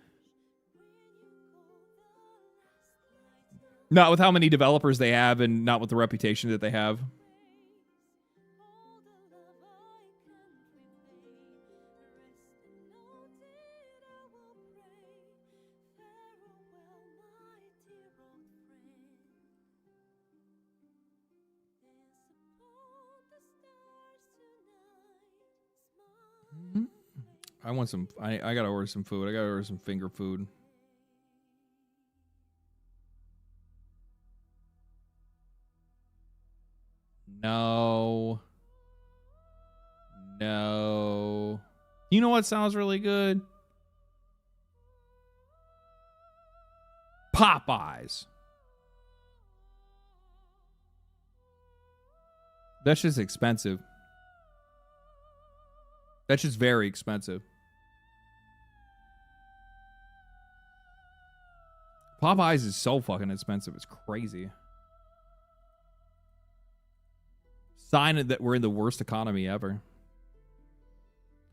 Not with how many developers they have and not with the reputation that they have. I want some. I gotta order some food. I gotta order some finger food. No. You know what sounds really good? Popeyes. That's just expensive. That's just very expensive. Popeyes is so fucking expensive. It's crazy. Sign that we're in the worst economy ever.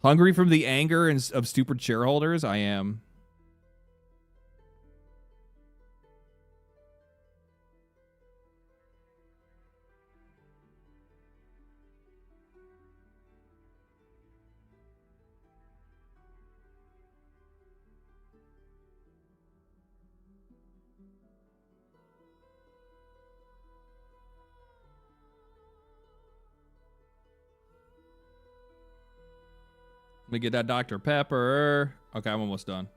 Hungry from the anger of stupid shareholders? I am. Let me get that Dr. Pepper. Okay, I'm almost done.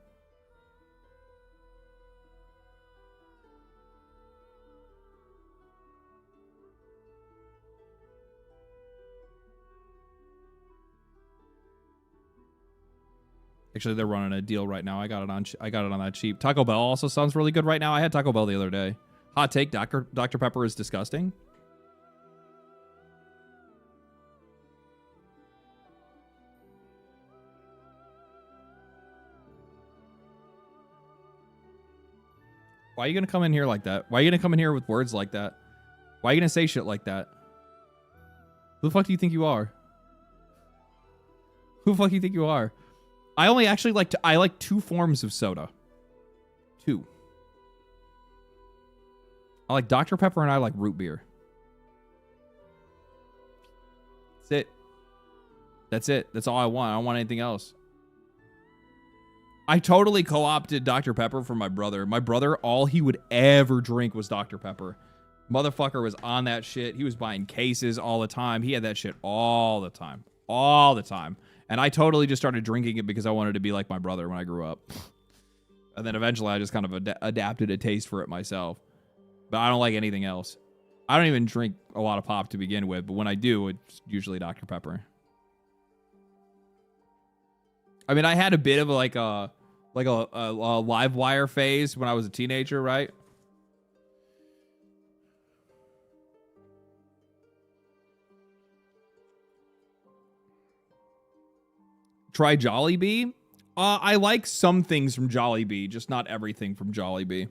Actually, they're running a deal right now. I got it on that cheap. Taco Bell also sounds really good right now. I had Taco Bell the other day. Hot take, Dr. Pepper is disgusting. Why are you going to come in here like that? Why are you going to come in here with words like that? Why are you going to say shit like that? Who the fuck do you think you are? Who the fuck do you think you are? I only actually I like 2 forms of soda. 2. I like Dr. Pepper and I like root beer. That's it. That's it. That's all I want. I don't want anything else. I totally co-opted Dr. Pepper from my brother. My brother, all he would ever drink was Dr. Pepper. Motherfucker was on that shit. He was buying cases all the time. He had that shit all the time. All the time. And I totally just started drinking it because I wanted to be like my brother when I grew up. And then eventually I just kind of adapted a taste for it myself. But I don't like anything else. I don't even drink a lot of pop to begin with. But when I do, it's usually Dr. Pepper. I mean, I had a bit of like a live wire phase when I was a teenager, right? Try Jollibee. I like some things from Jollibee, just not everything from Jollibee.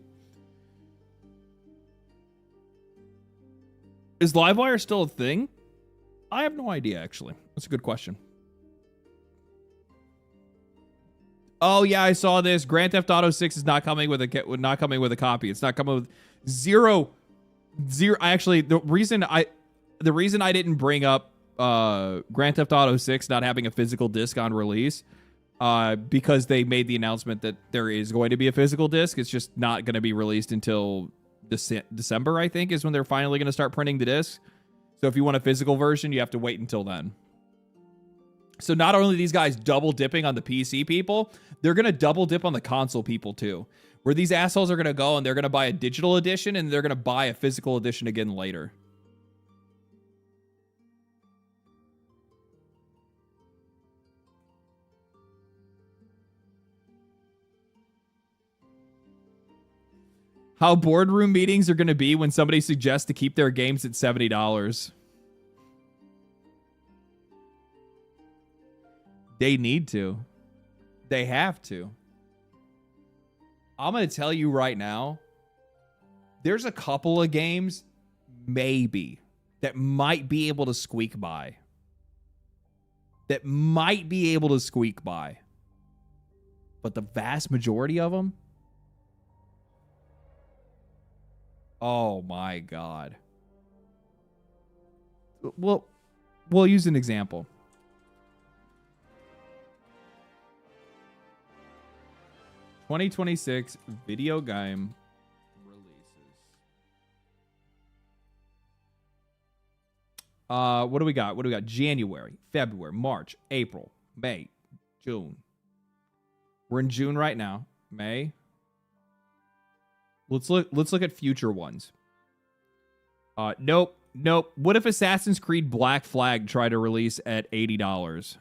Is Livewire still a thing? I have no idea, actually. That's a good question. Oh yeah, I saw this. Grand Theft Auto 6 is not coming with a copy. It's not coming with zero. Actually, the reason I didn't bring up Grand Theft Auto 6 not having a physical disc on release, because they made the announcement that there is going to be a physical disc. It's just not going to be released until December, I think, is when they're finally going to start printing the disc. So if you want a physical version, you have to wait until then. So not only are these guys double dipping on the PC people, they're going to double dip on the console people too. Where these assholes are going to go and they're going to buy a digital edition and they're going to buy a physical edition again later. How boardroom meetings are going to be when somebody suggests to keep their games at $70. They need to. They have to. I'm going to tell you right now, there's a couple of games, maybe, that might be able to squeak by. But the vast majority of them, oh my God. Well, we'll use an example. '26 video game releases. What do we got? January, February, March, April, May, June. We're in June right now. May. Let's look at future ones. Nope. What if Assassin's Creed Black Flag tried to release at $80?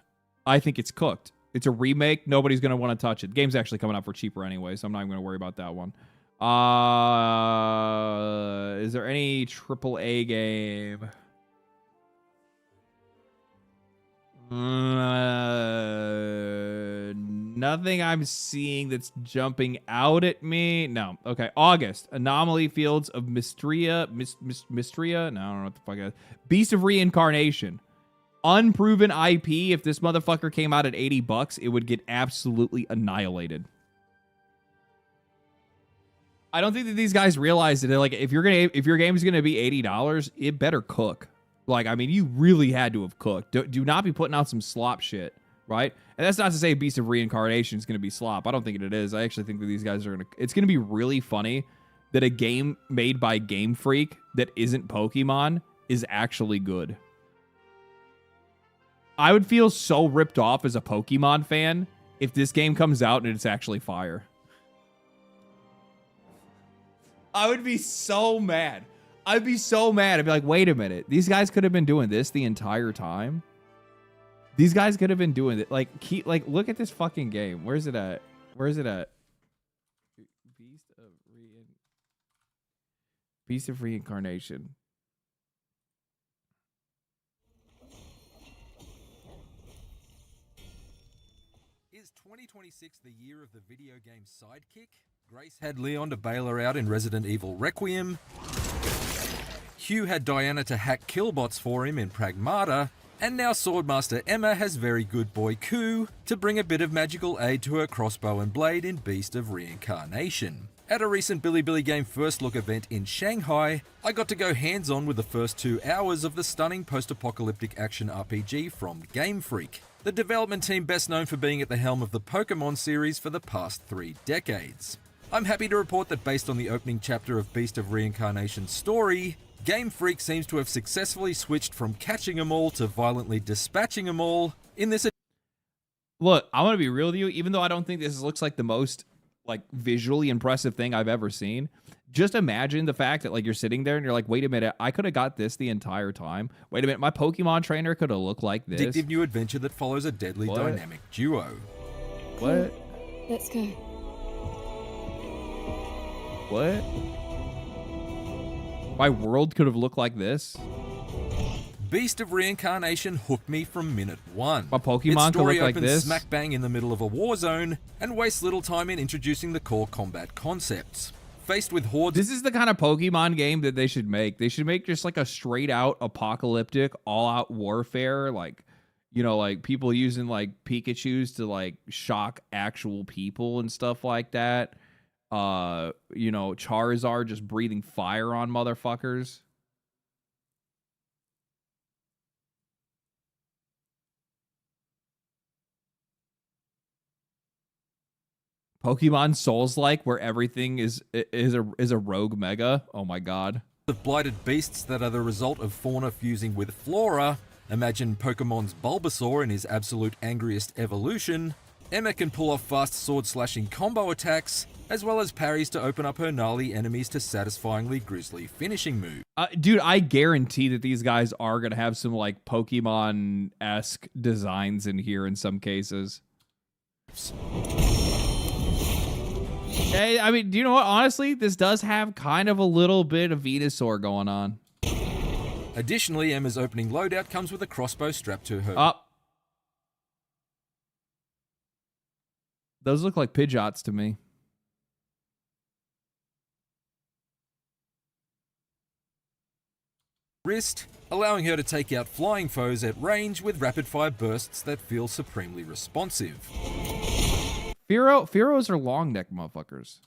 I think it's cooked. It's a remake. Nobody's going to want to touch it. The game's actually coming out for cheaper anyway, so I'm not even going to worry about that one. Is there any AAA game? Nothing I'm seeing that's jumping out at me. No. Okay. August. Anomaly Fields of Mystria. Mystria? No, I don't know what the fuck it is. Beast of Reincarnation. Unproven IP. If this motherfucker came out at $80, it would get absolutely annihilated. I don't think that these guys realize that, like, if your game is gonna be $80, it better cook. Like, I mean, you really had to have cooked. Do not be putting out some slop shit, right? And that's not to say Beast of Reincarnation is gonna be slop. I don't think it is. I actually think that these guys are gonna. It's gonna be really funny that a game made by Game Freak that isn't Pokemon is actually good. I would feel so ripped off as a Pokemon fan if this game comes out and it's actually fire. I would be so mad. I'd be so mad. I'd be like, wait a minute. These guys could have been doing this the entire time. These guys could have been doing it. Like, look at this fucking game. Where's it at? Where's it at? Beast of Reincarnation. Is 2026 the year of the video game sidekick? Grace had Leon to bail her out in Resident Evil Requiem. Hugh had Diana to hack killbots for him in Pragmata. And now Swordmaster Emma has very good boy Ku to bring a bit of magical aid to her crossbow and blade in Beast of Reincarnation. At a recent Billy Game First Look event in Shanghai, I got to go hands-on with the first 2 hours of the stunning post-apocalyptic action RPG from Game Freak, the development team best known for being at the helm of the Pokémon series for the past 3 decades. I'm happy to report that based on the opening chapter of Beast of Reincarnation's story, Game Freak seems to have successfully switched from catching them all to violently dispatching them all in this. Look, I want to be real with you, even though I don't think this looks like the most like visually impressive thing I've ever seen. Just imagine the fact that like you're sitting there and you're like, wait a minute, I could have got this the entire time. Wait a minute, my Pokemon trainer could have looked like this. Addictive new adventure that follows a deadly dynamic duo. What? Let's go. What? My world could have looked like this. Beast of Reincarnation hooked me from minute 1. My Pokemon could look like this. Smack bang in the middle of a war zone and wastes little time in introducing the core combat concepts. Faced with hordes. This is the kind of Pokemon game that they should make. They should make just like a straight out apocalyptic, all out warfare. Like, you know, like people using like Pikachus to like shock actual people and stuff like that. You know, Charizard just breathing fire on motherfuckers. Pokemon Souls-like, where everything is a rogue mega. Oh my god. Of blighted beasts that are the result of fauna fusing with flora. Imagine Pokemon's Bulbasaur in his absolute angriest evolution. Emma can pull off fast sword-slashing combo attacks, as well as parries to open up her gnarly enemies to satisfyingly grisly finishing moves. Dude, I guarantee that these guys are going to have some, like, Pokemon-esque designs in here in some cases. Hey, I mean, do you know what? Honestly, this does have kind of a little bit of Venusaur going on. Additionally, Emma's opening loadout comes with a crossbow strapped to her. Those look like Pidgeots to me. Wrist, allowing her to take out flying foes at range with rapid-fire bursts that feel supremely responsive. Fearos are long neck motherfuckers.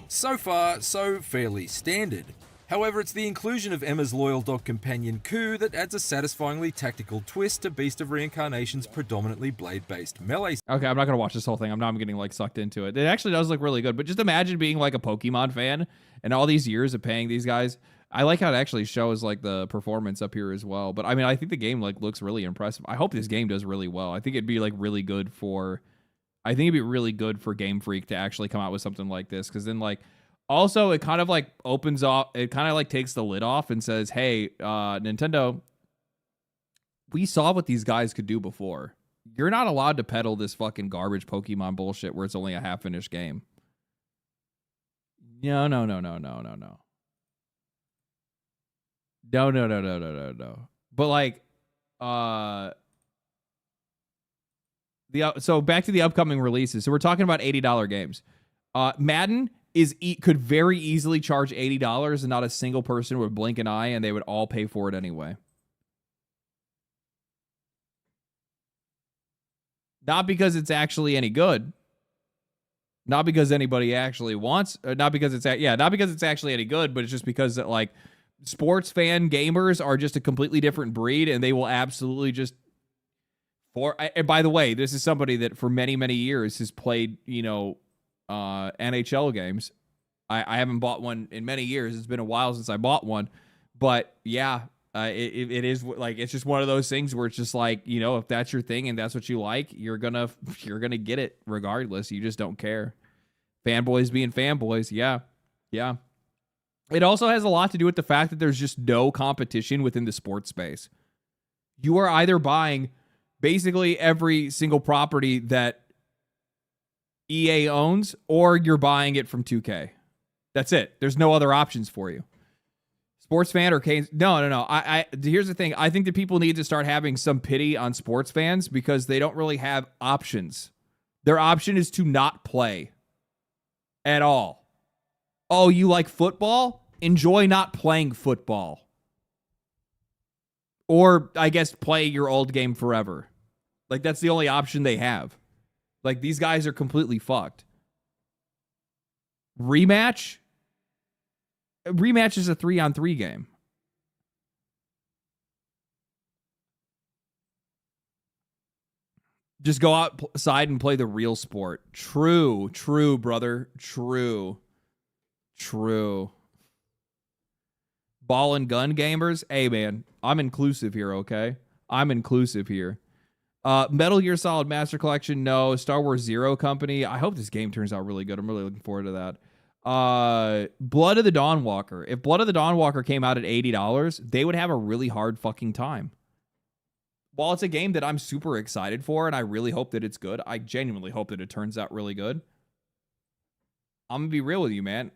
So far, so fairly standard. However, it's the inclusion of Emma's loyal dog companion Ku that adds a satisfyingly tactical twist to Beast of Reincarnation's predominantly blade-based melee. Okay, I'm not going to watch this whole thing. I'm getting like sucked into it. It actually does look really good, but just imagine being like a Pokemon fan and all these years of paying these guys. I like how it actually shows like the performance up here as well. But I mean, I think the game like looks really impressive. I hope this game does really well. I think it'd be like really good for Game Freak to actually come out with something like this, because then like also it kind of like opens off, it kind of like takes the lid off and says, hey, Nintendo, we saw what these guys could do before. You're not allowed to peddle this fucking garbage Pokemon bullshit where it's only a half-finished game. No. But like, So back to the upcoming releases. So we're talking about $80 games. Madden could very easily charge $80 and not a single person would blink an eye and they would all pay for it anyway. Not because it's actually any good. Not because anybody actually wants, not because it's actually any good, but it's just because that, like, sports fan gamers are just a completely different breed and they will absolutely just and by the way, this is somebody that for many, many years has played, NHL games. I haven't bought one in many years. It's been a while since I bought one, but yeah, it is like, it's just one of those things where it's just like, if that's your thing and that's what you like, you're gonna get it regardless. You just don't care. Fanboys being fanboys. Yeah. It also has a lot to do with the fact that there's just no competition within the sports space. You are either buying basically every single property that EA owns, or you're buying it from 2K. That's it. There's no other options for you. Sports fan or Canes? No. Here's the thing. I think that people need to start having some pity on sports fans because they don't really have options. Their option is to not play at all. Oh, you like football? Enjoy not playing football. Or, I guess, play your old game forever. Like, that's the only option they have. Like, these guys are completely fucked. Rematch? Rematch is a 3-on-3 game. Just go outside and play the real sport. True, brother. True. Ball and gun gamers? Hey, man, I'm inclusive here, okay? I'm inclusive here. Metal Gear Solid Master Collection, no. Star Wars Zero Company, I hope this game turns out really good. I'm really looking forward to that. Blood of the Dawnwalker. If Blood of the Dawnwalker came out at $80, they would have a really hard fucking time. While it's a game that I'm super excited for, and I really hope that it's good, I genuinely hope that it turns out really good. I'm going to be real with you, man.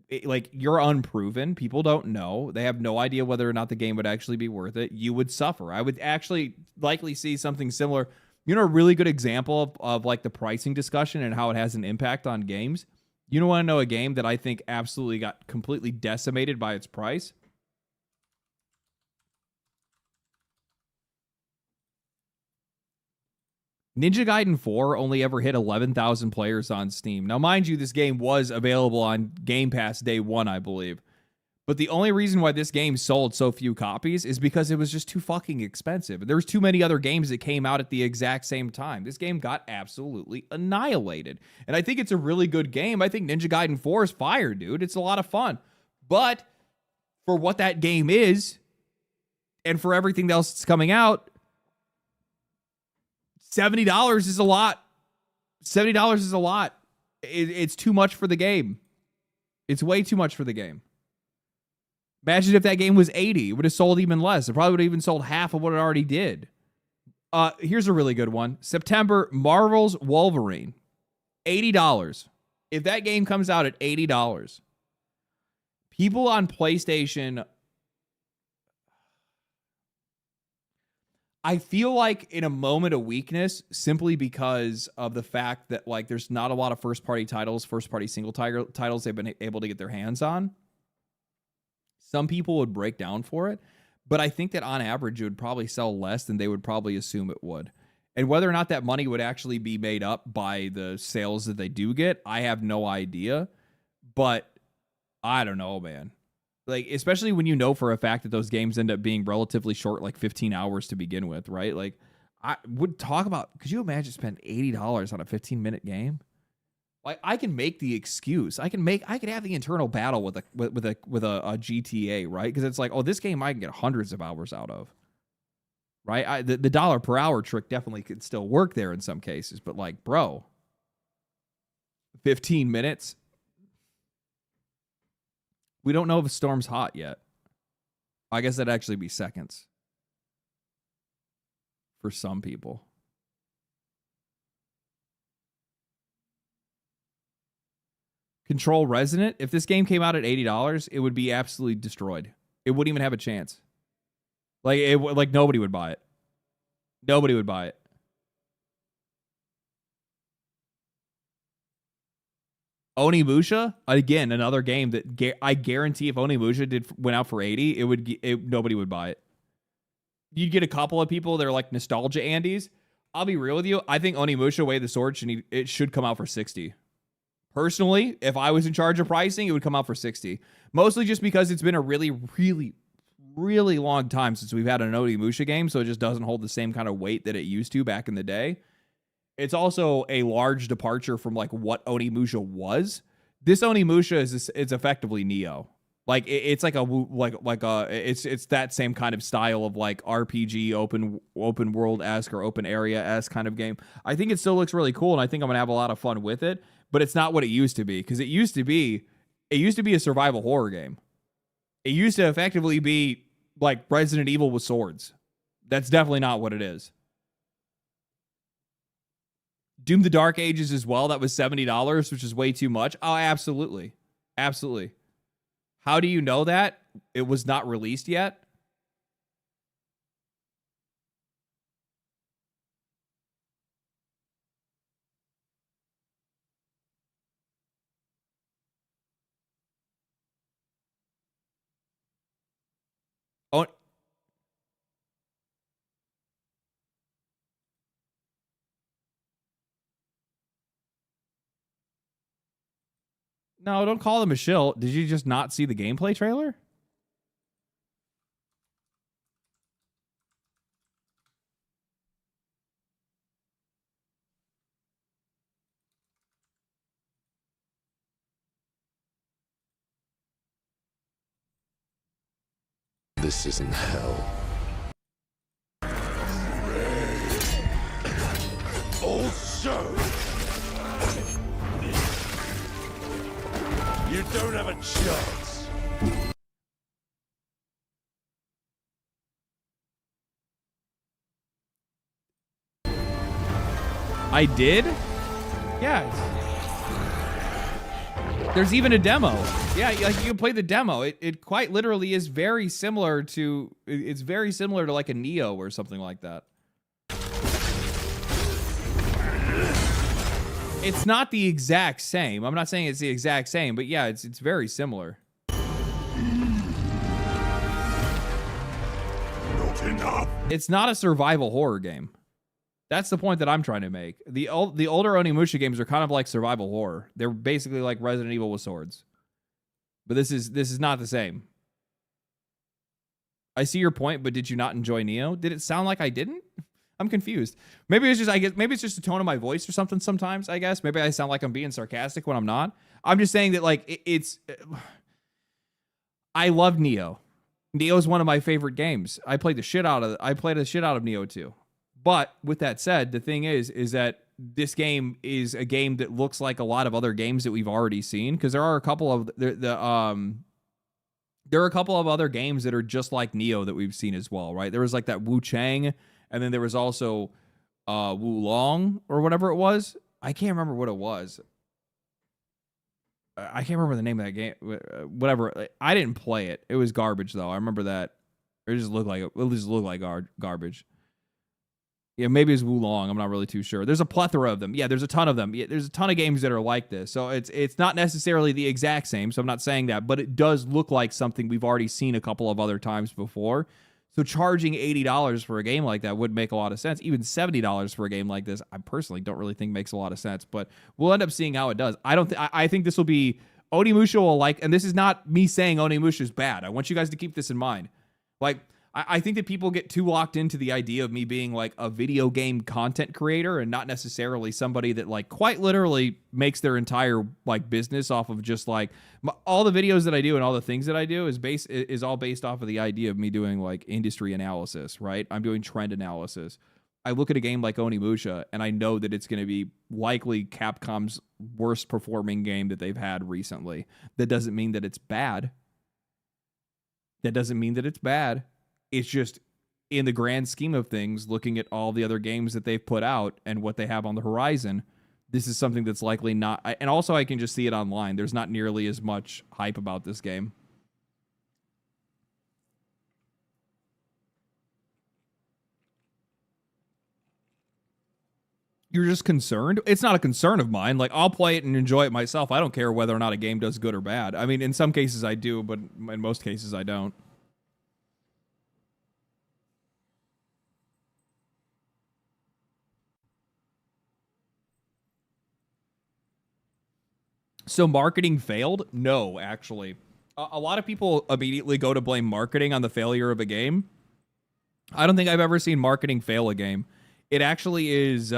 You're unproven. People don't know. They have no idea whether or not the game would actually be worth it. You would suffer. I would actually likely see something similar. A really good example of like the pricing discussion and how it has an impact on games. You want to know a game that I think absolutely got completely decimated by its price? Ninja Gaiden 4 only ever hit 11,000 players on Steam. Now, mind you, this game was available on Game Pass day one, I believe. But the only reason why this game sold so few copies is because it was just too fucking expensive. There was too many other games that came out at the exact same time. This game got absolutely annihilated. And I think it's a really good game. I think Ninja Gaiden 4 is fire, dude. It's a lot of fun. But for what that game is, and for everything else that's coming out, $70 is a lot. $70 is a lot. It's too much for the game. It's way too much for the game. Imagine if that game was 80. It would have sold even less. It probably would have even sold half of what it already did. Here's a really good one. September, Marvel's Wolverine. $80. If that game comes out at $80, people on PlayStation, I feel like in a moment of weakness, simply because of the fact that there's not a lot of first-party single titles they've been able to get their hands on. Some people would break down for it, but I think that on average it would probably sell less than they would probably assume it would. And whether or not that money would actually be made up by the sales that they do get, I have no idea. But I don't know, man. Especially when you know for a fact that those games end up being relatively short, 15 hours to begin with, right? I would talk about, could you imagine spending $80 on a 15-minute game? I can make the excuse. I can have the internal battle with a GTA, right? Because it's this game I can get hundreds of hours out of, right? The dollar per hour trick definitely could still work there in some cases, but bro, 15 minutes. We don't know if a storm's hot yet. I guess that'd actually be seconds for some people. Control Resonant, if this game came out at $80, it would be absolutely destroyed. It wouldn't even have a chance. Nobody would buy it. Nobody would buy it. Onimusha, again, another game that I guarantee if Onimusha went out for 80, nobody would buy it. You'd get a couple of people that are like nostalgia Andes. I'll be real with you. I think Onimusha Way of the Sword should come out for 60. Personally, if I was in charge of pricing, it would come out for 60. Mostly just because it's been a really, really, really long time since we've had an Onimusha game, so it just doesn't hold the same kind of weight that it used to back in the day. It's also a large departure from like what Onimusha was. This Onimusha is effectively Neo. Like it's like it's that same kind of style of like RPG open world-esque or open area-esque kind of game. I think it still looks really cool, and I think I'm gonna have a lot of fun with it. But it's not what it used to be, because it used to be a survival horror game. It used to effectively be like Resident Evil with swords. That's definitely not what it is. Doom the Dark Ages as well. That was $70, which is way too much. Oh, absolutely. Absolutely. How do you know that? It was not released yet. Oh, no, don't call them a shill. Did you just not see the gameplay trailer? This isn't hell. Also, you don't have a chance. I did? Yeah. There's even a demo. Yeah, like you can play the demo. It quite literally is very similar to like a Neo or something like that. It's not the exact same. I'm not saying it's the exact same, but yeah, it's very similar. Not enough. It's not a survival horror game. That's the point that I'm trying to make. The older Onimusha games are kind of like survival horror. They're basically like Resident Evil with swords. But this is not the same. I see your point, but did you not enjoy Neo? Did it sound like I didn't? I'm confused. Maybe it's just the tone of my voice or something sometimes, I guess. Maybe I sound like I'm being sarcastic when I'm not. I'm just saying that like I love Neo. Neo is one of my favorite games. I played the shit out of Neo 2. But with that said, the thing is that this game is a game that looks like a lot of other games that we've already seen, because there are a couple of there are a couple of other games that are just like Neo that we've seen as well, right? There was like that Wu Chang, and then there was also Wu Long or whatever it was. I can't remember what it was. I can't remember the name of that game. Whatever. I didn't play it. It was garbage though. I remember that. It just looked like garbage. Yeah, maybe it's Wu Long. I'm not really too sure. There's a plethora of them. Yeah, there's a ton of them. Yeah, there's a ton of games that are like this. So it's not necessarily the exact same, so I'm not saying that, but it does look like something we've already seen a couple of other times before. So charging $80 for a game like that would make a lot of sense. Even $70 for a game like this, I personally don't really think makes a lot of sense, but we'll end up seeing how it does. I think this will be Onimusha will like, and this is not me saying Onimusha is bad. I want you guys to keep this in mind. Like, I think that people get too locked into the idea of me being like a video game content creator and not necessarily somebody that like quite literally makes their entire like business off of just like all the videos that I do and all the things that I do is all based off of the idea of me doing like industry analysis, right? I'm doing trend analysis. I look at a game like Onimusha and I know that it's going to be likely Capcom's worst performing game that they've had recently. That doesn't mean that it's bad. It's just in the grand scheme of things, looking at all the other games that they've put out and what they have on the horizon, this is something that's likely not. And also, I can just see it online. There's not nearly as much hype about this game. You're just concerned. It's not a concern of mine. Like, I'll play it and enjoy it myself. I don't care whether or not a game does good or bad. I mean, in some cases I do, but in most cases I don't. So marketing failed? No, actually. A lot of people immediately go to blame marketing on the failure of a game. I don't think I've ever seen marketing fail a game. It actually is,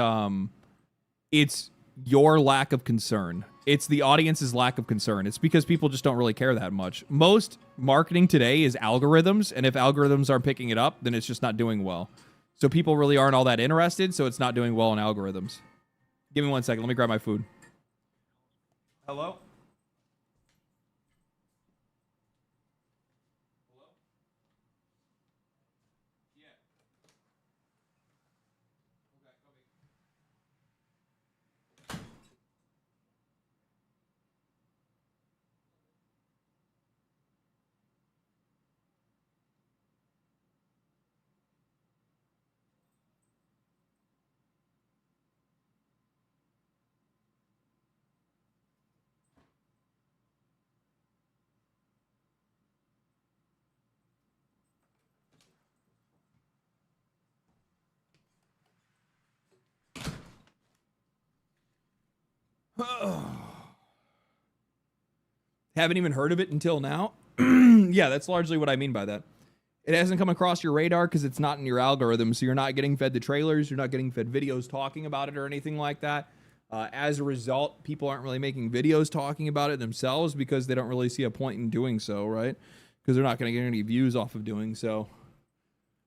it's your lack of concern. It's the audience's lack of concern. It's because people just don't really care that much. Most marketing today is algorithms, and if algorithms aren't picking it up, then it's just not doing well. So people really aren't all that interested, so it's not doing well in algorithms. Give me 1 second. Let me grab my food. Hello? Haven't even heard of it until now. Yeah, that's largely what I mean by that. It hasn't come across your radar because it's not in your algorithm, so you're not getting fed the trailers, you're not getting fed videos talking about it or anything like that. As a result, people aren't really making videos talking about it themselves because they don't really see a point in doing so, right? Because they're not going to get any views off of doing so.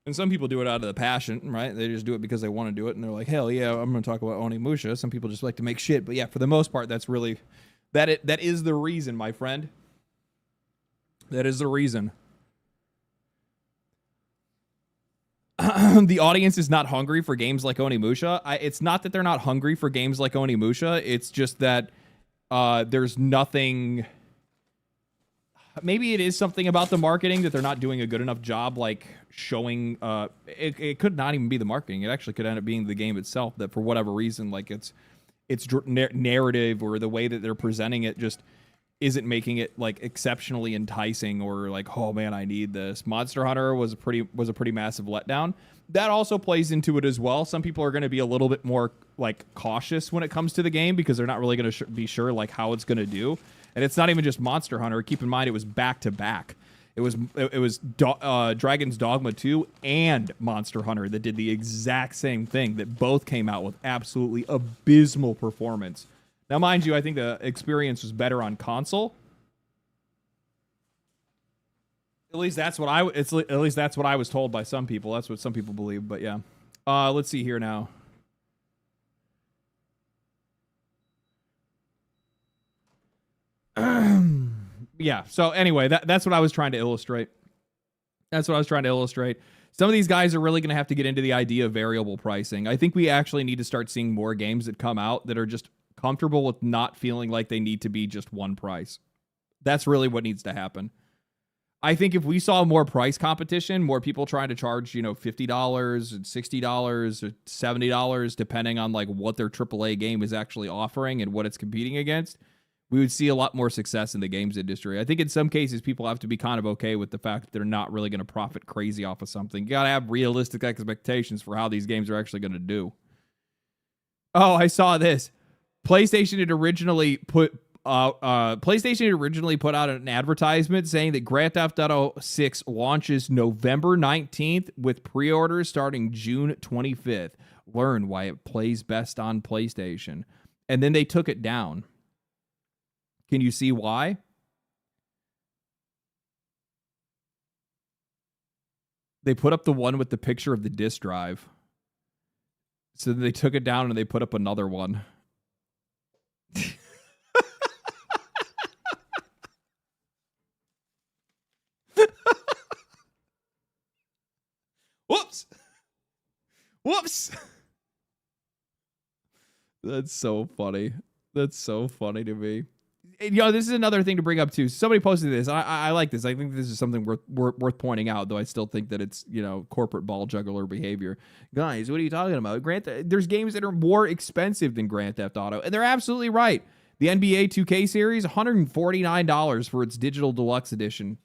And some people do it out of the passion, right? They just do it because they want to do it, and they're like, hell yeah, I'm going to talk about Onimusha. Some people just like to make shit, but yeah, for the most part, that's really... That is the reason, my friend. That is the reason. The audience is not hungry for games like Onimusha. It's not that they're not hungry for games like Onimusha. It's just that there's nothing... Maybe it is something about the marketing that they're not doing a good enough job, like showing... It could not even be the marketing. It actually could end up being the game itself that for whatever reason, like its narrative or the way that they're presenting it just isn't making it like exceptionally enticing or like, oh man, I need this. Monster Hunter was a pretty massive letdown. That also plays into it as well. Some people are going to be a little bit more like cautious when it comes to the game because they're not really going to be sure like how it's going to do. And it's not even just Monster Hunter. Keep in mind it was back to back. It was Dragon's Dogma 2 and Monster Hunter that did the exact same thing, that both came out with absolutely abysmal performance. Now, mind you, I think the experience was better on console. At least that's what I was told by some people. That's what some people believe, but yeah. Let's see here now. Yeah, so anyway, that's what I was trying to illustrate. Some of these guys are really going to have to get into the idea of variable pricing. I think we actually need to start seeing more games that come out that are just comfortable with not feeling like they need to be just one price. That's really what needs to happen. I think if we saw more price competition, more people trying to charge, $50 and $60 or $70, depending on like what their AAA game is actually offering and what it's competing against, we would see a lot more success in the games industry. I think in some cases, people have to be kind of okay with the fact that they're not really going to profit crazy off of something. You got to have realistic expectations for how these games are actually going to do. Oh, I saw this. PlayStation had originally put out an advertisement saying that Grand Theft Auto 6 launches November 19th with pre-orders starting June 25th. Learn why it plays best on PlayStation. And then they took it down. Can you see why? They put up the one with the picture of the disk drive. So they took it down and they put up another one. Whoops. That's so funny. That's so funny to me. this is another thing to bring up too. Somebody posted this. I like this. I think this is something worth pointing out, though I still think that it's, corporate ball juggler behavior. Guys, what are you talking about? There's games that are more expensive than Grand Theft Auto, and they're absolutely right. The NBA 2K series, $149 for its digital deluxe edition.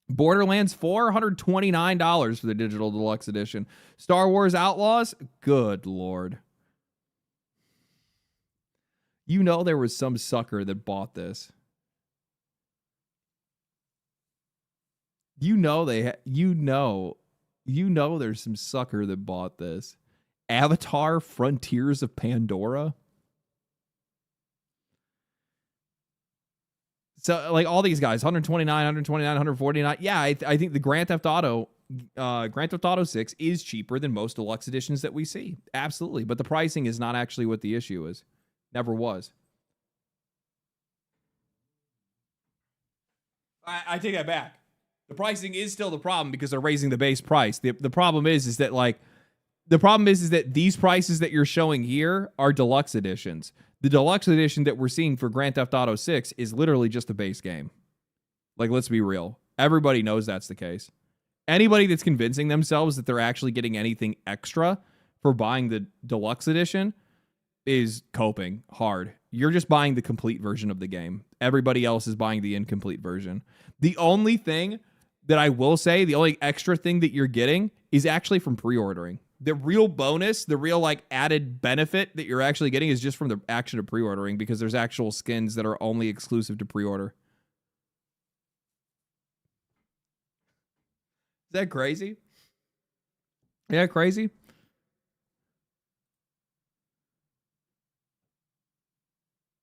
Borderlands 4, $129 for the digital deluxe edition. Star Wars Outlaws, good Lord. There was some sucker that bought this. There's some sucker that bought this. Avatar Frontiers of Pandora. So, like, all these guys, 149, Yeah, I think the Grand Theft Auto 6 is cheaper than most deluxe editions that we see. Absolutely. But the pricing is not actually what the issue is. Never was. I take that back. The pricing is still the problem because they're raising the base price. The problem is that these prices that you're showing here are deluxe editions. The deluxe edition that we're seeing for Grand Theft Auto 6 is literally just a base game. Like, let's be real. Everybody knows that's the case. Anybody that's convincing themselves that they're actually getting anything extra for buying the deluxe edition is coping hard. You're just buying the complete version of the game. Everybody else is buying the incomplete version. The only thing that I will say, the only extra thing that you're getting is actually from pre-ordering. The real bonus, the real added benefit that you're actually getting is just from the action of pre-ordering, because there's actual skins that are only exclusive to pre-order. Is that crazy? Yeah, crazy.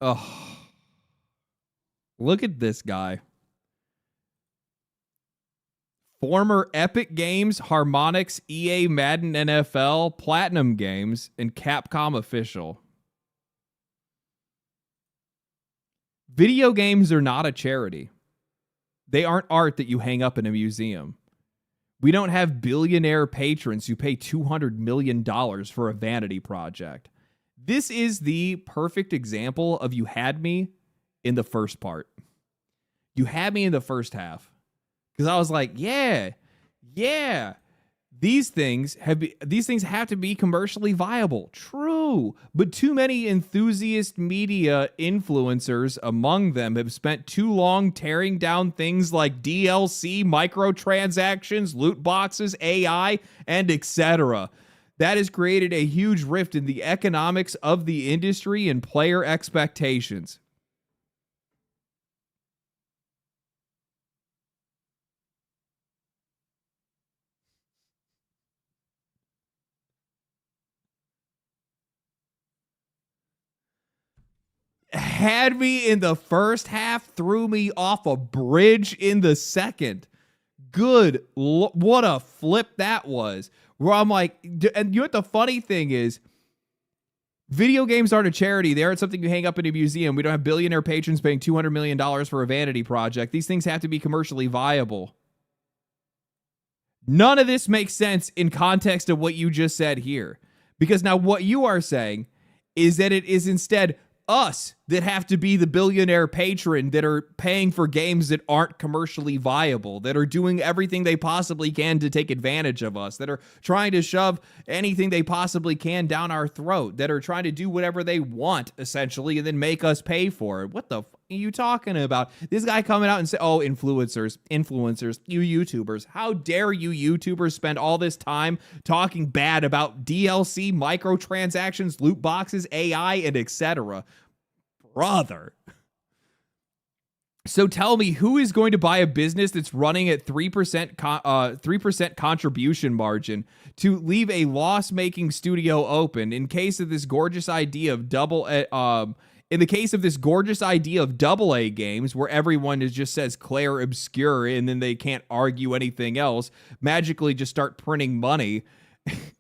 Oh, look at this guy. Former Epic Games, Harmonix, EA, Madden NFL, Platinum Games, and Capcom official. Video games are not a charity. They aren't art that you hang up in a museum. We don't have billionaire patrons who pay $200 million for a vanity project. This is the perfect example of you had me in the first part. You had me in the first half. Because I was like, yeah. These things have to be commercially viable. True. But too many enthusiast media influencers among them have spent too long tearing down things like DLC, microtransactions, loot boxes, AI, and etc. That has created a huge rift in the economics of the industry and player expectations. Had me in the first half, threw me off a bridge in the second. What a flip that was. Where I'm like, and you know what the funny thing is? Video games aren't a charity. They aren't something you hang up in a museum. We don't have billionaire patrons paying $200 million for a vanity project. These things have to be commercially viable. None of this makes sense in context of what you just said here. Because now what you are saying is that it is instead us that have to be the billionaire patron that are paying for games that aren't commercially viable, that are doing everything they possibly can to take advantage of us, that are trying to shove anything they possibly can down our throat, that are trying to do whatever they want, essentially, and then make us pay for it. What the are you talking about? This guy coming out and say, oh, influencers, you YouTubers. How dare you YouTubers spend all this time talking bad about DLC, microtransactions, loot boxes, AI, and etc. Brother. So tell me, who is going to buy a business that's running at 3% contribution margin to leave a loss-making studio open in case of this gorgeous idea of double A games where everyone just says Claire Obscure and then they can't argue anything else, magically just start printing money.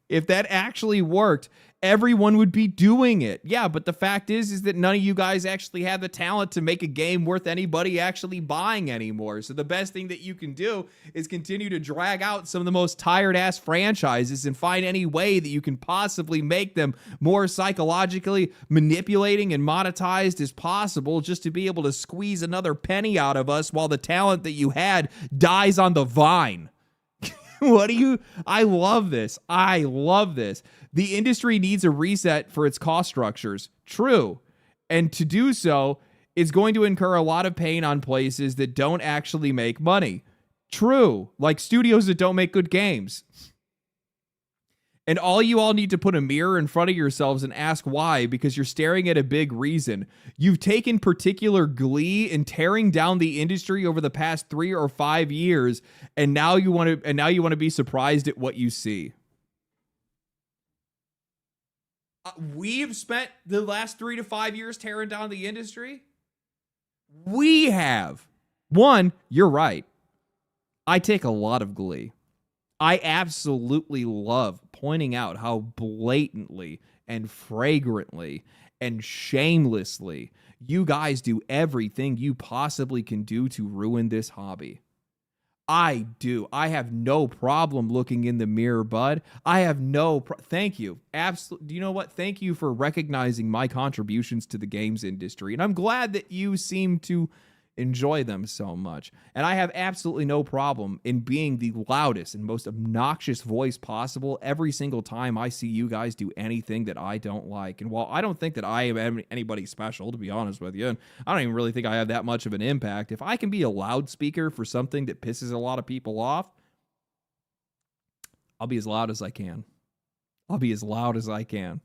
If that actually worked Everyone would be doing it. Yeah, but the fact is that none of you guys actually have the talent to make a game worth anybody actually buying anymore. So the best thing that you can do is continue to drag out some of the most tired-ass franchises and find any way that you can possibly make them more psychologically manipulating and monetized as possible just to be able to squeeze another penny out of us while the talent that you had dies on the vine. I love this. I love this. The industry needs a reset for its cost structures. True. And to do so is going to incur a lot of pain on places that don't actually make money. True. Like studios that don't make good games. And all you all need to put a mirror in front of yourselves and ask why, because you're staring at a big reason. You've taken particular glee in tearing down the industry over the past 3 or 5 years, and now you want to be surprised at what you see. We've spent the last 3 to 5 years tearing down the industry. We have. One, you're right. I take a lot of glee. I absolutely love pointing out how blatantly and fragrantly and shamelessly you guys do everything you possibly can do to ruin this hobby. I do. I have no problem looking in the mirror, bud. I have thank you. Absolutely. You know what? Thank you for recognizing my contributions to the games industry. And I'm glad that you seem to enjoy them so much. And I have absolutely no problem in being the loudest and most obnoxious voice possible every single time I see you guys do anything that I don't like. And while I don't think that I am anybody special, to be honest with you, and I don't even really think I have that much of an impact, if I can be a loudspeaker for something that pisses a lot of people off, I'll be as loud as I can. I'll be as loud as I can.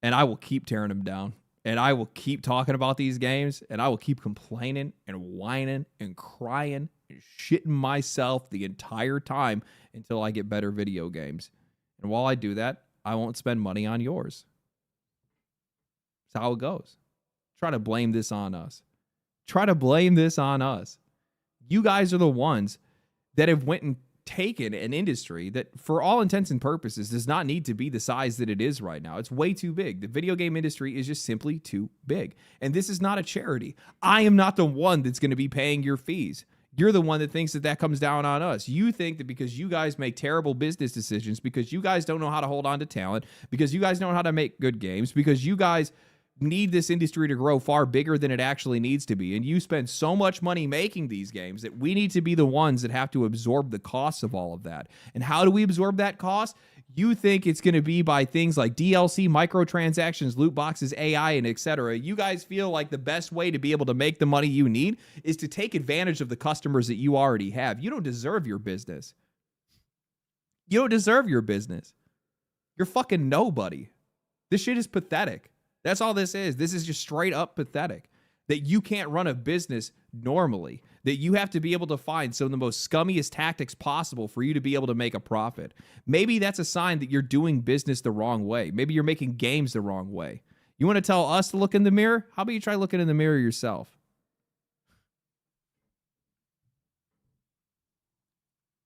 And I will keep tearing them down. And I will keep talking about these games, and I will keep complaining and whining and crying and shitting myself the entire time until I get better video games. And while I do that, I won't spend money on yours. That's how it goes. Try to blame this on us. Try to blame this on us. You guys are the ones that have went and taken an industry that, for all intents and purposes, does not need to be the size that it is right now. It's way too big. The video game industry is just simply too big. And this is not a charity. I am not the one that's going to be paying your fees. You're the one that thinks that that comes down on us. You think that because you guys make terrible business decisions, because you guys don't know how to hold on to talent, because you guys don't know how to make good games, because you guys need this industry to grow far bigger than it actually needs to be, and you spend so much money making these games that we need to be the ones that have to absorb the costs of all of that. And how do we absorb that cost? You think it's going to be by things like DLC, microtransactions, loot boxes, AI, and etc. You guys feel like the best way to be able to make the money you need is to take advantage of the customers that you already have. You don't deserve your business. You don't deserve your business. You're fucking nobody. This shit is pathetic. That's all this is. This is just straight up pathetic. That you can't run a business normally. That you have to be able to find some of the most scummiest tactics possible for you to be able to make a profit. Maybe that's a sign that you're doing business the wrong way. Maybe you're making games the wrong way. You want to tell us to look in the mirror? How about you try looking in the mirror yourself?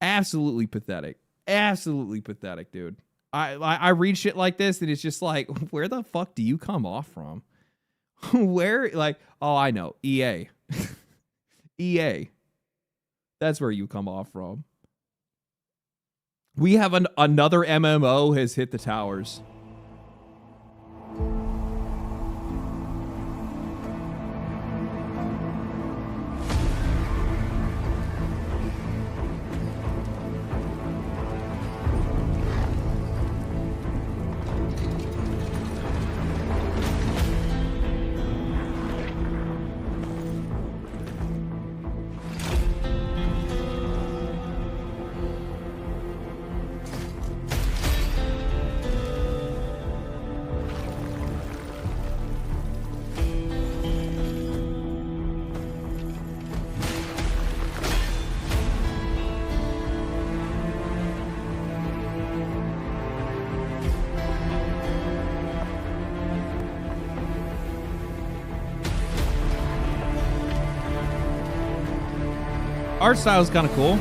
Absolutely pathetic. Absolutely pathetic, dude. I read shit like this and it's just like, where the fuck do you come off from? Where, like, oh, I know, EA. EA. That's where you come off from. We have another MMO has hit the towers. Art style is kind of cool.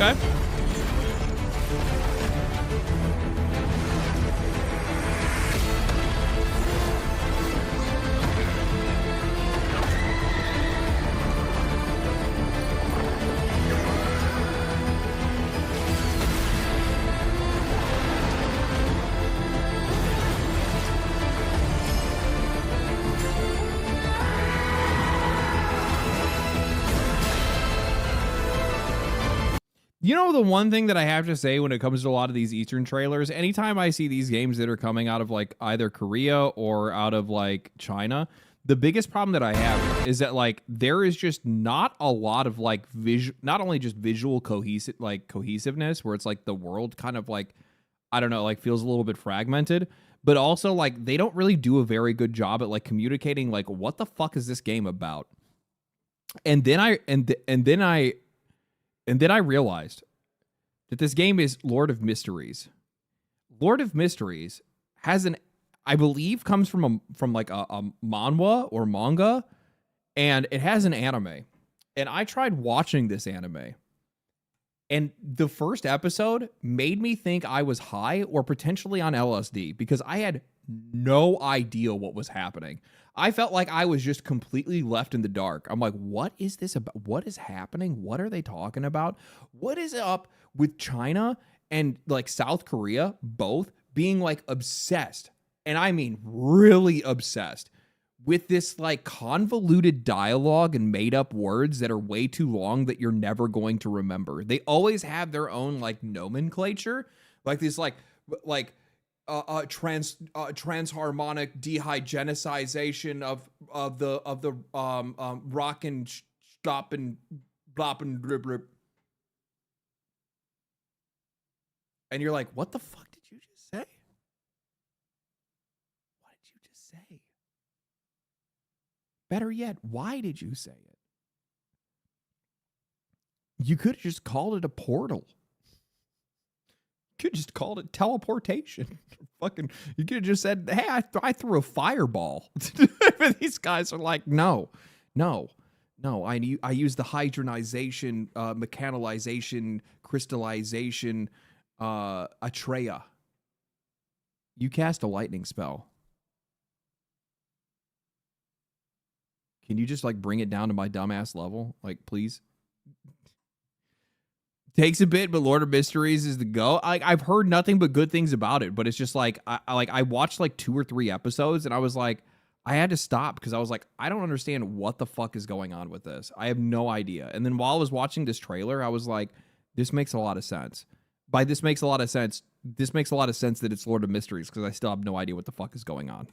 Okay. You know, the one thing that I have to say when it comes to a lot of these Eastern trailers, anytime I see these games that are coming out of like either Korea or out of like China, the biggest problem that I have is that like there is just not a lot of like not only just visual cohesiveness where it's like the world kind of like, I don't know, like feels a little bit fragmented, but also like they don't really do a very good job at like communicating like what the fuck is this game about. And then I realized that this game is Lord of Mysteries. Lord of Mysteries has I believe comes from like a manhwa or manga, and it has an anime. And I tried watching this anime, and the first episode made me think I was high or potentially on LSD because I had no idea what was happening. I felt like I was just completely left in the dark. I'm like, what is this about? What is happening? What are they talking about? What is up with China and like South Korea both being like obsessed, and I mean really obsessed, with this like convoluted dialogue and made up words that are way too long that you're never going to remember. They always have their own like nomenclature, like this transharmonic dehygienicization of the rock and stop and blop and drip drip. And you're like, what the fuck did you just say? What did you just say? Better yet, why did you say it? You could have just called it a portal. You could just called it teleportation. Fucking, you could have just said, hey, I threw a fireball. These guys are like, no, I use the hydronization, mechanization, crystallization, Atreya. You cast a lightning spell. Can you just like bring it down to my dumbass level? Like, please? Takes a bit, but Lord of Mysteries is the go. I've heard nothing but good things about it, but it's just like I watched like 2 or 3 episodes and I was like, I had to stop because I was like, I don't understand what the fuck is going on with this. I have no idea. And then while I was watching this trailer, I was like, this makes a lot of sense. By this makes a lot of sense that it's Lord of Mysteries because I still have no idea what the fuck is going on.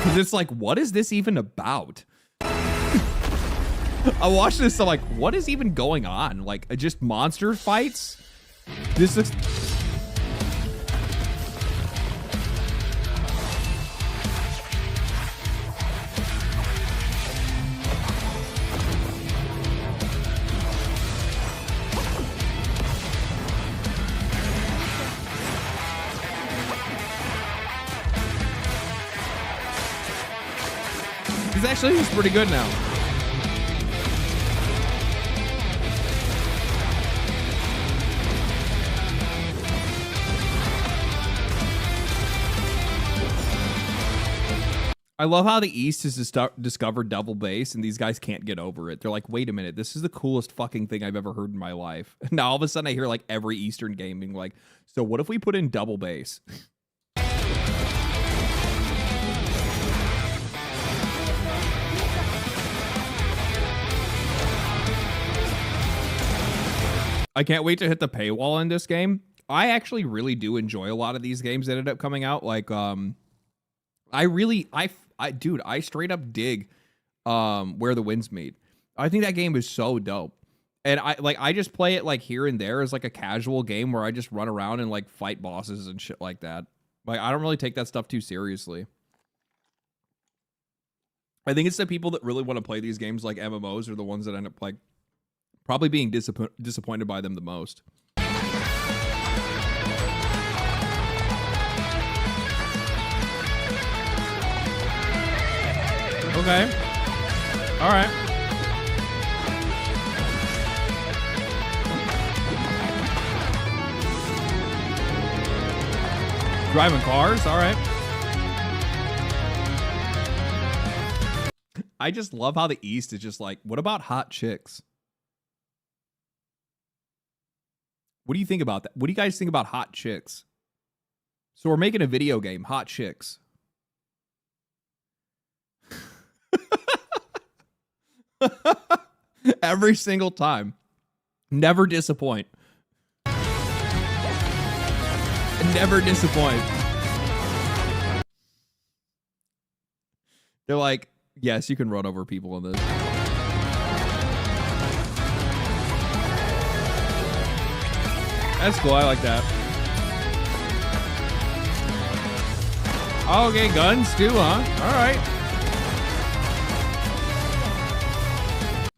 Because it's like, what is this even about? I watched this, I'm like, what is even going on? Like, just monster fights? This looks... This actually is pretty good now. I love how the East has discovered double bass and these guys can't get over it. They're like, wait a minute, this is the coolest fucking thing I've ever heard in my life. Now all of a sudden I hear like every Eastern game being like, so what if we put in double bass? I can't wait to hit the paywall in this game. I actually really do enjoy a lot of these games that end up coming out. Like, I straight up dig Where the Winds Meet. I think that game is so dope. And I just play it like here and there as like a casual game where I just run around and like fight bosses and shit like that. Like I don't really take that stuff too seriously. I think it's the people that really want to play these games like MMOs are the ones that end up like probably being disappointed by them the most. Okay. All right. Driving cars. All right. I just love how the East is just like, what about hot chicks? What do you think about that? What do you guys think about hot chicks? So we're making a video game, hot chicks. Every single time. Never disappoint. Never disappoint. They're like, yes, you can run over people in this. That's cool. I like that. Okay, guns too, huh? All right.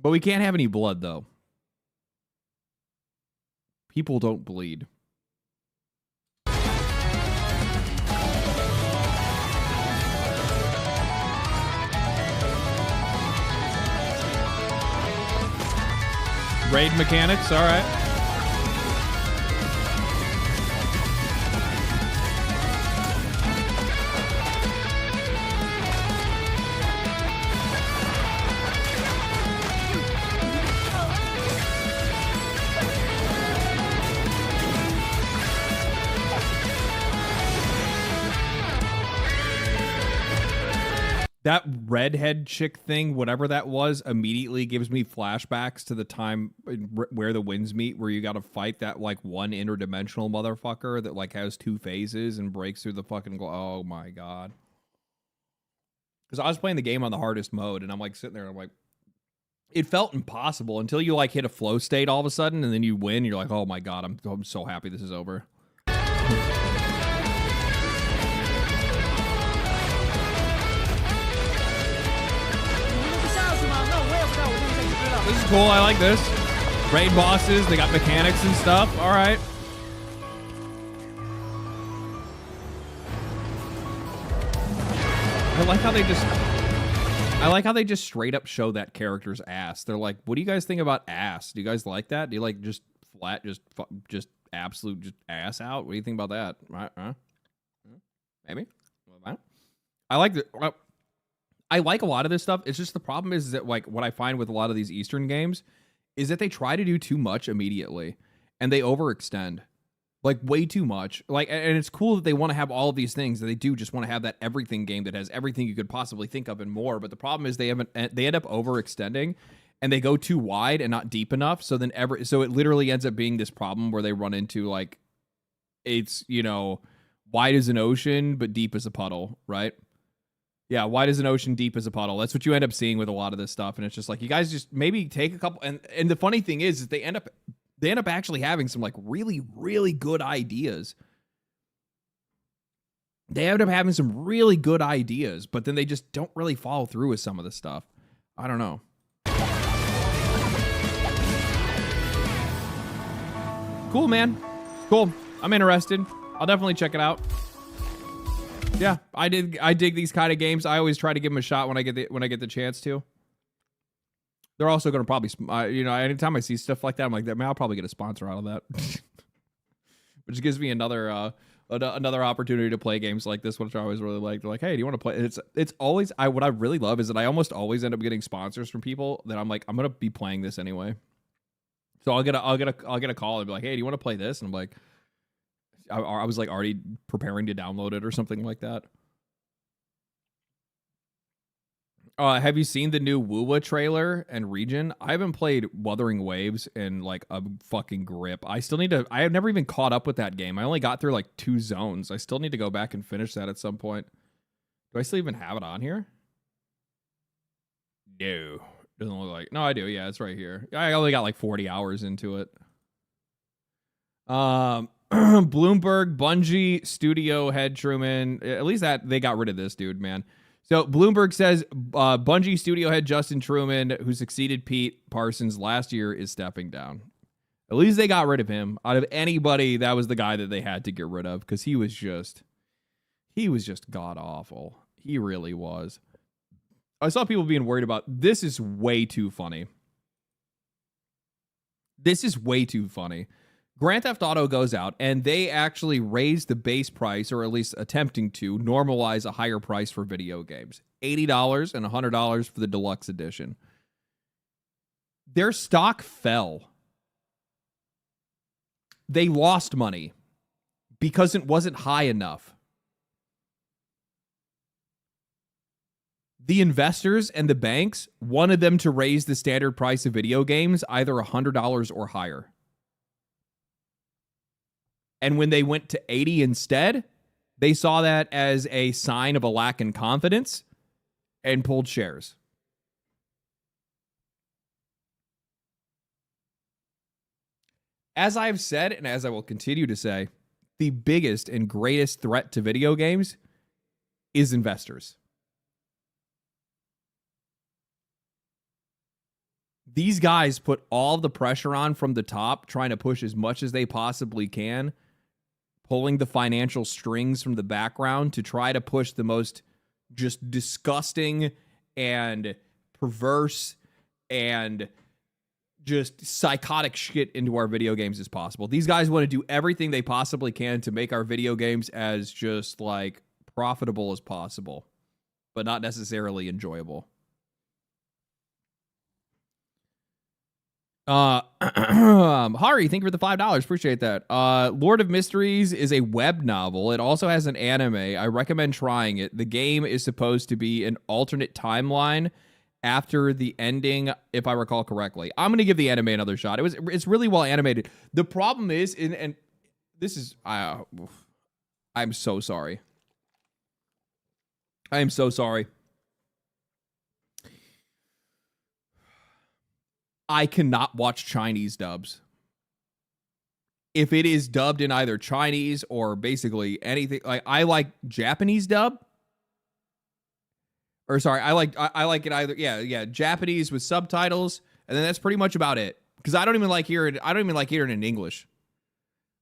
But we can't have any blood, though. People don't bleed. Raid mechanics, all right. That redhead chick thing, whatever that was, immediately gives me flashbacks to the time where the winds meet, where you got to fight that like one interdimensional motherfucker that like has two phases and breaks through the fucking. Oh my god! Because I was playing the game on the hardest mode, and I'm like sitting there, and I'm like, it felt impossible until you like hit a flow state all of a sudden, and then you win. You're like, oh my god, I'm so happy this is over. This is cool. I like this. Raid bosses. They got mechanics and stuff. All right. I like how they just straight up show that character's ass. They're like, "What do you guys think about ass? Do you guys like that? Do you like just flat, just absolute, just ass out? What do you think about that? Right? Maybe. I like the. I like a lot of this stuff. It's just the problem is that like what I find with a lot of these Eastern games is that they try to do too much immediately and they overextend like way too much. Like, and it's cool that they want to have all of these things that they do just want to have that everything game that has everything you could possibly think of and more. But the problem is they end up overextending and they go too wide and not deep enough. So then so it literally ends up being this problem where they run into like, it's, you know, wide as an ocean, but deep as a puddle, right? Yeah, wide as an ocean, deep as a puddle. That's what you end up seeing with a lot of this stuff, and it's just like you guys just maybe take a couple. And the funny thing is they end up actually having some like really really good ideas. They end up having some really good ideas, but then they just don't really follow through with some of the stuff. I don't know. Cool, man. Cool. I'm interested. I'll definitely check it out. Yeah, I dig these kind of games. I always try to give them a shot when I get the chance to. They're also going to probably, anytime I see stuff like that, I'm like, man, I'll probably get a sponsor out of that, which gives me another opportunity to play games like this, which I always really like. They're like, hey, do you want to play? It's always what I really love is that I almost always end up getting sponsors from people that I'm like, I'm gonna be playing this anyway. So I'll get a call and be like, hey, do you want to play this? And I'm like. I was like already preparing to download it or something like that. Have you seen the new Wuwa trailer and region? I haven't played Wuthering Waves in like a fucking grip. I have never even caught up with that game. I only got through like 2 zones. I still need to go back and finish that at some point. Do I still even have it on here? No. Doesn't look like. No, I do. Yeah, it's right here. I only got like 40 hours into it. Bloomberg, Bungie, studio head Truman. At least that they got rid of this dude, man. So Bloomberg says Bungie studio head Justin Truman, who succeeded Pete Parsons last year, is stepping down. At least they got rid of him. Out of anybody, that was the guy that they had to get rid of because he was just god awful. He really was. I saw people being worried about this is way too funny. This is way too funny. Grand Theft Auto goes out and they actually raise the base price, or at least attempting to normalize a higher price for video games. $80 and $100 for the deluxe edition. Their stock fell. They lost money because it wasn't high enough. The investors and the banks wanted them to raise the standard price of video games either $100 or higher. And when they went to 80 instead, they saw that as a sign of a lack in confidence and pulled shares. As I've said, and as I will continue to say, the biggest and greatest threat to video games is investors. These guys put all the pressure on from the top, trying to push as much as they possibly can, pulling the financial strings from the background to try to push the most just disgusting and perverse and just psychotic shit into our video games as possible. These guys want to do everything they possibly can to make our video games as just like profitable as possible, but not necessarily enjoyable. Hari, thank you for the $5. Appreciate that. Lord of Mysteries is a web novel. It also has an anime. I recommend trying it. The game is supposed to be an alternate timeline after the ending, if I recall correctly. I'm going to give the anime another shot. It's really well animated. The problem is, and this is, I'm so sorry. I am so sorry. I cannot watch Chinese dubs. If it is dubbed in either Chinese or basically anything, like I like Japanese dub. Or sorry, I like it either Japanese with subtitles, and then that's pretty much about it. Because I don't even like hearing it in English.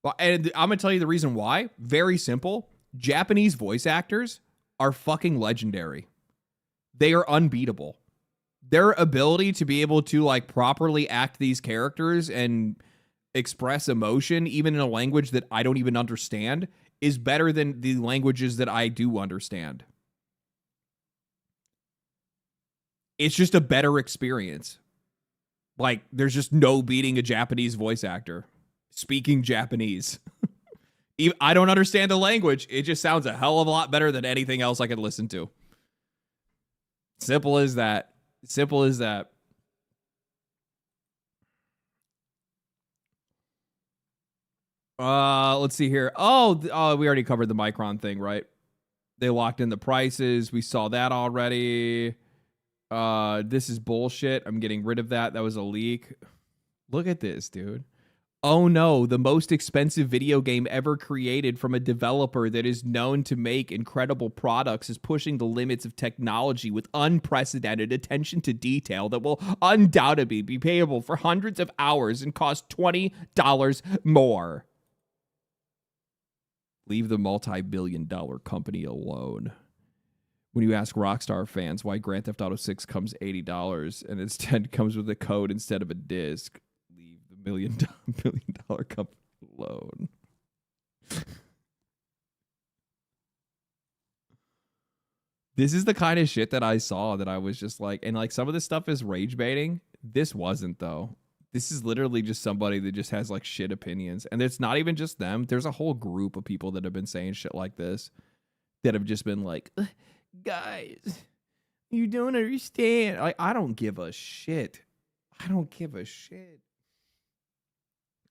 Well, and I'm gonna tell you the reason why. Very simple. Japanese voice actors are fucking legendary. They are unbeatable. Their ability to be able to like properly act these characters and express emotion, even in a language that I don't even understand, is better than the languages that I do understand. It's just a better experience. Like, there's just no beating a Japanese voice actor speaking Japanese. I don't understand the language. It just sounds a hell of a lot better than anything else I could listen to. Simple as that. Simple as that. Let's see here. Oh, we already covered the Micron thing, right? They locked in the prices. We saw that already. This is bullshit. I'm getting rid of that. That was a leak. Look at this, dude. Oh no, the most expensive video game ever created from a developer that is known to make incredible products is pushing the limits of technology with unprecedented attention to detail that will undoubtedly be payable for hundreds of hours and cost $20 more. Leave the multi-billion-dollar company alone. When you ask Rockstar fans why Grand Theft Auto 6 comes $80 and instead comes with a code instead of a disc, leave the billion dollar company alone. This is the kind of shit that I saw that I was just like, and like some of this stuff is rage baiting. This wasn't though. This is literally just somebody that just has like shit opinions. And it's not even just them. There's a whole group of people that have been saying shit like this that have just been like, guys, you don't understand. Like, I don't give a shit. I don't give a shit.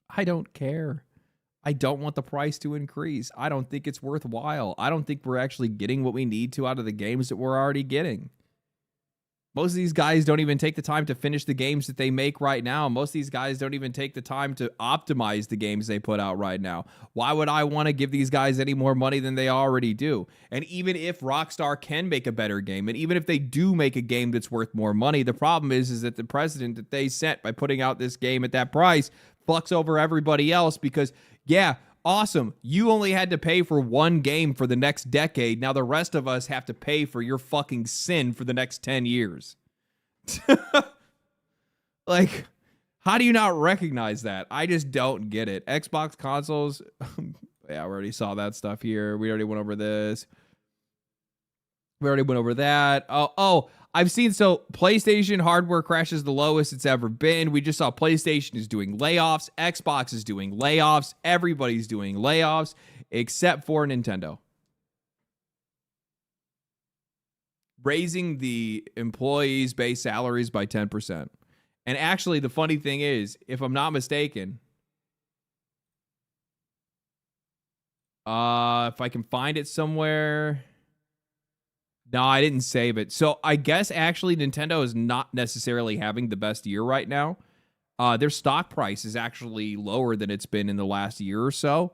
I don't care. I don't want the price to increase. I don't think it's worthwhile. I don't think we're actually getting what we need to out of the games that we're already getting. Most of these guys don't even take the time to finish the games that they make right now. Most of these guys don't even take the time to optimize the games they put out right now. Why would I want to give these guys any more money than they already do? And even if Rockstar can make a better game, and even if they do make a game that's worth more money, the problem is that the precedent that they set by putting out this game at that price fucks over everybody else because, yeah, awesome. You only had to pay for one game for the next decade. Now the rest of us have to pay for your fucking sin for the next 10 years. Like, how do you not recognize that? I just don't get it. Xbox consoles. Yeah, we already saw that stuff here. We already went over this. We already went over that. Oh, I've seen, so PlayStation hardware crashes the lowest it's ever been. We just saw PlayStation is doing layoffs. Xbox is doing layoffs. Everybody's doing layoffs except for Nintendo. Raising the employees' base salaries by 10%. And actually, the funny thing is, if I'm not mistaken, if I can find it somewhere... No, I didn't save it. So I guess actually Nintendo is not necessarily having the best year right now. Their stock price is actually lower than it's been in the last year or so.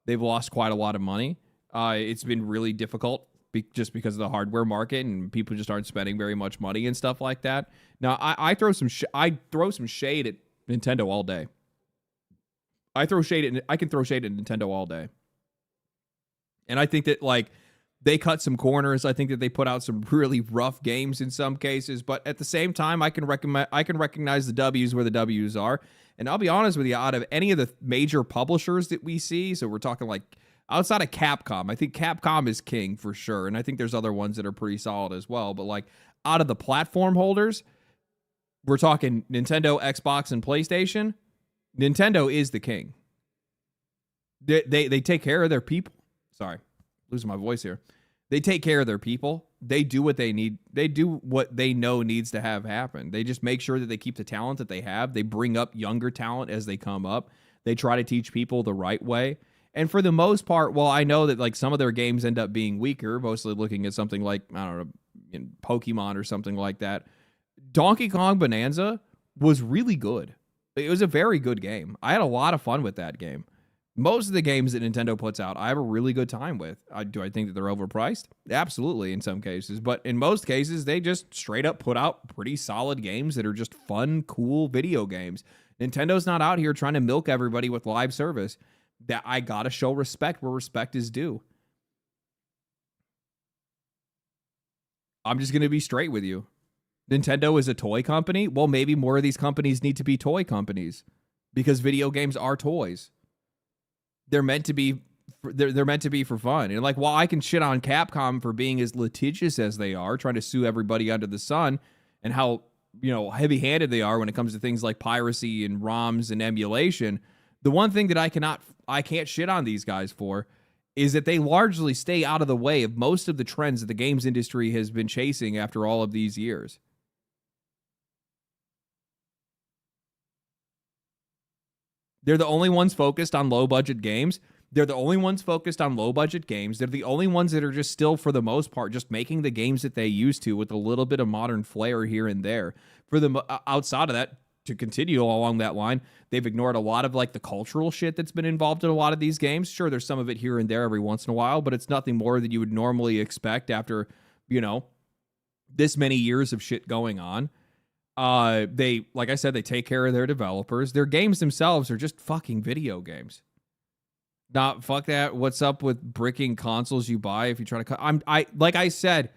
They've lost quite a lot of money. It's been really difficult just because of the hardware market and people just aren't spending very much money and stuff like that. Now, I throw some shade at Nintendo all day. I can throw shade at Nintendo all day. And I think that, like, they cut some corners. I think that they put out some really rough games in some cases, but at the same time, I can recognize the W's where the W's are. And I'll be honest with you, out of any of the major publishers that we see, so we're talking like outside of Capcom, I think Capcom is king for sure, and I think there's other ones that are pretty solid as well. But like out of the platform holders, we're talking Nintendo, Xbox, and PlayStation. Nintendo is the king. They take care of their people. Sorry, losing my voice here. They take care of their people. They do what they need. They do what they know needs to have happen. They just make sure that they keep the talent that they have. They bring up younger talent as they come up. They try to teach people the right way. And for the most part, well, I know that like some of their games end up being weaker, mostly looking at something like, I don't know, Pokemon or something like that. Donkey Kong Bonanza was really good. It was a very good game. I had a lot of fun with that game. Most of the games that Nintendo puts out, I have a really good time with. Do I think that they're overpriced? Absolutely, in some cases. But in most cases, they just straight up put out pretty solid games that are just fun, cool video games. Nintendo's not out here trying to milk everybody with live service. That I gotta show respect where respect is due. I'm just gonna be straight with you. Nintendo is a toy company. Well, maybe more of these companies need to be toy companies because video games are toys. They're meant to be for fun. And like, while I can shit on Capcom for being as litigious as they are, trying to sue everybody under the sun, and how, you know, heavy-handed they are when it comes to things like piracy and ROMs and emulation, the one thing that I can't shit on these guys for is that they largely stay out of the way of most of the trends that the games industry has been chasing after all of these years. They're the only ones focused on low-budget games. They're the only ones focused on low-budget games. They're the only ones that are just still, for the most part, just making the games that they used to with a little bit of modern flair here and there. For the outside of that, to continue along that line, they've ignored a lot of like the cultural shit that's been involved in a lot of these games. Sure, there's some of it here and there every once in a while, but it's nothing more than you would normally expect after, you know, this many years of shit going on. They, like I said, they take care of their developers. Their games themselves are just fucking video games. Not fuck that. What's up with bricking consoles you buy if you try to like I said,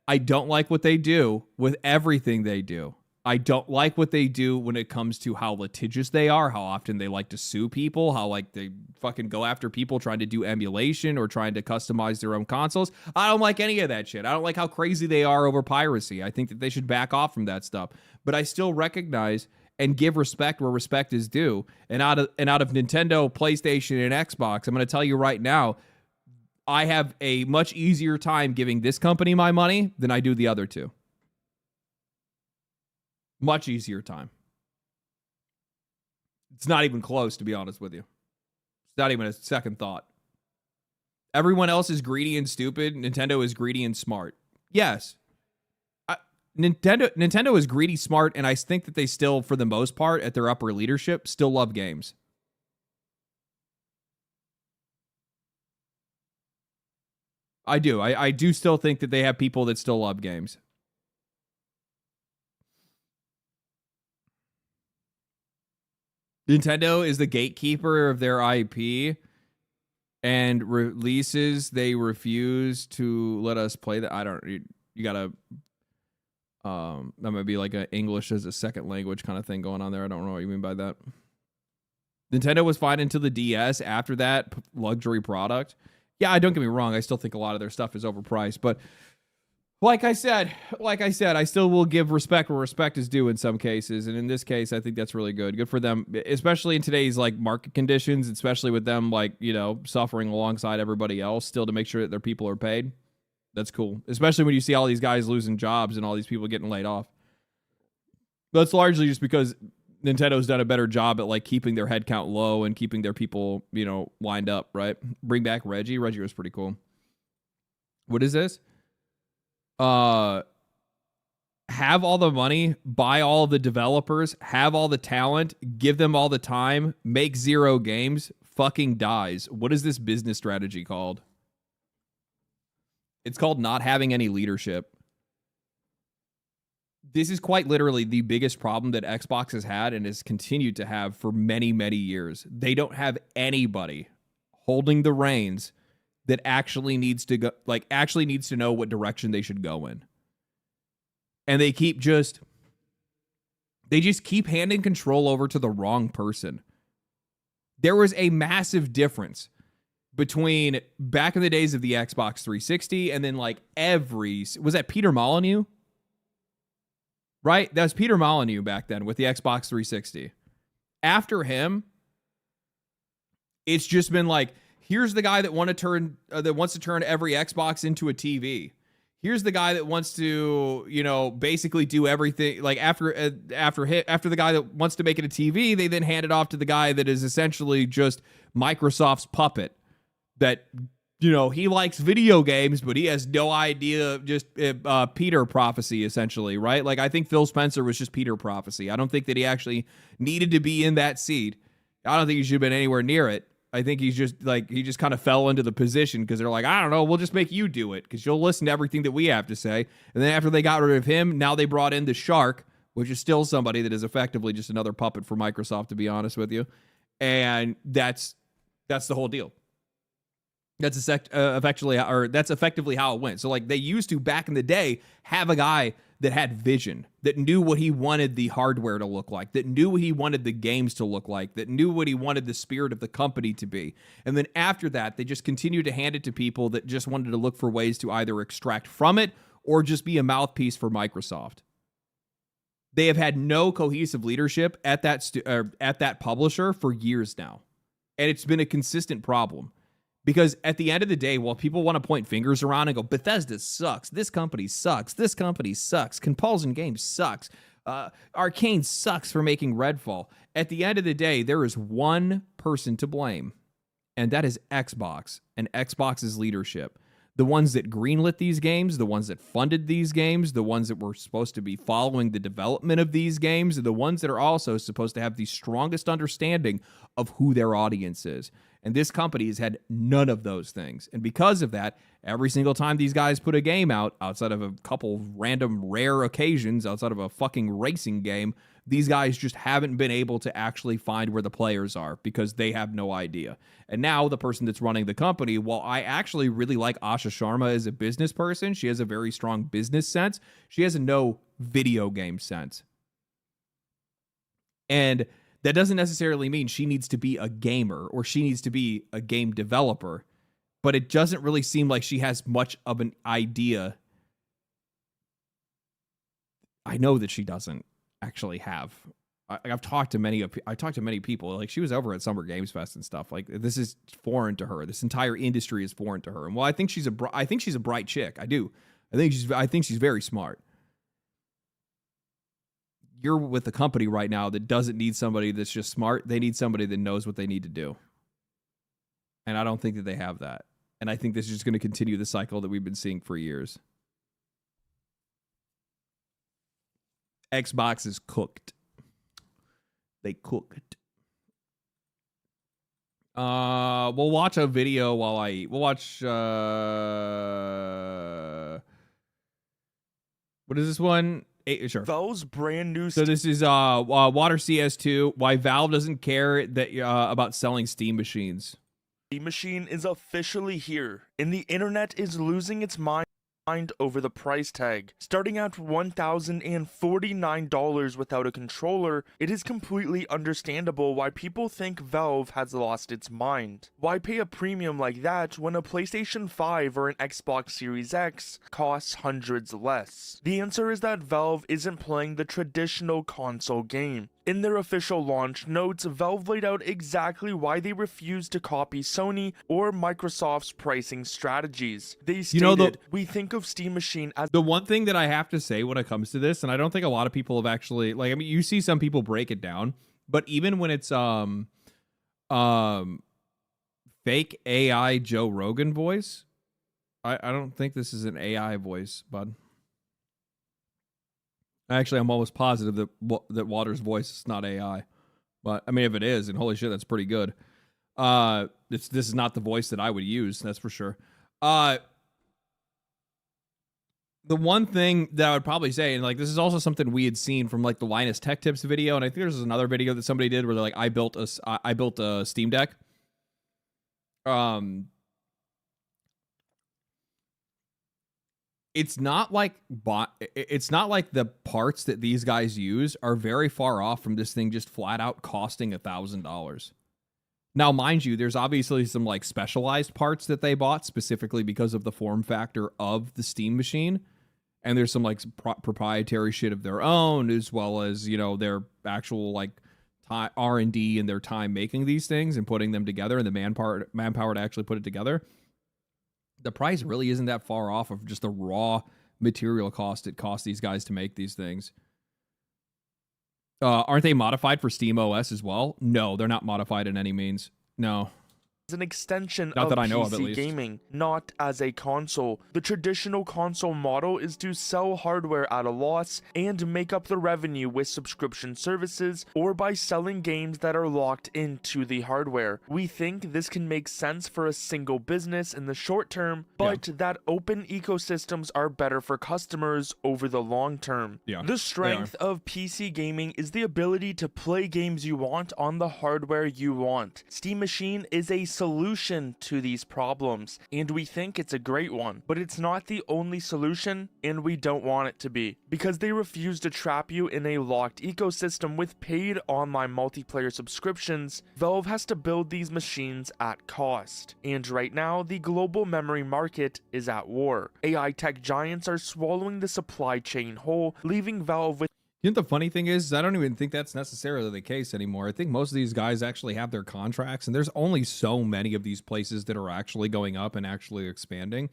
I don't like what they do with everything they do. I don't like what they do when it comes to how litigious they are, how often they like to sue people, how like they fucking go after people trying to do emulation or trying to customize their own consoles. I don't like any of that shit. I don't like how crazy they are over piracy. I think that they should back off from that stuff. But I still recognize and give respect where respect is due. And out of Nintendo, PlayStation, and Xbox, I'm going to tell you right now, I have a much easier time giving this company my money than I do the other two. Much easier time. It's not even close, to be honest with you. It's not even a second thought. Everyone else is greedy and stupid. Nintendo is greedy and smart. Yes. Nintendo is greedy, smart, and I think that they still, for the most part, at their upper leadership, still love games. I do. I do still think that they have people that still love games. Nintendo is the gatekeeper of their IP, and releases they refuse to let us play that. I don't. You gotta. That might be like a English as a second language kind of thing going on there. I don't know what you mean by that. Nintendo was fine until the DS. After that, luxury product. Yeah, don't get me wrong. I still think a lot of their stuff is overpriced, but like I said, I still will give respect where respect is due in some cases, and in this case, I think that's really good. Good for them, especially in today's like market conditions, especially with them like suffering alongside everybody else, still to make sure that their people are paid. That's cool, especially when you see all these guys losing jobs and all these people getting laid off. That's largely just because Nintendo's done a better job at like keeping their headcount low and keeping their people, lined up, right? Bring back Reggie. Reggie was pretty cool. What is this? Have all the money, buy all the developers, have all the talent, give them all the time, make 0 games, fucking dies. What is this business strategy called? It's called not having any leadership. This is quite literally the biggest problem that Xbox has had and has continued to have for many, many years. They don't have anybody holding the reins that actually needs to know what direction they should go in. And they just keep handing control over to the wrong person. There was a massive difference between back in the days of the Xbox 360 and then like was that Peter Molyneux? Right? That was Peter Molyneux back then with the Xbox 360. After him, it's just been like, here's the guy that wants to turn every Xbox into a TV. Here's the guy that wants to, basically do everything. Like after the guy that wants to make it a TV, they then hand it off to the guy that is essentially just Microsoft's puppet. That he likes video games, but he has no idea. Just Peter prophecy, essentially, right? Like I think Phil Spencer was just Peter prophecy. I don't think that he actually needed to be in that seat. I don't think he should have been anywhere near it. I think he just kind of fell into the position because they're like, I don't know, we'll just make you do it because you'll listen to everything that we have to say. And then after they got rid of him, now they brought in the Shark, which is still somebody that is effectively just another puppet for Microsoft, to be honest with you. And that's the whole deal. That's effectively how it went. So like they used to back in the day have a guy that had vision, that knew what he wanted the hardware to look like, that knew what he wanted the games to look like, that knew what he wanted the spirit of the company to be. And then after that, they just continued to hand it to people that just wanted to look for ways to either extract from it or just be a mouthpiece for Microsoft. They have had no cohesive leadership at that publisher for years now. And it's been a consistent problem. Because at the end of the day, while people want to point fingers around and go, Bethesda sucks, this company sucks, Compulsion Games sucks, Arcane sucks for making Redfall. At the end of the day, there is one person to blame, and that is Xbox and Xbox's leadership. The ones that greenlit these games, the ones that funded these games, the ones that were supposed to be following the development of these games, the ones that are also supposed to have the strongest understanding of who their audience is. And this company has had none of those things. And because of that, every single time these guys put a game out, outside of a couple random rare occasions, outside of a fucking racing game, these guys just haven't been able to actually find where the players are because they have no idea. And now the person that's running the company, while I actually really like Asha Sharma as a business person, she has a very strong business sense, she has no video game sense. And that doesn't necessarily mean she needs to be a gamer or she needs to be a game developer, but it doesn't really seem like she has much of an idea. I know that she doesn't actually have. I've talked to many people. Like she was over at Summer Games Fest and stuff. Like this is foreign to her. This entire industry is foreign to her. And while I think she's a bright chick, I do. I think she's very smart. You're with a company right now that doesn't need somebody that's just smart. They need somebody that knows what they need to do. And I don't think that they have that. And I think this is just going to continue the cycle that we've been seeing for years. Xbox is cooked. They cooked. We'll watch a video while I eat. We'll watch what is this one? Sure. Valve's brand new So this is Water CS2. Why Valve doesn't care that about selling Steam machines. Steam machine is officially here, and the internet is losing its mind over the price tag. Starting at $1,049 without a controller, it is completely understandable why people think Valve has lost its mind. Why pay a premium like that when a PlayStation 5 or an Xbox Series X costs hundreds less? The answer is that Valve isn't playing the traditional console game. In their official launch notes, Valve laid out exactly why they refused to copy Sony or Microsoft's pricing strategies. They stated, we think of Steam Machine as the one thing that I have to say when it comes to this, and I don't think a lot of people have actually, like, I mean, you see some people break it down, but even when it's fake AI Joe Rogan voice, I don't think this is an AI voice, bud. Actually, I'm almost positive that Water's voice is not AI. But I mean, if it is, and holy shit, that's pretty good. This is not the voice that I would use, that's for sure. The one thing that I would probably say, and like this is also something we had seen from like the Linus Tech Tips video, and I think there's another video that somebody did where they're like, I built a Steam Deck. It's not like the parts that these guys use are very far off from this thing just flat out costing $1,000. Now, mind you, there's obviously some like specialized parts that they bought specifically because of the form factor of the Steam machine. And there's some like proprietary shit of their own, as well as, you know, their actual like R&D and their time making these things and putting them together and the manpower to actually put it together. The price really isn't that far off of just the raw material cost it costs these guys to make these things. Aren't they modified for Steam OS as well? No, they're not modified in any means. No. an extension Not of that I know PC of, at least. gaming, not as a console. The traditional console model is to sell hardware at a loss and make up the revenue with subscription services or by selling games that are locked into the hardware. We think this can make sense for a single business in the short term, but that open ecosystems are better for customers over the long term. Yeah, The strength of PC gaming is the ability to play games you want on the hardware you want. Steam Machine is a solution to these problems, and we think it's a great one, but it's not the only solution, and we don't want it to be, because they refuse to trap you in a locked ecosystem with paid online multiplayer subscriptions. Valve has to build these machines at cost, and right now the global memory market is at war. AI tech giants are swallowing the supply chain whole, leaving Valve with You know, the funny thing is, I don't even think that's necessarily the case anymore. I think most of these guys actually have their contracts, and there's only so many of these places that are actually going up and actually expanding.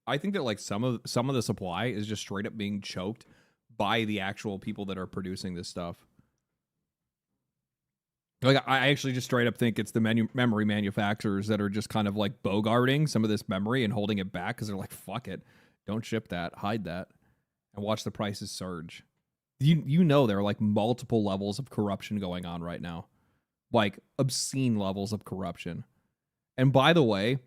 I think that like some of the supply is just straight up being choked by the actual people that are producing this stuff. Like, I actually just straight up think it's the memory manufacturers that are just kind of like bogarting some of this memory and holding it back because they're like, fuck it, don't ship that, hide that, and watch the prices surge. You know there are like multiple levels of corruption going on right now, like obscene levels of corruption. And by the way,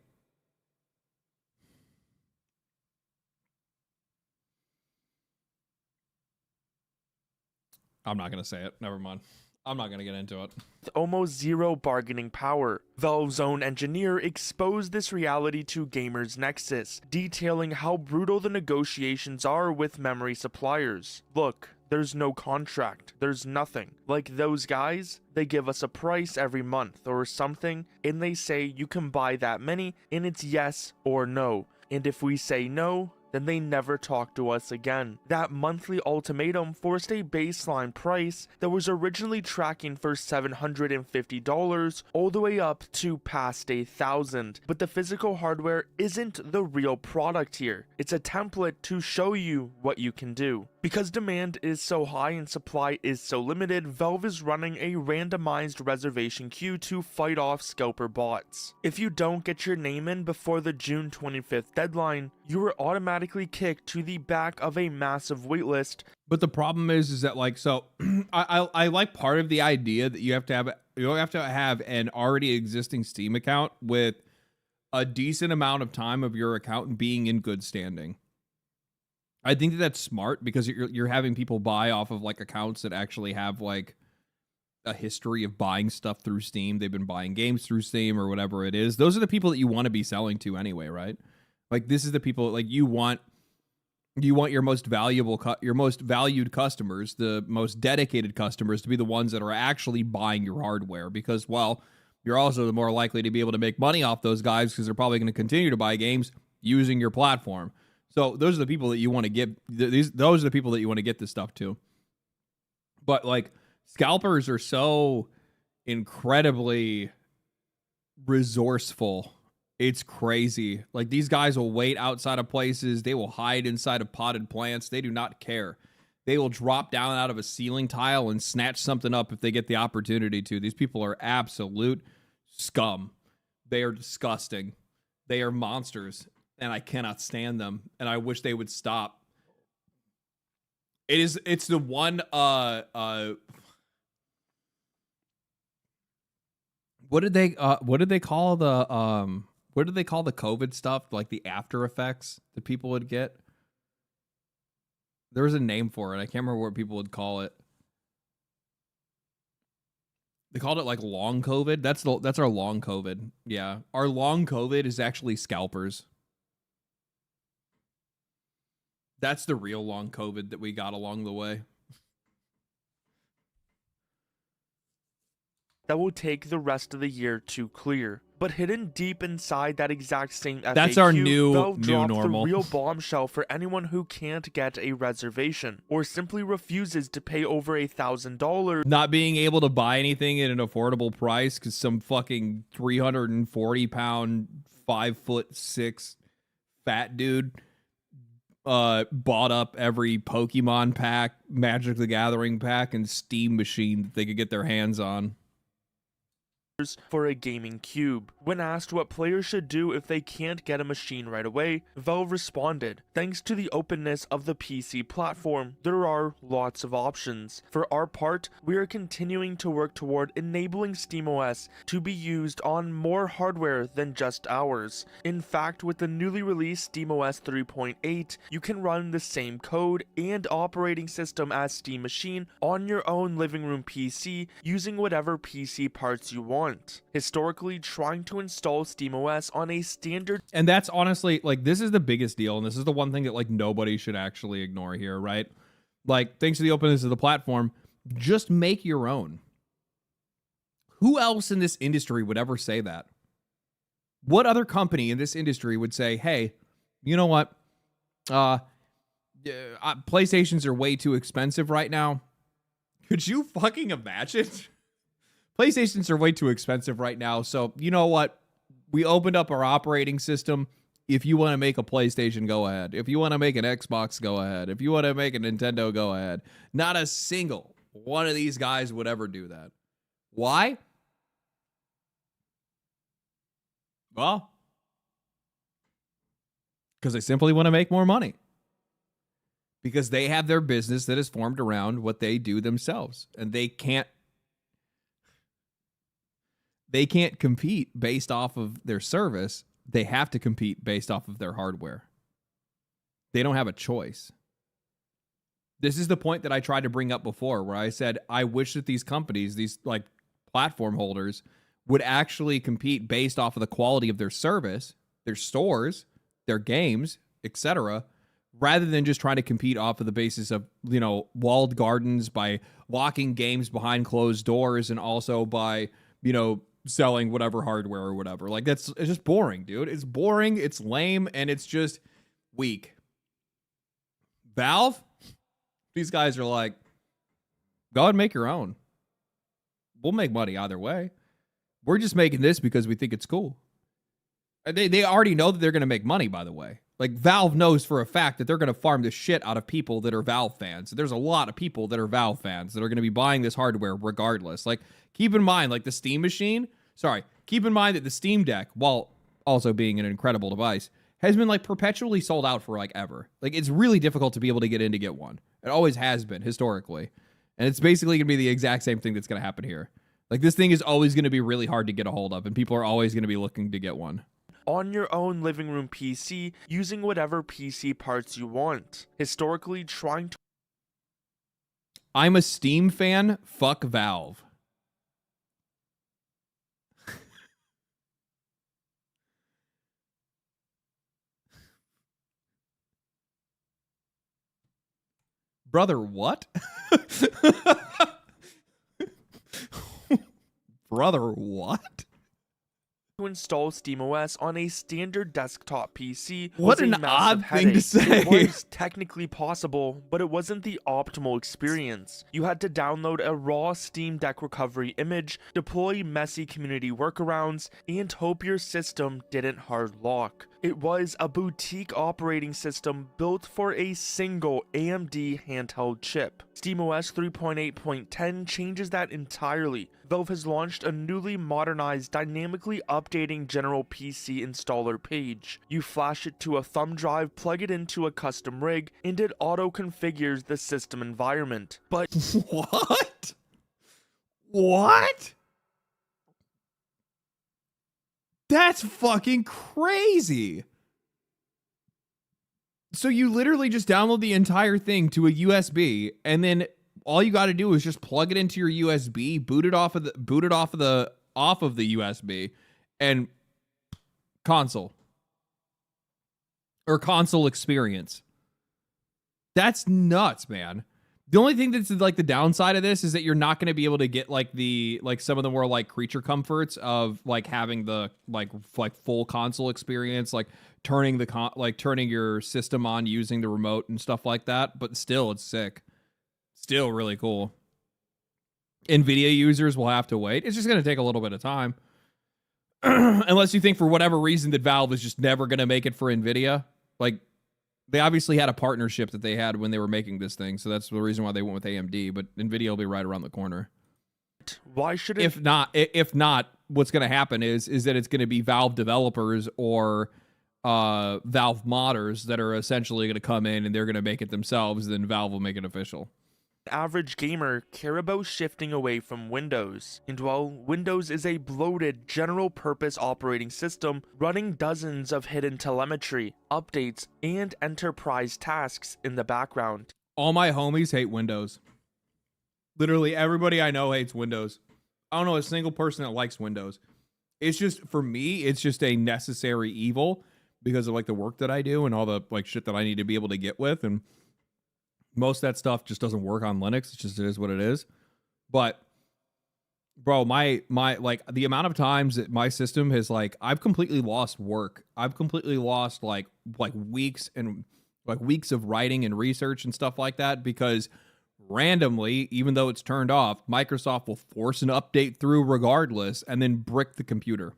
I'm not going to say it. Never mind. I'm not going to get into it. almost zero bargaining power. Valve's own engineer exposed this reality to Gamers Nexus, detailing how brutal the negotiations are with memory suppliers. Look, there's no contract, there's nothing. Like those guys, they give us a price every month or something, and they say you can buy that many, and it's yes or no. And if we say no, then they never talked to us again. That monthly ultimatum forced a baseline price that was originally tracking for $750 all the way up to past $1,000. But the physical hardware isn't the real product here. It's a template to show you what you can do. Because demand is so high and supply is so limited, Valve is running a randomized reservation queue to fight off scalper bots. If you don't get your name in before the June 25th deadline, you are automatically kicked to the back of a massive waitlist. But the problem is that like, so I like part of the idea that you have to have an already existing Steam account with a decent amount of time of your account being in good standing. I think that that's smart because you're having people buy off of like accounts that actually have like a history of buying stuff through Steam. They've been buying games through Steam or whatever it is. Those are the people that you want to be selling to anyway, right? Like this is the people like you want your most valued customers, the most dedicated customers to be the ones that are actually buying your hardware because, well, you're also the more likely to be able to make money off those guys because they're probably going to continue to buy games using your platform. So those are the people that you want to give those are the people that you want to get this stuff to. But like scalpers are so incredibly resourceful. It's crazy. Like these guys will wait outside of places. They will hide inside of potted plants. They do not care. They will drop down out of a ceiling tile and snatch something up if they get the opportunity to. These people are absolute scum. They are disgusting. They are monsters. And I cannot stand them, and I wish they would stop. It's the one what did they call the COVID stuff, like the after effects that people would get? There was a name for it. I can't remember what people would call it. They called it like long COVID. That's our long COVID. Yeah. Our long COVID is actually scalpers. That's the real long COVID that we got along the way. That will take the rest of the year to clear. But hidden deep inside that exact same FAQ, that's our new dropped normal. The real bombshell for anyone who can't get a reservation or simply refuses to pay over $1,000. Not being able to buy anything at an affordable price because some fucking 340-pound, 5'6" fat dude bought up every Pokemon pack, Magic the Gathering pack, and Steam machine that they could get their hands on for a gaming cube. When asked what players should do if they can't get a machine right away, Valve responded, "Thanks to the openness of the PC platform, there are lots of options. For our part, we are continuing to work toward enabling SteamOS to be used on more hardware than just ours. In fact, with the newly released SteamOS 3.8, you can run the same code and operating system as Steam Machine on your own living room PC using whatever PC parts you want. Historically, trying to install SteamOS on a standard..." And that's honestly, like, this is the biggest deal, and this is the one thing that, like, nobody should actually ignore here, right? Like, thanks to the openness of the platform, just make your own. Who else in this industry would ever say that? What other company in this industry would say, hey, you know what? PlayStations are way too expensive right now. Could you fucking imagine? PlayStations are way too expensive right now, so you know what? We opened up our operating system. If you want to make a PlayStation, go ahead. If you want to make an Xbox, go ahead. If you want to make a Nintendo, go ahead. Not a single one of these guys would ever do that. Why? Well, because they simply want to make more money. Because they have their business that is formed around what they do themselves, and they can't compete based off of their service. They have to compete based off of their hardware. They don't have a choice. This is the point that I tried to bring up before, where I said, I wish that these companies, these like platform holders, would actually compete based off of the quality of their service, their stores, their games, etc., rather than just trying to compete off of the basis of, you know, walled gardens by locking games behind closed doors and also by, you know, selling whatever hardware or whatever. Like, it's just boring, dude. It's boring, it's lame, and it's just weak. Valve, these guys are like, go ahead and make your own. We'll make money either way. We're just making this because we think it's cool. They already know that they're going to make money, by the way. Like, Valve knows for a fact that they're going to farm the shit out of people that are Valve fans. There's a lot of people that are Valve fans that are going to be buying this hardware regardless. Like, keep in mind, like, the Steam machine, keep in mind that the Steam Deck, while also being an incredible device, has been, like, perpetually sold out for, like, ever. Like, it's really difficult to be able to get in to get one. It always has been, historically. And it's basically going to be the exact same thing that's going to happen here. Like, this thing is always going to be really hard to get a hold of, and people are always going to be looking to get one. On your own living room PC, using whatever PC parts you want. Historically, trying to... I'm a Steam fan. Fuck Valve. Brother, what? Brother, what? To install SteamOS on a standard desktop PC What was a an massive odd thing to headache. say. It was technically possible, but it wasn't the optimal experience. You had to download a raw Steam Deck recovery image, deploy messy community workarounds, and hope your system didn't hard lock. It was a boutique operating system built for a single AMD handheld chip. SteamOS 3.8.10 changes that entirely. Valve has launched a newly modernized, dynamically updating general PC installer page. You flash it to a thumb drive, plug it into a custom rig, and it auto-configures the system environment. But What? What? That's fucking crazy. So you literally just download the entire thing to a USB, and then all you got to do is just plug it into your USB, boot it off of the USB, and console experience. That's nuts, man. The only thing that's like the downside of this is that you're not going to be able to get like some of the more like creature comforts of like having the like full console experience, like turning your system on using the remote and stuff like that. But still, it's sick. Still really cool. NVIDIA users will have to wait. It's just going to take a little bit of time. Unless you think for whatever reason that Valve is just never going to make it for NVIDIA. Like, they obviously had a partnership that they had when they were making this thing, so that's the reason why they went with AMD, but NVIDIA will be right around the corner. why should it... If not, what's going to happen is that it's going to be Valve developers or Valve modders that are essentially going to come in and they're going to make it themselves, then Valve will make it official. Average gamer care about shifting away from Windows. And while Windows is a bloated general-purpose operating system running dozens of hidden telemetry, updates, and enterprise tasks in the background. All my homies hate Windows. Literally everybody I know hates Windows. I don't know a single person that likes Windows. It's just, for me, it's just a necessary evil because of like the work that I do and all the like shit that I need to be able to get with, and most of that stuff just doesn't work on Linux. It is what it is. But bro, my like the amount of times that my system has like, I've completely lost work. I've completely lost like weeks of writing and research and stuff like that because randomly, even though it's turned off, Microsoft will force an update through regardless and then brick the computer.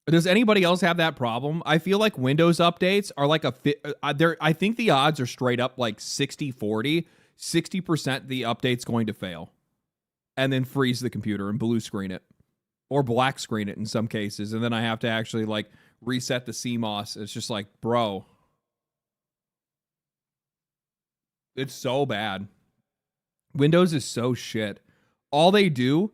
Does anybody else have that problem? I feel like Windows updates are like I think the odds are straight up like 60-40. 60% the update's going to fail and then freeze the computer and blue screen it or black screen it in some cases. And then I have to actually like reset the CMOS. It's just like, bro, it's so bad. Windows is so shit. All they do,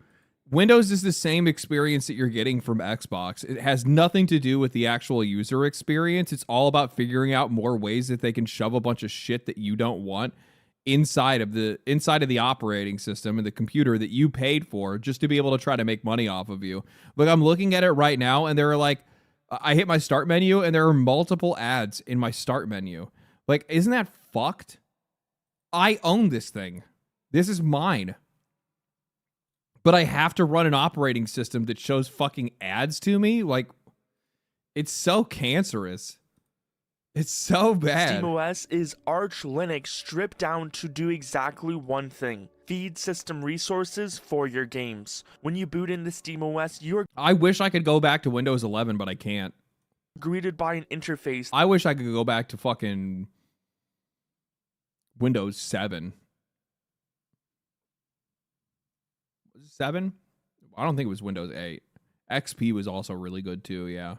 Windows is the same experience that you're getting from Xbox. It has nothing to do with the actual user experience. It's all about figuring out more ways that they can shove a bunch of shit that you don't want inside of the operating system and the computer that you paid for just to be able to try to make money off of you. Like, I'm looking at it right now and there are like, I hit my start menu and there are multiple ads in my start menu. Like, isn't that fucked? I own this thing. This is mine. But I have to run an operating system that shows fucking ads to me? Like, it's so cancerous. It's so bad. SteamOS is Arch Linux stripped down to do exactly one thing: feed system resources for your games. When you boot into SteamOS, you're I wish I could go back to Windows 11, but I can't. greeted by an interface I wish I could go back to fucking Windows 7. 7? I don't think it was Windows 8. XP was also really good too, yeah.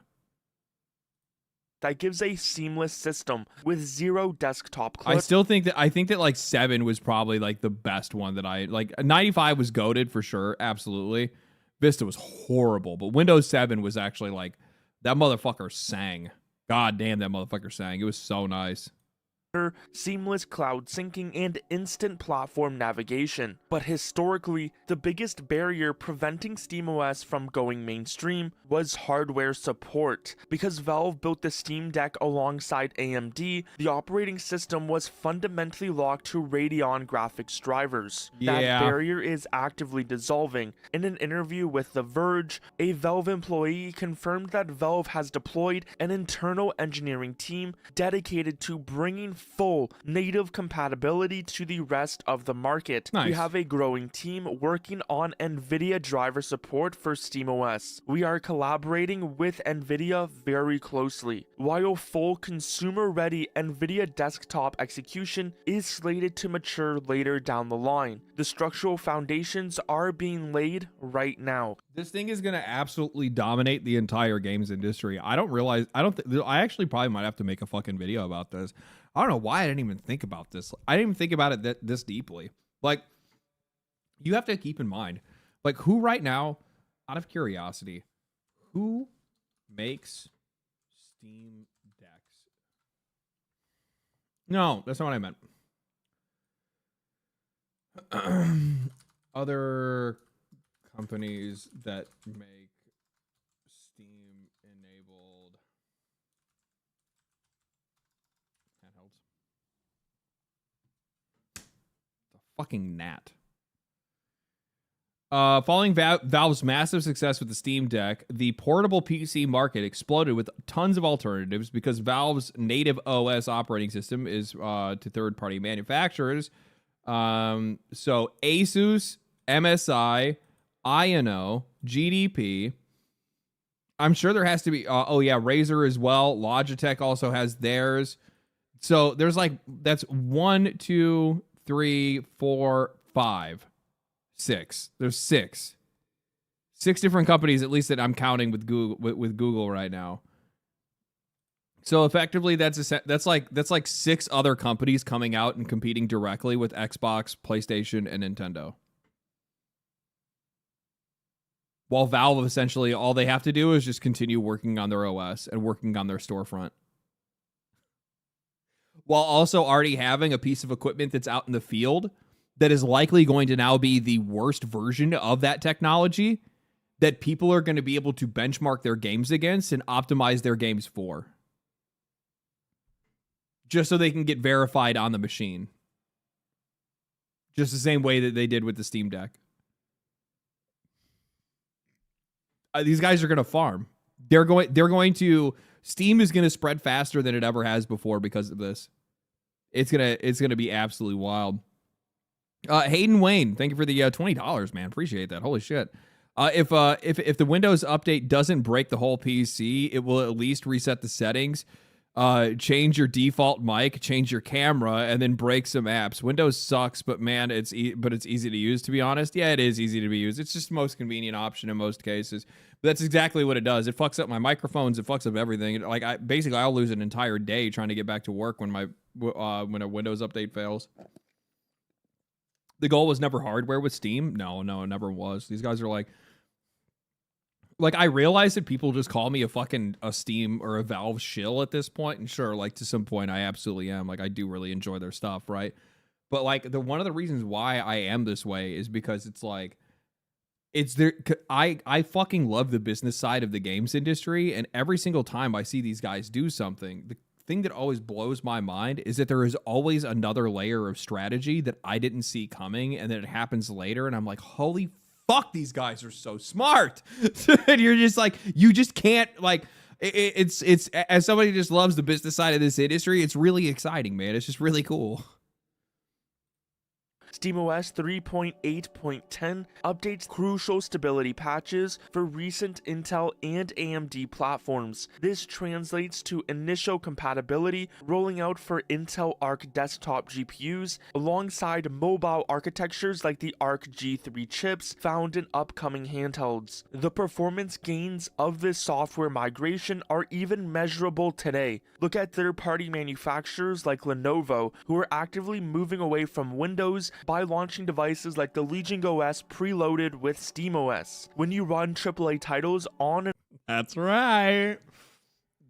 that gives a seamless system with zero desktop I clips. still think that like 7 was probably like the best one that I like. 95 was goated for sure, absolutely. Vista was horrible, but Windows 7 was actually like that motherfucker sang. God damn, that motherfucker sang. It was so nice. Seamless cloud syncing, and instant platform navigation. But historically, the biggest barrier preventing SteamOS from going mainstream was hardware support. Because Valve built the Steam Deck alongside AMD, the operating system was fundamentally locked to Radeon graphics drivers. That Yeah. barrier is actively dissolving. In an interview with The Verge, a Valve employee confirmed that Valve has deployed an internal engineering team dedicated to bringing full native compatibility to the rest of the market. We Nice. have a growing team working on NVIDIA driver support for SteamOS. We are collaborating with NVIDIA very closely. While full consumer-ready NVIDIA desktop execution is slated to mature later down the line, the structural foundations are being laid right now. This thing is going to absolutely dominate the entire games industry. I actually probably might have to make a fucking video about this. I don't know why I didn't even think about this. I didn't even think about it this deeply. Like, you have to keep in mind, like, who right now, out of curiosity, who makes Steam Decks? No, that's not what I meant. Other companies that make Steam enabled handhelds. The fucking gnat. Following Valve's massive success with the Steam Deck, the portable PC market exploded with tons of alternatives because Valve's native OS operating system is to third-party manufacturers. So Asus, MSI, INO, GDP. I'm sure there has to be. Razer as well. Logitech also has theirs. So there's like that's 1, 2, 3, 4, 5, 6. There's 6 different companies, at least that I'm counting with Google right now. So effectively, that's like 6 other companies coming out and competing directly with Xbox, PlayStation, and Nintendo. While Valve, essentially, all they have to do is just continue working on their OS and working on their storefront. While also already having a piece of equipment that's out in the field that is likely going to now be the worst version of that technology that people are going to be able to benchmark their games against and optimize their games for. Just so they can get verified on the machine. Just the same way that they did with the Steam Deck. These guys are going to farm. They're going to Steam is going to spread faster than it ever has before because of this. It's going to be absolutely wild. Hayden Wayne, thank you for the $20, man. Appreciate that. Holy shit. If the Windows update doesn't break the whole PC, it will at least reset the settings, change your default mic, change your camera, and then break some apps. Windows sucks, but man, it's easy to use, to be honest. Yeah, it is easy to be used. It's just the most convenient option in most cases. But that's exactly what it does. It fucks up my microphones. It fucks up everything. Like I'll lose an entire day trying to get back to work when when a Windows update fails. The goal was never hardware with Steam. No, it never was. These guys are like I realize that people just call me a Steam or a Valve shill at this point, and sure, like to some point I absolutely am. Like I do really enjoy their stuff, right? But like one of the reasons why I am this way is because it's like I fucking love the business side of the games industry, and every single time I see these guys do something, the thing that always blows my mind is that there is always another layer of strategy that I didn't see coming, and then it happens later, and I'm like, holy fuck, these guys are so smart. And you're just like, you just can't, like, It's as somebody who just loves the business side of this industry, it's really exciting, man. It's just really cool. SteamOS 3.8.10 updates crucial stability patches for recent Intel and AMD platforms. This translates to initial compatibility rolling out for Intel Arc desktop GPUs alongside mobile architectures like the Arc G3 chips found in upcoming handhelds. The performance gains of this software migration are even measurable today. Look at third-party manufacturers like Lenovo, who are actively moving away from Windows by launching devices like the Legion OS preloaded with SteamOS. When you run AAA titles on an That's right.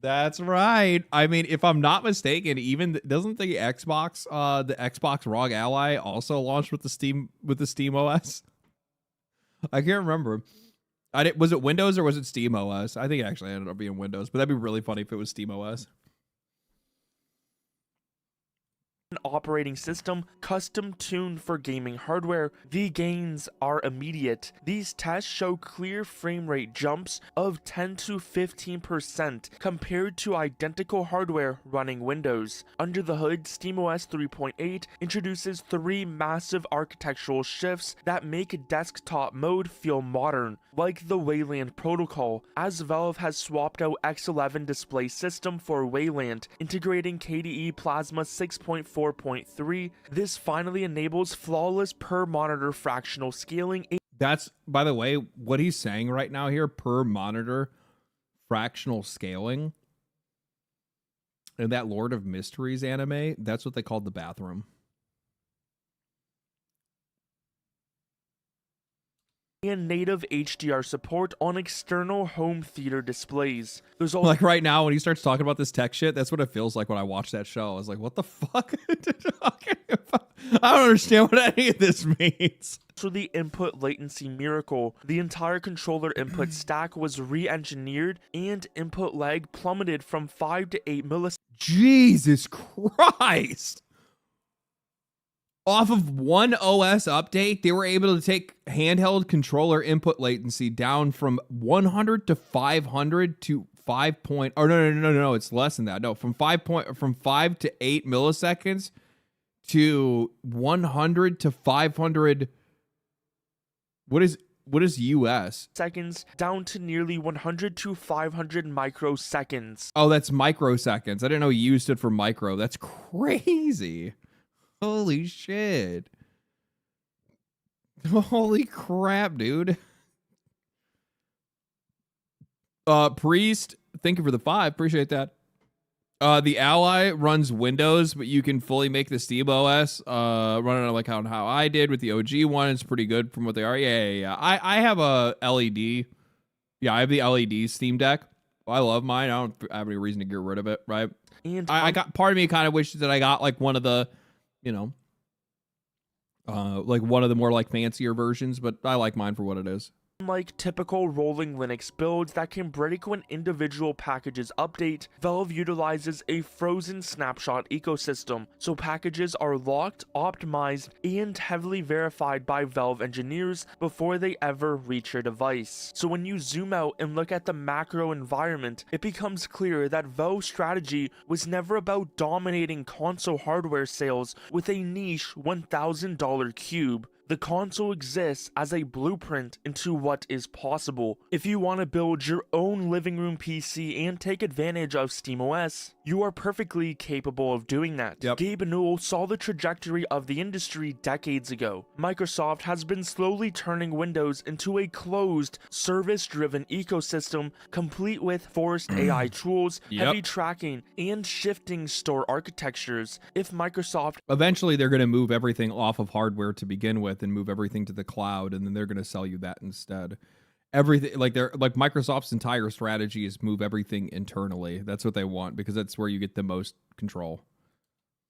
That's right. I mean, if I'm not mistaken, even doesn't the Xbox ROG Ally also launched with the Steam OS? I can't remember. Was it Windows or was it Steam OS? I think it actually ended up being Windows, but that'd be really funny if it was Steam OS. operating system custom tuned for gaming hardware, the gains are immediate. These tests show clear frame rate jumps of 10 to 15% compared to identical hardware running Windows. Under the hood, SteamOS 3.8 introduces 3 massive architectural shifts that make desktop mode feel modern, like the Wayland protocol, as Valve has swapped out X11 display system for Wayland, integrating KDE Plasma 6.4.3. This finally enables flawless per monitor fractional scaling. That's, by the way, what he's saying right now here, per monitor fractional scaling. In that Lord of Mysteries anime, that's what they called the bathroom. And native HDR support on external home theater displays. There's also Like right now, when he starts talking about this tech shit, that's what it feels like when I watch that show. I was like, what the fuck? I don't understand what any of this means. for the input latency miracle. The entire controller input stack was re-engineered and input lag plummeted from 5 to 8 milliseconds. Jesus Christ. Off of one OS update, they were able to take handheld controller input latency down from 100 to 500 to 5 point. Or no, it's less than that. No, from 5 to 8 milliseconds to 100 to 500. What is US? Seconds down to nearly 100 to 500 microseconds. Oh, that's microseconds. I didn't know U stood for micro. That's crazy. Holy shit. Holy crap, dude. Priest, thank you for the 5. Appreciate that. The Ally runs Windows, but you can fully make the Steam OS run it like how I did with the OG one. It's pretty good from what they are. Yeah. I have a LED. Yeah, I have the LED Steam Deck. I love mine. I don't have any reason to get rid of it, right? And I got, part of me kind of wishes that I got like one of the, like one of the more like fancier versions, but I like mine for what it is. unlike typical rolling Linux builds that can break when individual packages update, Valve utilizes a frozen snapshot ecosystem, so packages are locked, optimized, and heavily verified by Valve engineers before they ever reach your device. So when you zoom out and look at the macro environment, it becomes clear that Valve's strategy was never about dominating console hardware sales with a niche $1,000 cube. The console exists as a blueprint into what is possible. If you want to build your own living room PC and take advantage of SteamOS, you are perfectly capable of doing that. Yep. Gabe Newell saw the trajectory of the industry decades ago. Microsoft has been slowly turning Windows into a closed, service-driven ecosystem complete with forced AI tools, Yep. heavy tracking, and shifting store architectures. If Microsoft Eventually, they're going to move everything off of hardware to begin with and move everything to the cloud, and then they're going to sell you that instead. Everything like Microsoft's entire strategy is move everything internally. That's what they want because that's where you get the most control.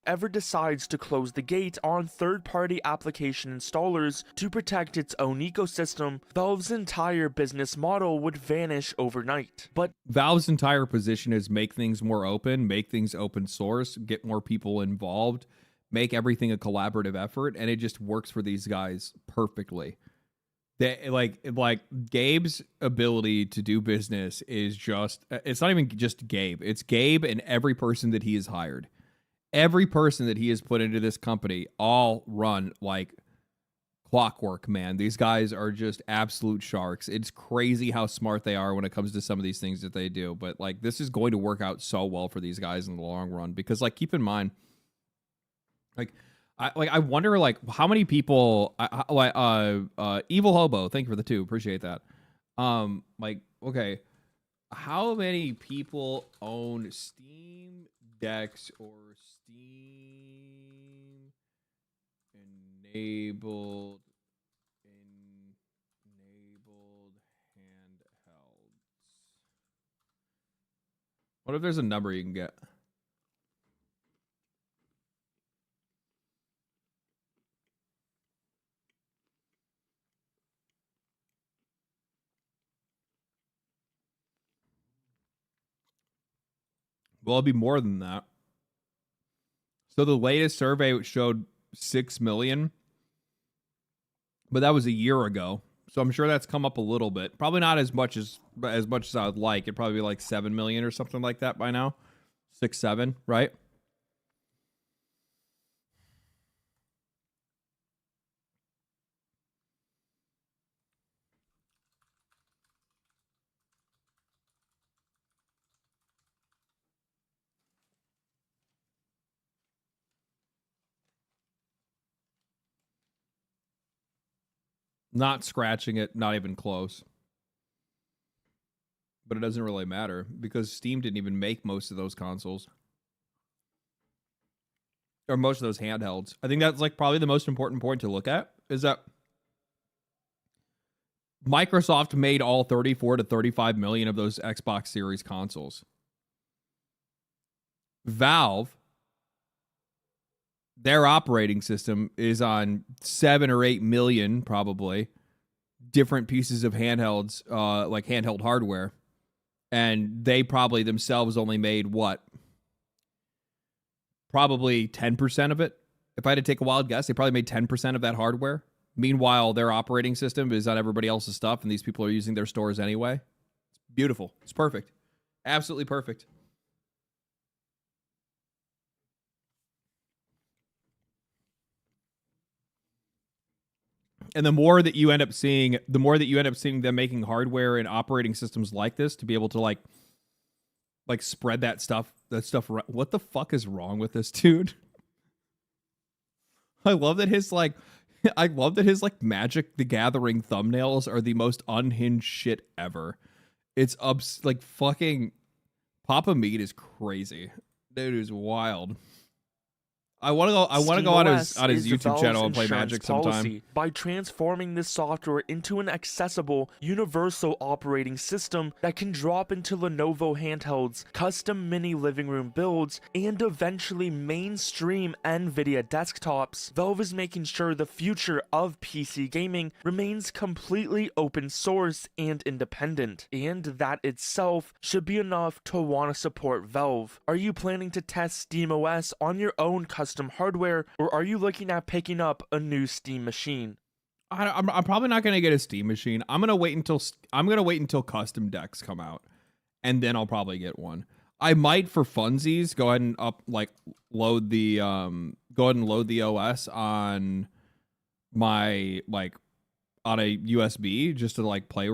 ever decides to close the gate on third-party application installers to protect its own ecosystem, Valve's entire business model would vanish overnight. But Valve's entire position is make things more open, make things open source, get more people involved, make everything a collaborative effort, and it just works for these guys perfectly. like Gabe's ability to do business is just, it's not even just Gabe. It's Gabe and every person that he has hired. Every person that he has put into this company all run like clockwork, man. These guys are just absolute sharks. It's crazy how smart they are when it comes to some of these things that they do. But like, this is going to work out so well for these guys in the long run, because like, keep in mind, I wonder like how many people Evil Hobo, thank you for the 2, appreciate that. Like, okay, how many people own Steam Decks or Steam enabled handhelds? What if there's a number you can get? Well, it'd be more than that. So the latest survey showed 6 million, but that was a year ago. So I'm sure that's come up a little bit. Probably not as much as I would like. It'd probably be like 7 million or something like that by now. 6, 7, right? Not scratching it, not even close. But it doesn't really matter because Steam didn't even make most of those consoles. Or most of those handhelds. I think that's like probably the most important point to look at, is that Microsoft made all 34 to 35 million of those Xbox Series consoles. Valve, their operating system is on 7 or 8 million, probably, different pieces of handhelds, like handheld hardware. And they probably themselves only made what? Probably 10% of it. If I had to take a wild guess, they probably made 10% of that hardware. Meanwhile, their operating system is on everybody else's stuff, and these people are using their stores anyway. It's beautiful. It's perfect. Absolutely perfect. And the more that you end up seeing them making hardware and operating systems like this to be able to like spread that stuff. What the fuck is wrong with this dude? I love that his Magic the Gathering thumbnails are the most unhinged shit ever. It's like fucking Papa Meat is crazy. Dude is wild. I want to go on his YouTube channel and play Magic sometime. By transforming this software into an accessible, universal operating system that can drop into Lenovo handhelds, custom mini living room builds, and eventually mainstream NVIDIA desktops, Valve is making sure the future of PC gaming remains completely open source and independent, and that itself should be enough to want to support Valve. Are you planning to test SteamOS on your own custom hardware, or are you looking at picking up a new Steam machine? I'm probably not going to get a Steam machine. I'm going to wait until custom decks come out, and then I'll probably get one. I might, for funsies, go ahead and load the OS on my on a USB just to play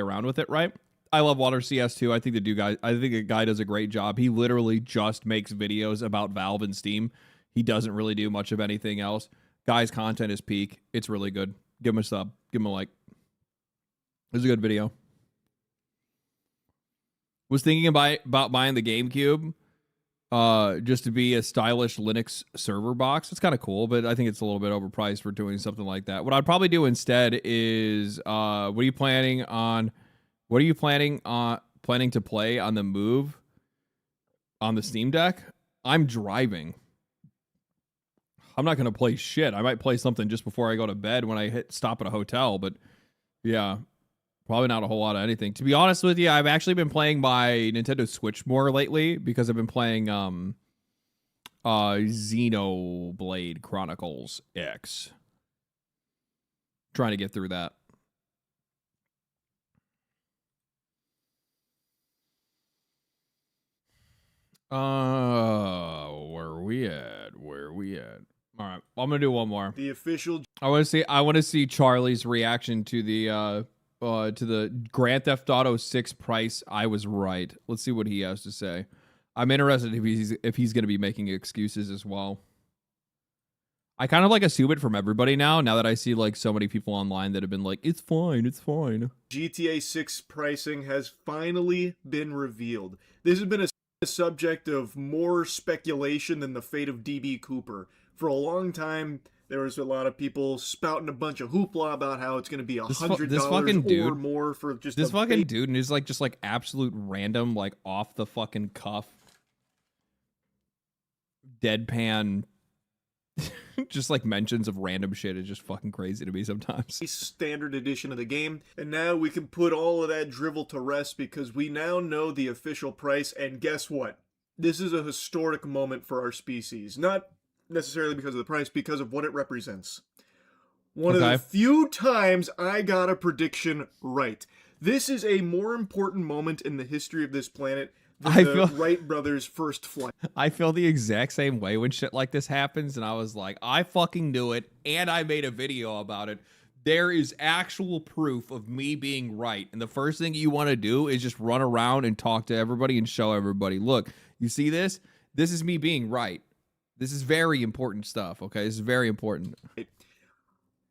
around with it, right? I love Water CS2. I think the guy does a great job. He literally just makes videos about Valve and Steam. He doesn't really do much of anything else. Guy's content is peak. It's really good. Give him a sub. Give him a like. It was a good video. Was thinking about buying the GameCube just to be a stylish Linux server box. It's kind of cool, but I think it's a little bit overpriced for doing something like that. What I'd probably do instead is what are you planning to play on the Move on the Steam Deck? I'm driving. I'm not going to play shit. I might play something just before I go to bed when I stop at a hotel, but yeah, probably not a whole lot of anything. To be honest with you, I've actually been playing my Nintendo Switch more lately because I've been playing Xenoblade Chronicles X. Trying to get through that. Where are we at? All right, I'm gonna do one more. The official I want to see Charlie's reaction to the Grand Theft Auto 6 price. I was right. Let's see what he has to say. I'm interested if he's going to be making excuses as well. I kind of like assume it from everybody now that I see like so many people online that have been like, it's fine. GTA 6 pricing has finally been revealed. This has been a subject of more speculation than the fate of DB Cooper. For a long time, there was a lot of people spouting a bunch of hoopla about how it's going to be $100 or more for just this fucking dude, and he's like just like absolute random, like off the fucking cuff, deadpan, just like mentions of random shit is just fucking crazy to me sometimes. Standard edition of the game, and now we can put all of that drivel to rest because we now know the official price. And guess what? This is a historic moment for our species. Not necessarily because of the price, because of what it represents. One of the few times I got a prediction right. This is a more important moment in the history of this planet than the Wright brothers' first flight. I feel the exact same way when shit like this happens, and I was like, I fucking knew it, and I made a video about it. There is actual proof of me being right, and the first thing you want to do is just run around and talk to everybody and show everybody, look, you see this? This is me being right. This is very important stuff, okay? This is very important.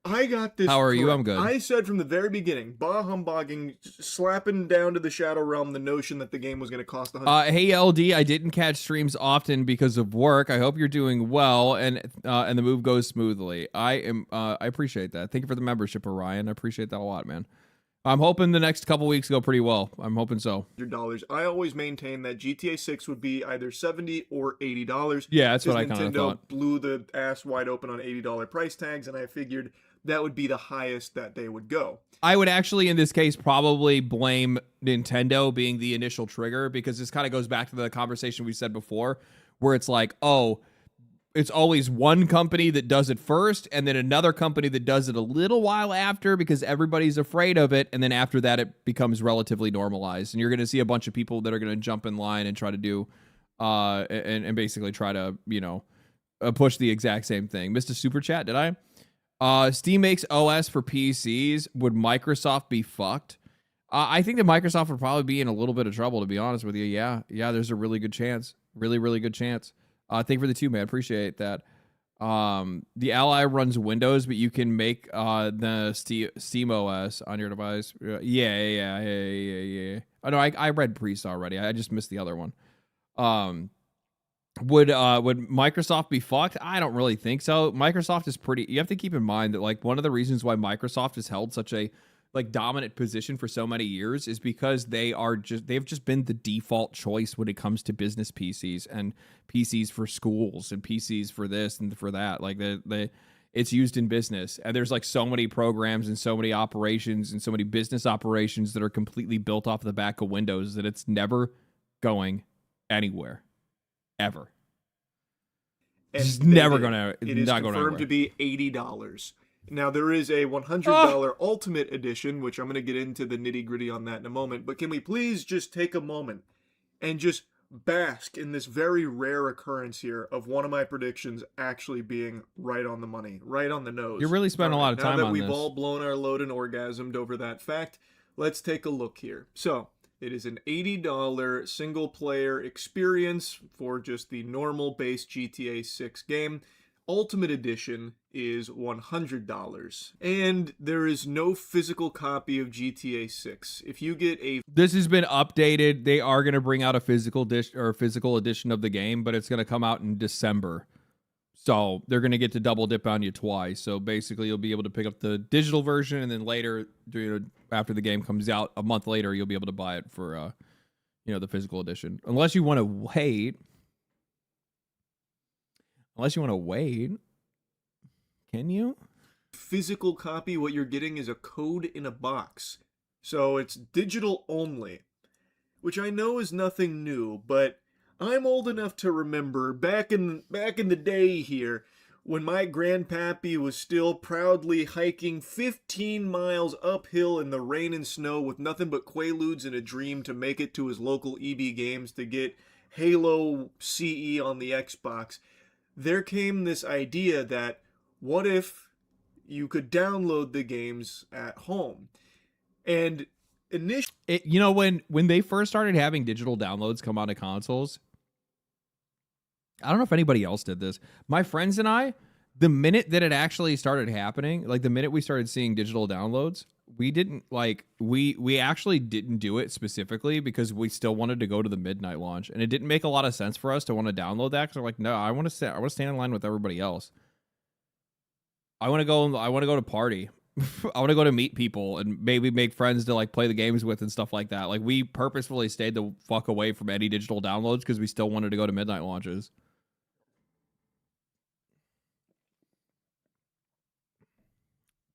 I got this. How are correct. you? I'm good. I said from the very beginning, bah humbugging, slapping down to the Shadow Realm the notion that the game was going to cost $100. Hey LD, I didn't catch streams often because of work. I hope you're doing well and the move goes smoothly. I appreciate that. Thank you for the membership, Orion. I appreciate that a lot, man. I'm hoping the next couple weeks go pretty well. I'm hoping so. $100. I always maintained that GTA 6 would be either $70 or $80. Yeah, that's what I kind of thought. Nintendo blew the ass wide open on $80 price tags, and I figured that would be the highest that they would go. I would actually, in this case, probably blame Nintendo being the initial trigger, because this kind of goes back to the conversation we said before, where it's like, oh, it's always one company that does it first, and then another company that does it a little while after because everybody's afraid of it, and then after that it becomes relatively normalized. And you're going to see a bunch of people that are going to jump in line and try to do, and basically try to, push the exact same thing. Missed a super chat, did I? Steam makes OS for PCs. Would Microsoft be fucked? I think that Microsoft would probably be in a little bit of trouble, to be honest with you. Yeah, there's a really good chance. Really, really good chance. Thank you for the 2, man. Appreciate that. The Ally runs Windows, but you can make the Steam OS on your device. Yeah. Oh, no, I read Priest already. I just missed the other one. Would Microsoft be fucked? I don't really think so. Microsoft is pretty... You have to keep in mind that like one of the reasons why Microsoft has held such a like dominant position for so many years is because they've just been the default choice when it comes to business PCs and PCs for schools and PCs for this and for that. Like it's used in business, and there's like so many programs and so many operations and so many business operations that are completely built off the back of Windows that it's never going anywhere ever. It's never gonna. It is confirmed to be $80. Now, there is a $100 Ultimate Edition, which I'm going to get into the nitty-gritty on that in a moment, but can we please just take a moment and just bask in this very rare occurrence here of one of my predictions actually being right on the money, right on the nose. You're really spending a lot of time on this. Now that we've all blown our load and orgasmed over that fact, let's take a look here. So, it is an $80 single-player experience for just the normal base GTA 6 game. Ultimate Edition is $100, and there is no physical copy of GTA 6. If you get a... This has been updated. They are going to bring out a physical edition of the game, but it's going to come out in December. So they're going to get to double dip on you twice. So basically you'll be able to pick up the digital version, and then later, after the game comes out, a month later, you'll be able to buy it for, the physical edition. Unless you want to wait. Can you? Physical copy, what you're getting is a code in a box. So it's digital only, which I know is nothing new, but I'm old enough to remember back in the day here when my grandpappy was still proudly hiking 15 miles uphill in the rain and snow with nothing but Quaaludes and a dream to make it to his local EB Games to get Halo CE on the Xbox, there came this idea that what if you could download the games at home? And initially, when they first started having digital downloads come onto consoles, I don't know if anybody else did this. My friends and I, the minute that it actually started happening, like the minute we started seeing digital downloads, we didn't like we actually didn't do it specifically because we still wanted to go to the midnight launch, and it didn't make a lot of sense for us to want to download that because we're like, no, I want to stand in line with everybody else. I want to go to party. I want to go to meet people and maybe make friends to like play the games with and stuff like that. Like we purposefully stayed the fuck away from any digital downloads because we still wanted to go to midnight launches.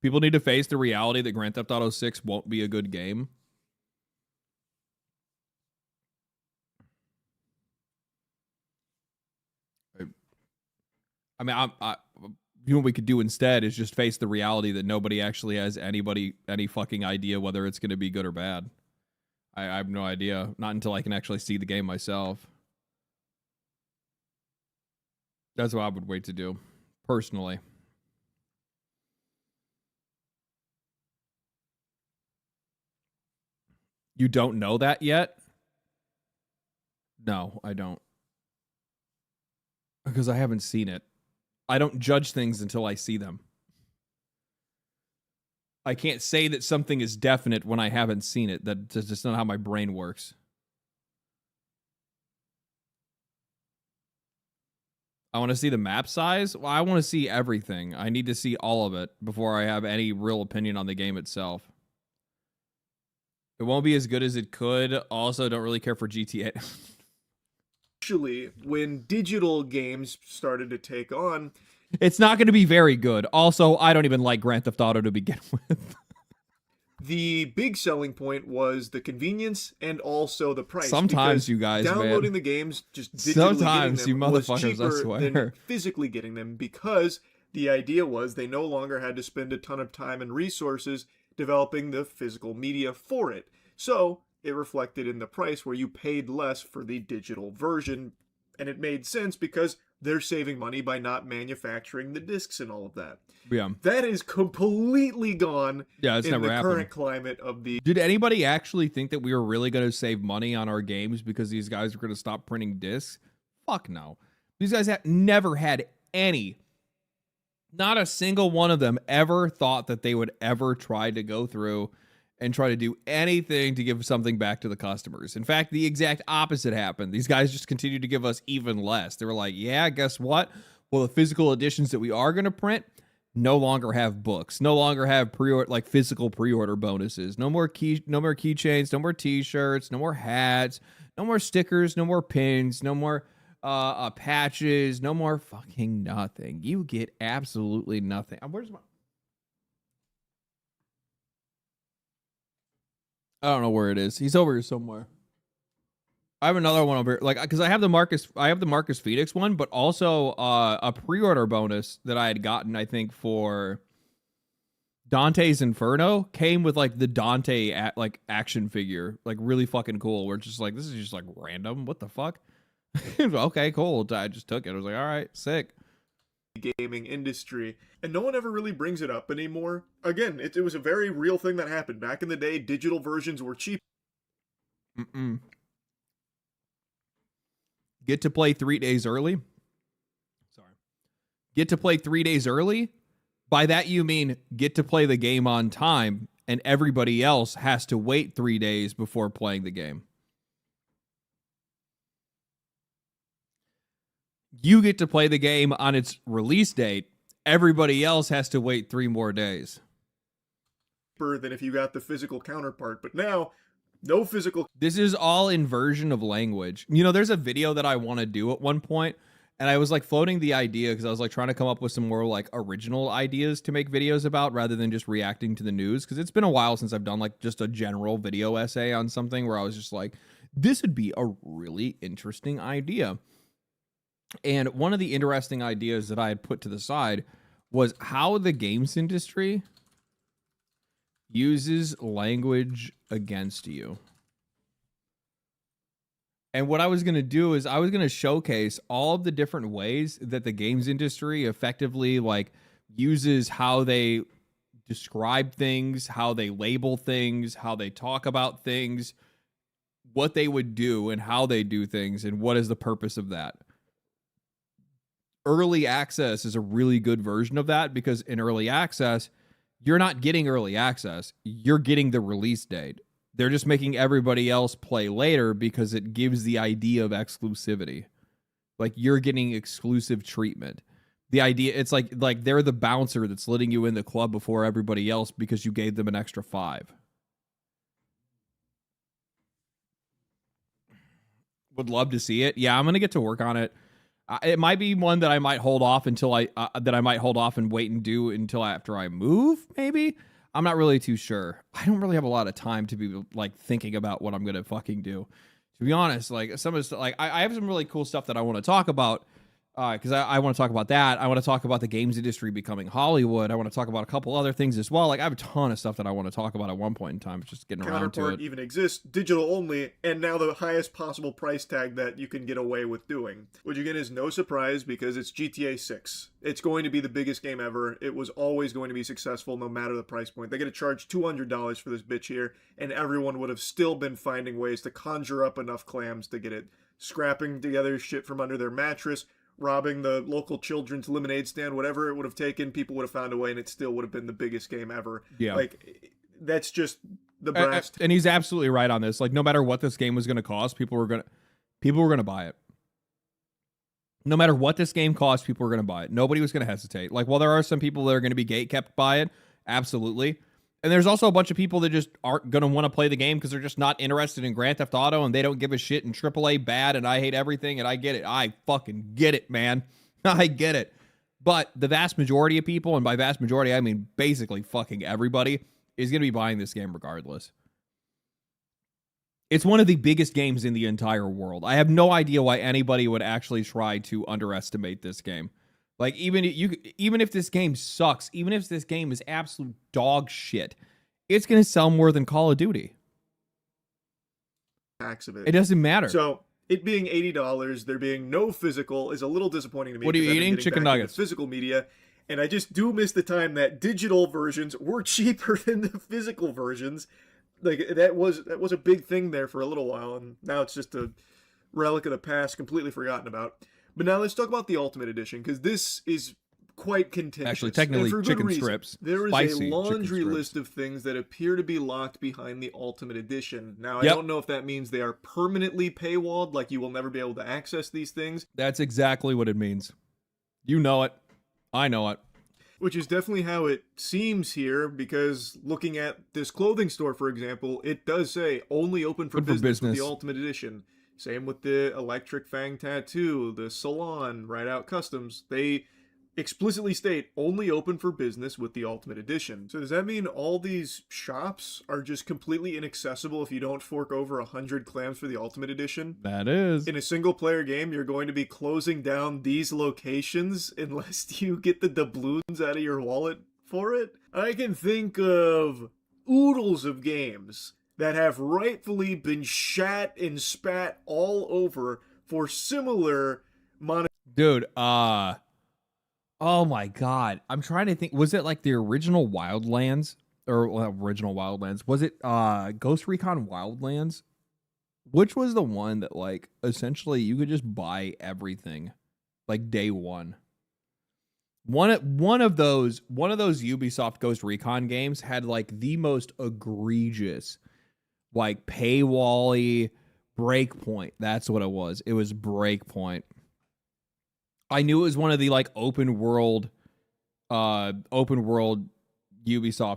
People need to face the reality that Grand Theft Auto 6 won't be a good game. I mean, you know what we could do instead is just face the reality that nobody actually has any fucking idea whether it's going to be good or bad. I have no idea. Not until I can actually see the game myself. That's what I would wait to do, personally. You don't know that yet? No, I don't. Because I haven't seen it. I don't judge things until I see them. I can't say that something is definite when I haven't seen it. That's just not how my brain works. I want to see the map size. Well, I want to see everything. I need to see all of it before I have any real opinion on the game itself. It won't be as good as it could. Also, don't really care for GTA. Actually, when digital games started to take on, it's not going to be very good. Also, I don't even like Grand Theft Auto to begin with. the big selling point was the convenience and also the price. Sometimes because you guys, downloading man. the games, just digitally Sometimes getting you them was motherfuckers, I cheaper swear. than physically getting them, because the idea was they no longer had to spend a ton of time and resources developing the physical media for it. So it reflected in the price where you paid less for the digital version, and it made sense because they're saving money by not manufacturing the discs and all of that. Yeah. That is completely gone Yeah, it's in never the happened. current climate of the... Did anybody actually think that we were really going to save money on our games because these guys were going to stop printing discs? Fuck no. These guys have never had any, not a single one of them ever thought that they would ever try to go through and try to do anything to give something back to the customers. In fact, the exact opposite happened. These guys just continued to give us even less. They were like, yeah, guess what? Well, the physical editions that we are going to print no longer have books, no longer have physical pre-order bonuses, no more keychains, no more t-shirts, no more hats, no more stickers, no more pins, no more patches, no more fucking nothing. You get absolutely nothing. Where's my... I don't know where it is. He's over here somewhere. I have another one over here, like, because I have the Marcus Phoenix one, but also a pre-order bonus that I had gotten, I think, for Dante's Inferno came with like the Dante action figure, like really fucking cool. We're just like, this is just like random. What the fuck? Okay, cool. I just took it. I was like, all right, sick. Gaming industry, and no one ever really brings it up anymore. Again, it was a very real thing that happened back in the day. Digital versions were cheap. Get to play 3 days early. Sorry. Get to play 3 days early. By that you mean get to play the game on time, and everybody else has to wait 3 days before playing the game. You get to play the game on its release date. Everybody else has to wait 3 more days. Than if you got the physical counterpart, but now no physical. This is all inversion of language. You know, there's a video that I want to do at one point, and I was like floating the idea because I was like trying to come up with some more like original ideas to make videos about rather than just reacting to the news, because it's been a while since I've done like just a general video essay on something where I was just like, this would be a really interesting idea. And one of the interesting ideas that I had put to the side was how the games industry uses language against you. And what I was going to do is I was going to showcase all of the different ways that the games industry effectively like uses how they describe things, how they label things, how they talk about things, what they would do and how they do things, and what is the purpose of that. Early access is a really good version of that, because in early access, you're not getting early access. You're getting the release date. They're just making everybody else play later because it gives the idea of exclusivity. Like, you're getting exclusive treatment. The idea, it's like they're the bouncer that's letting you in the club before everybody else because you gave them an extra 5. Would love to see it. Yeah, I'm gonna get to work on it. It might be one that I might hold off until and wait and do until after I move. Maybe. I'm not really too sure. I don't really have a lot of time to be like thinking about what I'm gonna fucking do. To be honest, like some of the, like I have some really cool stuff that I want to talk about. Because I want to talk about that. I want to talk about the games industry becoming Hollywood. I want to talk about a couple other things as well. Like, I have a ton of stuff that I want to talk about at one point in time. It's just getting around to it. Even exists, digital only, and now the highest possible price tag that you can get away with doing. Which again is no surprise because it's GTA 6. It's going to be the biggest game ever. It was always going to be successful no matter the price point. They're going to charge $200 for this bitch here, and everyone would have still been finding ways to conjure up enough clams to get it. Scrapping together shit from under their mattress, robbing the local children's lemonade stand, whatever it would have taken, people would have found a way, and it still would have been the biggest game ever. Yeah. Like, that's just the brass. And he's absolutely right on this. Like, no matter what this game was going to cost, people were going to buy it. No matter what this game cost, people were going to buy it. Nobody was going to hesitate. Like, while there are some people that are going to be gatekept by it, absolutely. And there's also a bunch of people that just aren't going to want to play the game because they're just not interested in Grand Theft Auto and they don't give a shit, and AAA bad and I hate everything, and I get it. I fucking get it, man. I get it. But the vast majority of people, and by vast majority, I mean basically fucking everybody, is going to be buying this game regardless. It's one of the biggest games in the entire world. I have no idea why anybody would actually try to underestimate this game. Like, even if this game sucks, even if this game is absolute dog shit, it's going to sell more than Call of Duty. Tax of it. It doesn't matter. So, it being $80, there being no physical is a little disappointing to me. What are you eating? Chicken nuggets. Physical media. And I just do miss the time that digital versions were cheaper than the physical versions. Like, that was a big thing there for a little while, and now it's just a relic of the past, completely forgotten about. But now let's talk about the Ultimate Edition, because this is quite contentious. Actually, technically, for chicken reason. strips. There is Spicy a laundry chicken list strips. of things that appear to be locked behind the Ultimate Edition. Now, I Yep. don't know if that means they are permanently paywalled, like you will never be able to access these things. That's exactly what it means. You know it. I know it. Which is definitely how it seems here, because looking at this clothing store, for example, it does say only open for business with the Ultimate Edition. Same with the Electric Fang Tattoo, the Salon, Ride Out Customs. They explicitly state only open for business with the Ultimate Edition. So does that mean all these shops are just completely inaccessible if you don't fork over 100 clams for the Ultimate Edition? That is. In a single player game, you're going to be closing down these locations unless you get the doubloons out of your wallet for it? I can think of oodles of games that have rightfully been shat and spat all over for similar Dude, oh my god. I'm trying to think. Was it like the original Wildlands? Or original Wildlands? Was it Ghost Recon Wildlands? Which was the one that, like, essentially you could just buy everything like day one? One of those Ubisoft Ghost Recon games had like the most egregious, like, paywall-y Breakpoint. That's what it was. It was Breakpoint. I knew it was one of the like open world Ubisoft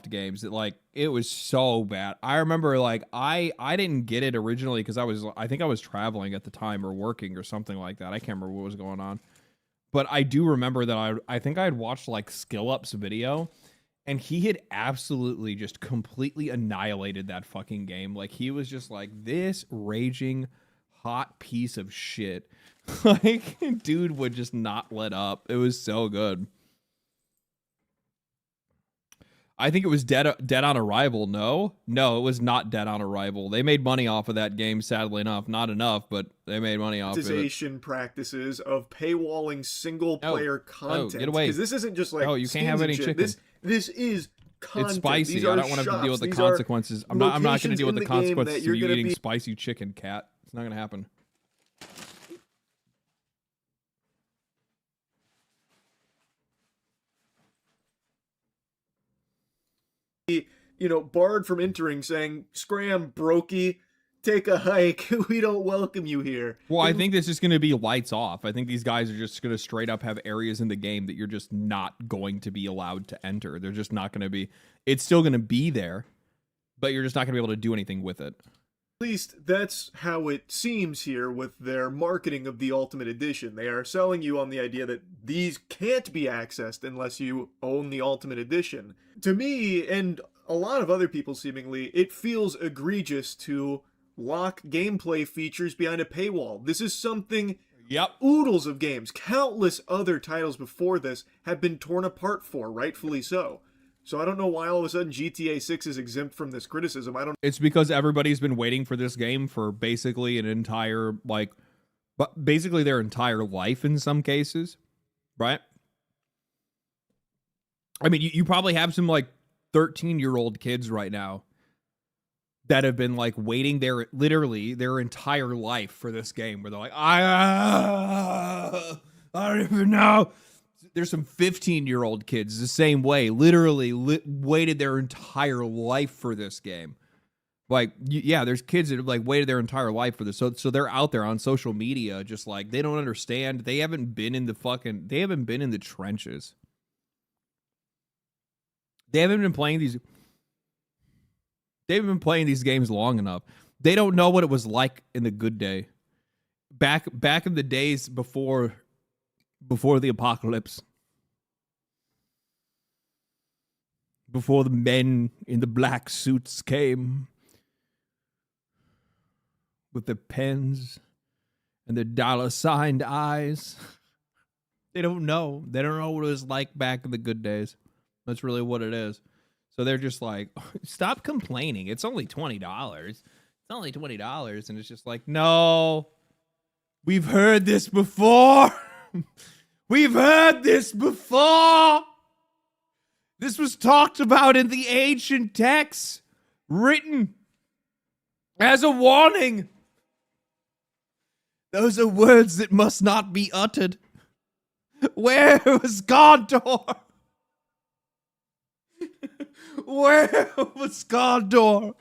games that, like, it was so bad. I remember, like, I didn't get it originally because I think I was traveling at the time or working or something like that. I can't remember what was going on. But I do remember that I think I had watched like Skill Up's video, and he had absolutely just completely annihilated that fucking game. Like, he was just like, this raging hot piece of shit. Like, dude would just not let up. It was so good. I think it was dead on arrival. No, it was not dead on arrival. They made money off of that game, sadly enough. Not enough, but they made money off of it. Monetization practices of paywalling single player content. Get away. Because this isn't just like you can't have any shit. chicken. This is content. It's spicy. These I are don't want to have to deal with the shops. These are consequences. I'm not going to deal with the consequences of you gonna eating be... spicy chicken, cat. It's not going to happen. Barred from entering, saying, "Scram, brokey, take a hike. We don't welcome you here." Well, I think this is going to be lights off. I think these guys are just going to straight up have areas in the game that you're just not going to be allowed to enter. They're just not going to be. It's still going to be there, but you're just not going to be able to do anything with it. At least that's how it seems here with their marketing of the Ultimate Edition. They are selling you on the idea that these can't be accessed unless you own the Ultimate Edition. To me, and a lot of other people seemingly, it feels egregious to lock gameplay features behind a paywall. This is something oodles of games, countless other titles before this have been torn apart for, rightfully so. So I don't know why all of a sudden GTA 6 is exempt from this criticism. It's because everybody's been waiting for this game for basically basically their entire life in some cases, right? I mean, you probably have some 13-year-old kids right now that have been waiting literally their entire life for this game, where they're like, I don't even know. There's some 15-year-old kids the same way, literally waited their entire life for this game. There's kids that have waited their entire life for this. So they're out there on social media just they don't understand. They haven't been in the trenches. They haven't been playing these games long enough. They don't know what it was like in the good day. Back in the days before the apocalypse. Before the men in the black suits came with their pens and their dollar-signed eyes. They don't know. They don't know what it was like back in the good days. That's really what it is. So they're just stop complaining. It's only $20. It's only $20. And it's just no, we've heard this before. We've heard this before. This was talked about in the ancient texts, written as a warning. Those are words that must not be uttered. Where was Gondor? Where was Gondor? I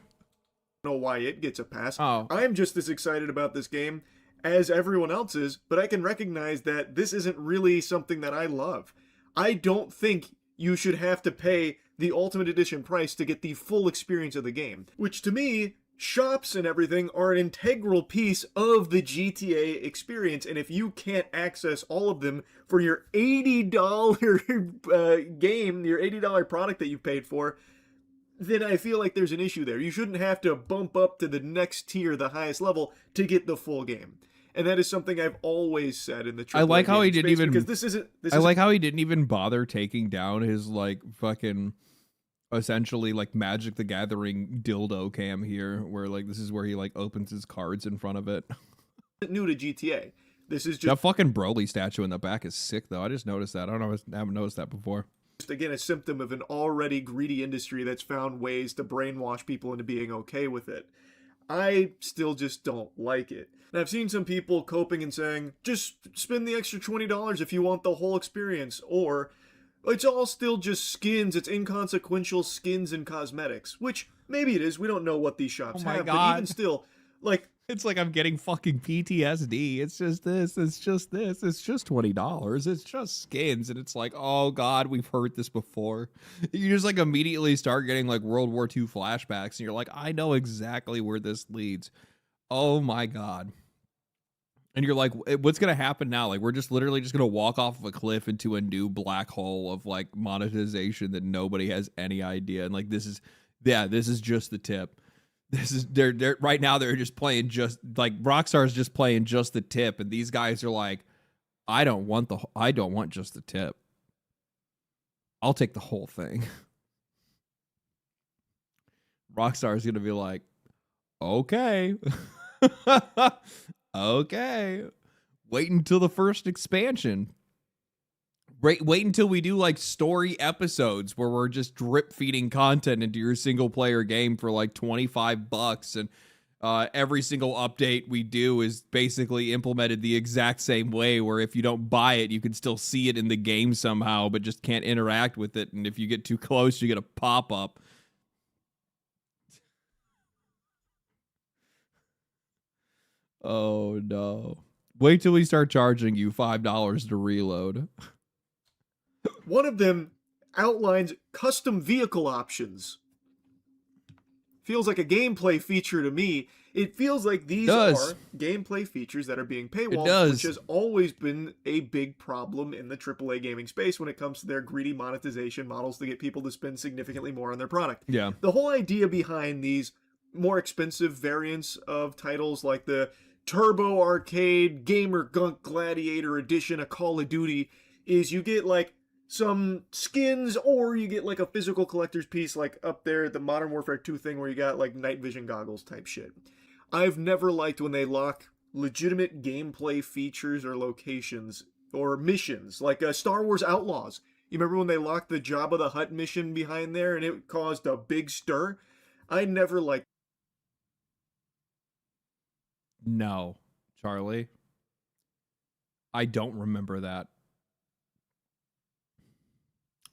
don't know why it gets a pass. Oh. I'm just as excited about this game as everyone else is, but I can recognize that this isn't really something that I love. I don't think you should have to pay the Ultimate Edition price to get the full experience of the game, which to me, shops and everything are an integral piece of the GTA experience, and if you can't access all of them for your $80 game, your $80 product that you paid for, then I feel like there's an issue there. You shouldn't have to bump up to the next tier, the highest level, to get the full game. And that is something I've always said in the AAA I like how he didn't even because this isn't how he didn't even bother taking down his fucking essentially Magic the Gathering dildo cam here, where this is where he opens his cards in front of it. New to GTA. This is just that fucking Broly statue in the back is sick though. I just noticed that. I haven't noticed that before. Just again a symptom of an already greedy industry that's found ways to brainwash people into being okay with it. I still just don't like it. And I've seen some people coping and saying, just spend the extra $20 if you want the whole experience, or it's all still just skins, it's inconsequential skins and cosmetics, which maybe it is, we don't know what these shops have, but even still, it's I'm getting fucking PTSD. It's just this, it's just $20. It's just skins, and it's oh god, we've heard this before. You just immediately start getting World War II flashbacks, and you're I know exactly where this leads. Oh my god. And you're what's gonna happen now? We're just literally just gonna walk off of a cliff into a new black hole of monetization that nobody has any idea. And this is just the tip. This is they're right now they're just playing Rockstar's just playing just the tip, and these guys are I don't want just the tip. I'll take the whole thing. Rockstar is going to be like, okay. Okay. Wait until the first expansion. Wait until we do like story episodes where we're just drip feeding content into your single player game for like $25, and every single update we do is basically implemented the exact same way, where if you don't buy it, you can still see it in the game somehow, but just can't interact with it. And if you get too close, you get a pop-up. Oh no. Wait till we start charging you $5 to reload. One of them outlines custom vehicle options. Feels like a gameplay feature to me. It feels like these are gameplay features that are being paywalled, which has always been a big problem in the AAA gaming space when it comes to their greedy monetization models to get people to spend significantly more on their product. Yeah. The whole idea behind these more expensive variants of titles like the Turbo Arcade Gamer Gunk Gladiator Edition of Call of Duty is you get like some skins, or you get like a physical collector's piece, like up there, the Modern Warfare 2 thing where you got like night vision goggles type shit. I've never liked when they lock legitimate gameplay features or locations or missions, like Star Wars Outlaws. You remember when they locked the Jabba the Hutt mission behind there and it caused a big stir? I never liked. No, Charlie. I don't remember that.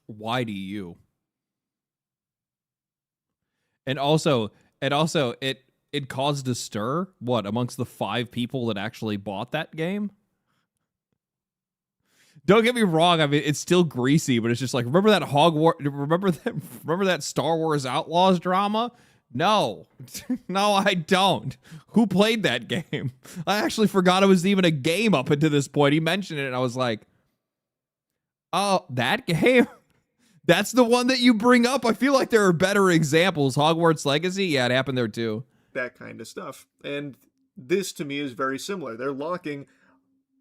Why do you? And also it caused a stir, what, amongst the 5 people that actually bought that game? Don't get me wrong, I mean, it's still greasy, but it's just like, remember that remember that Star Wars Outlaws drama? No. No, I don't. Who played that game? I actually forgot it was even a game up until this point. He mentioned it and I was like, oh, that game? That's the one that you bring up? I feel like there are better examples. Hogwarts Legacy? Yeah, it happened there too. That kind of stuff. And this to me is very similar. They're locking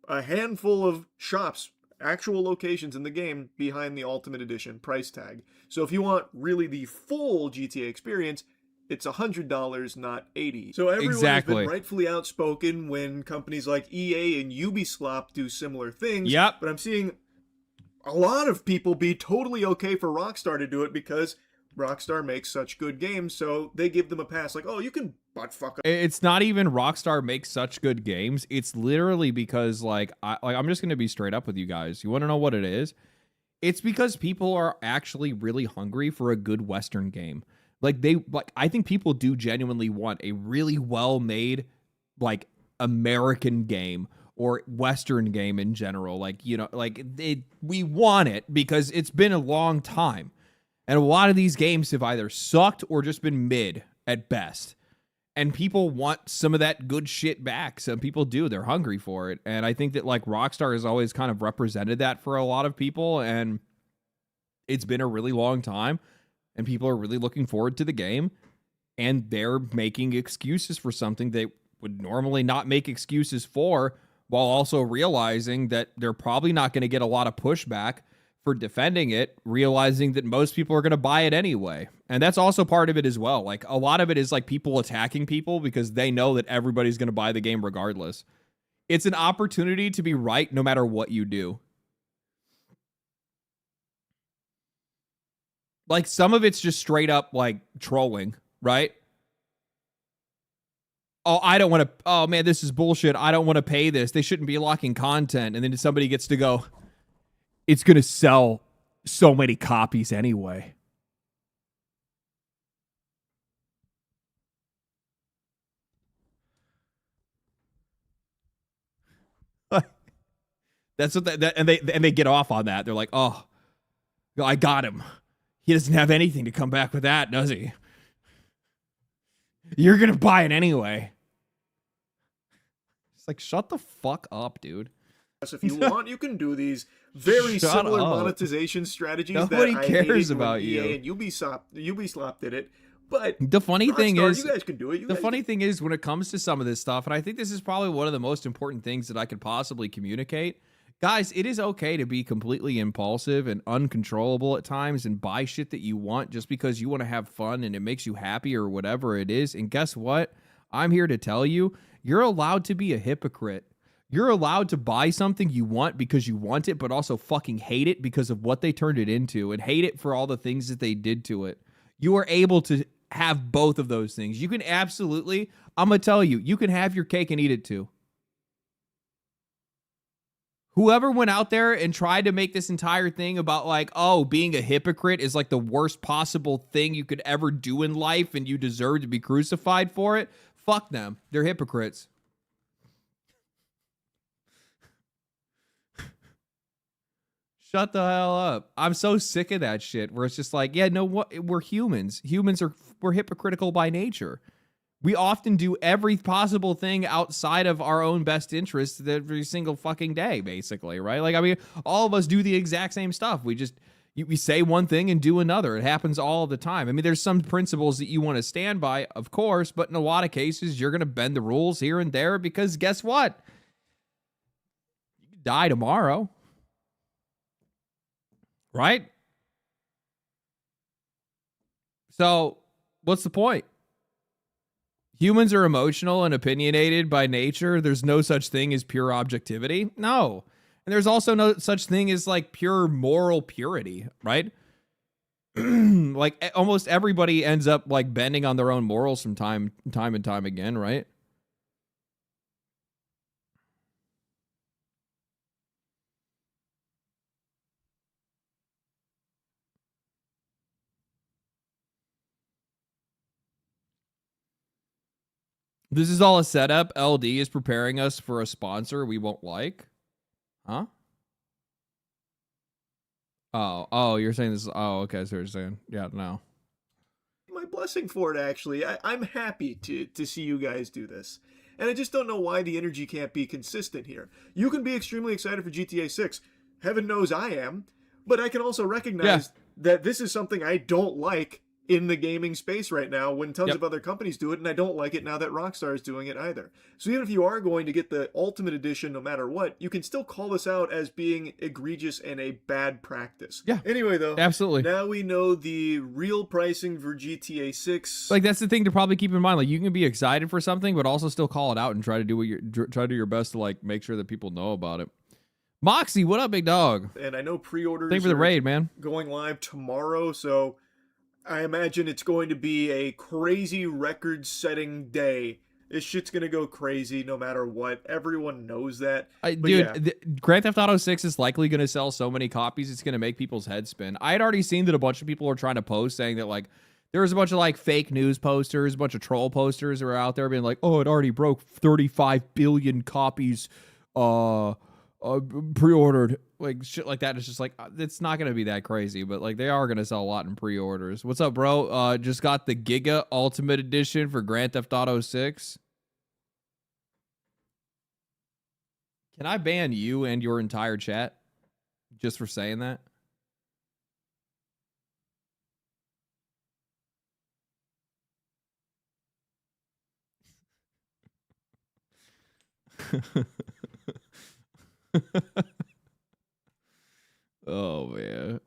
a handful of shops, actual locations in the game, behind the Ultimate Edition price tag. So if you want really the full GTA experience, it's $100, not $80. So everyone has been rightfully outspoken when companies like EA and Ubisoft do similar things. Yep. But I'm seeing a lot of people be totally okay for Rockstar to do it because Rockstar makes such good games, so they give them a pass. Like, oh, you can butt fuck up. It's not even Rockstar makes such good games. It's literally because, I'm just going to be straight up with you guys. You want to know what it is? It's because people are actually really hungry for a good Western game. I think people do genuinely want a really well-made, American game or Western game in general. We want it because it's been a long time. And a lot of these games have either sucked or just been mid at best. And people want some of that good shit back. Some people do. They're hungry for it. And I think that Rockstar has always kind of represented that for a lot of people. And it's been a really long time. And people are really looking forward to the game. And they're making excuses for something they would normally not make excuses for, while also realizing that they're probably not going to get a lot of pushback for defending it, realizing that most people are going to buy it anyway. And that's also part of it as well. A lot of it is people attacking people because they know that everybody's going to buy the game regardless. It's an opportunity to be right no matter what you do. Some of it's just straight up trolling, right? Oh, I don't want to. Oh man, this is bullshit. I don't want to pay this. They shouldn't be locking content. And then somebody gets to go, it's going to sell so many copies anyway. That's what and they get off on that. They're like, oh, I got him. He doesn't have anything to come back with that, does he? You're going to buy it anyway. It's shut the fuck up, dude. If you want, you can do these very similar monetization strategies. Nobody that cares I about you. EA and Ubisoft did it. But the funny thing is, you guys can do it. The funny thing is, when it comes to some of this stuff, and I think this is probably one of the most important things that I could possibly communicate, Guys, it is okay to be completely impulsive and uncontrollable at times and buy shit that you want just because you want to have fun and it makes you happy or whatever it is. And guess what? I'm here to tell you, you're allowed to be a hypocrite. You're allowed to buy something you want because you want it, but also fucking hate it because of what they turned it into and hate it for all the things that they did to it. You are able to have both of those things. You can absolutely, I'm going to tell you, you can have your cake and eat it too. Whoever went out there and tried to make this entire thing about like, oh, being a hypocrite is like the worst possible thing you could ever do in life and you deserve to be crucified for it, fuck them. They're hypocrites. Shut the hell up. I'm so sick of that shit where it's just like, yeah, no, what? We're humans. We're hypocritical by nature. We often do every possible thing outside of our own best interest every single fucking day, basically, right? Like, I mean, all of us do the exact same stuff. We say one thing and do another. It happens all the time. I mean, there's some principles that you want to stand by, of course, but in a lot of cases, you're going to bend the rules here and there because guess what? You could die tomorrow. Right? So, what's the point? Humans are emotional and opinionated by nature. There's no such thing as pure objectivity. No. And there's also no such thing as like pure moral purity, right? Like almost everybody ends up like bending on their own morals from time and time again, right? This is all a setup. LD is preparing us for a sponsor we won't like. Huh? Oh, you're saying this. Oh, okay. So you're saying, yeah, no. My blessing for it, actually. I'm happy to see you guys do this. And I just don't know why the energy can't be consistent here. You can be extremely excited for GTA 6. Heaven knows I am. But I can also recognize that this is something I don't like in the gaming space right now when tons of other companies do it, and I don't like it now that Rockstar is doing it either. So even if you are going to get the Ultimate Edition no matter what, you can still call this out as being egregious and a bad practice. Yeah. Anyway, though, absolutely. Now we know the real pricing for GTA 6. Like, that's the thing to probably keep in mind. Like, you can be excited for something, but also still call it out and try to do your best to, like, make sure that people know about it. Moxie, what up, big dog? And I know pre-orders Thank you for the raid, man. Going live tomorrow, so I imagine it's going to be a crazy record-setting day. This shit's going to go crazy no matter what. Everyone knows that. Grand Theft Auto 6 is likely going to sell so many copies, it's going to make people's heads spin. I had already seen that a bunch of people are trying to post saying that, like, there was a bunch of, like, fake news posters, a bunch of troll posters that were out there being like, oh, it already broke 35 billion copies pre-ordered. Like, shit like that. It's just like, it's not gonna be that crazy, but like, they are gonna sell a lot in pre-orders. What's up, bro? Just got the Giga Ultimate Edition for Grand Theft Auto 6. Can I ban you and your entire chat just for saying that? Oh man.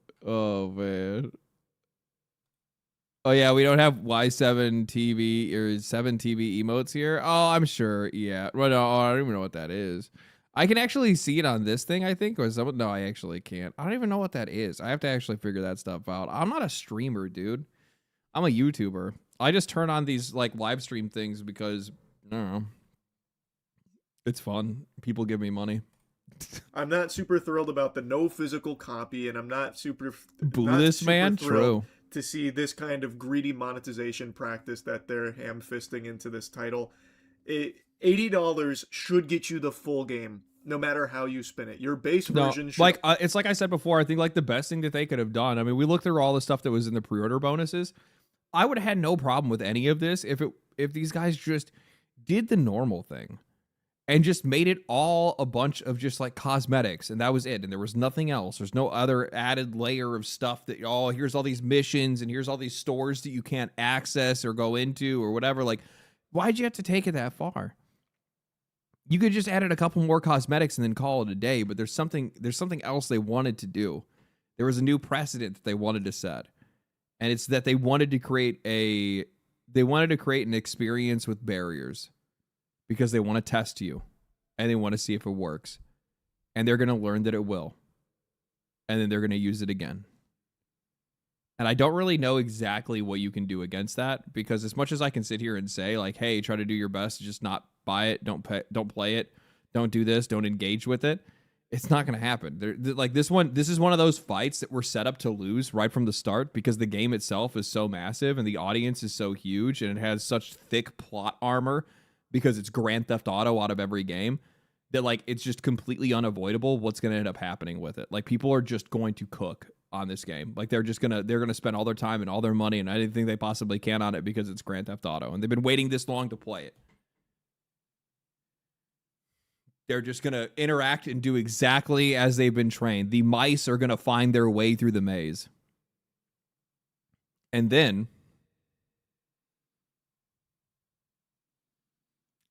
Oh yeah, we don't have Y7 TV or 7 TV emotes here. Oh, I'm sure. Yeah. Well, no, I don't even know what that is. I can actually see it on this thing, I think. Or someone, no, I actually can't. I don't even know what that is. I have to actually figure that stuff out. I'm not a streamer, dude. I'm a YouTuber. I just turn on these like live stream things because I don't know. It's fun. People give me money. I'm not super thrilled about the no physical copy, and I'm not super man. True. To see this kind of greedy monetization practice that they're ham-fisting into this title. $80 should get you the full game, no matter how you spin it. Your base version should... Like, it's like I said before, I think like the best thing that they could have done, I mean, we looked through all the stuff that was in the pre-order bonuses. I would have had no problem with any of this if these guys just did the normal thing and just made it all a bunch of just like cosmetics, and that was it, and there was nothing else. There's no other added layer of stuff that, oh, here's all these missions and here's all these stores that you can't access or go into or whatever. Like, why'd you have to take it that far? You could just add in a couple more cosmetics and then call it a day, but there's something else they wanted to do. There was a new precedent that they wanted to set. And it's that they wanted to create an experience with barriers because they want to test you and they want to see if it works. And they're going to learn that it will. And then they're going to use it again. And I don't really know exactly what you can do against that, because as much as I can sit here and say, like, hey, try to do your best to just not buy it, don't play it, don't do this, don't engage with it, it's not going to happen. Like this is one of those fights that we're set up to lose right from the start, because the game itself is so massive and the audience is so huge and it has such thick plot armor because it's Grand Theft Auto out of every game, that like it's just completely unavoidable what's going to end up happening with it. Like people are just going to cook on this game. Like they're gonna spend all their time and all their money and anything they possibly can on it because it's Grand Theft Auto and they've been waiting this long to play it. They're just gonna interact and do exactly as they've been trained. The mice are gonna find their way through the maze, and then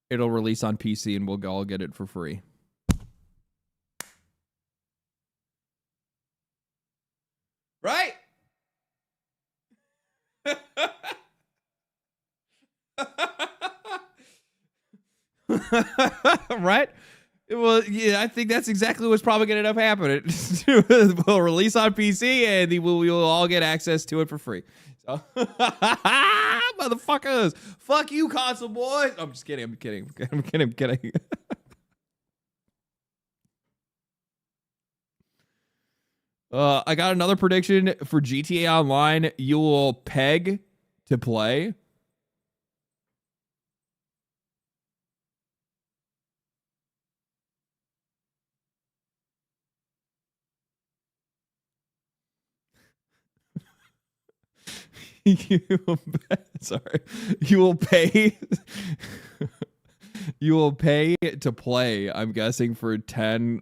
it'll release on PC and we'll all get it for free. Right? Right? Well, yeah, I think that's exactly what's probably going to end up happening. We'll release on PC and we will all get access to it for free. So, motherfuckers, fuck you, console boys. I'm just kidding. I'm kidding. I got another prediction for GTA Online. You will peg to play. You will pay. You will pay to play. I'm guessing for $10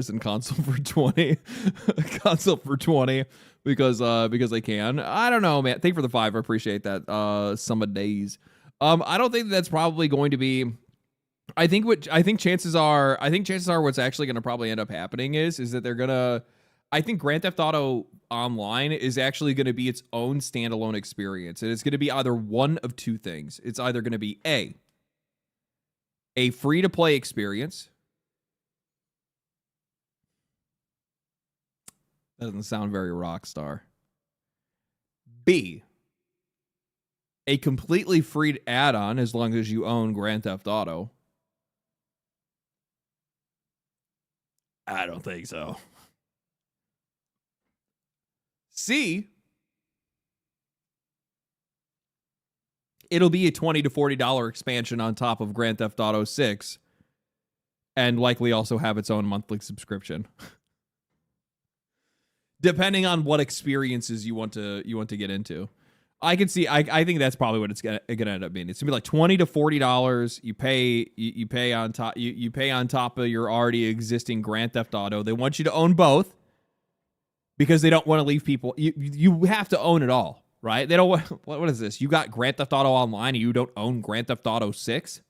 and console for $20. Console for $20 because they can. I don't know, man. Thank you for the 5. I appreciate that. Some days. I don't think that's probably going to be. I think chances are what's actually going to probably end up happening is that they're gonna. I think Grand Theft Auto Online is actually going to be its own standalone experience, and it's going to be either one of two things. It's either going to be a free-to-play experience. That doesn't sound very Rockstar. B, a completely free add-on as long as you own Grand Theft Auto. I don't think so. C, it'll be a $20 to $40 expansion on top of Grand Theft Auto 6 and likely also have its own monthly subscription. Depending on what experiences you want to get into. I can see I think that's probably what it's gonna end up being. It's gonna be like $20 to $40. You pay on top you pay on top of your already existing Grand Theft Auto. They want you to own both because they don't want to leave people. You have to own it all, right? They don't want, what is this? You got Grand Theft Auto Online and you don't own Grand Theft Auto 6?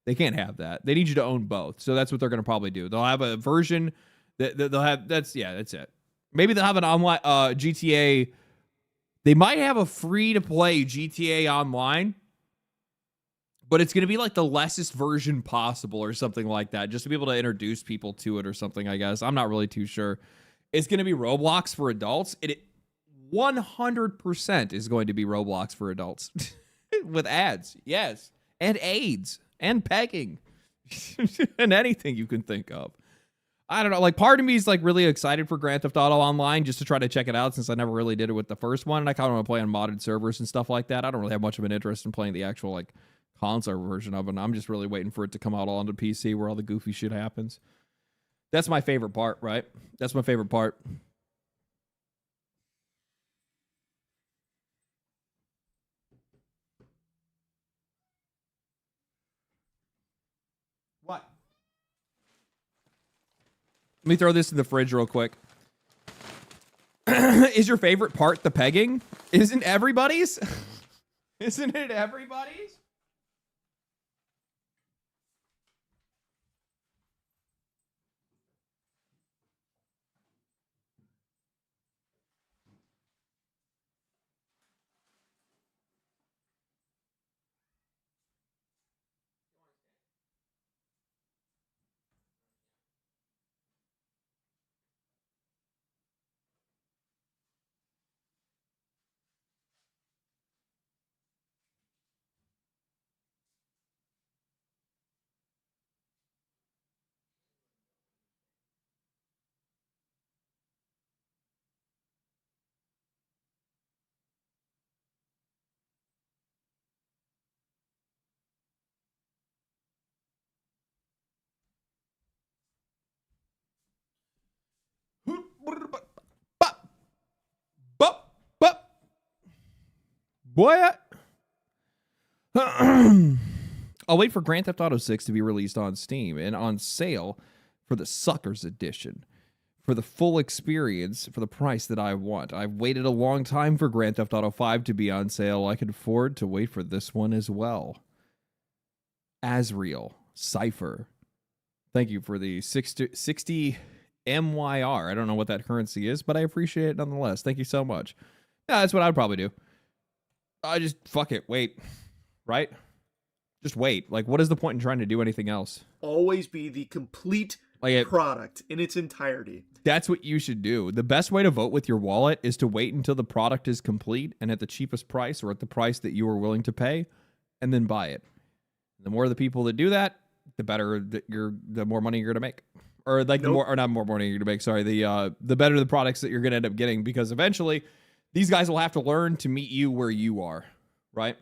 They can't have that. They need you to own both. So that's what they're gonna probably do. They'll have a version that they'll have. That's it. Maybe they'll have an online GTA. They might have a free-to-play GTA Online, but it's going to be like the lessest version possible or something like that, just to be able to introduce people to it or something, I guess. I'm not really too sure. It's going to be Roblox for adults. It 100% is going to be Roblox for adults. With ads, yes. And AIDS. And pegging. And anything you can think of. I don't know, like part of me is like really excited for Grand Theft Auto Online just to try to check it out since I never really did it with the first one, and I kind of want to play on modded servers and stuff like that. I don't really have much of an interest in playing the actual like console version of it. I'm just really waiting for it to come out all onto PC where all the goofy shit happens. That's my favorite part, right? That's my favorite part. What? Let me throw this in the fridge real quick. Is your favorite part the pegging? Isn't everybody's? Isn't it everybody's? What? I'll wait for Grand Theft Auto 6 to be released on Steam and on sale for the Suckers Edition. For the full experience, for the price that I want. I've waited a long time for Grand Theft Auto 5 to be on sale. I can afford to wait for this one as well. Asriel, Cypher. Thank you for the 60 MYR. I don't know what that currency is, but I appreciate it nonetheless. Thank you so much. Yeah, that's what I'd probably do. I just, fuck it, wait. Right? Just wait. Like, what is the point in trying to do anything else? Always be the complete product in its entirety. That's what you should do. The best way to vote with your wallet is to wait until the product is complete and at the cheapest price or at the price that you are willing to pay, and then buy it. The more the people that do that, the better that the more money you're gonna make, or like the more, or not more money you're gonna make. Sorry, the better the products that you're gonna end up getting, because eventually these guys will have to learn to meet you where you are, right?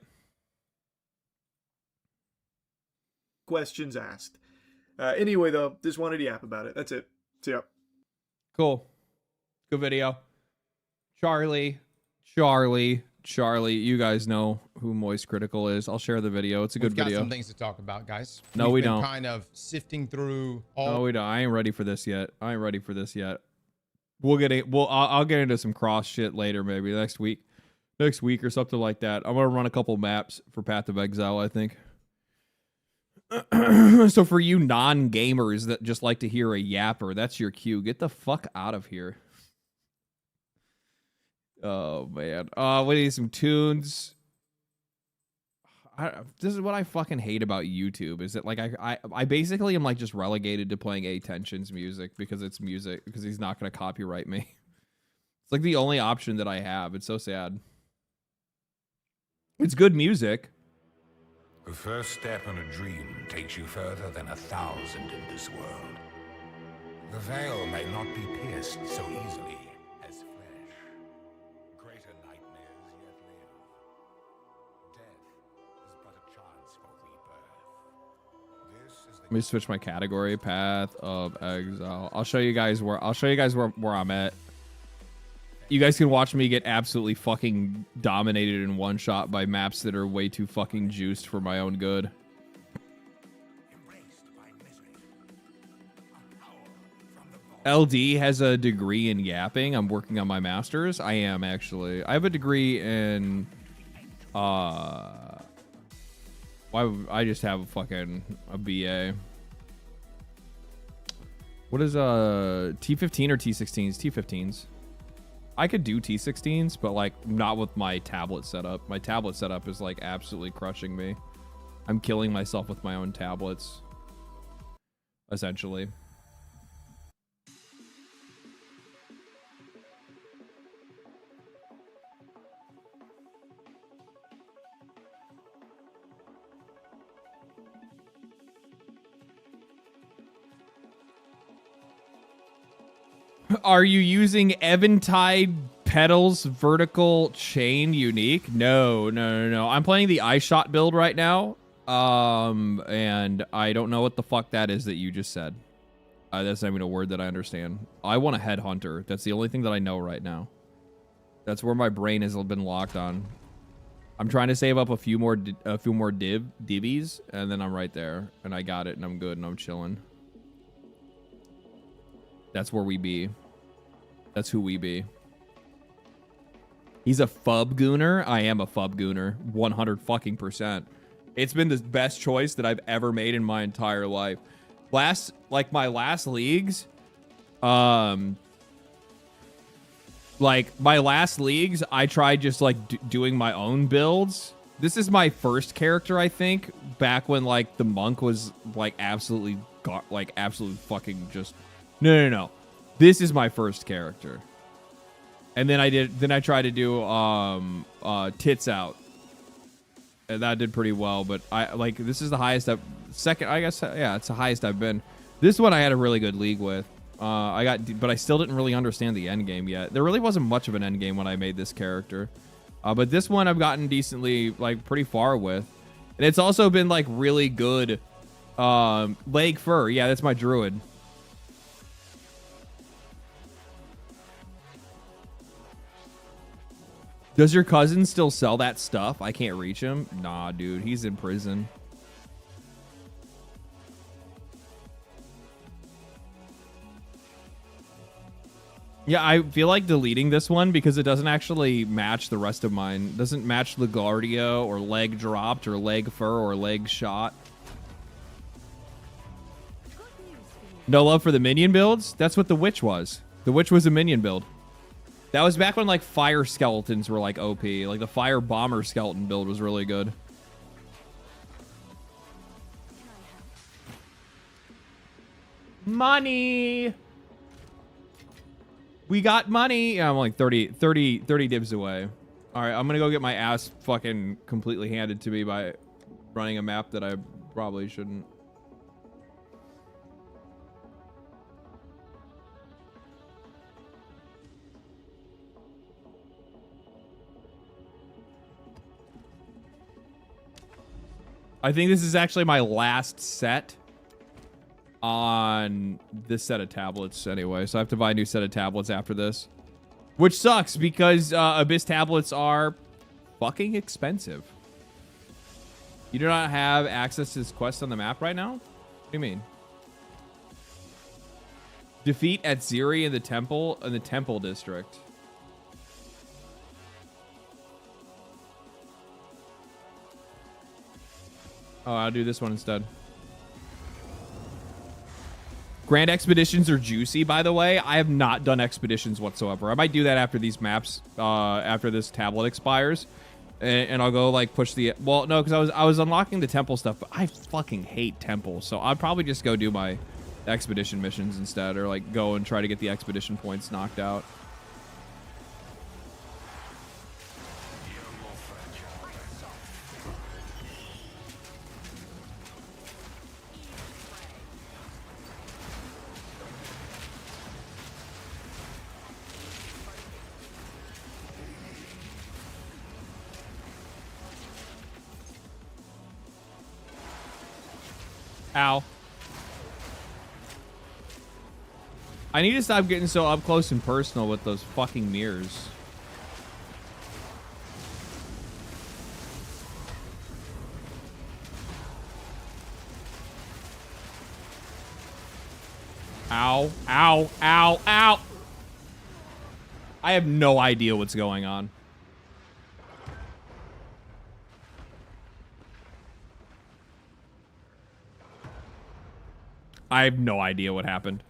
Questions asked. Anyway, though, just wanted to yap about it. That's it. See ya. Cool. Good video. Charlie, you guys know who Moist Critical is. I'll share the video. It's a good video. We've got some things to talk about, guys. No, we don't. Kind of sifting through all. No, we don't. I ain't ready for this yet. We'll get it. I'll get into some cross shit later, maybe next week or something like that. I'm gonna run a couple maps for Path of Exile, I think. So for you non-gamers that just like to hear a yapper, that's your cue. Get the fuck out of here. Oh, man. We need some tunes. This is what I fucking hate about YouTube, is that like I basically am like just relegated to playing A-Tension's music because it's music, because he's not going to copyright me. It's like the only option that I have. It's so sad. It's good music. The first step in a dream takes you further than 1,000 in this world. The veil may not be pierced so easily as flesh. Greater nightmares yet live. Death is but a chance for rebirth. This is the... Let me switch my category. Path of Exile. I'll show you guys where I'm at. You guys can watch me get absolutely fucking dominated in one shot by maps that are way too fucking juiced for my own good. LD has a degree in yapping. I'm working on my master's. I am, actually. I have a degree in why would I just have a BA? What is T15 or T16s? T15s. I could do T16s, but like not with my tablet setup. My tablet setup is like absolutely crushing me. I'm killing myself with my own tablets, essentially. Are you using Eventide Pedals vertical chain unique? No. I'm playing the iShot build right now. And I don't know what the fuck that is that you just said. That's not even a word that I understand. I want a headhunter. That's the only thing that I know right now. That's where my brain has been locked on. I'm trying to save up a few more divvies, and then I'm right there, and I got it, and I'm good, and I'm chilling. That's where we be. That's who we be. He's a fub gooner. I am a fub gooner. 100 fucking %. It's been the best choice that I've ever made in my entire life. My last leagues, I tried just like doing my own builds. This is my first character, I think, back when like the monk was like absolutely fucking just no. This is my first character. And then I tried to do tits out. And that did pretty well, but this is the highest second, I guess. Yeah, it's the highest I've been. This one I had a really good league with. But I still didn't really understand the end game yet. There really wasn't much of an end game when I made this character. But this one I've gotten decently, pretty far with. And it's also been really good. Leg fur. Yeah, that's my druid. Does your cousin still sell that stuff? I can't reach him. Nah, dude. He's in prison. Yeah, I feel like deleting this one because it doesn't actually match the rest of mine. It doesn't match LaGuardia or leg dropped or leg fur or leg shot. No love for the minion builds? That's what the witch was. The witch was a minion build. That was back when like fire skeletons were like OP. Like the fire bomber skeleton build was really good. Money. We got money. Yeah, I'm like 30 dibs away. All right, I'm going to go get my ass fucking completely handed to me by running a map that I probably shouldn't. I think this is actually my last set on this set of tablets anyway. So I have to buy a new set of tablets after this. Which sucks because Abyss tablets are fucking expensive. You do not have access to this quest on the map right now? What do you mean? Defeat at Ziri in the temple district. Oh, I'll do this one instead. Grand Expeditions are juicy, by the way. I have not done Expeditions whatsoever. I might do that after these maps, after this tablet expires. And I'll go, like, push the... Well, no, because I was unlocking the temple stuff, but I fucking hate temples. So I'll probably just go do my Expedition missions instead, or, like, go and try to get the Expedition points knocked out. Ow. I need to stop getting so up close and personal with those fucking mirrors. Ow, ow, ow, ow. I have no idea what's going on. I have no idea what happened.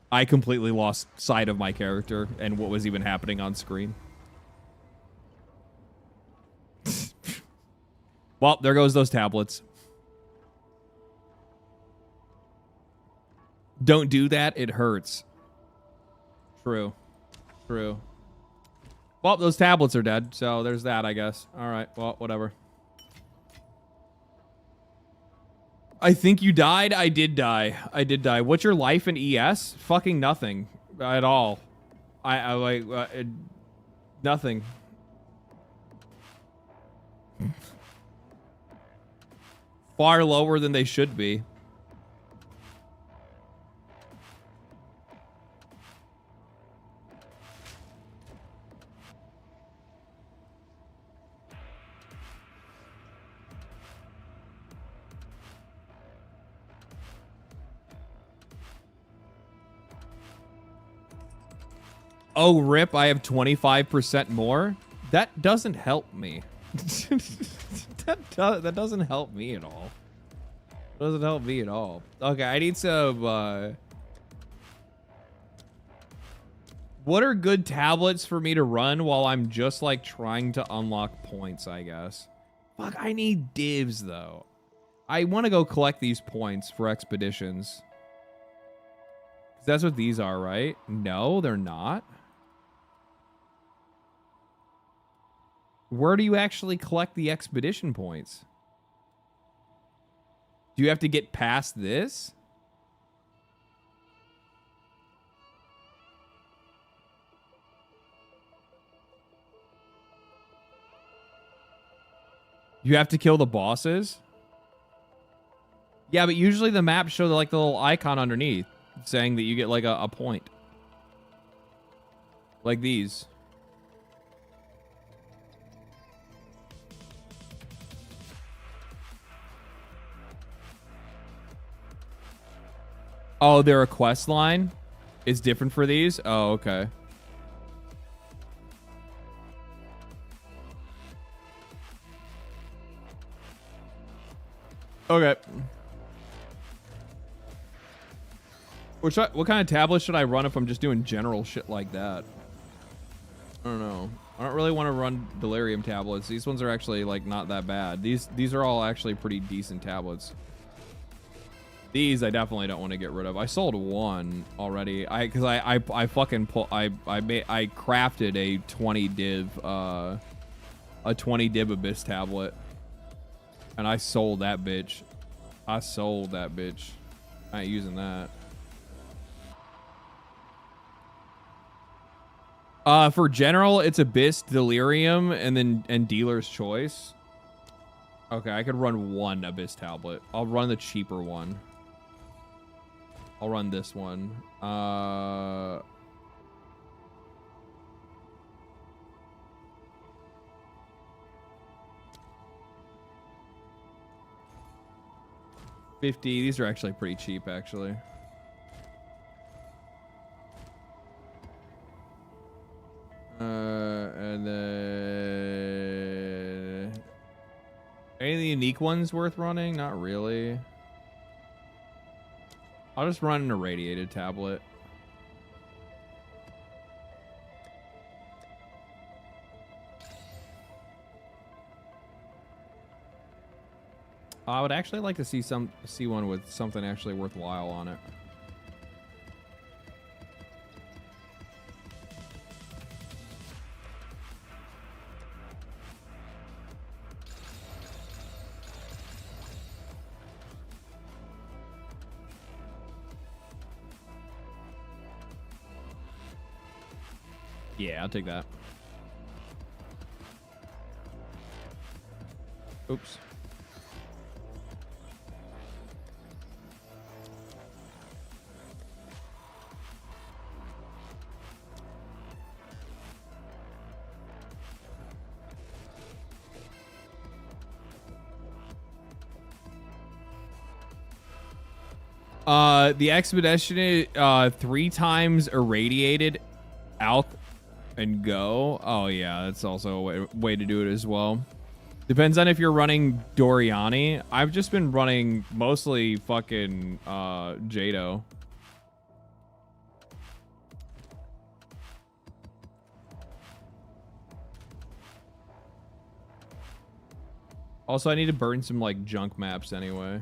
I completely lost sight of my character and what was even happening on screen. Well, there goes those tablets. Don't do that. It hurts. True. True. Well, those tablets are dead, so there's that, I guess. All right. Well, whatever. I think you died. I did die. I did die. What's your life in ES? Fucking nothing at all. I like nothing. Far lower than they should be. Oh, rip, I have 25% more? That doesn't help me. that doesn't help me at all. Doesn't help me at all. Okay, I need some, what are good tablets for me to run while I'm just, like, trying to unlock points, I guess? Fuck, I need divs, though. I want to go collect these points for expeditions. That's what these are, right? No, they're not. Where do you actually collect the expedition points? Do you have to get past this? You have to kill the bosses? Yeah, but usually the maps show like the little icon underneath saying that you get like a point. Like these. Oh, their quest line is different for these? Oh, okay. Okay. What kind of tablet should I run if I'm just doing general shit like that? I don't know. I don't really want to run Delirium tablets. These ones are actually like not that bad. These are all actually pretty decent tablets. These I definitely don't want to get rid of. I sold one already. I crafted a 20 div Abyss tablet. And I sold that bitch. I ain't using that. For general, it's Abyss, Delirium, and Dealer's Choice. Okay, I could run one Abyss tablet. I'll run the cheaper one. I'll run this one. $50. These are actually pretty cheap, actually. And then any of the unique ones worth running? Not really. I'll just run an irradiated tablet. I would actually like to see one with something actually worthwhile on it. Yeah, I'll take that. Oops. The Expedition 3 times irradiated out and go. Oh yeah, that's also a way to do it as well. Depends on if you're running Doriani. I've just been running mostly fucking Jado. Also, I need to burn some like junk maps anyway.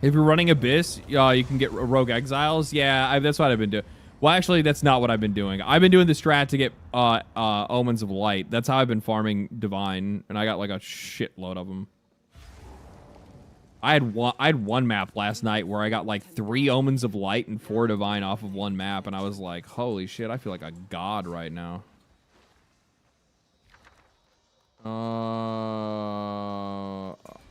If you're running Abyss, you can get Rogue Exiles. Yeah, that's what I've been doing. Well, actually, that's not what I've been doing. I've been doing the strat to get Omens of Light. That's how I've been farming Divine, and I got like a shitload of them. I had one map last night where I got like 3 Omens of Light and 4 Divine off of one map, and I was like, holy shit, I feel like a god right now.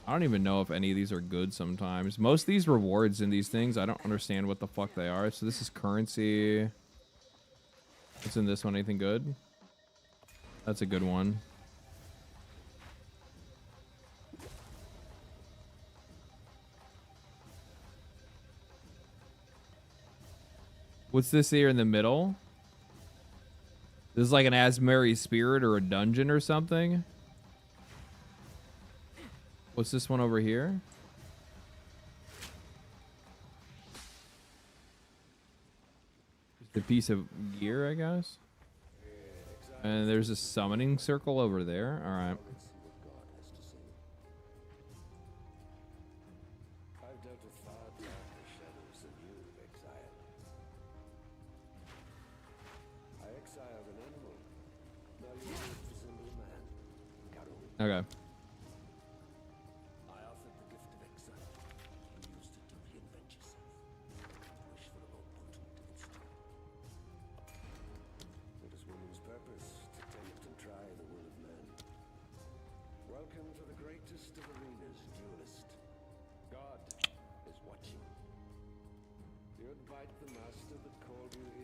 I don't even know if any of these are good sometimes. Most of these rewards in these things, I don't understand what the fuck they are. So this is currency. What's in this one? Anything good? That's a good one. What's this here in the middle? This is like an Asmeri Spirit or a dungeon or something. What's this one over here? Just a piece of gear, I guess. And there's a summoning circle over there. All right. Okay.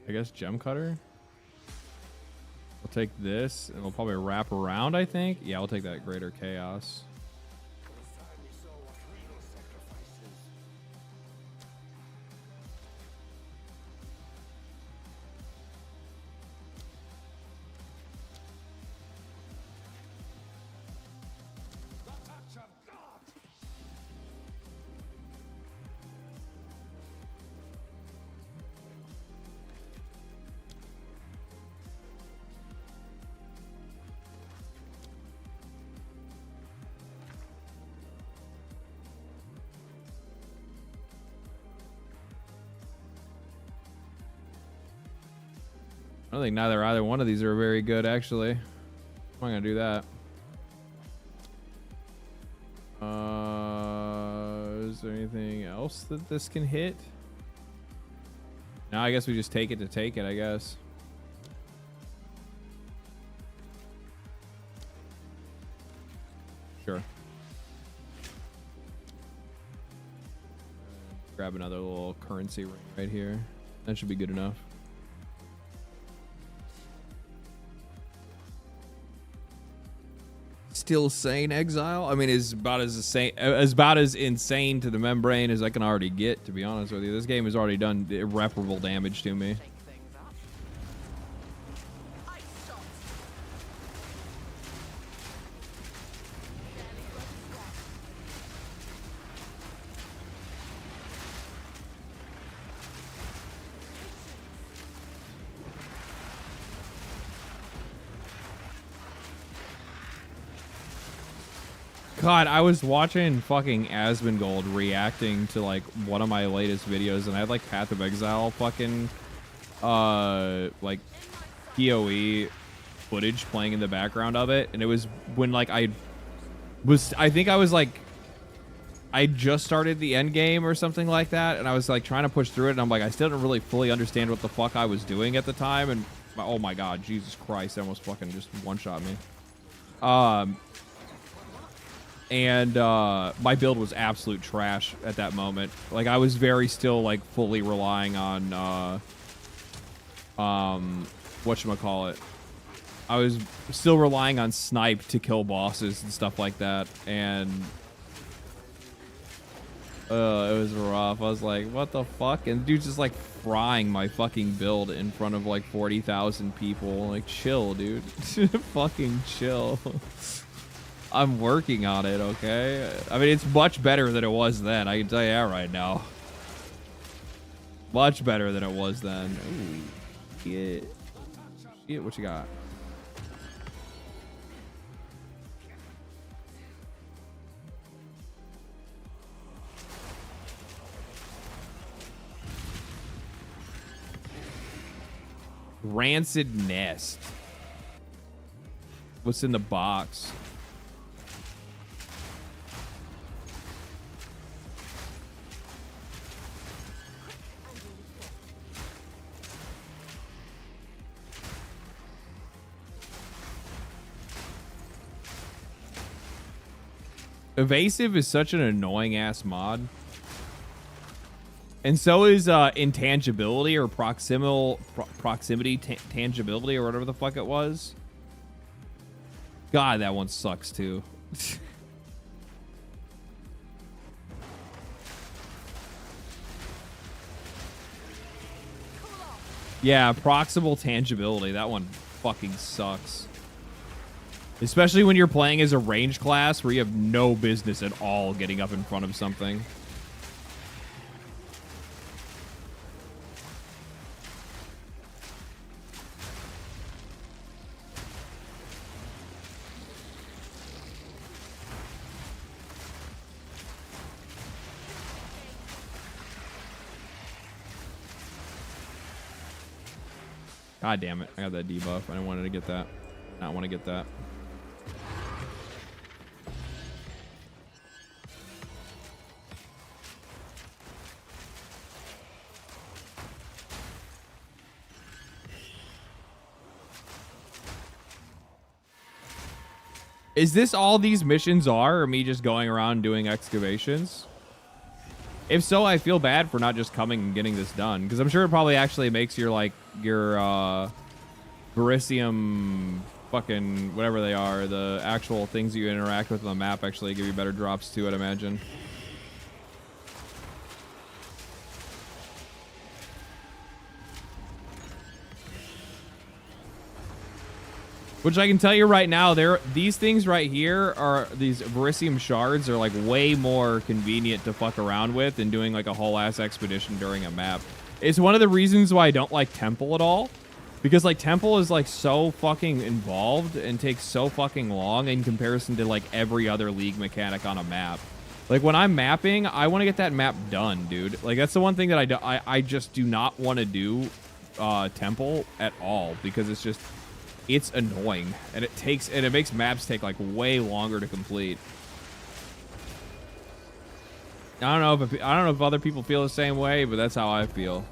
I guess gem cutter We'll take this, and we'll probably wrap around, I think. Yeah, we'll take that Greater Chaos. I don't think either one of these are very good, actually. I'm not gonna do that. Is there anything else that this can hit? No, I guess we just take it to take it, I guess. Sure. Grab another little currency ring right here. That should be good enough. Still sane, Exile? I mean, is about as insane to the membrane as I can already get, to be honest with you. This game has already done irreparable damage to me. God, I was watching fucking Asmongold reacting to like one of my latest videos, and I had like Path of Exile fucking like PoE footage playing in the background of it, and it was when like I think I was like I just started the end game or something like that, and I was like trying to push through it, and I'm like I still didn't really fully understand what the fuck I was doing at the time, and oh my god, Jesus Christ, that almost fucking just one-shot me. And my build was absolute trash at that moment. Like I was very still like fully relying on whatchamacallit. I was still relying on snipe to kill bosses and stuff like that, and it was rough. I was like, what the fuck? And dude's just like frying my fucking build in front of like 40,000 people. Like, chill, dude. Fucking chill. I'm working on it, okay? I mean, it's much better than it was then. I can tell you that right now. Much better than it was then. Ooh, shit. Shit, what you got? Rancid Nest. What's in the box? Evasive is such an annoying ass mod. And so is intangibility or proximity tangibility or whatever the fuck it was. God, that one sucks too. Yeah, proximal tangibility. That one fucking sucks. Especially when you're playing as a range class where you have no business at all getting up in front of something. God damn it. I got that debuff. I didn't want to get that. Not want to get that. Is this all these missions are, or me just going around doing excavations? If so, I feel bad for not just coming and getting this done, because I'm sure it probably actually makes your like your Verisium, fucking whatever they are, the actual things you interact with on the map actually give you better drops too, I'd imagine. Which I can tell you right now, these things right here are, these Verisium shards are like way more convenient to fuck around with than doing like a whole ass expedition during a map. It's one of the reasons why I don't like Temple at all. Because like Temple is like so fucking involved and takes so fucking long in comparison to like every other League mechanic on a map. Like when I'm mapping, I want to get that map done, dude. Like that's the one thing that I just do not want to do Temple at all, because it's just, it's annoying, and it makes maps take like way longer to complete. I don't know if other people feel the same way, but that's how I feel.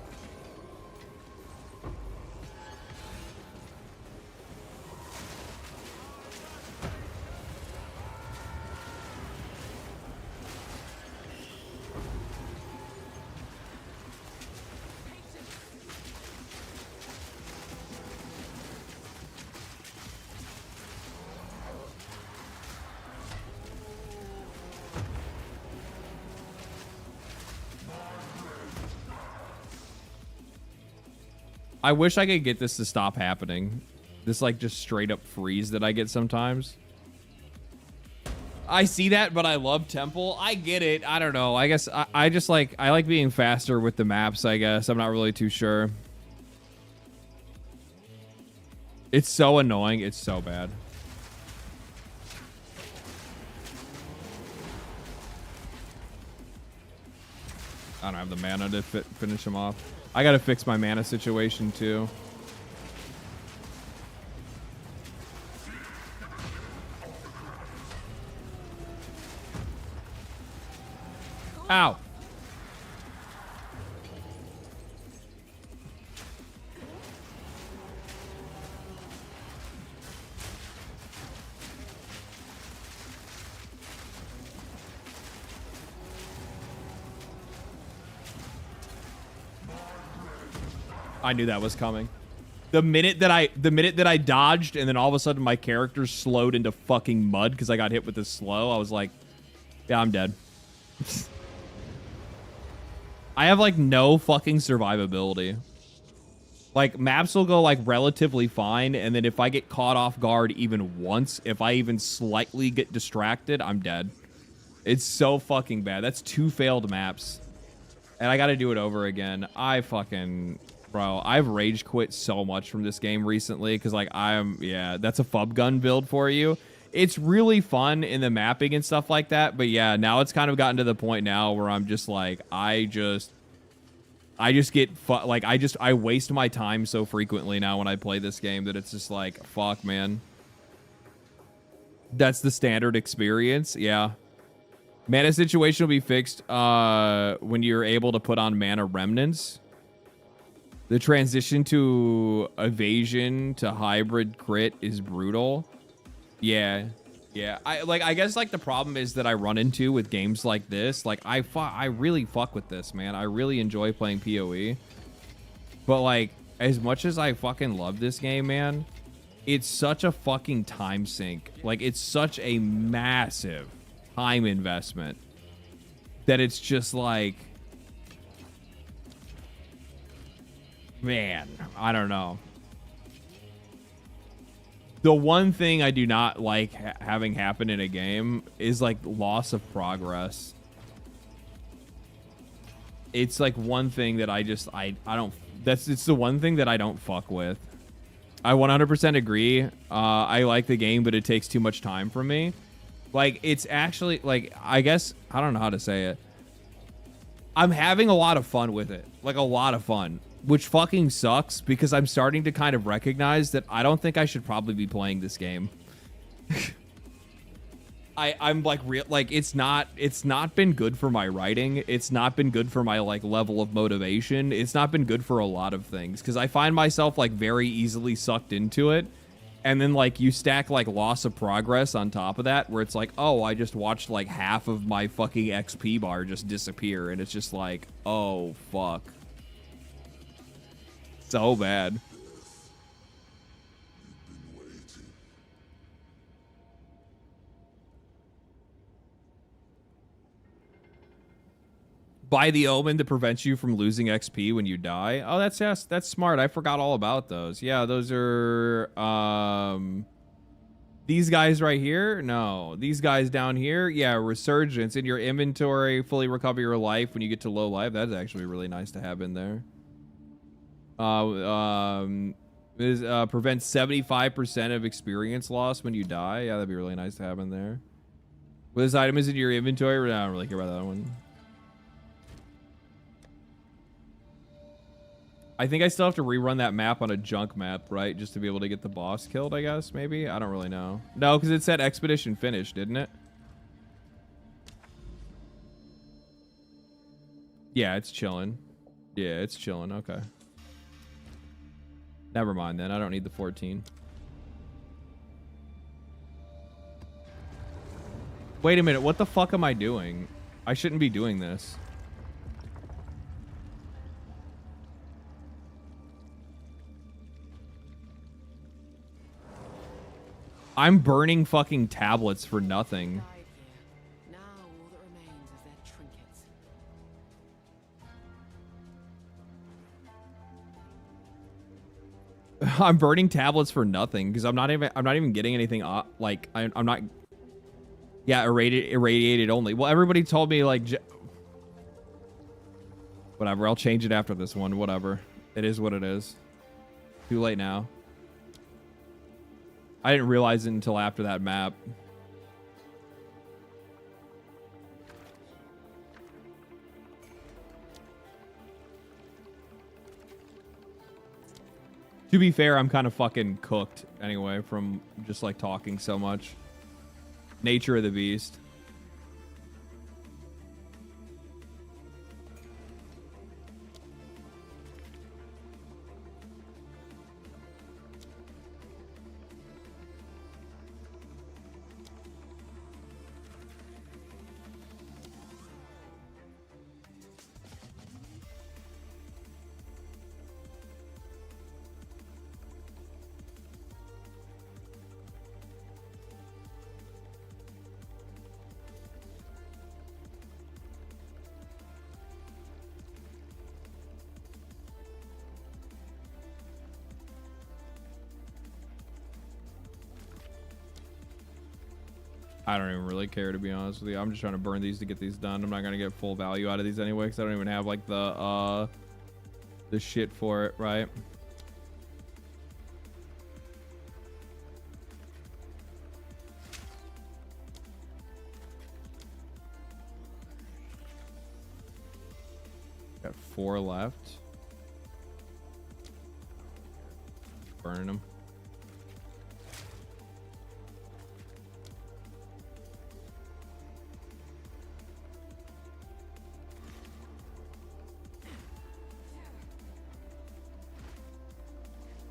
I wish I could get this to stop happening. This like just straight up freeze that I get sometimes. I see that, but I love Temple. I get it. I don't know. I guess I just like, I like being faster with the maps, I guess. I'm not really too sure. It's so annoying. It's so bad. I don't have the mana to finish him off. I gotta fix my mana situation too. Ow. I knew that was coming. The minute that I dodged, and then all of a sudden my character slowed into fucking mud because I got hit with this slow, I was like, yeah, I'm dead. I have like no fucking survivability. Like maps will go like relatively fine, and then if I get caught off guard even once, if I even slightly get distracted, I'm dead. It's so fucking bad. That's 2 failed maps. And I gotta do it over again. Bro, I've rage quit so much from this game recently because, like, yeah, that's a FUB gun build for you. It's really fun in the mapping and stuff like that, but yeah, now it's kind of gotten to the point now where I'm just like, I waste my time so frequently now when I play this game that it's just like, fuck, man. That's the standard experience, yeah. Mana situation will be fixed when you're able to put on mana remnants. The transition to evasion to hybrid crit is brutal. Yeah. I guess like the problem is that I run into with games like this. Like I really fuck with this, man. I really enjoy playing PoE. But like as much as I fucking love this game, man, it's such a fucking time sink. Like it's such a massive time investment that it's just like, man, I don't know. The one thing I do not like having happen in a game is like loss of progress. It's like one thing that I don't, it's the one thing that I don't fuck with. I 100% agree. I like the game, but it takes too much time from me. Like it's actually like, I guess, I don't know how to say it. I'm having a lot of fun with it. Like a lot of fun. Which fucking sucks because I'm starting to kind of recognize that I don't think I should probably be playing this game. I'm like it's not been good for my writing. It's not been good for my like level of motivation. It's not been good for a lot of things because I find myself like very easily sucked into it. And then like you stack like loss of progress on top of that where it's like, oh, I just watched like half of my fucking XP bar just disappear. And it's just like, oh, fuck. So bad. Buy the Omen to prevent you from losing XP when you die. Oh, that's smart. I forgot all about those. Yeah, those are these guys right here. No, these guys down here. Yeah, resurgence in your inventory, fully recover your life when you get to low life. That's actually really nice to have in there. Prevents 75% of experience loss when you die. Yeah, that'd be really nice to have in there. Well, this item is in your inventory. I don't really care about that one. I think I still have to rerun that map on a junk map, right? Just to be able to get the boss killed, I guess, maybe? I don't really know. No, because it said Expedition finished, didn't it? Yeah, it's chilling. Yeah, it's chilling. Okay. Never mind then. I don't need the 14. Wait a minute. What the fuck am I doing? I shouldn't be doing this. I'm burning fucking tablets for nothing. Now all that remains is their trinkets. I'm burning tablets for nothing because I'm not even getting anything like I'm not. Yeah, irradiated only. Well, everybody told me like whatever. I'll change it after this one. Whatever. It is what it is. Too late now. I didn't realize it until after that map. To be fair, I'm kind of fucking cooked anyway from just like talking so much. Nature of the beast. I don't even really care, to be honest with you. I'm just trying to burn these to get these done. I'm not gonna get full value out of these anyway because I don't even have like the shit for it, right? Got 4 left. Burning them.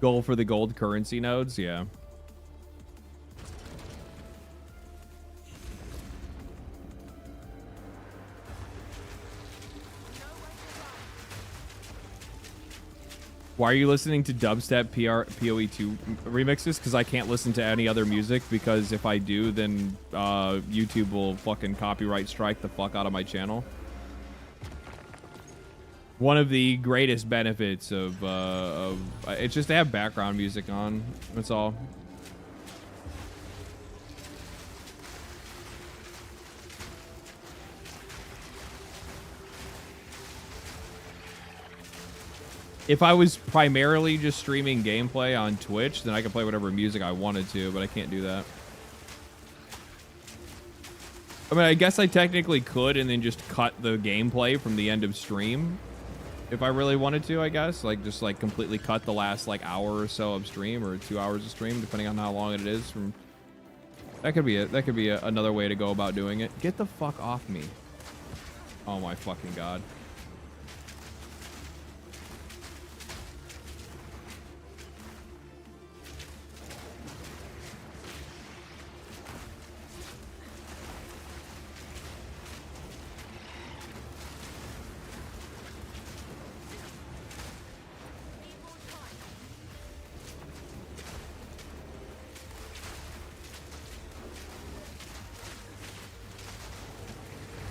Goal for the gold currency nodes, yeah. Why are you listening to dubstep PoE2 remixes? Because I can't listen to any other music, because if I do, then YouTube will fucking copyright strike the fuck out of my channel. One of the greatest benefits of it's just to have background music on. That's all. If I was primarily just streaming gameplay on Twitch, then I could play whatever music I wanted to, but I can't do that. I mean, I guess I technically could and then just cut the gameplay from the end of stream. If I really wanted to, I guess, like just like completely cut the last like hour or so of stream or 2 hours of stream, depending on how long it is. From that could be it. That could be another way to go about doing it. Get the fuck off me! Oh my fucking god!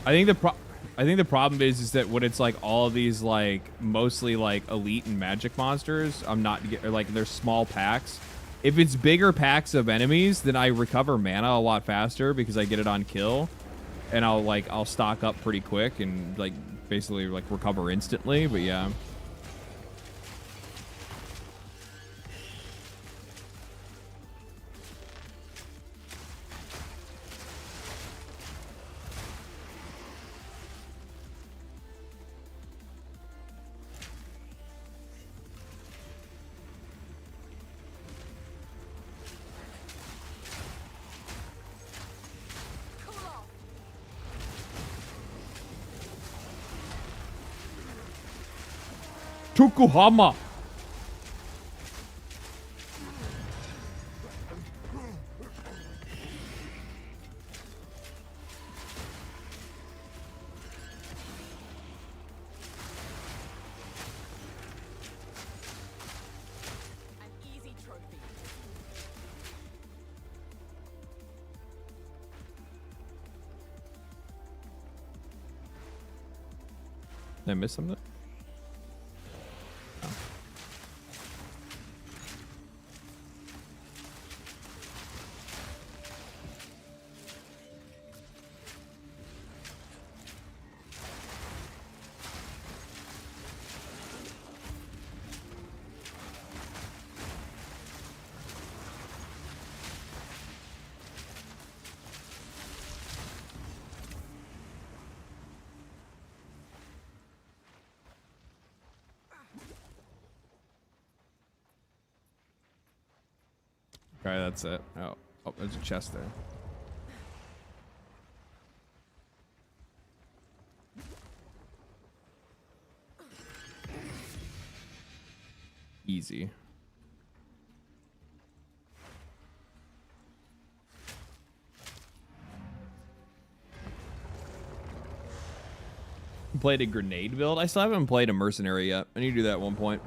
I think I think the problem is that when it's like all of these like mostly like elite and magic monsters, I'm not or like they're small packs. If it's bigger packs of enemies, then I recover mana a lot faster because I get it on kill, and I'll stock up pretty quick and like basically like recover instantly. But yeah. Tukuhama. An easy trophy. Did I miss something? Okay, that's it. Oh, there's a chest there. Easy. Played a grenade build? I still haven't played a mercenary yet. I need to do that at one point.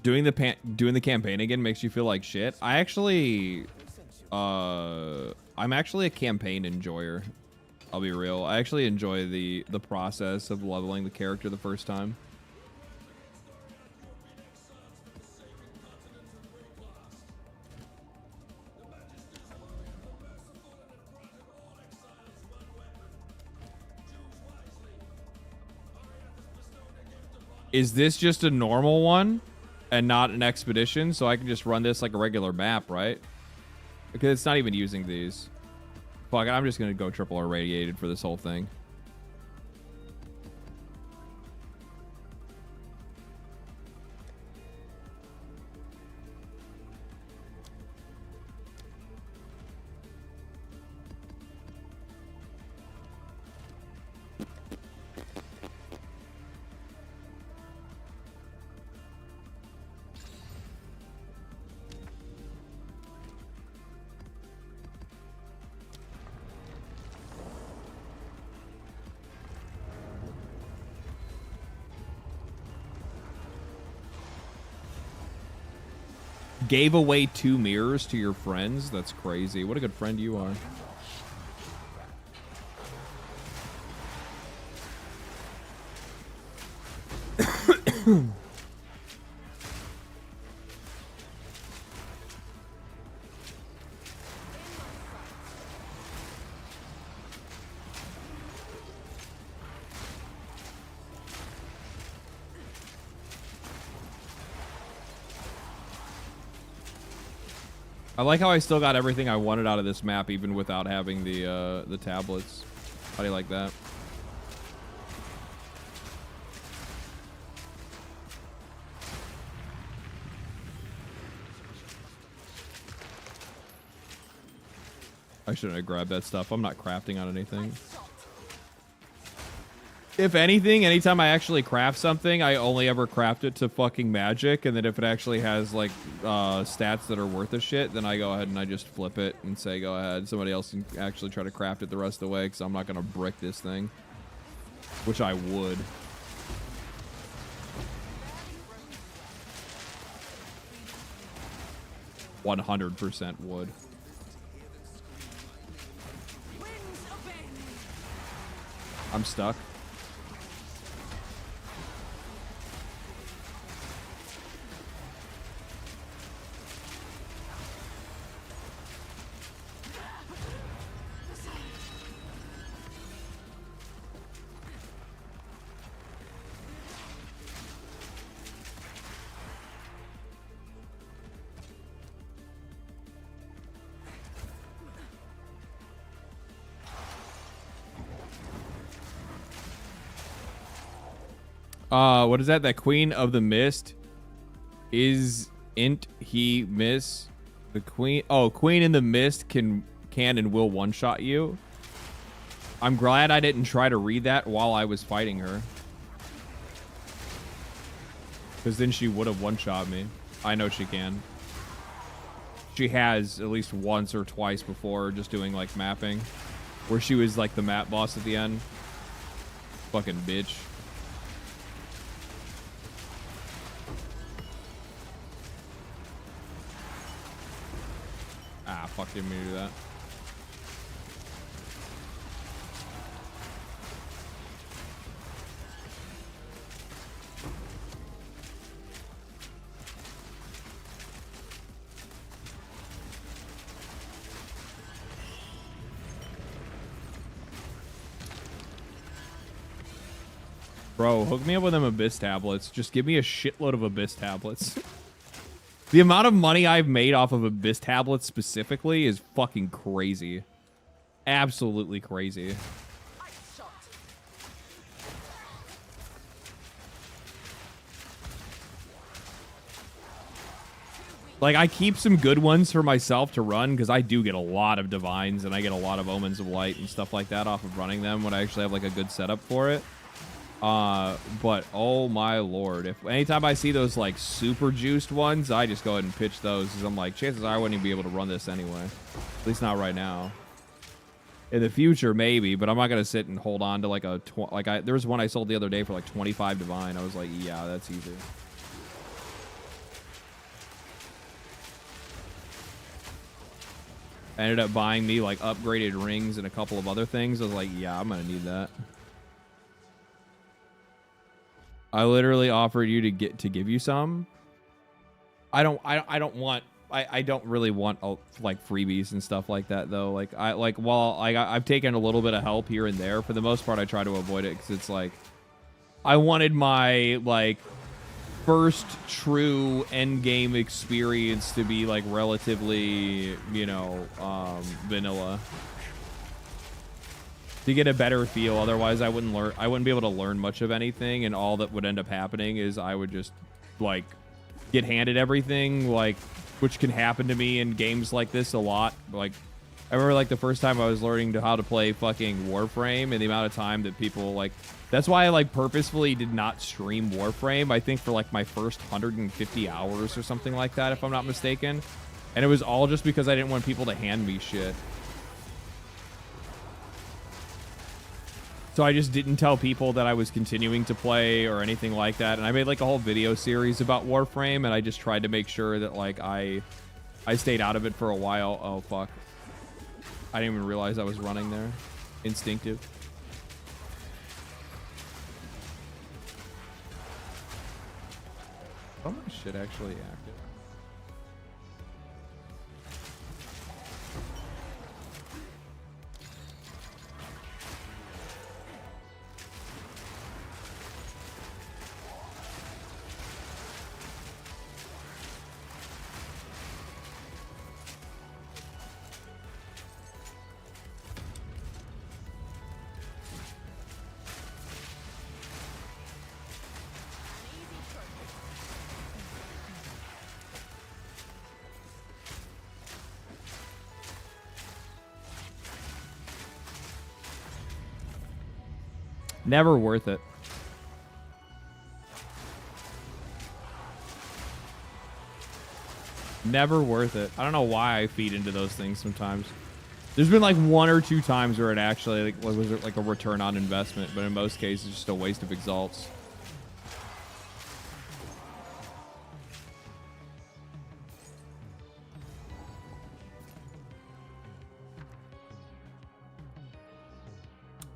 Doing the campaign again makes you feel like shit. I actually, I'm actually a campaign enjoyer. I'll be real. I actually enjoy the process of leveling the character the first time. Is this just a normal one and not an expedition? So I can just run this like a regular map, right? Because it's not even using these. Fuck it, I'm just going to go triple irradiated for this whole thing. Gave away 2 mirrors to your friends? That's crazy. What a good friend you are. I like how I still got everything I wanted out of this map, even without having the tablets. How do you like that? I shouldn't have grabbed that stuff. I'm not crafting on anything. If anything, anytime I actually craft something, I only ever craft it to fucking magic, and then if it actually has like stats that are worth a shit, then I go ahead and I just flip it and say go ahead. Somebody else can actually try to craft it the rest of the way, because I'm not gonna brick this thing, which I would. 100% would. I'm stuck. What is that? That Queen of the Mist isn't he miss the Queen? Oh, Queen in the Mist can and will one-shot you. I'm glad I didn't try to read that while I was fighting her, because then she would have one-shot me. I know she can. She has at least once or twice before, just doing like mapping, where she was like the map boss at the end. Fucking bitch. Ah, fuck, didn't mean to do that. Bro, hook me up with them Abyss tablets. Just give me a shitload of Abyss tablets. The amount of money I've made off of Abyss tablets specifically is fucking crazy. Absolutely crazy. Like, I keep some good ones for myself to run, because I do get a lot of Divines, and I get a lot of Omens of Light and stuff like that off of running them when I actually have, like, a good setup for it. But oh my lord, if anytime I see those like super juiced ones, I just go ahead and pitch those, because I'm like, chances are I wouldn't even be able to run this anyway. At least not right now. In the future, maybe, but I'm not gonna sit and hold on to like a there was one I sold the other day for like 25 Divine. I was like, yeah, that's easy. I ended up buying me like upgraded rings and a couple of other things. I was like, yeah, I'm gonna need that. I literally offered you to give you some. I don't really want like freebies and stuff like that though. Like I've taken a little bit of help here and there. For the most part, I try to avoid it, because it's like I wanted my like first true end game experience to be like relatively, you know, vanilla, to get a better feel. Otherwise, I wouldn't be able to learn much of anything, and all that would end up happening is I would just like get handed everything, like, which can happen to me in games like this a lot. Like, I remember like the first time I was learning how to play fucking Warframe, and the amount of time that people like, that's why I like purposefully did not stream Warframe, I think for like my first 150 hours or something like that, if I'm not mistaken. And it was all just because I didn't want people to hand me shit. So I just didn't tell people that I was continuing to play or anything like that. And I made like a whole video series about Warframe, and I just tried to make sure that like I stayed out of it for a while. Oh, fuck. I didn't even realize I was running there. Instinctive. Oh, my shit actually active. Never worth it. Never worth it. I don't know why I feed into those things sometimes. There's been like 1 or 2 times where it actually like was like a return on investment, but in most cases it's just a waste of exalts.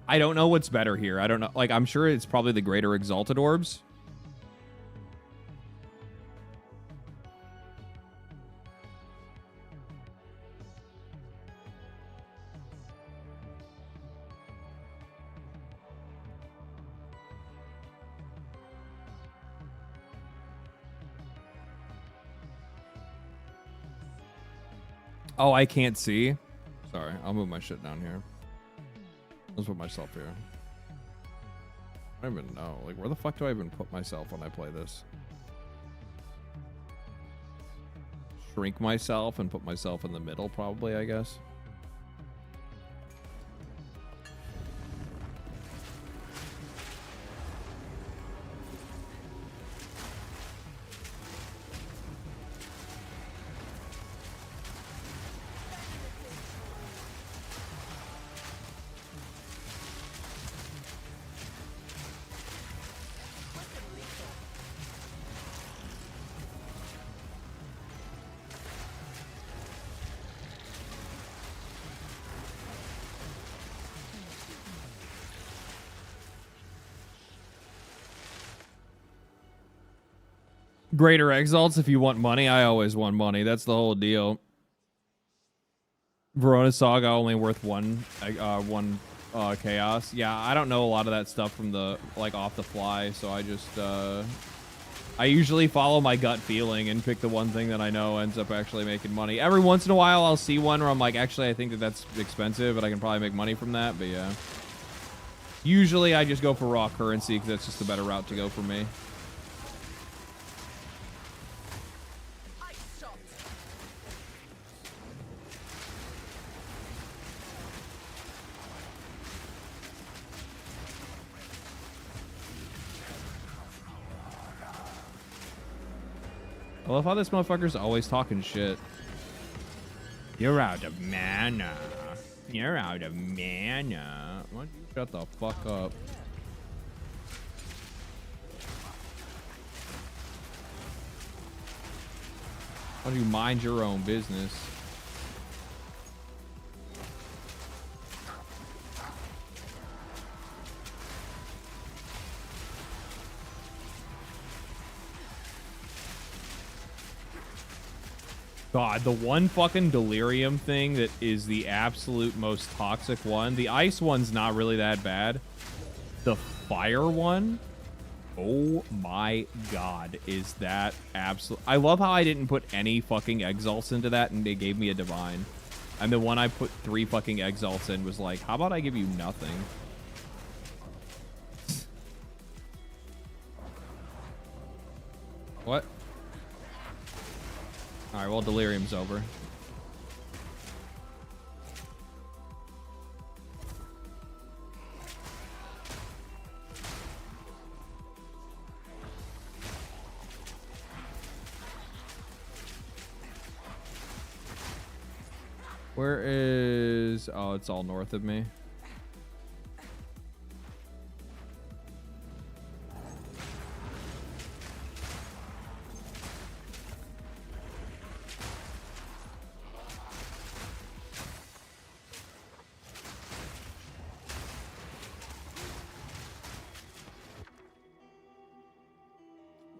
I don't know what's better here. I don't know. Like, I'm sure it's probably the greater exalted orbs. Oh, I can't see. Sorry, I'll move my shit down here. Let's put myself here. I don't even know. Like, where the fuck do I even put myself when I play this? Shrink myself and put myself in the middle, probably, I guess. Greater exalts if you want money. I always want money. That's the whole deal. Verona Saga only worth one chaos. Yeah, I don't know a lot of that stuff from the like off the fly, so I just I usually follow my gut feeling and pick the one thing that I know ends up actually making money. Every once in a while I'll see one where I'm like, actually I think that that's expensive, but I can probably make money from that. But yeah, usually I just go for raw currency because that's just a better route to go for me. I love how this motherfucker's always talking shit. You're out of mana. You're out of mana. Why don't you shut the fuck up? Why don't you mind your own business? God, the one fucking delirium thing that is the absolute most toxic one. The ice one's not really that bad. The fire one, oh my God, is that absolute. I love how I didn't put any fucking exalts into that and they gave me a divine. And the one I put 3 fucking exalts in was like, how about I give you nothing? What? All right, well, delirium's over. Where is... Oh, it's all north of me.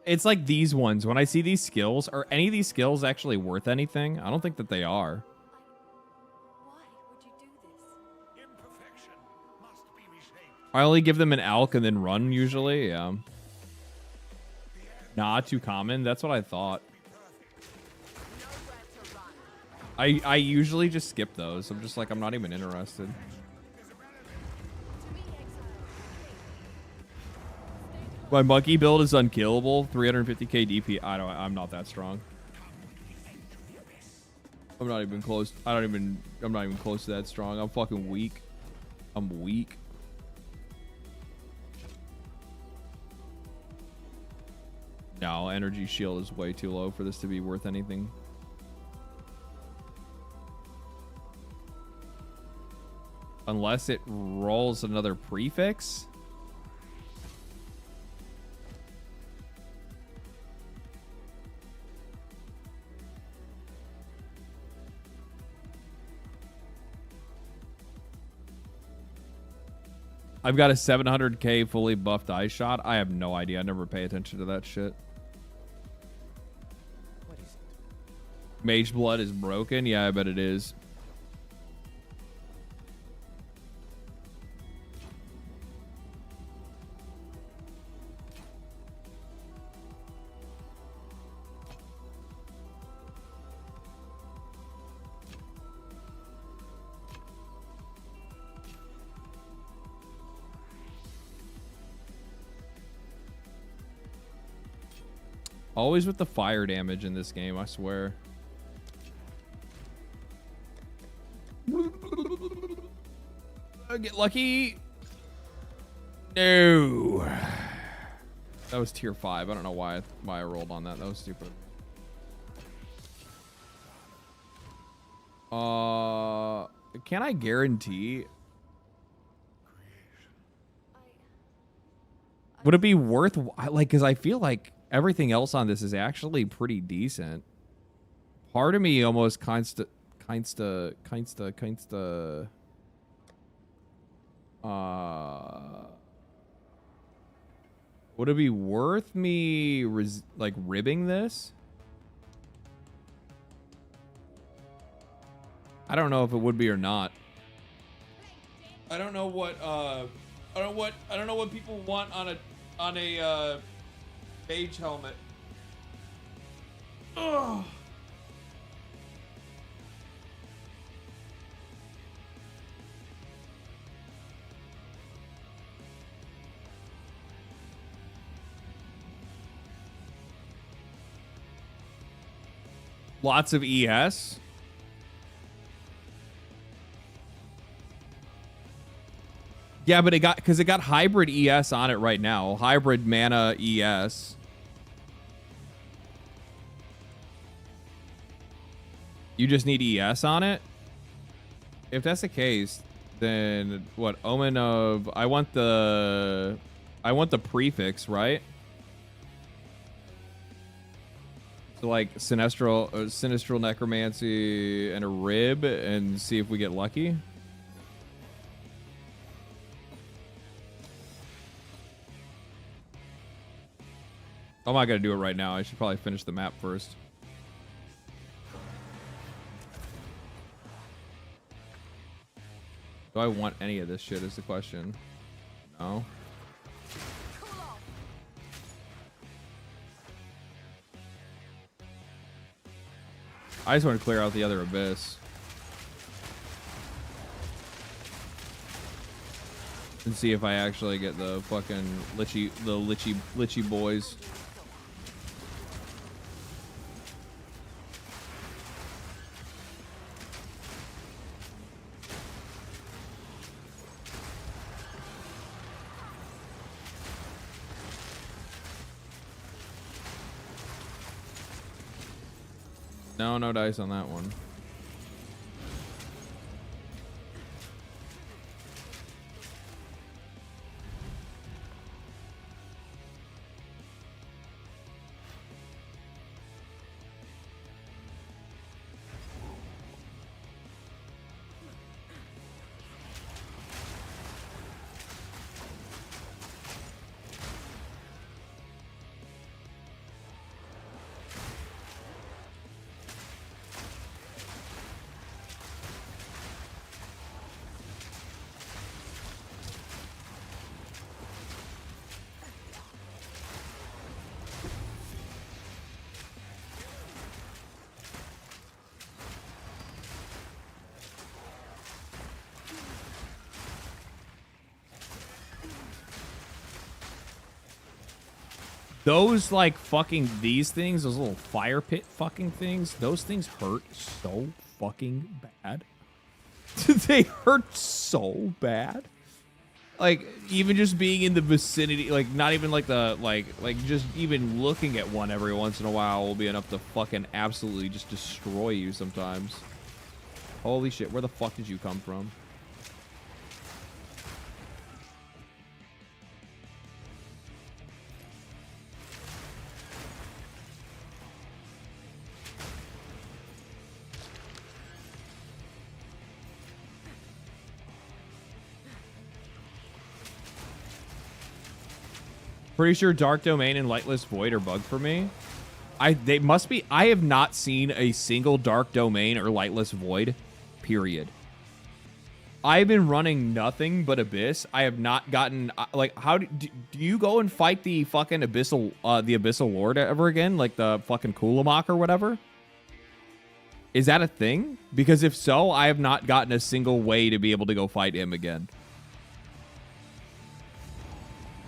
It's like these ones. When I see these skills, are any of these skills actually worth anything? I don't think that they are. Why would you do this? Imperfection must be reshaped. I only give them an alk and then run usually. Yeah. Nah, too common. That's what I thought. Nowhere to run. I usually just skip those. I'm just like, I'm not even interested. To me, Exile. My monkey build is unkillable. 350k DP. I'm not that strong. I'm not even close. I'm not even close to that strong. I'm fucking weak. I'm weak. No, energy shield is way too low for this to be worth anything. Unless it rolls another prefix. I've got a 700k fully buffed ice shot. I have no idea. I never pay attention to that shit. Mage blood is broken. Yeah, I bet it is. Always with the fire damage in this game, I swear. Get lucky. No. That was tier 5. I don't know why I rolled on that. That was stupid. Can I guarantee? Would it be worth, like, because I feel like everything else on this is actually pretty decent. Part of me almost would it be worth me like ribbing this? I don't know if it would be or not. I don't know what I don't know what people want on a mage helmet. Ugh. Lots of ES. Yeah, but it got hybrid ES on it right now. Hybrid mana ES. You just need ES on it? If that's the case, then what? Omen of I want the prefix, right? So like Sinistral Necromancy and a rib and see if we get lucky. I'm not gonna do it right now. I should probably finish the map first. Do I want any of this shit is the question. No. I just want to clear out the other abyss. And see if I actually get the fucking lichy boys. No dice on that one. Those like fucking these things, those little fire pit fucking things, those things hurt so fucking bad. They hurt so bad. Like even just being in the vicinity, like not even like the like just even looking at one every once in a while will be enough to fucking absolutely just destroy you sometimes. Holy shit, where the fuck did you come from? Pretty sure Dark Domain and Lightless Void are bugged for me. They must be. I have not seen a single Dark Domain or Lightless Void, period. I've been running nothing but Abyss. I have not gotten, like, how do you go and fight the fucking Abyssal Lord ever again? Like the fucking Kulamok or whatever? Is that a thing? Because if so, I have not gotten a single way to be able to go fight him again.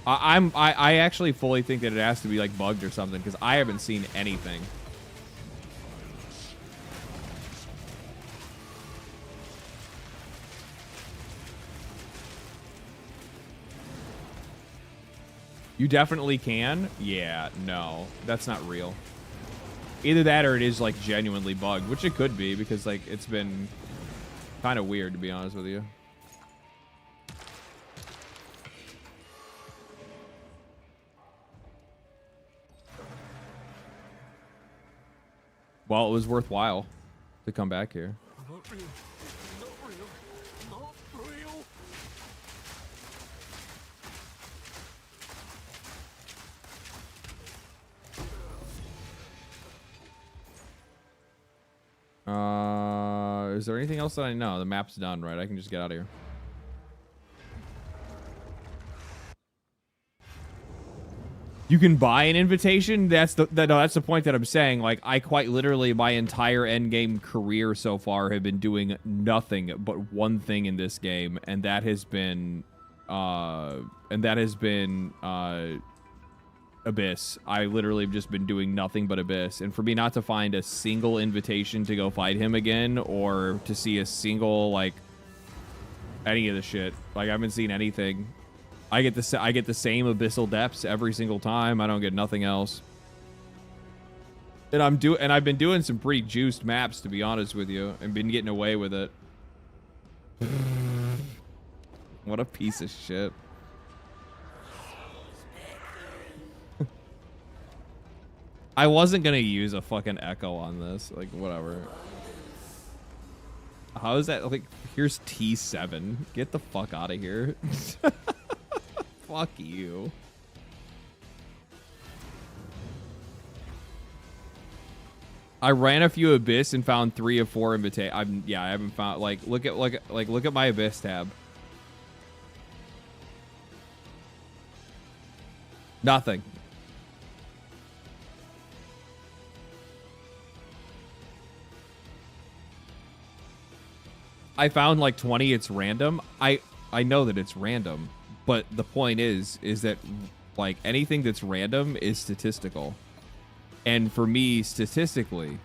I actually fully think that it has to be like bugged or something because I haven't seen anything. You definitely can? Yeah, no, that's not real. Either that or it is like genuinely bugged, which it could be because like it's been kind of weird to be honest with you. Well, it was worthwhile to come back here. Not real. Not real. Not real. Is there anything else that I know? The map's done, right? I can just get out of here. You can buy an invitation. That's the point that I'm saying. Like, I quite literally my entire endgame career so far have been doing nothing but one thing in this game, and that has been Abyss. I literally have just been doing nothing but Abyss, and for me not to find a single invitation to go fight him again or to see a single like any of the shit, like I haven't seen anything. I get the same abyssal depths every single time. I don't get nothing else. And I've been doing some pretty juiced maps to be honest with you, and been getting away with it. What a piece of shit. I wasn't gonna use a fucking echo on this. Like, whatever. How is that? Like, here's T7. Get the fuck out of here. Fuck you. I ran a few Abyss and found 3 of 4 invitations. I haven't found look at my Abyss tab. Nothing. I found like 20. It's random. I know that it's random, but the point is that like anything that's random is statistical. And for me, statistically,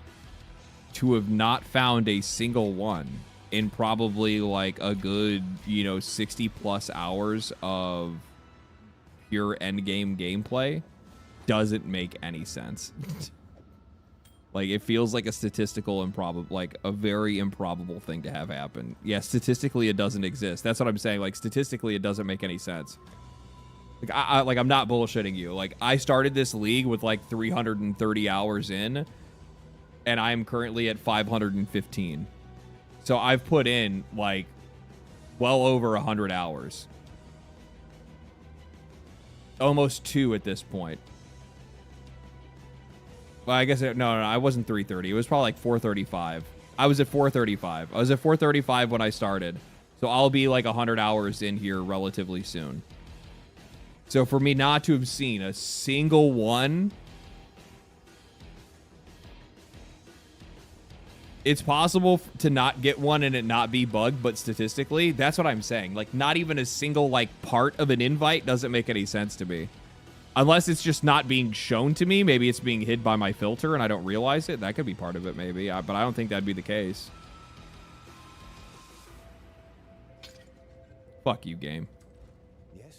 to have not found a single one in probably like a good, 60 plus hours of pure endgame gameplay doesn't make any sense. Like, it feels like a statistical improbable, like a very improbable thing to have happen. Yeah, statistically it doesn't exist. That's what I'm saying. Like, statistically it doesn't make any sense. Like, I'm not bullshitting you. Like, I started this league with like 330 hours in, and I'm currently at 515. So I've put in like well over 100 hours. Almost 2 at this point. Well, I guess no, I wasn't 330. It was probably like 435. I was at 435. I was at 435 when I started. So I'll be like 100 hours in here relatively soon. So for me not to have seen a single one, it's possible to not get one and it not be bugged, but statistically, that's what I'm saying. Like, not even a single like part of an invite doesn't make any sense to me. Unless it's just not being shown to me. Maybe it's being hid by my filter and I don't realize it. That could be part of it, maybe. But I don't think that'd be the case. Fuck you, game. Yes.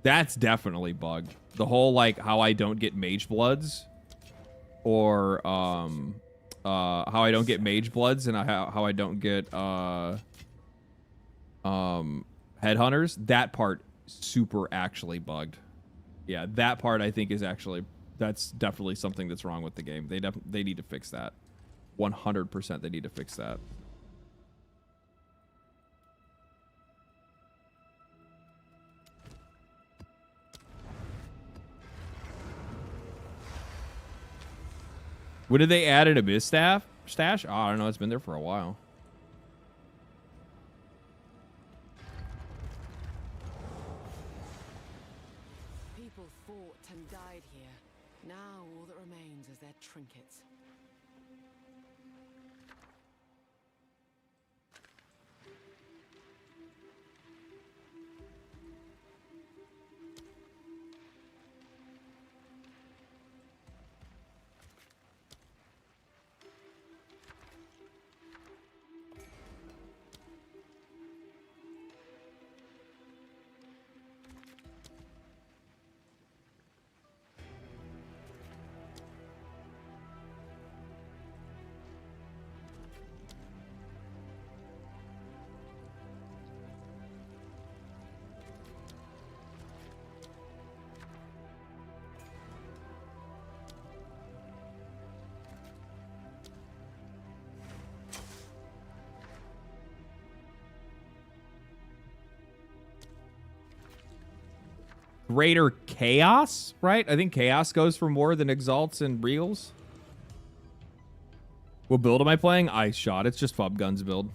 That's definitely bugged. The whole, like, how I don't get Mage Bloods. Or, how I don't get Mage Bloods and how I don't get, Headhunters. That part, super actually bugged. Yeah, that part I think is actually, that's definitely something that's wrong with the game. They need to fix that. 100% they need to fix that. When did they add an Abyss stash? Oh, I don't know. It's been there for a while. People fought and died here. Now all that remains is their trinkets. Greater Chaos, right? I think Chaos goes for more than Exalts and Regals. What build am I playing? Ice Shot. It's just Fub Guns build.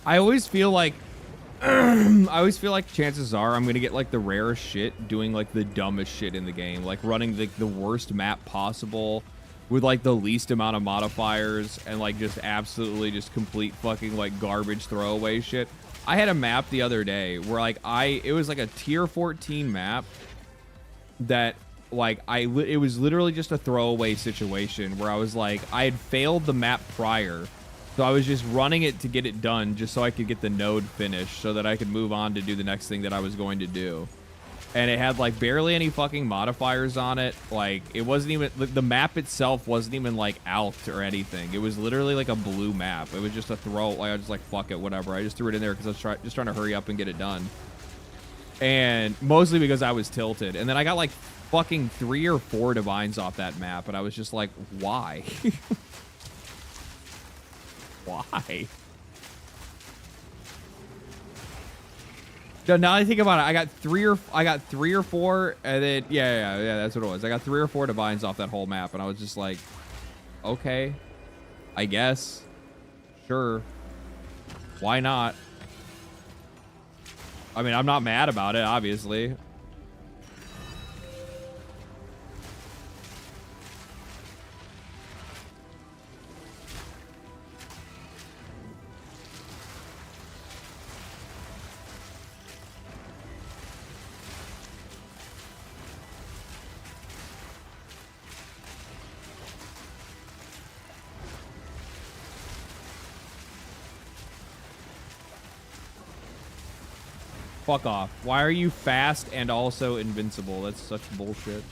I always feel like chances are I'm gonna get like the rarest shit doing like the dumbest shit in the game, like running the worst map possible with like the least amount of modifiers and like just absolutely just complete fucking like garbage throwaway shit. I had a map the other day where like it was like a tier 14 map that like it was literally just a throwaway situation where I was like, I had failed the map prior. So I was just running it to get it done just so I could get the node finished so that I could move on to do the next thing that I was going to do. And it had like barely any fucking modifiers on it. Like it wasn't even, the map itself wasn't even like out or anything. It was literally like a blue map. It was just a throw. Like I was just like, fuck it, whatever. I just threw it in there because I was just trying to hurry up and get it done. And mostly because I was tilted. And then I got like fucking 3 or 4 divines off that map. And I was just like, why? Why? No, now I think about it, I got three or four, and then yeah, that's what it was. I got 3 or 4 divines off that whole map, and I was just like, okay, I guess, sure, why not? I mean, I'm not mad about it, obviously. Fuck off. Why are you fast and also invincible? That's such bullshit.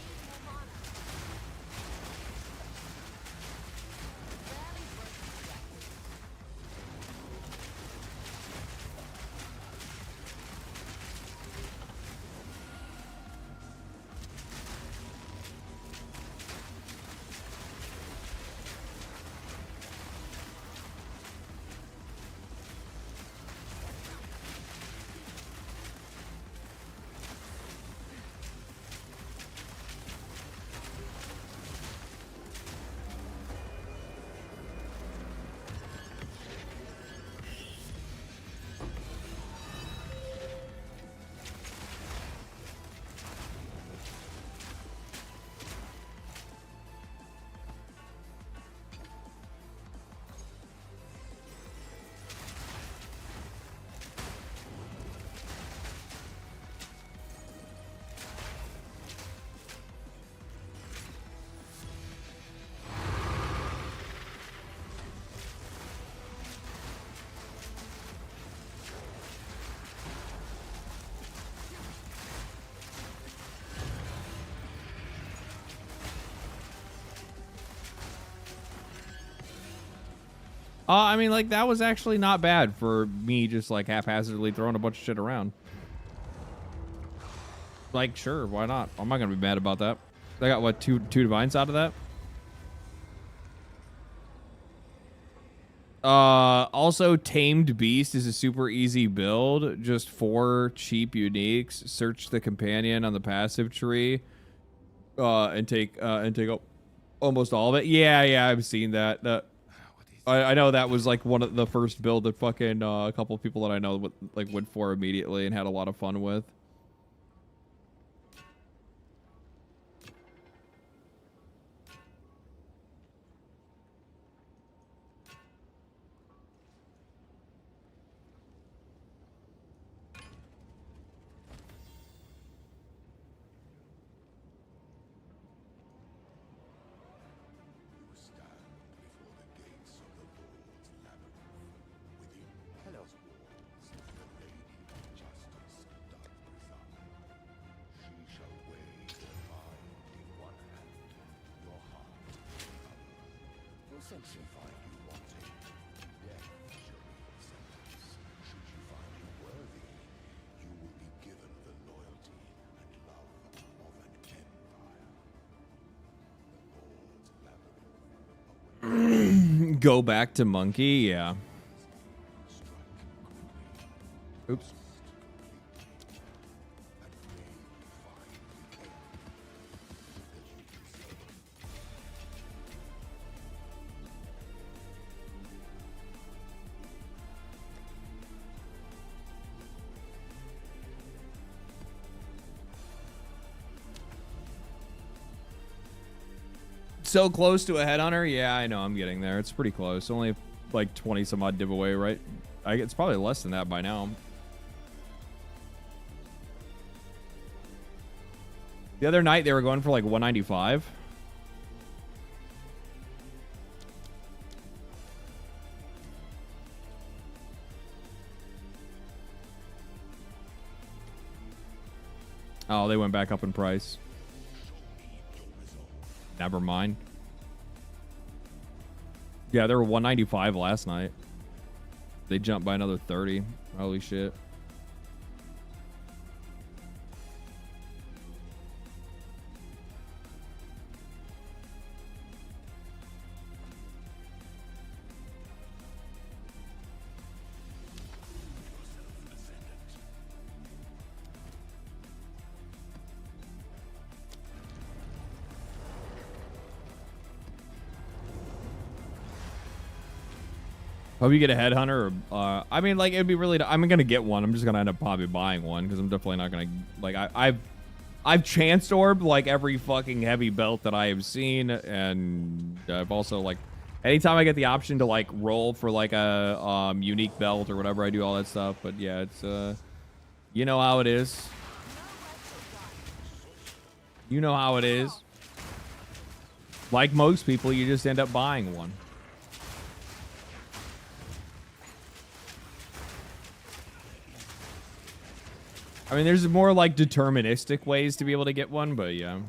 I mean, like, that was actually not bad for me just, like, haphazardly throwing a bunch of shit around. Like, sure, why not? I'm not going to be mad about that. I got, what, two divines out of that? Also, Tamed Beast is a super easy build. Just 4 cheap uniques. Search the companion on the passive tree. And take almost all of it. Yeah, I've seen that. I know that was like one of the first build that fucking a couple of people that I know went for immediately and had a lot of fun with. Go back to Monkey, yeah. Oops. So close to a headhunter? Yeah, I know, I'm getting there. It's pretty close. Only like 20 some odd div away, right? It's probably less than that by now. The other night they were going for like 195. Oh, they went back up in price. Never mind. Yeah, they were 195 last night. They jumped by another 30. Holy shit. Hope you get a headhunter. Or, I mean, like, it'd be really. I'm gonna get one. I'm just gonna end up probably buying one because I'm definitely not gonna like. I've chanced orbed like every fucking heavy belt that I have seen, and I've also like, anytime I get the option to like roll for like a unique belt or whatever, I do all that stuff. But yeah, it's you know how it is. You know how it is. Like most people, you just end up buying one. I mean, there's more like deterministic ways to be able to get one, but yeah.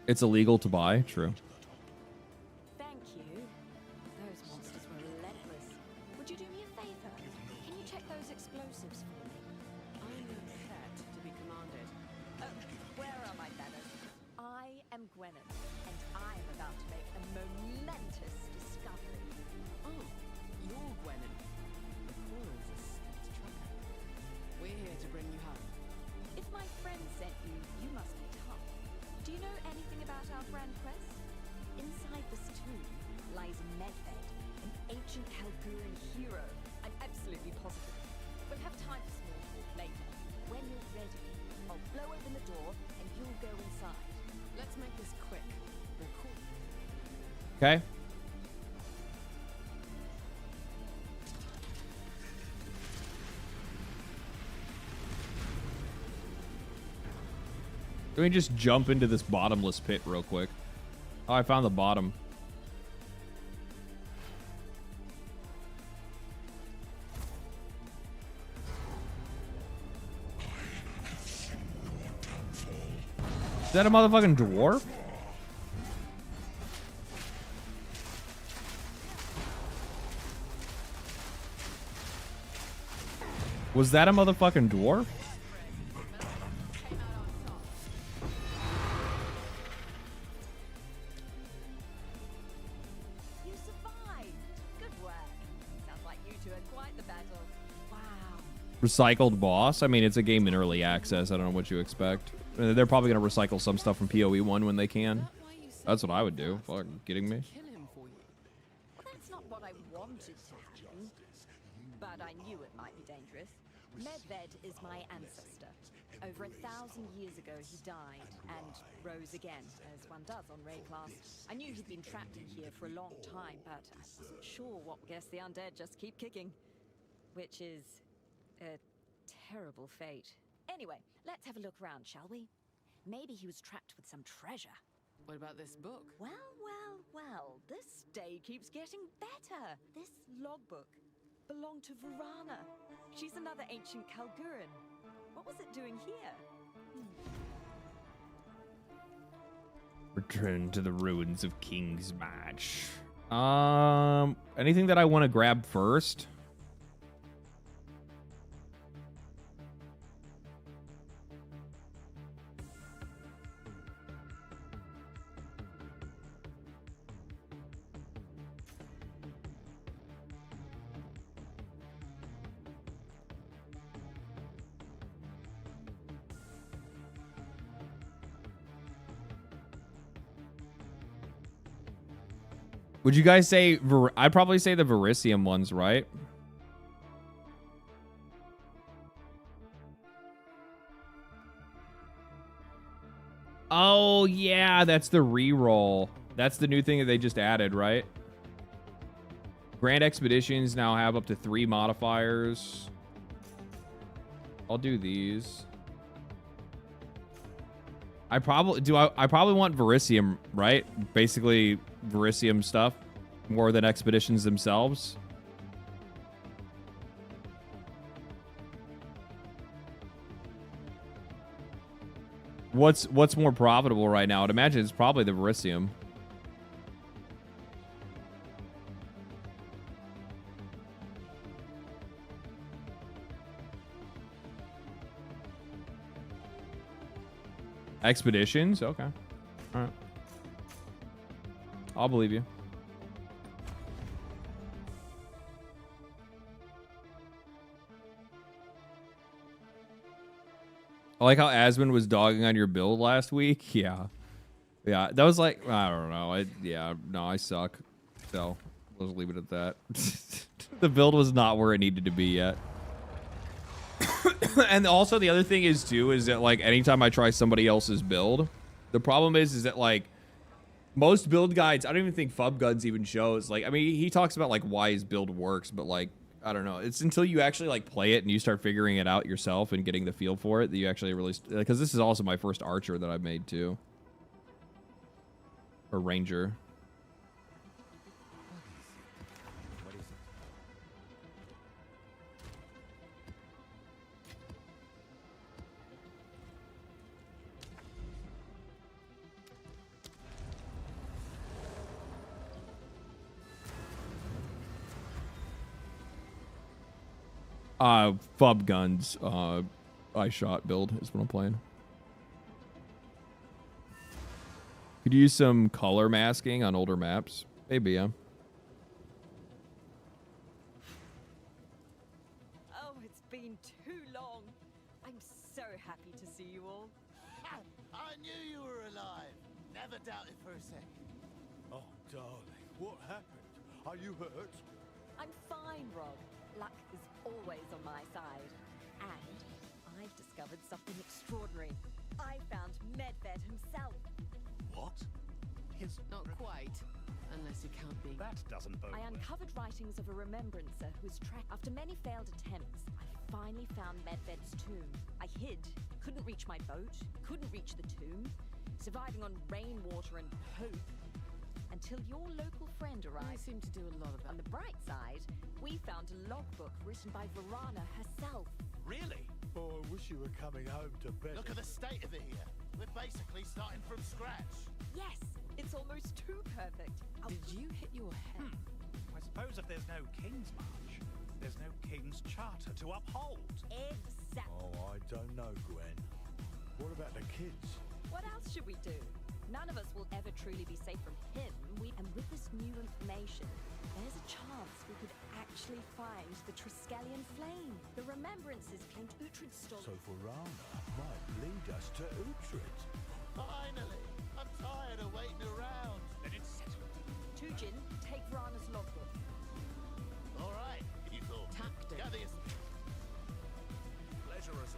It's illegal to buy, true. Thank you. Those monsters were relentless. Would you do me a favor? Can you check those explosives for me? I'm your pet to be commanded. Oh, where are my manners? I am Gwennon, and I'm about to make a momentous discovery. Oh, you're Gwennon. The Coil's a state tracker. We're here to bring you home. If my friend sent you, you must be tough. Do you know anything about our grand quest? Inside this tomb lies Medved, an ancient Kalguran hero. I'm absolutely positive. We'll have time for small talk later. When you're ready, I'll blow open the door and you'll go inside. Let's make this quick. We're cool. Okay. Let me just jump into this bottomless pit real quick. Oh, I found the bottom. Is that a motherfucking dwarf? Was that a motherfucking dwarf? You survived. Good work. Sounds like you two had quite the battle. Wow. Recycled boss? I mean, it's a game in early access. I don't know what you expect. They're probably going to recycle some stuff from PoE1 when they can. That's what I would do. Fucking kidding me? Kill him for you. That's not what I wanted to happen. But I knew it might be dangerous. Medved is my ancestor. Over 1,000 years ago, he died and rose again, as one does on Ray class. I knew he'd been trapped in here for a long time, but I wasn't sure what guess the undead just keep kicking. Which is a terrible fate. Anyway, let's have a look around, shall we? Maybe he was trapped with some treasure. What about this book? Well, this day keeps getting better. This logbook belonged to Varana. She's another ancient Kalgurin. What was it doing here? Return to the ruins of King's Match. Anything that I want to grab first? Would you guys say... I'd probably say the Verisium ones, right? Oh, yeah. That's the reroll. That's the new thing that they just added, right? Grand Expeditions now have up to 3 modifiers. I'll do these. I probably want Verisium, right? Basically Verisium stuff more than expeditions themselves. What's more profitable right now? I'd imagine it's probably the Verisium. Expeditions? Okay. All right. I'll believe you. I like how Asmund was dogging on your build last week. Yeah. Yeah. That was like, I don't know. I suck. So, let's leave it at that. The build was not where it needed to be yet. And also the other thing is too is that like anytime I try somebody else's build, the problem is that like most build guides, I don't even think Fub Guns even shows, like, I mean, he talks about like why his build works, but like, I don't know, it's until you actually like play it and you start figuring it out yourself and getting the feel for it that you actually really, because this is also my first archer that I've made too, or ranger. Fub Guns, I shot build is what I'm playing. Could use some color masking on older maps. Maybe, yeah. Oh, it's been too long. I'm so happy to see you all. I knew you were alive. Never doubted for a second. Oh, darling, what happened? Are you hurt? I'm fine, Rob. Luck is always on my side. And I've discovered something extraordinary. I found Medved himself. What? His... Not quite. Unless you count being... That doesn't bode I well. uncovered writings of a remembrancer who was trapped. After many failed attempts, I finally found Medved's tomb. I hid, couldn't reach my boat, couldn't reach the tomb, surviving on rainwater and hope. Until your local friend I arrived. seem to do a lot of that. On the bright side, we found a logbook written by Varana herself. Really? Oh, I wish you were coming home to bed. Look at the state of it here. We're basically starting from scratch. Yes, it's almost too perfect. Did you hit your head? I suppose if there's no King's March, there's no King's Charter to uphold. Exactly. Oh, I don't know, Gwen. What about the kids? What else should we do? None of us will ever truly be safe from him. And with this new information, there's a chance we could actually find the Triskelion flame. The remembrances claimed Uhtred stole. So Varana might lead us to Uhtred. Finally! I'm tired of waiting around. Then it's settled. Tujin, take Vrana's logbook. All right, you thought. Tactic. Gather your... Pleasure as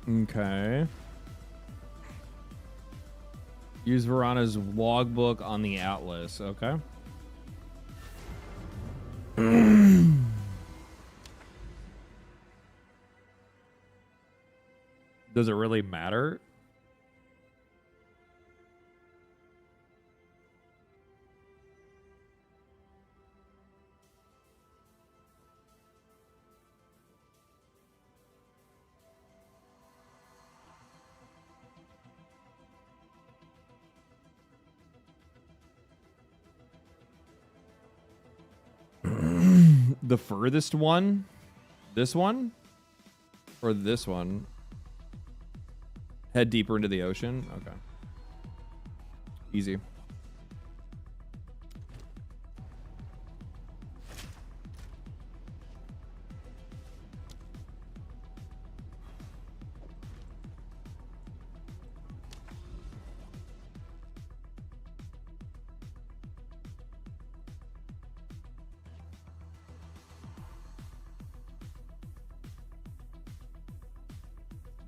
always. Okay. Use Varana's logbook on the Atlas. Okay. Does it really matter? The furthest one? This one? Or this one? Head deeper into the ocean? Okay. Easy.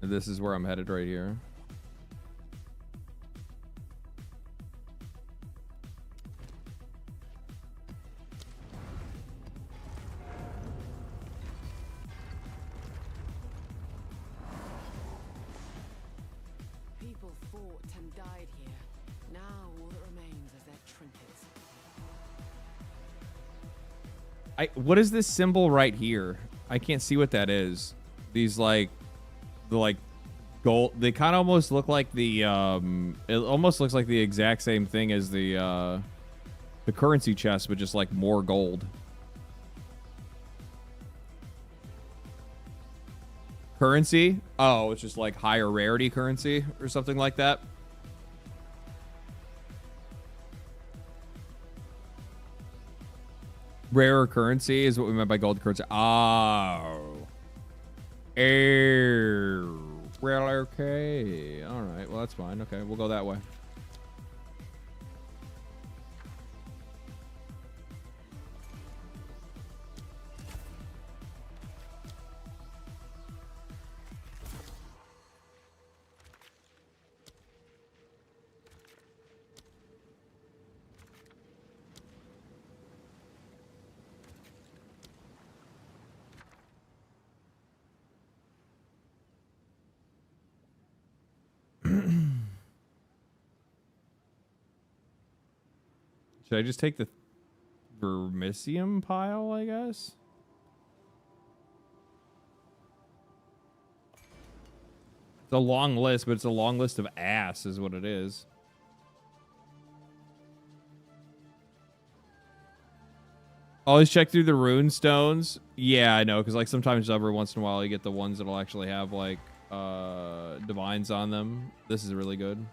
This is where I'm headed right here. People fought and died here. Now all that remains is their trinkets. What is this symbol right here? I can't see what that is. These like gold, they kind of almost look like the it almost looks like the exact same thing as the currency chest, but just like more gold. Currency? Oh, it's just like higher rarity currency or something like that. Rarer currency is what we meant by gold currency. Oh. Well, okay. All right. Well, that's fine. Okay, we'll go that way. Should I just take the Vermisium pile, I guess? It's a long list, but it's a long list of ass is what it is. Always check through the rune stones. Yeah, I know, because like sometimes every once in a while you get the ones that'll actually have like divines on them. This is really good.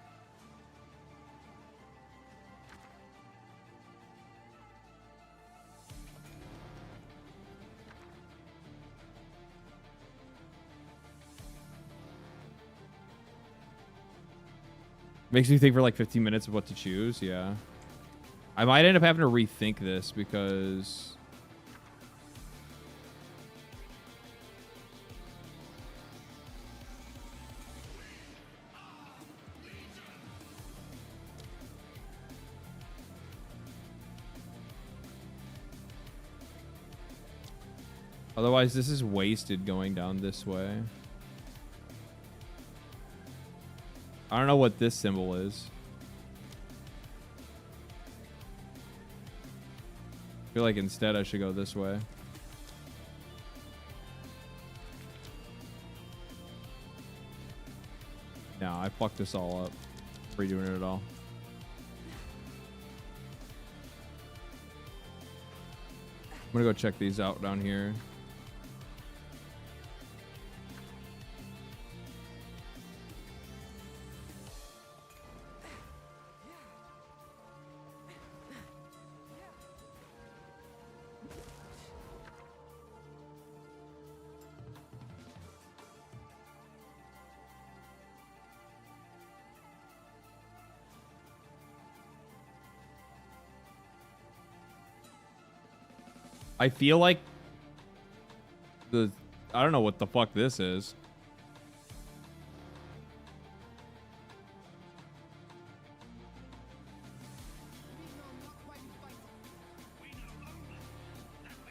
Makes me think for like 15 minutes of what to choose. Yeah. I might end up having to rethink this because... Otherwise, this is wasted going down this way. I don't know what this symbol is. I feel like instead I should go this way. fuck this all up. Redoing it all. I'm gonna go check these out down here. I feel like I don't know what the fuck this is.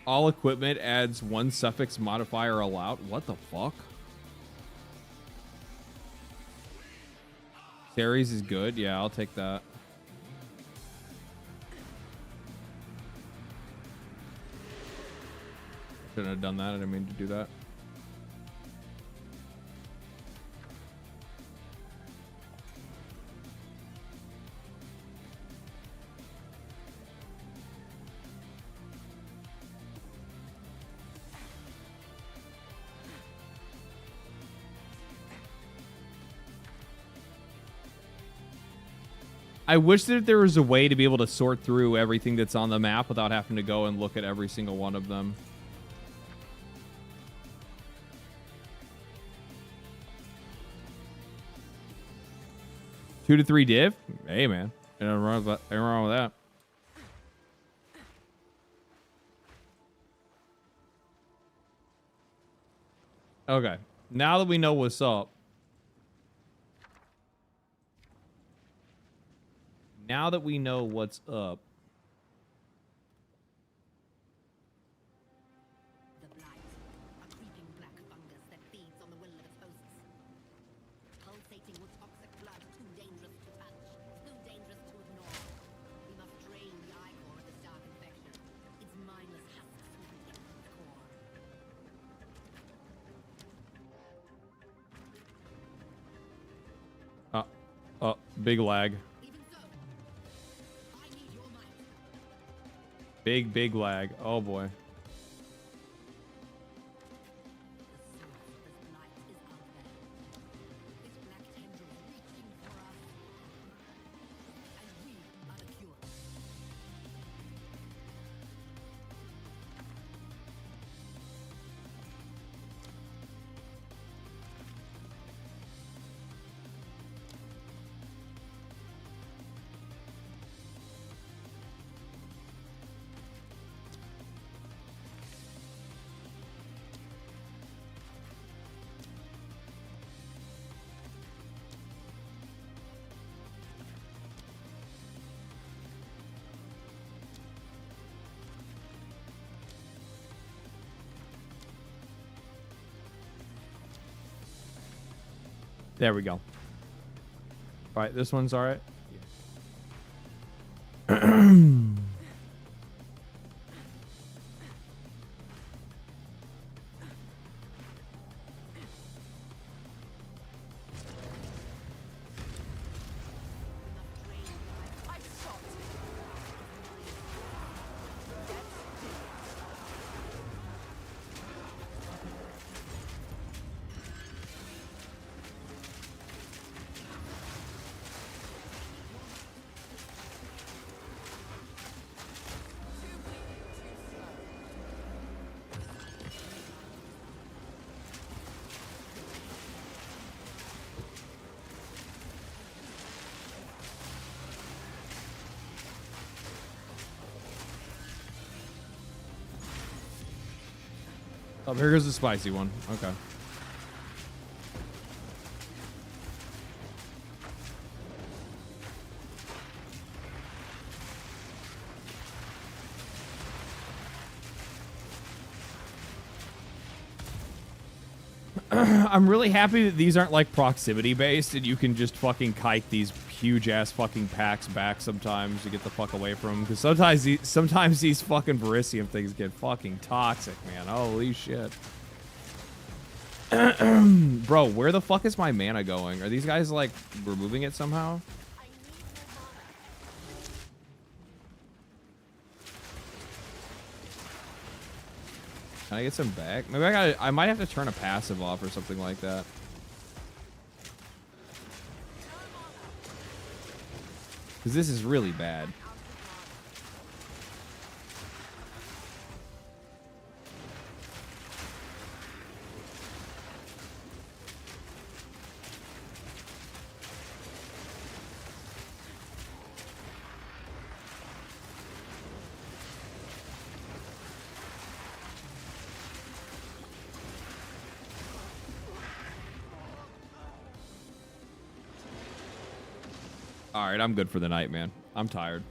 All equipment adds 1 suffix modifier allowed. What the fuck? Series is good. Yeah, I'll take that. Shouldn't have done that. I didn't mean to do that. I wish that there was a way to be able to sort through everything that's on the map without having to go and look at every single one of them. Two to 3 div? Hey, man. Ain't nothing wrong with that. Ain't wrong with that. Okay. Now that we know what's up. Now that we know what's up. The blight, a creeping black fungus that feeds on the will of its hosts. Pulsating with toxic blood, too dangerous to touch, too dangerous to ignore. We must drain the ichor of this dark infection. Its mindless husks sweeping into its core. Big lag. Big lag. Oh boy. There we go. All right, this one's all right. Oh, here goes the spicy one. Okay. I'm really happy that these aren't like proximity based and you can just fucking kite these huge ass fucking packs back sometimes to get the fuck away from them, because sometimes these fucking Verisium things get fucking toxic, man. Holy shit. Bro, where the fuck is my mana going? Are these guys like removing it somehow? Can I get some back? Maybe I might have to turn a passive off or something like that. Because this is really bad. All right, I'm good for the night, man. I'm tired.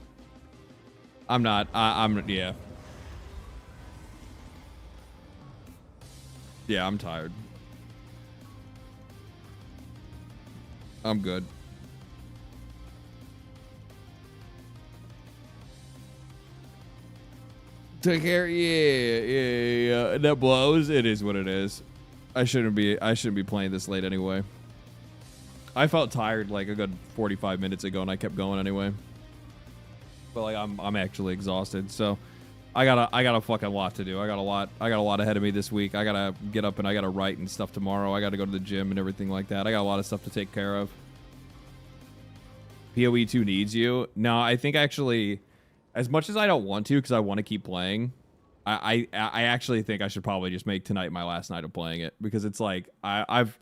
I'm not. Yeah. Yeah, I'm tired. I'm good. Take care. Yeah. That blows. It is what it is. I shouldn't be playing this late anyway. I felt tired like a good 45 minutes ago, and I kept going anyway. But like I'm actually exhausted, so I got a fucking lot to do. I got a lot ahead of me this week. I gotta get up and I gotta write and stuff tomorrow. I gotta go to the gym and everything like that. I got a lot of stuff to take care of. PoE2 needs you. No, I think actually, as much as I don't want to, because I want to keep playing, I actually think I should probably just make tonight my last night of playing it, because it's like I've.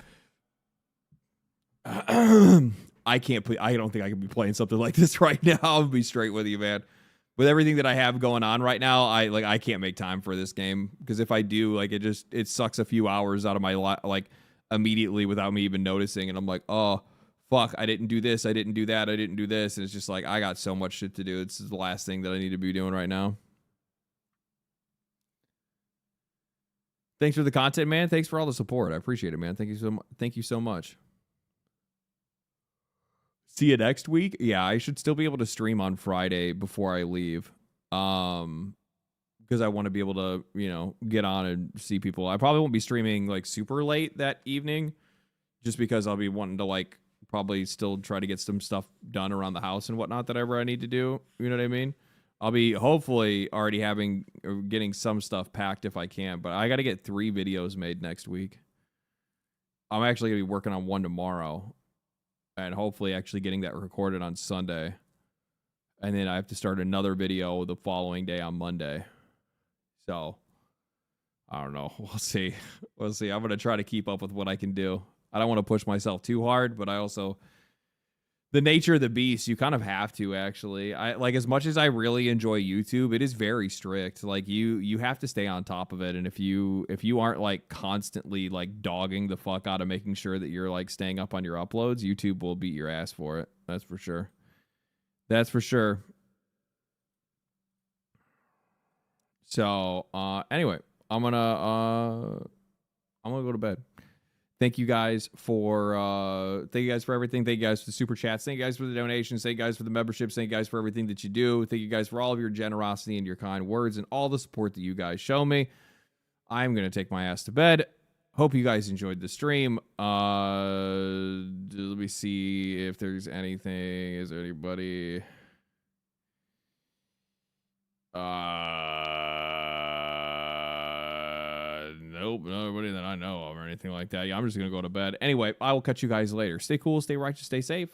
I can't play. I don't think I can be playing something like this right now. I'll be straight with you, man. With everything that I have going on right now, I can't make time for this game, because if I do, like, it sucks a few hours out of my life, like, immediately without me even noticing, and I'm like, oh fuck, I didn't do this, I didn't do that, I didn't do this, and it's just like I got so much shit to do. This is the last thing that I need to be doing right now. Thanks for the content, man. Thanks for all the support. I appreciate it, man. Thank you so much. See you next week. Yeah, I should still be able to stream on Friday before I leave. Because I want to be able to, you know, get on and see people. I probably won't be streaming like super late that evening, just because I'll be wanting to like probably still try to get some stuff done around the house and whatnot that ever I need to do. You know what I mean? I'll be hopefully already getting some stuff packed if I can, but I got to get 3 videos made next week. I'm actually going to be working on one tomorrow, and hopefully actually getting that recorded on Sunday. And then I have to start another video the following day on Monday. So, I don't know. We'll see. We'll see. I'm going to try to keep up with what I can do. I don't want to push myself too hard, but I also... The nature of the beast, you kind of have to, actually. I like, as much as I really enjoy YouTube, it is very strict. Like, you have to stay on top of it, and if you aren't like constantly like dogging the fuck out of making sure that you're like staying up on your uploads, YouTube will beat your ass for it. That's for sure. That's for sure. So, anyway, I'm gonna go to bed. Thank you guys for everything. Thank you guys for the super chats. Thank you guys for the donations. Thank you guys for the memberships. Thank you guys for everything that you do. Thank you guys for all of your generosity and your kind words and all the support that you guys show me. I'm going to take my ass to bed. Hope you guys enjoyed the stream. Let me see if there's anything. Is there anybody? Nope, nobody that I know of or anything like that. Yeah, I'm just going to go to bed. Anyway, I will catch you guys later. Stay cool, stay righteous, stay safe.